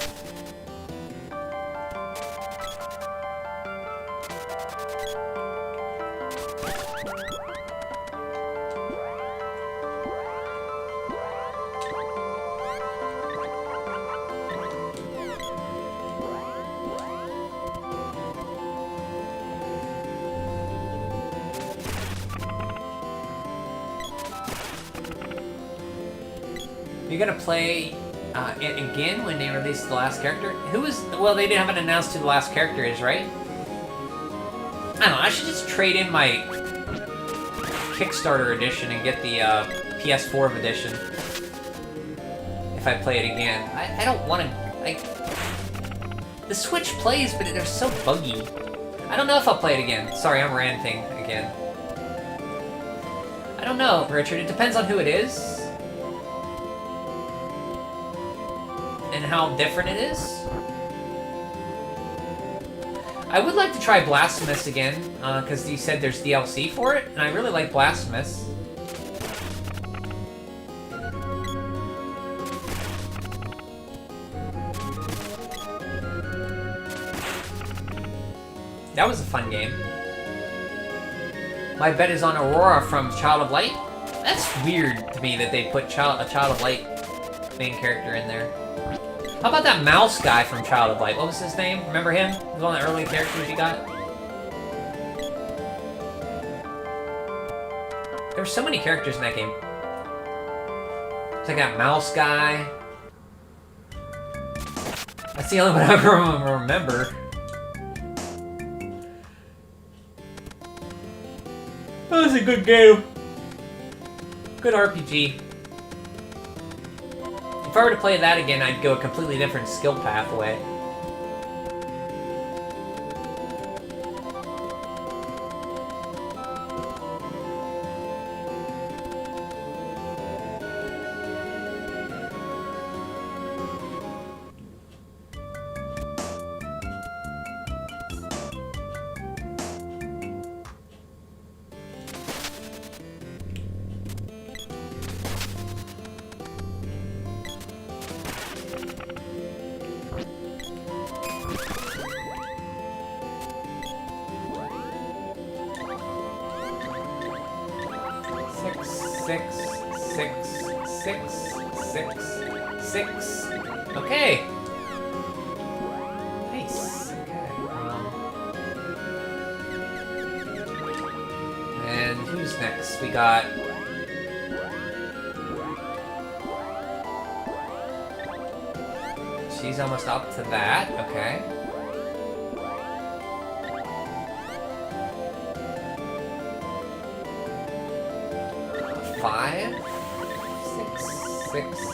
You're gonna play it again when they release the last character? Well, they haven't announced who the last character is, right? I don't know, I should just trade in my Kickstarter edition and get the PS4 edition. If I play it again. I don't want to, like... The Switch plays, but they're so buggy. I don't know if I'll play it again. Sorry, I'm ranting again. I don't know, Richard. It depends on who it is. And how different it is. I would like to try Blasphemous again, because you said there's DLC for it, and I really like Blasphemous. That was a fun game. My bet is on Aurora from Child of Light. That's weird to me that they put a Child of Light main character in there. How about that mouse guy from Child of Light? What was his name? Remember him? He was one of the early characters you got. There were so many characters in that game. Check out Mouse Guy. That's the only one I can remember. That was a good game. Good RPG. If I were to play that again, I'd go a completely different skill pathway. Six. Okay. Nice. Okay. And who's next? We got. She's almost up to that. Okay. Five. Six.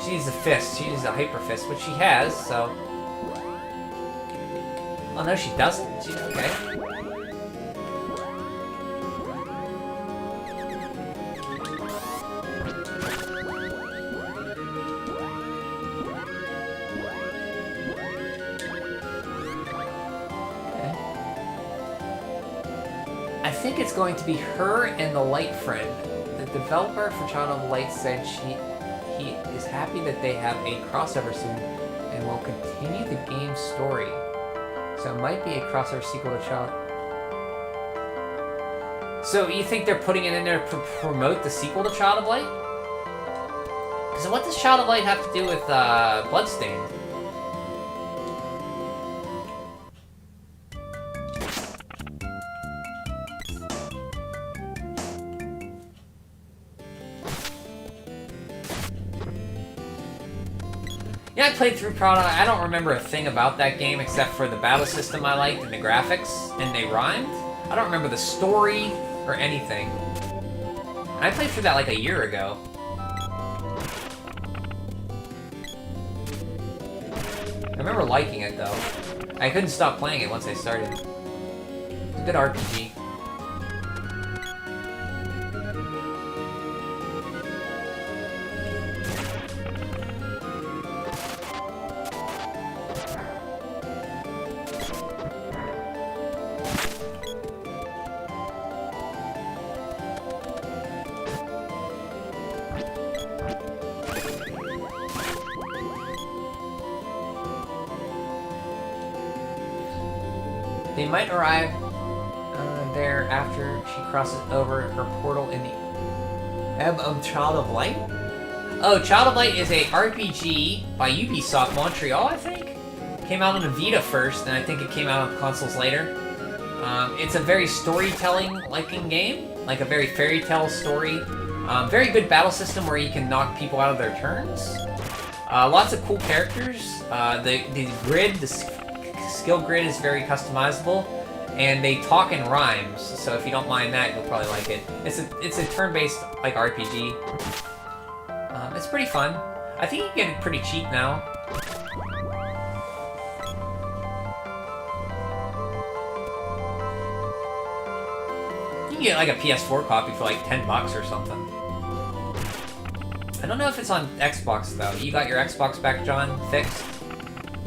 She needs a fist. She needs a hyper fist, which she has, so. Oh no, she doesn't. She's okay. I think it's going to be her and the Light Friend. The developer for Child of Light said he is happy that they have a crossover soon and will continue the game's story. So it might be a crossover sequel to Child. So you think they're putting it in there to promote the sequel to Child of Light? Because what does Child of Light have to do with Bloodstained? Yeah, I played through Prada. I don't remember a thing about that game except for the battle system I liked and the graphics, and they rhymed. I don't remember the story or anything. And I played through that like a year ago. I remember liking it though. I couldn't stop playing it once I started. It's a good RPG. They might arrive there after she crosses over her portal in the Ebb of Child of Light. Oh, Child of Light is a RPG by Ubisoft Montreal, I think. Came out on the Vita first, and I think it came out on consoles later. It's a very storytelling-liking game, like a very fairy tale story. Very good battle system where you can knock people out of their turns. Lots of cool characters. The grid, the skill grid is very customizable, and they talk in rhymes, so if you don't mind that, you'll probably like it. It's a turn-based like RPG. It's pretty fun. I think you can get it pretty cheap now. You can get like a PS4 copy for like 10 bucks or something. I don't know if it's on Xbox though. You got your Xbox back, John, fixed?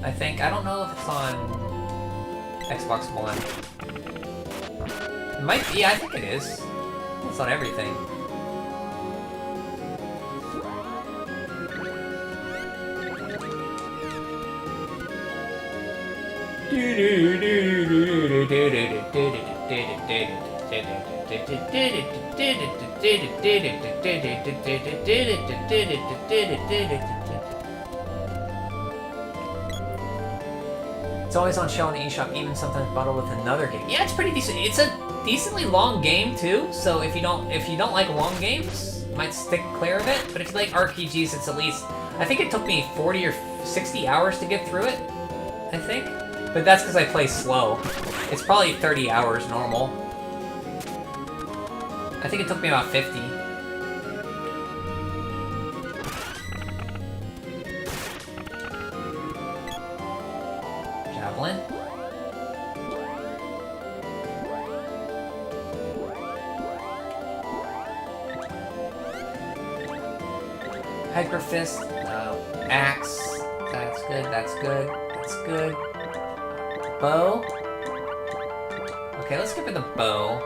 I think. I don't know if it's on Xbox One. It might be. Yeah, I think it is. It's on everything. It's always on show in the eShop, even sometimes bundled with another game. Yeah, it's pretty decent. It's a decently long game too, so if you don't like long games, you might stick clear of it. But if you like RPGs, it's at least, I think it took me 40 or 60 hours to get through it, I think. But that's because I play slow. It's probably 30 hours normal. I think it took me about 50. Javelin. Hyper Fist, Axe. That's good, that's good, that's good. Bow. Okay, let's give it the bow.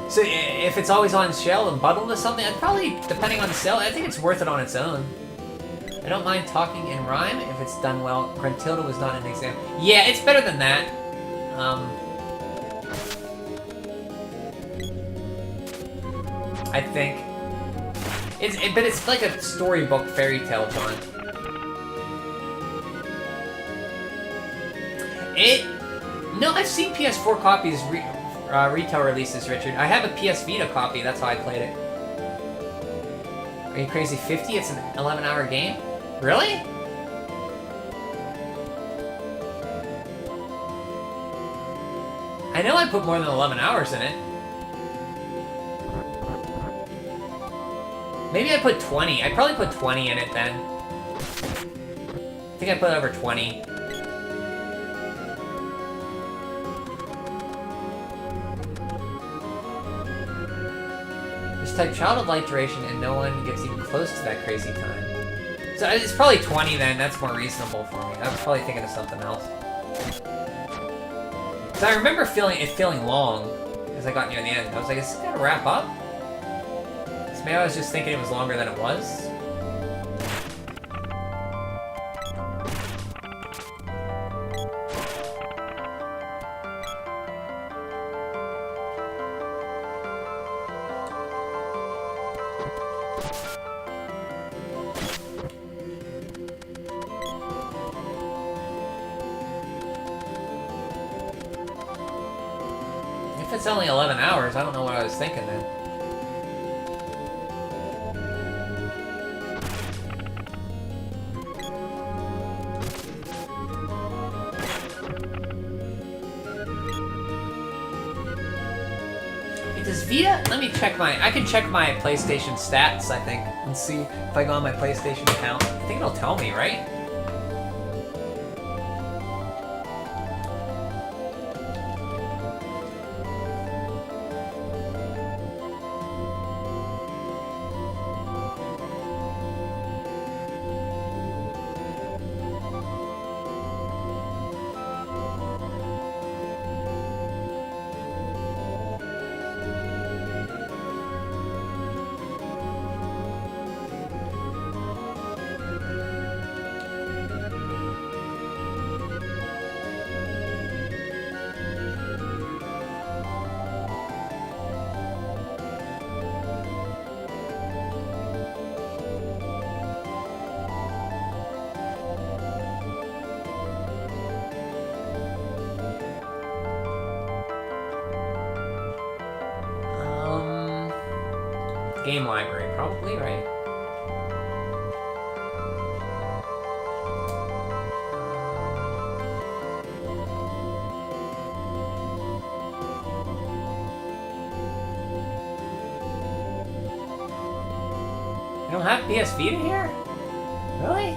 So if it's always on sale and bundled with something, I'd probably, depending on the sale, I think it's worth it on its own. I don't mind talking in rhyme if it's done well. Gruntilda was not an example. Yeah, it's better than that. I think. But it's like a storybook fairy tale, John. No, I've seen PS4 copies retail releases, Richard. I have a PS Vita copy, that's how I played it. Are you crazy? 50? It's an 11-hour game? Really? I know I put more than 11 hours in it. Maybe I put 20. I probably put 20 in it then. I think I put over 20. Just type child of light duration and no one gets even close to that crazy time. So it's probably 20 then. That's more reasonable for me. I was probably thinking of something else. So I remember feeling long as I got near the end. I was like, is this gonna wrap up? So maybe I was just thinking it was longer than it was. If it's only 11 hours, I don't know what I was thinking then. Does Vita? Let me check I can check my PlayStation stats, I think, and see if I go on my PlayStation account. I think it'll tell me, right? Game library, probably, right? You don't have PS Vita here? Really?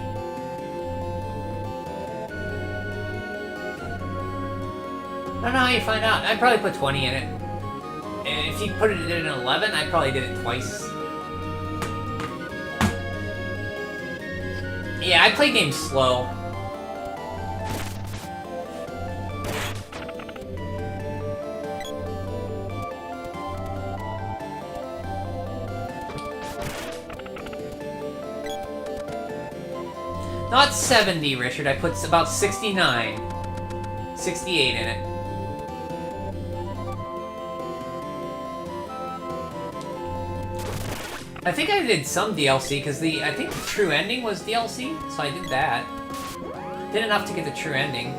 I don't know how you find out. I'd probably put 20 in it. If you put it in an 11, I probably did it twice. Yeah, I play games slow. Not 70, Richard. I put about 69. 68 in it. I think I did some DLC, because I think the true ending was DLC, so I did that. Did enough to get the true ending.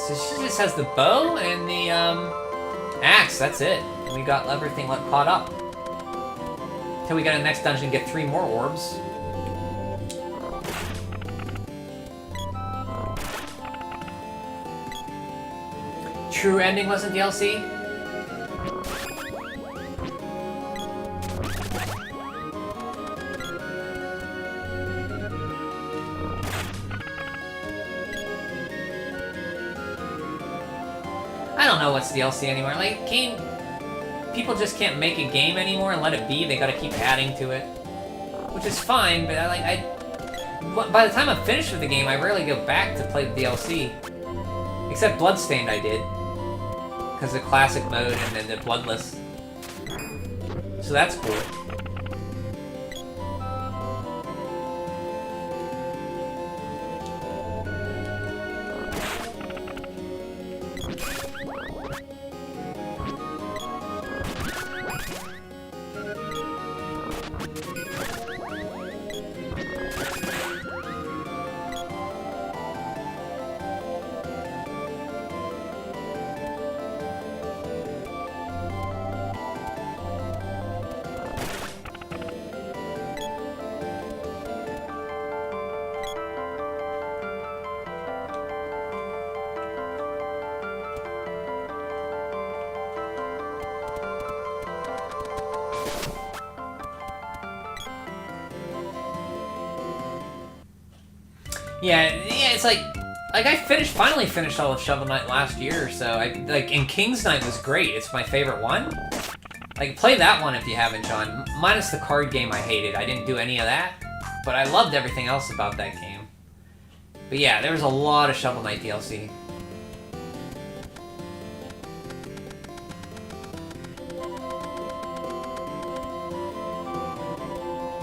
So she just has the bow and the axe, that's it. We got everything caught up. Till we get to the next dungeon and get 3 more orbs. True ending wasn't DLC? I don't know what's DLC anymore. Like, people just can't make a game anymore and let it be. They gotta keep adding to it. Which is fine, but by the time I'm finished with the game, I rarely go back to play the DLC. Except Bloodstained I did. Because of classic mode and then the Bloodless. So that's cool. Yeah, it's like I finally finished all of Shovel Knight last year or so. And King's Knight was great. It's my favorite one. Like, play that one if you haven't, John. Minus the card game I hated. I didn't do any of that. But I loved everything else about that game. But yeah, there was a lot of Shovel Knight DLC.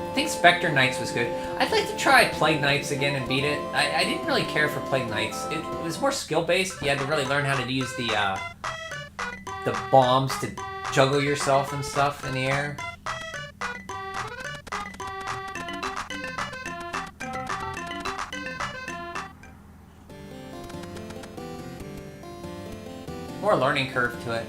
I think Spectre Knights was good. I'd like to try Plague Knights again and beat it. I didn't really care for Plague Knights. It was more skill-based. You had to really learn how to use the bombs to juggle yourself and stuff in the air. More learning curve to it.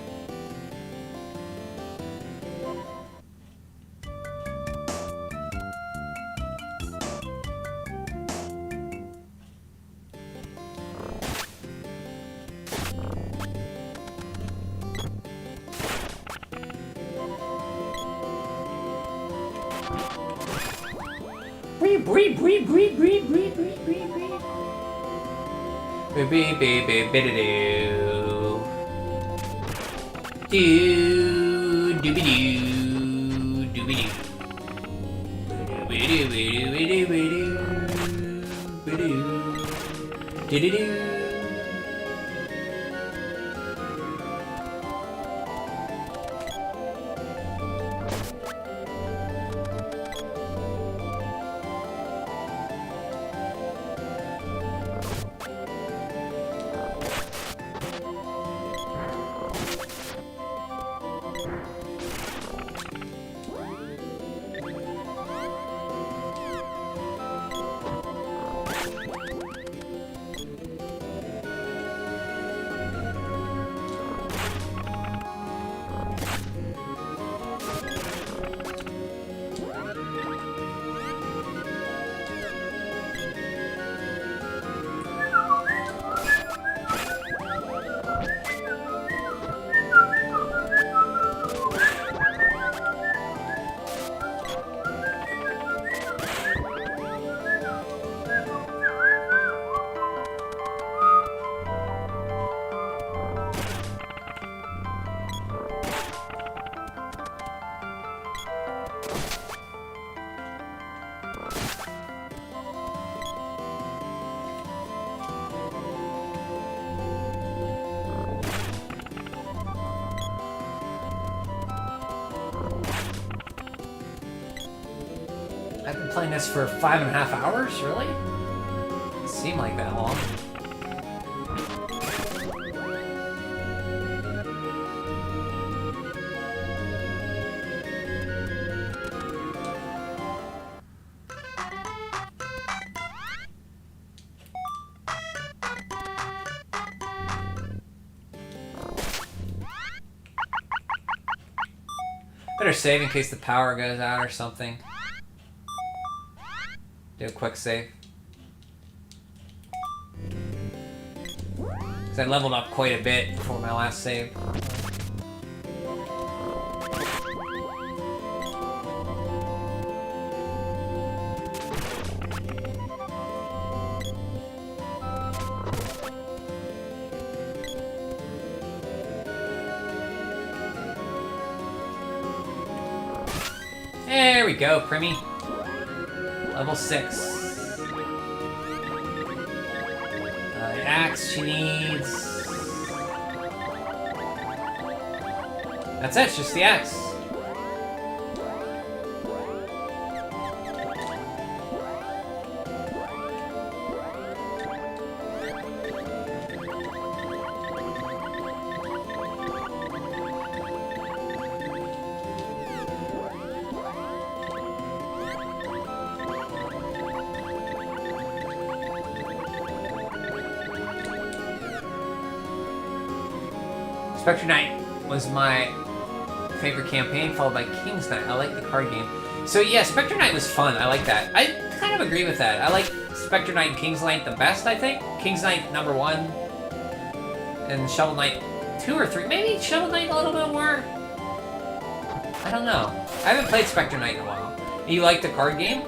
I've been playing this for 5.5 hours, really? It seemed like that long. Better save in case the power goes out or something. Do a quick save. Because I leveled up quite a bit before my last save. There we go, Primmy. Level 6. The axe she needs. That's it, it's just the axe. Spectre Knight was my favorite campaign, followed by King's Knight. I like the card game. So yeah, Spectre Knight was fun. I like that. I kind of agree with that. I like Spectre Knight and King's Knight the best, I think. King's Knight number 1, and Shovel Knight 2 or 3. Maybe Shovel Knight a little bit more. I don't know. I haven't played Spectre Knight in a while. You like the card game?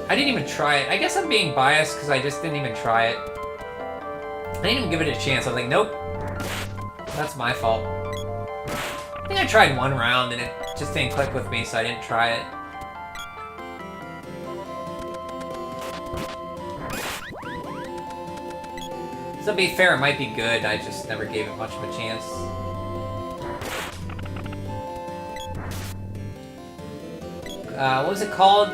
I didn't even try it. I guess I'm being biased because I just didn't even try it. I didn't even give it a chance. I was like, nope. That's my fault. I think I tried one round and it just didn't click with me, so I didn't try it. So to be fair, it might be good. I just never gave it much of a chance. What was it called?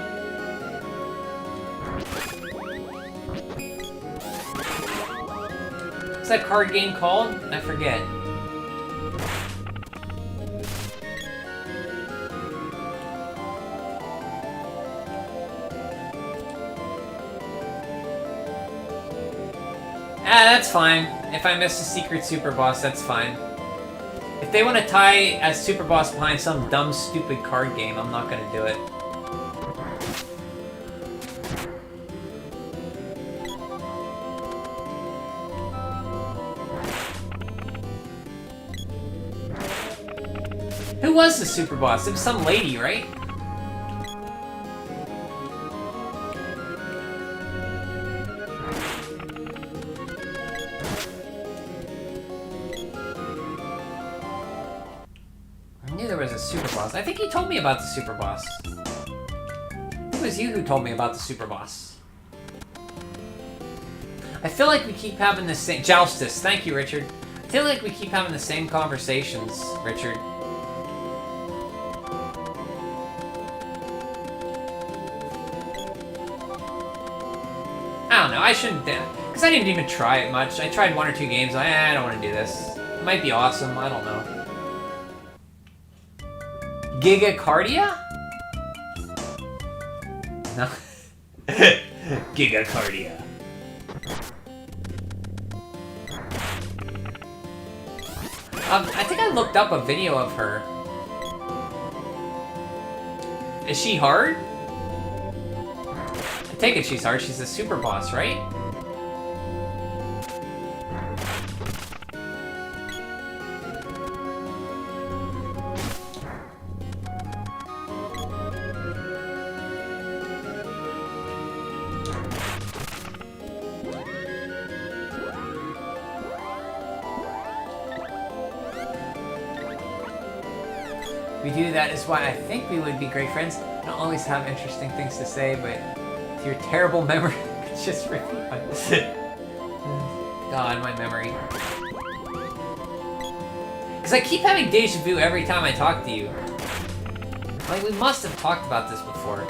What's that card game called? I forget. That's fine. If I miss a secret super boss, that's fine. If they want to tie a super boss behind some dumb, stupid card game, I'm not gonna do it. Who was the super boss? It was some lady, right? I think he told me about the super boss. It was you who told me about the super boss. I feel like we keep having the same... Joustus, thank you, Richard. I feel like we keep having the same conversations, Richard. I don't know, I shouldn't... Because I didn't even try it much. I tried 1 or 2 games, I don't want to do this. It might be awesome, I don't know. Gigacardia? No. Gigacardia. I think I looked up a video of her. Is she hard? I take it she's hard. She's a super boss, right? We do that is why I think we would be great friends. I don't always have interesting things to say, but with your terrible memory, it's just repeat my... God, my memory. Because I keep having deja vu every time I talk to you. Like, we must have talked about this before.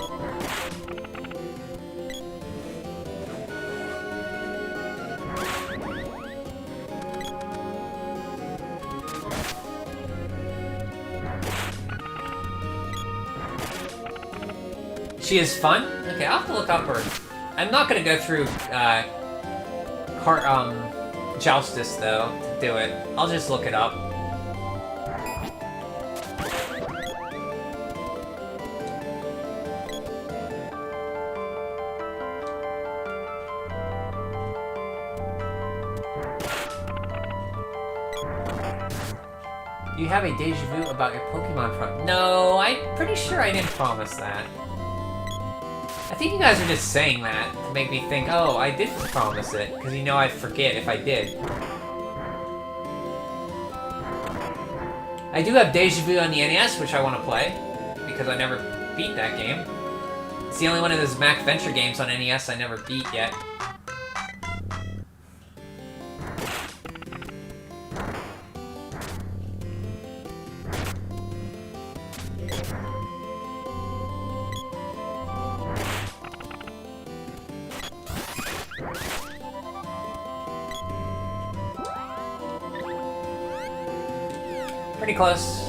She is fun? Okay, I'll have to look up her. I'm not gonna go through, Joustus, though, to do it. I'll just look it up. Do you have a deja vu about your Pokemon front? No, I'm pretty sure I didn't promise that. I think you guys are just saying that to make me think, oh, I did promise it, because you know I'd forget if I did. I do have Deja Vu on the NES, which I want to play, because I never beat that game. It's the only one of those Mac Venture games on NES I never beat yet. Pretty close.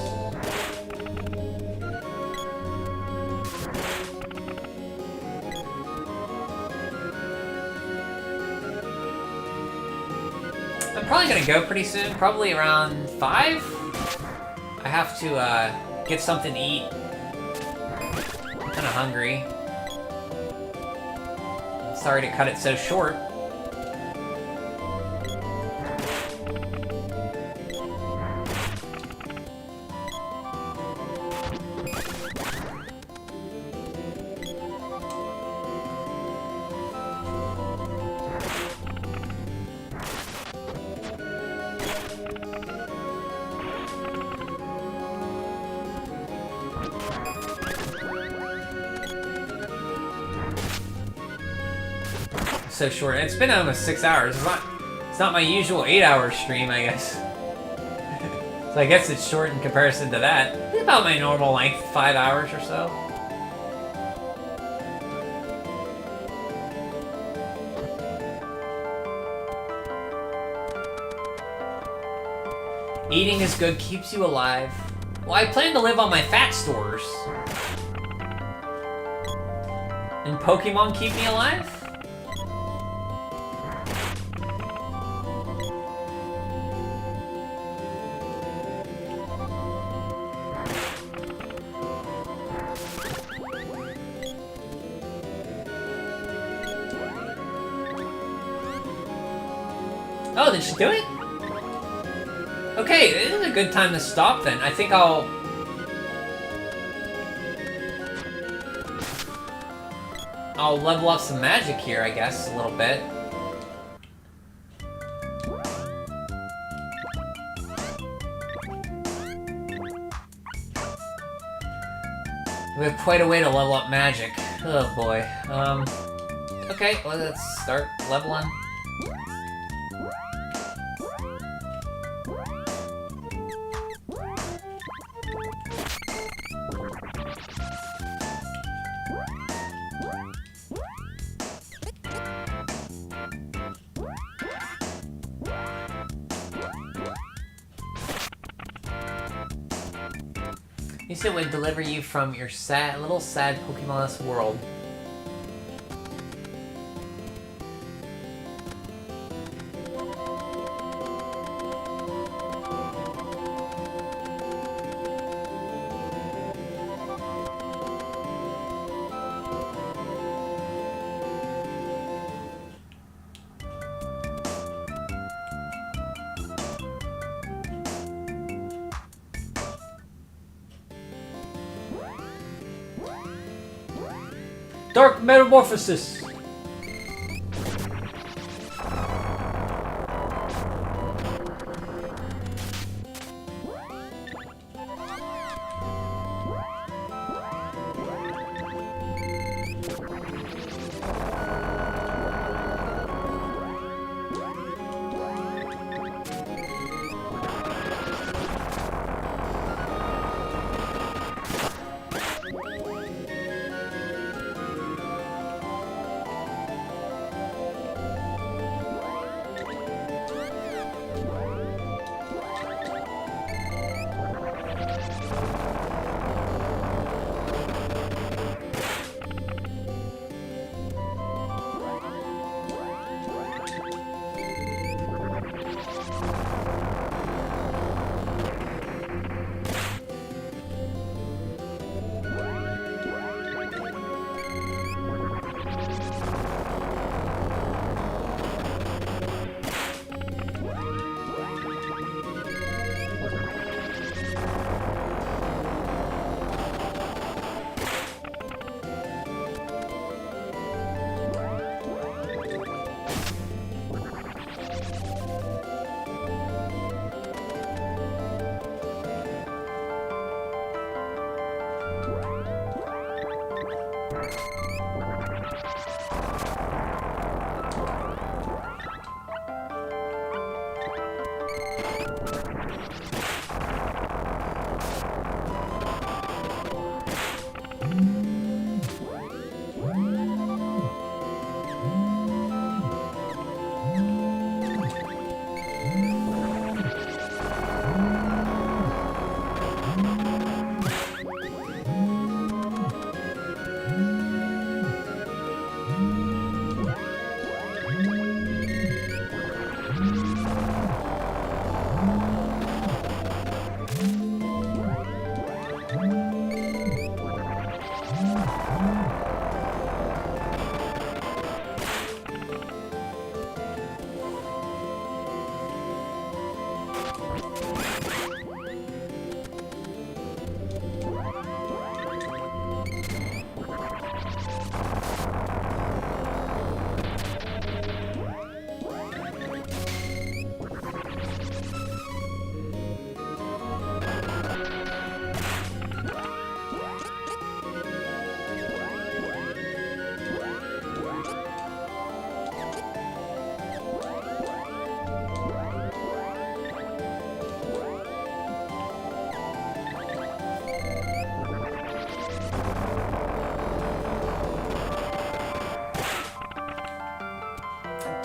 I'm probably gonna go pretty soon, probably around 5. I have to get something to eat. I'm kinda hungry. Sorry to cut it so short. So short. It's been almost 6 hours. It's not my usual 8-hour stream, I guess. So I guess it's short in comparison to that. It's about my normal length, 5 hours or so. Eating is good, keeps you alive. Well, I plan to live on my fat stores. And Pokemon keep me alive? Oh, did she do it? Okay, this is a good time to stop then. I think I'll level up some magic here, I guess, a little bit. We have quite a way to level up magic. Oh boy. Okay, well, let's start leveling. You said it would deliver you from your little sad Pokemon-less world. Dark Metamorphosis!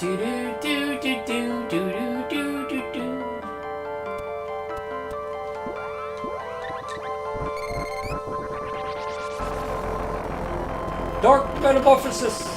Do do do do do do do do do. Dark Metamorphosis.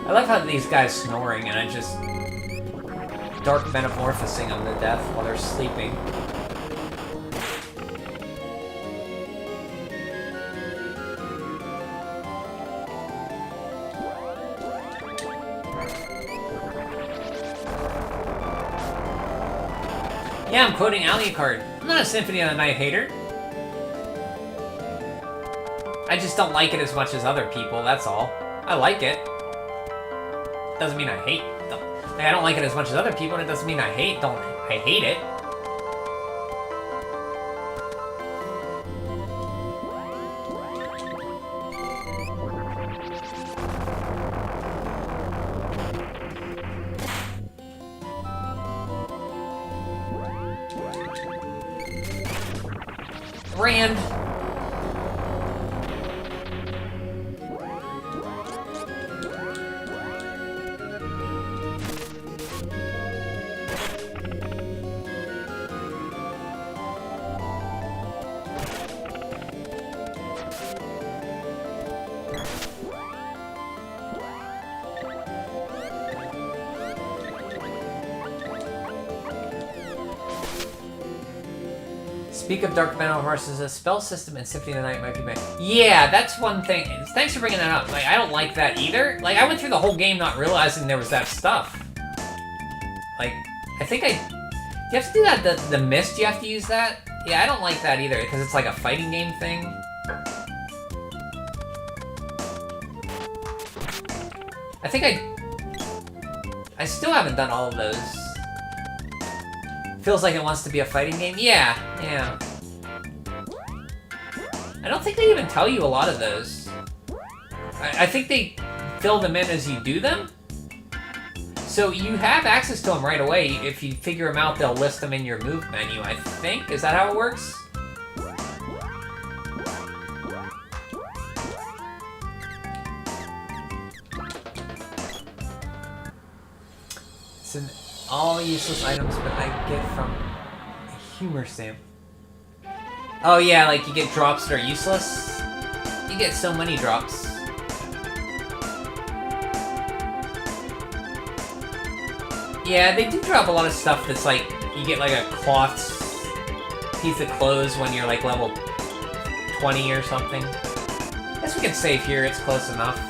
I love how these guys snoring and I just dark metamorphosing them to death while they're sleeping. Yeah, I'm quoting Alucard. I'm not a Symphony of the Night hater. I just don't like it as much as other people, that's all. I like it. Doesn't mean I hate them. Like, I don't like it as much as other people, and it doesn't mean I hate it. Rand. Speak of Dark Metamorphosis, a spell system in Symphony of the Night might be bad. Yeah, that's one thing. Thanks for bringing that up. Like, I don't like that either. Like, I went through the whole game not realizing there was that stuff. Like, I think do you have to do that? The mist, you have to use that? Yeah, I don't like that either, because it's like a fighting game thing. I think I still haven't done all of those. Feels like it wants to be a fighting game? Yeah. I don't think they even tell you a lot of those. I think they fill them in as you do them. So you have access to them right away. If you figure them out, they'll list them in your move menu, I think. Is that how it works? So all useless items, but I get from a humor stamp. Oh yeah, like you get drops that are useless. You get so many drops. Yeah, they do drop a lot of stuff that's like, you get like a cloth piece of clothes when you're like level 20 or something. I guess we can save here, it's close enough.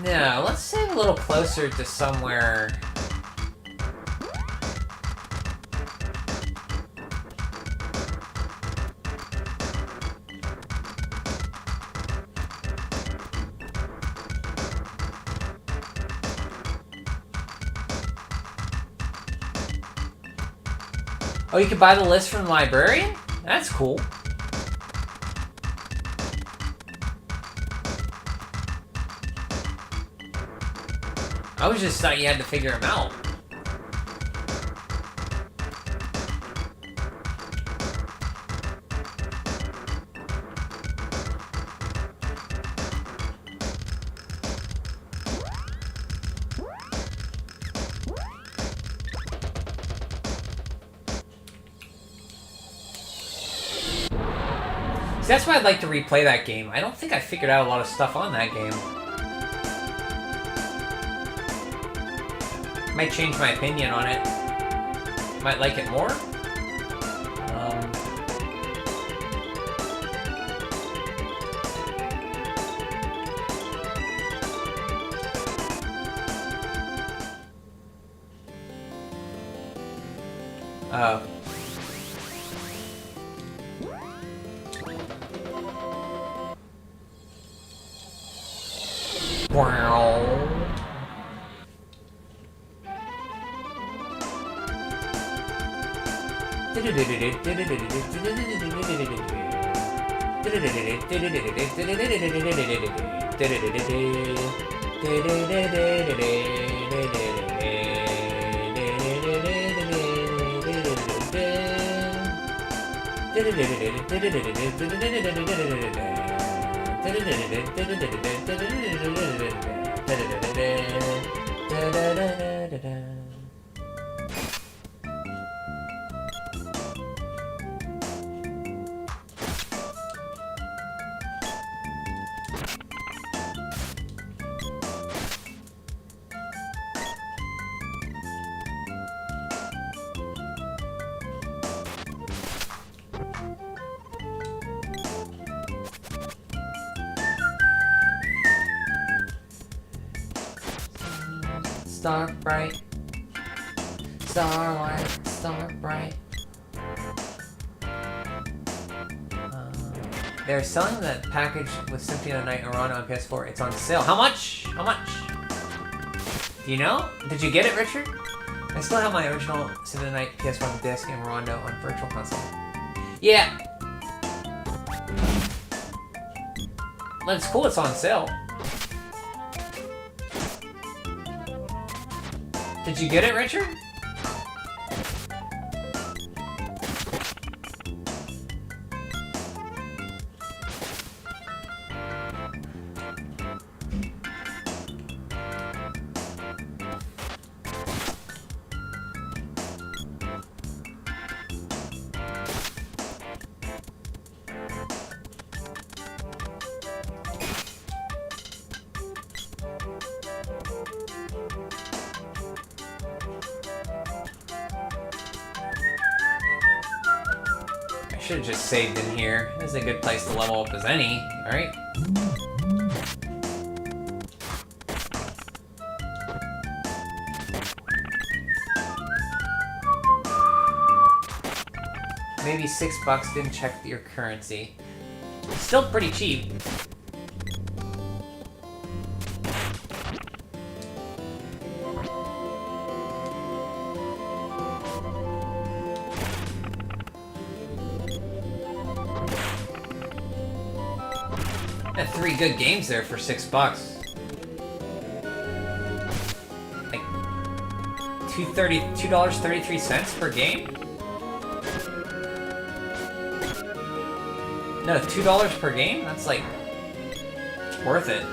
No, let's save a little closer to somewhere. Oh, you can buy the list from the librarian? That's cool. I was just thought you had to figure them out. That's why I'd like to replay that game. I don't think I figured out a lot of stuff on that game. Might change my opinion on it. Might like it more. Oh. Wow. Star bright, starlight, star bright. They're selling the package with Symphony of the Night Arana on PS4. It's on sale. How much? How much? Do you know? Did you get it, Richard? I still have my original Symphony of the Night PS1 disc and Rondo on Virtual Console. Yeah. But it's cool it's on sale. Did you get it, Richard? Should have just saved in here. This is a good place to level up as any, alright? Maybe $6, didn't check your currency. Still pretty cheap. Had 3 good games there for $6. Like $2.33 per game? No, $2 per game? That's like worth it.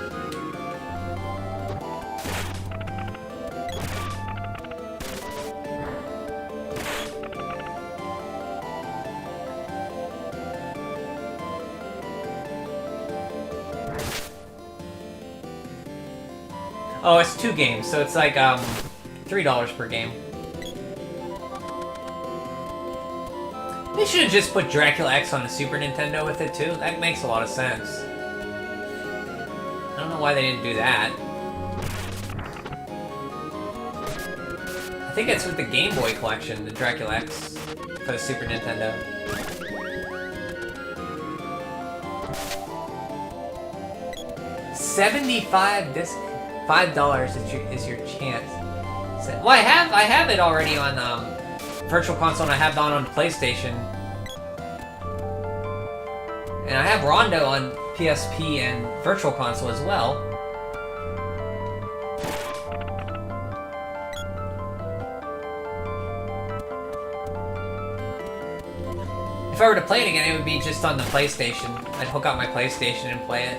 Oh, it's 2 games, so it's like $3 per game. They should have just put Dracula X on the Super Nintendo with it too. That makes a lot of sense. I don't know why they didn't do that. I think it's with the Game Boy collection, the Dracula X for the Super Nintendo. $75 disc. $5 is your chance. Well, I have it already on Virtual Console, and I have it on PlayStation, and I have Rondo on PSP and Virtual Console as well. If I were to play it again, it would be just on the PlayStation. I'd hook up my PlayStation and play it.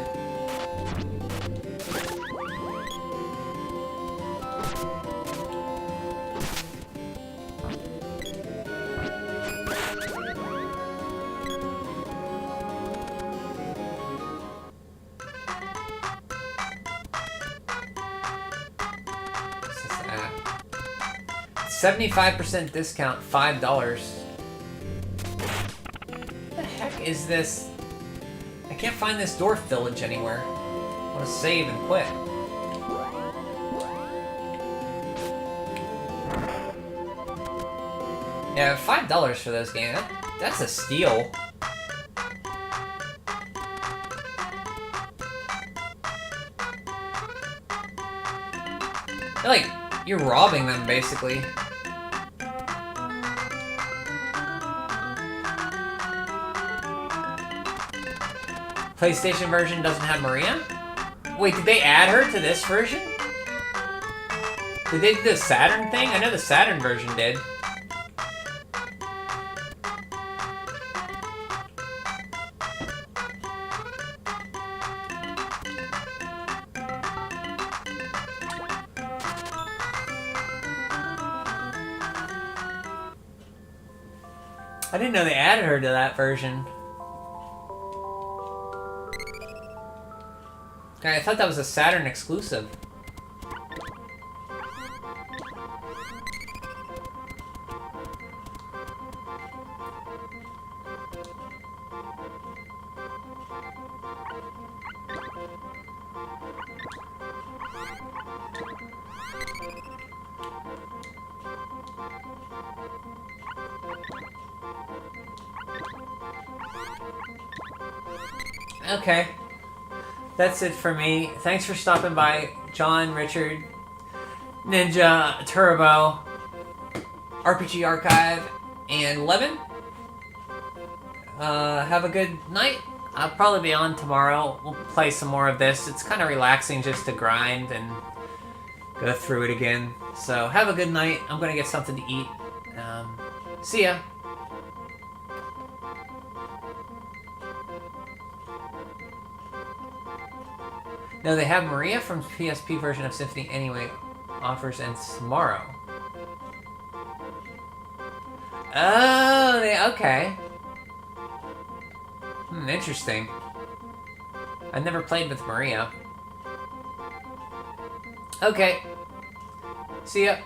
75% discount, $5. What the heck is this? I can't find this dwarf village anywhere. I want to save and quit. Yeah, $5 for those games. That's a steal. Like, you're robbing them, basically. PlayStation version doesn't have Maria? Wait, did they add her to this version? Did they do the Saturn thing? I know the Saturn version did. I didn't know they added her to that version. Okay, I thought that was a Saturn exclusive. Okay. That's it for me. Thanks for stopping by, John, Richard, Ninja, Turbo, RPG Archive, and Levin. Have a good night. I'll probably be on tomorrow. We'll play some more of this. It's kind of relaxing just to grind and go through it again. So have a good night. I'm going to get something to eat. See ya. No, they have Maria from PSP version of Symphony anyway. Offers ends tomorrow. Oh, okay. Interesting. I've never played with Maria. Okay. See ya.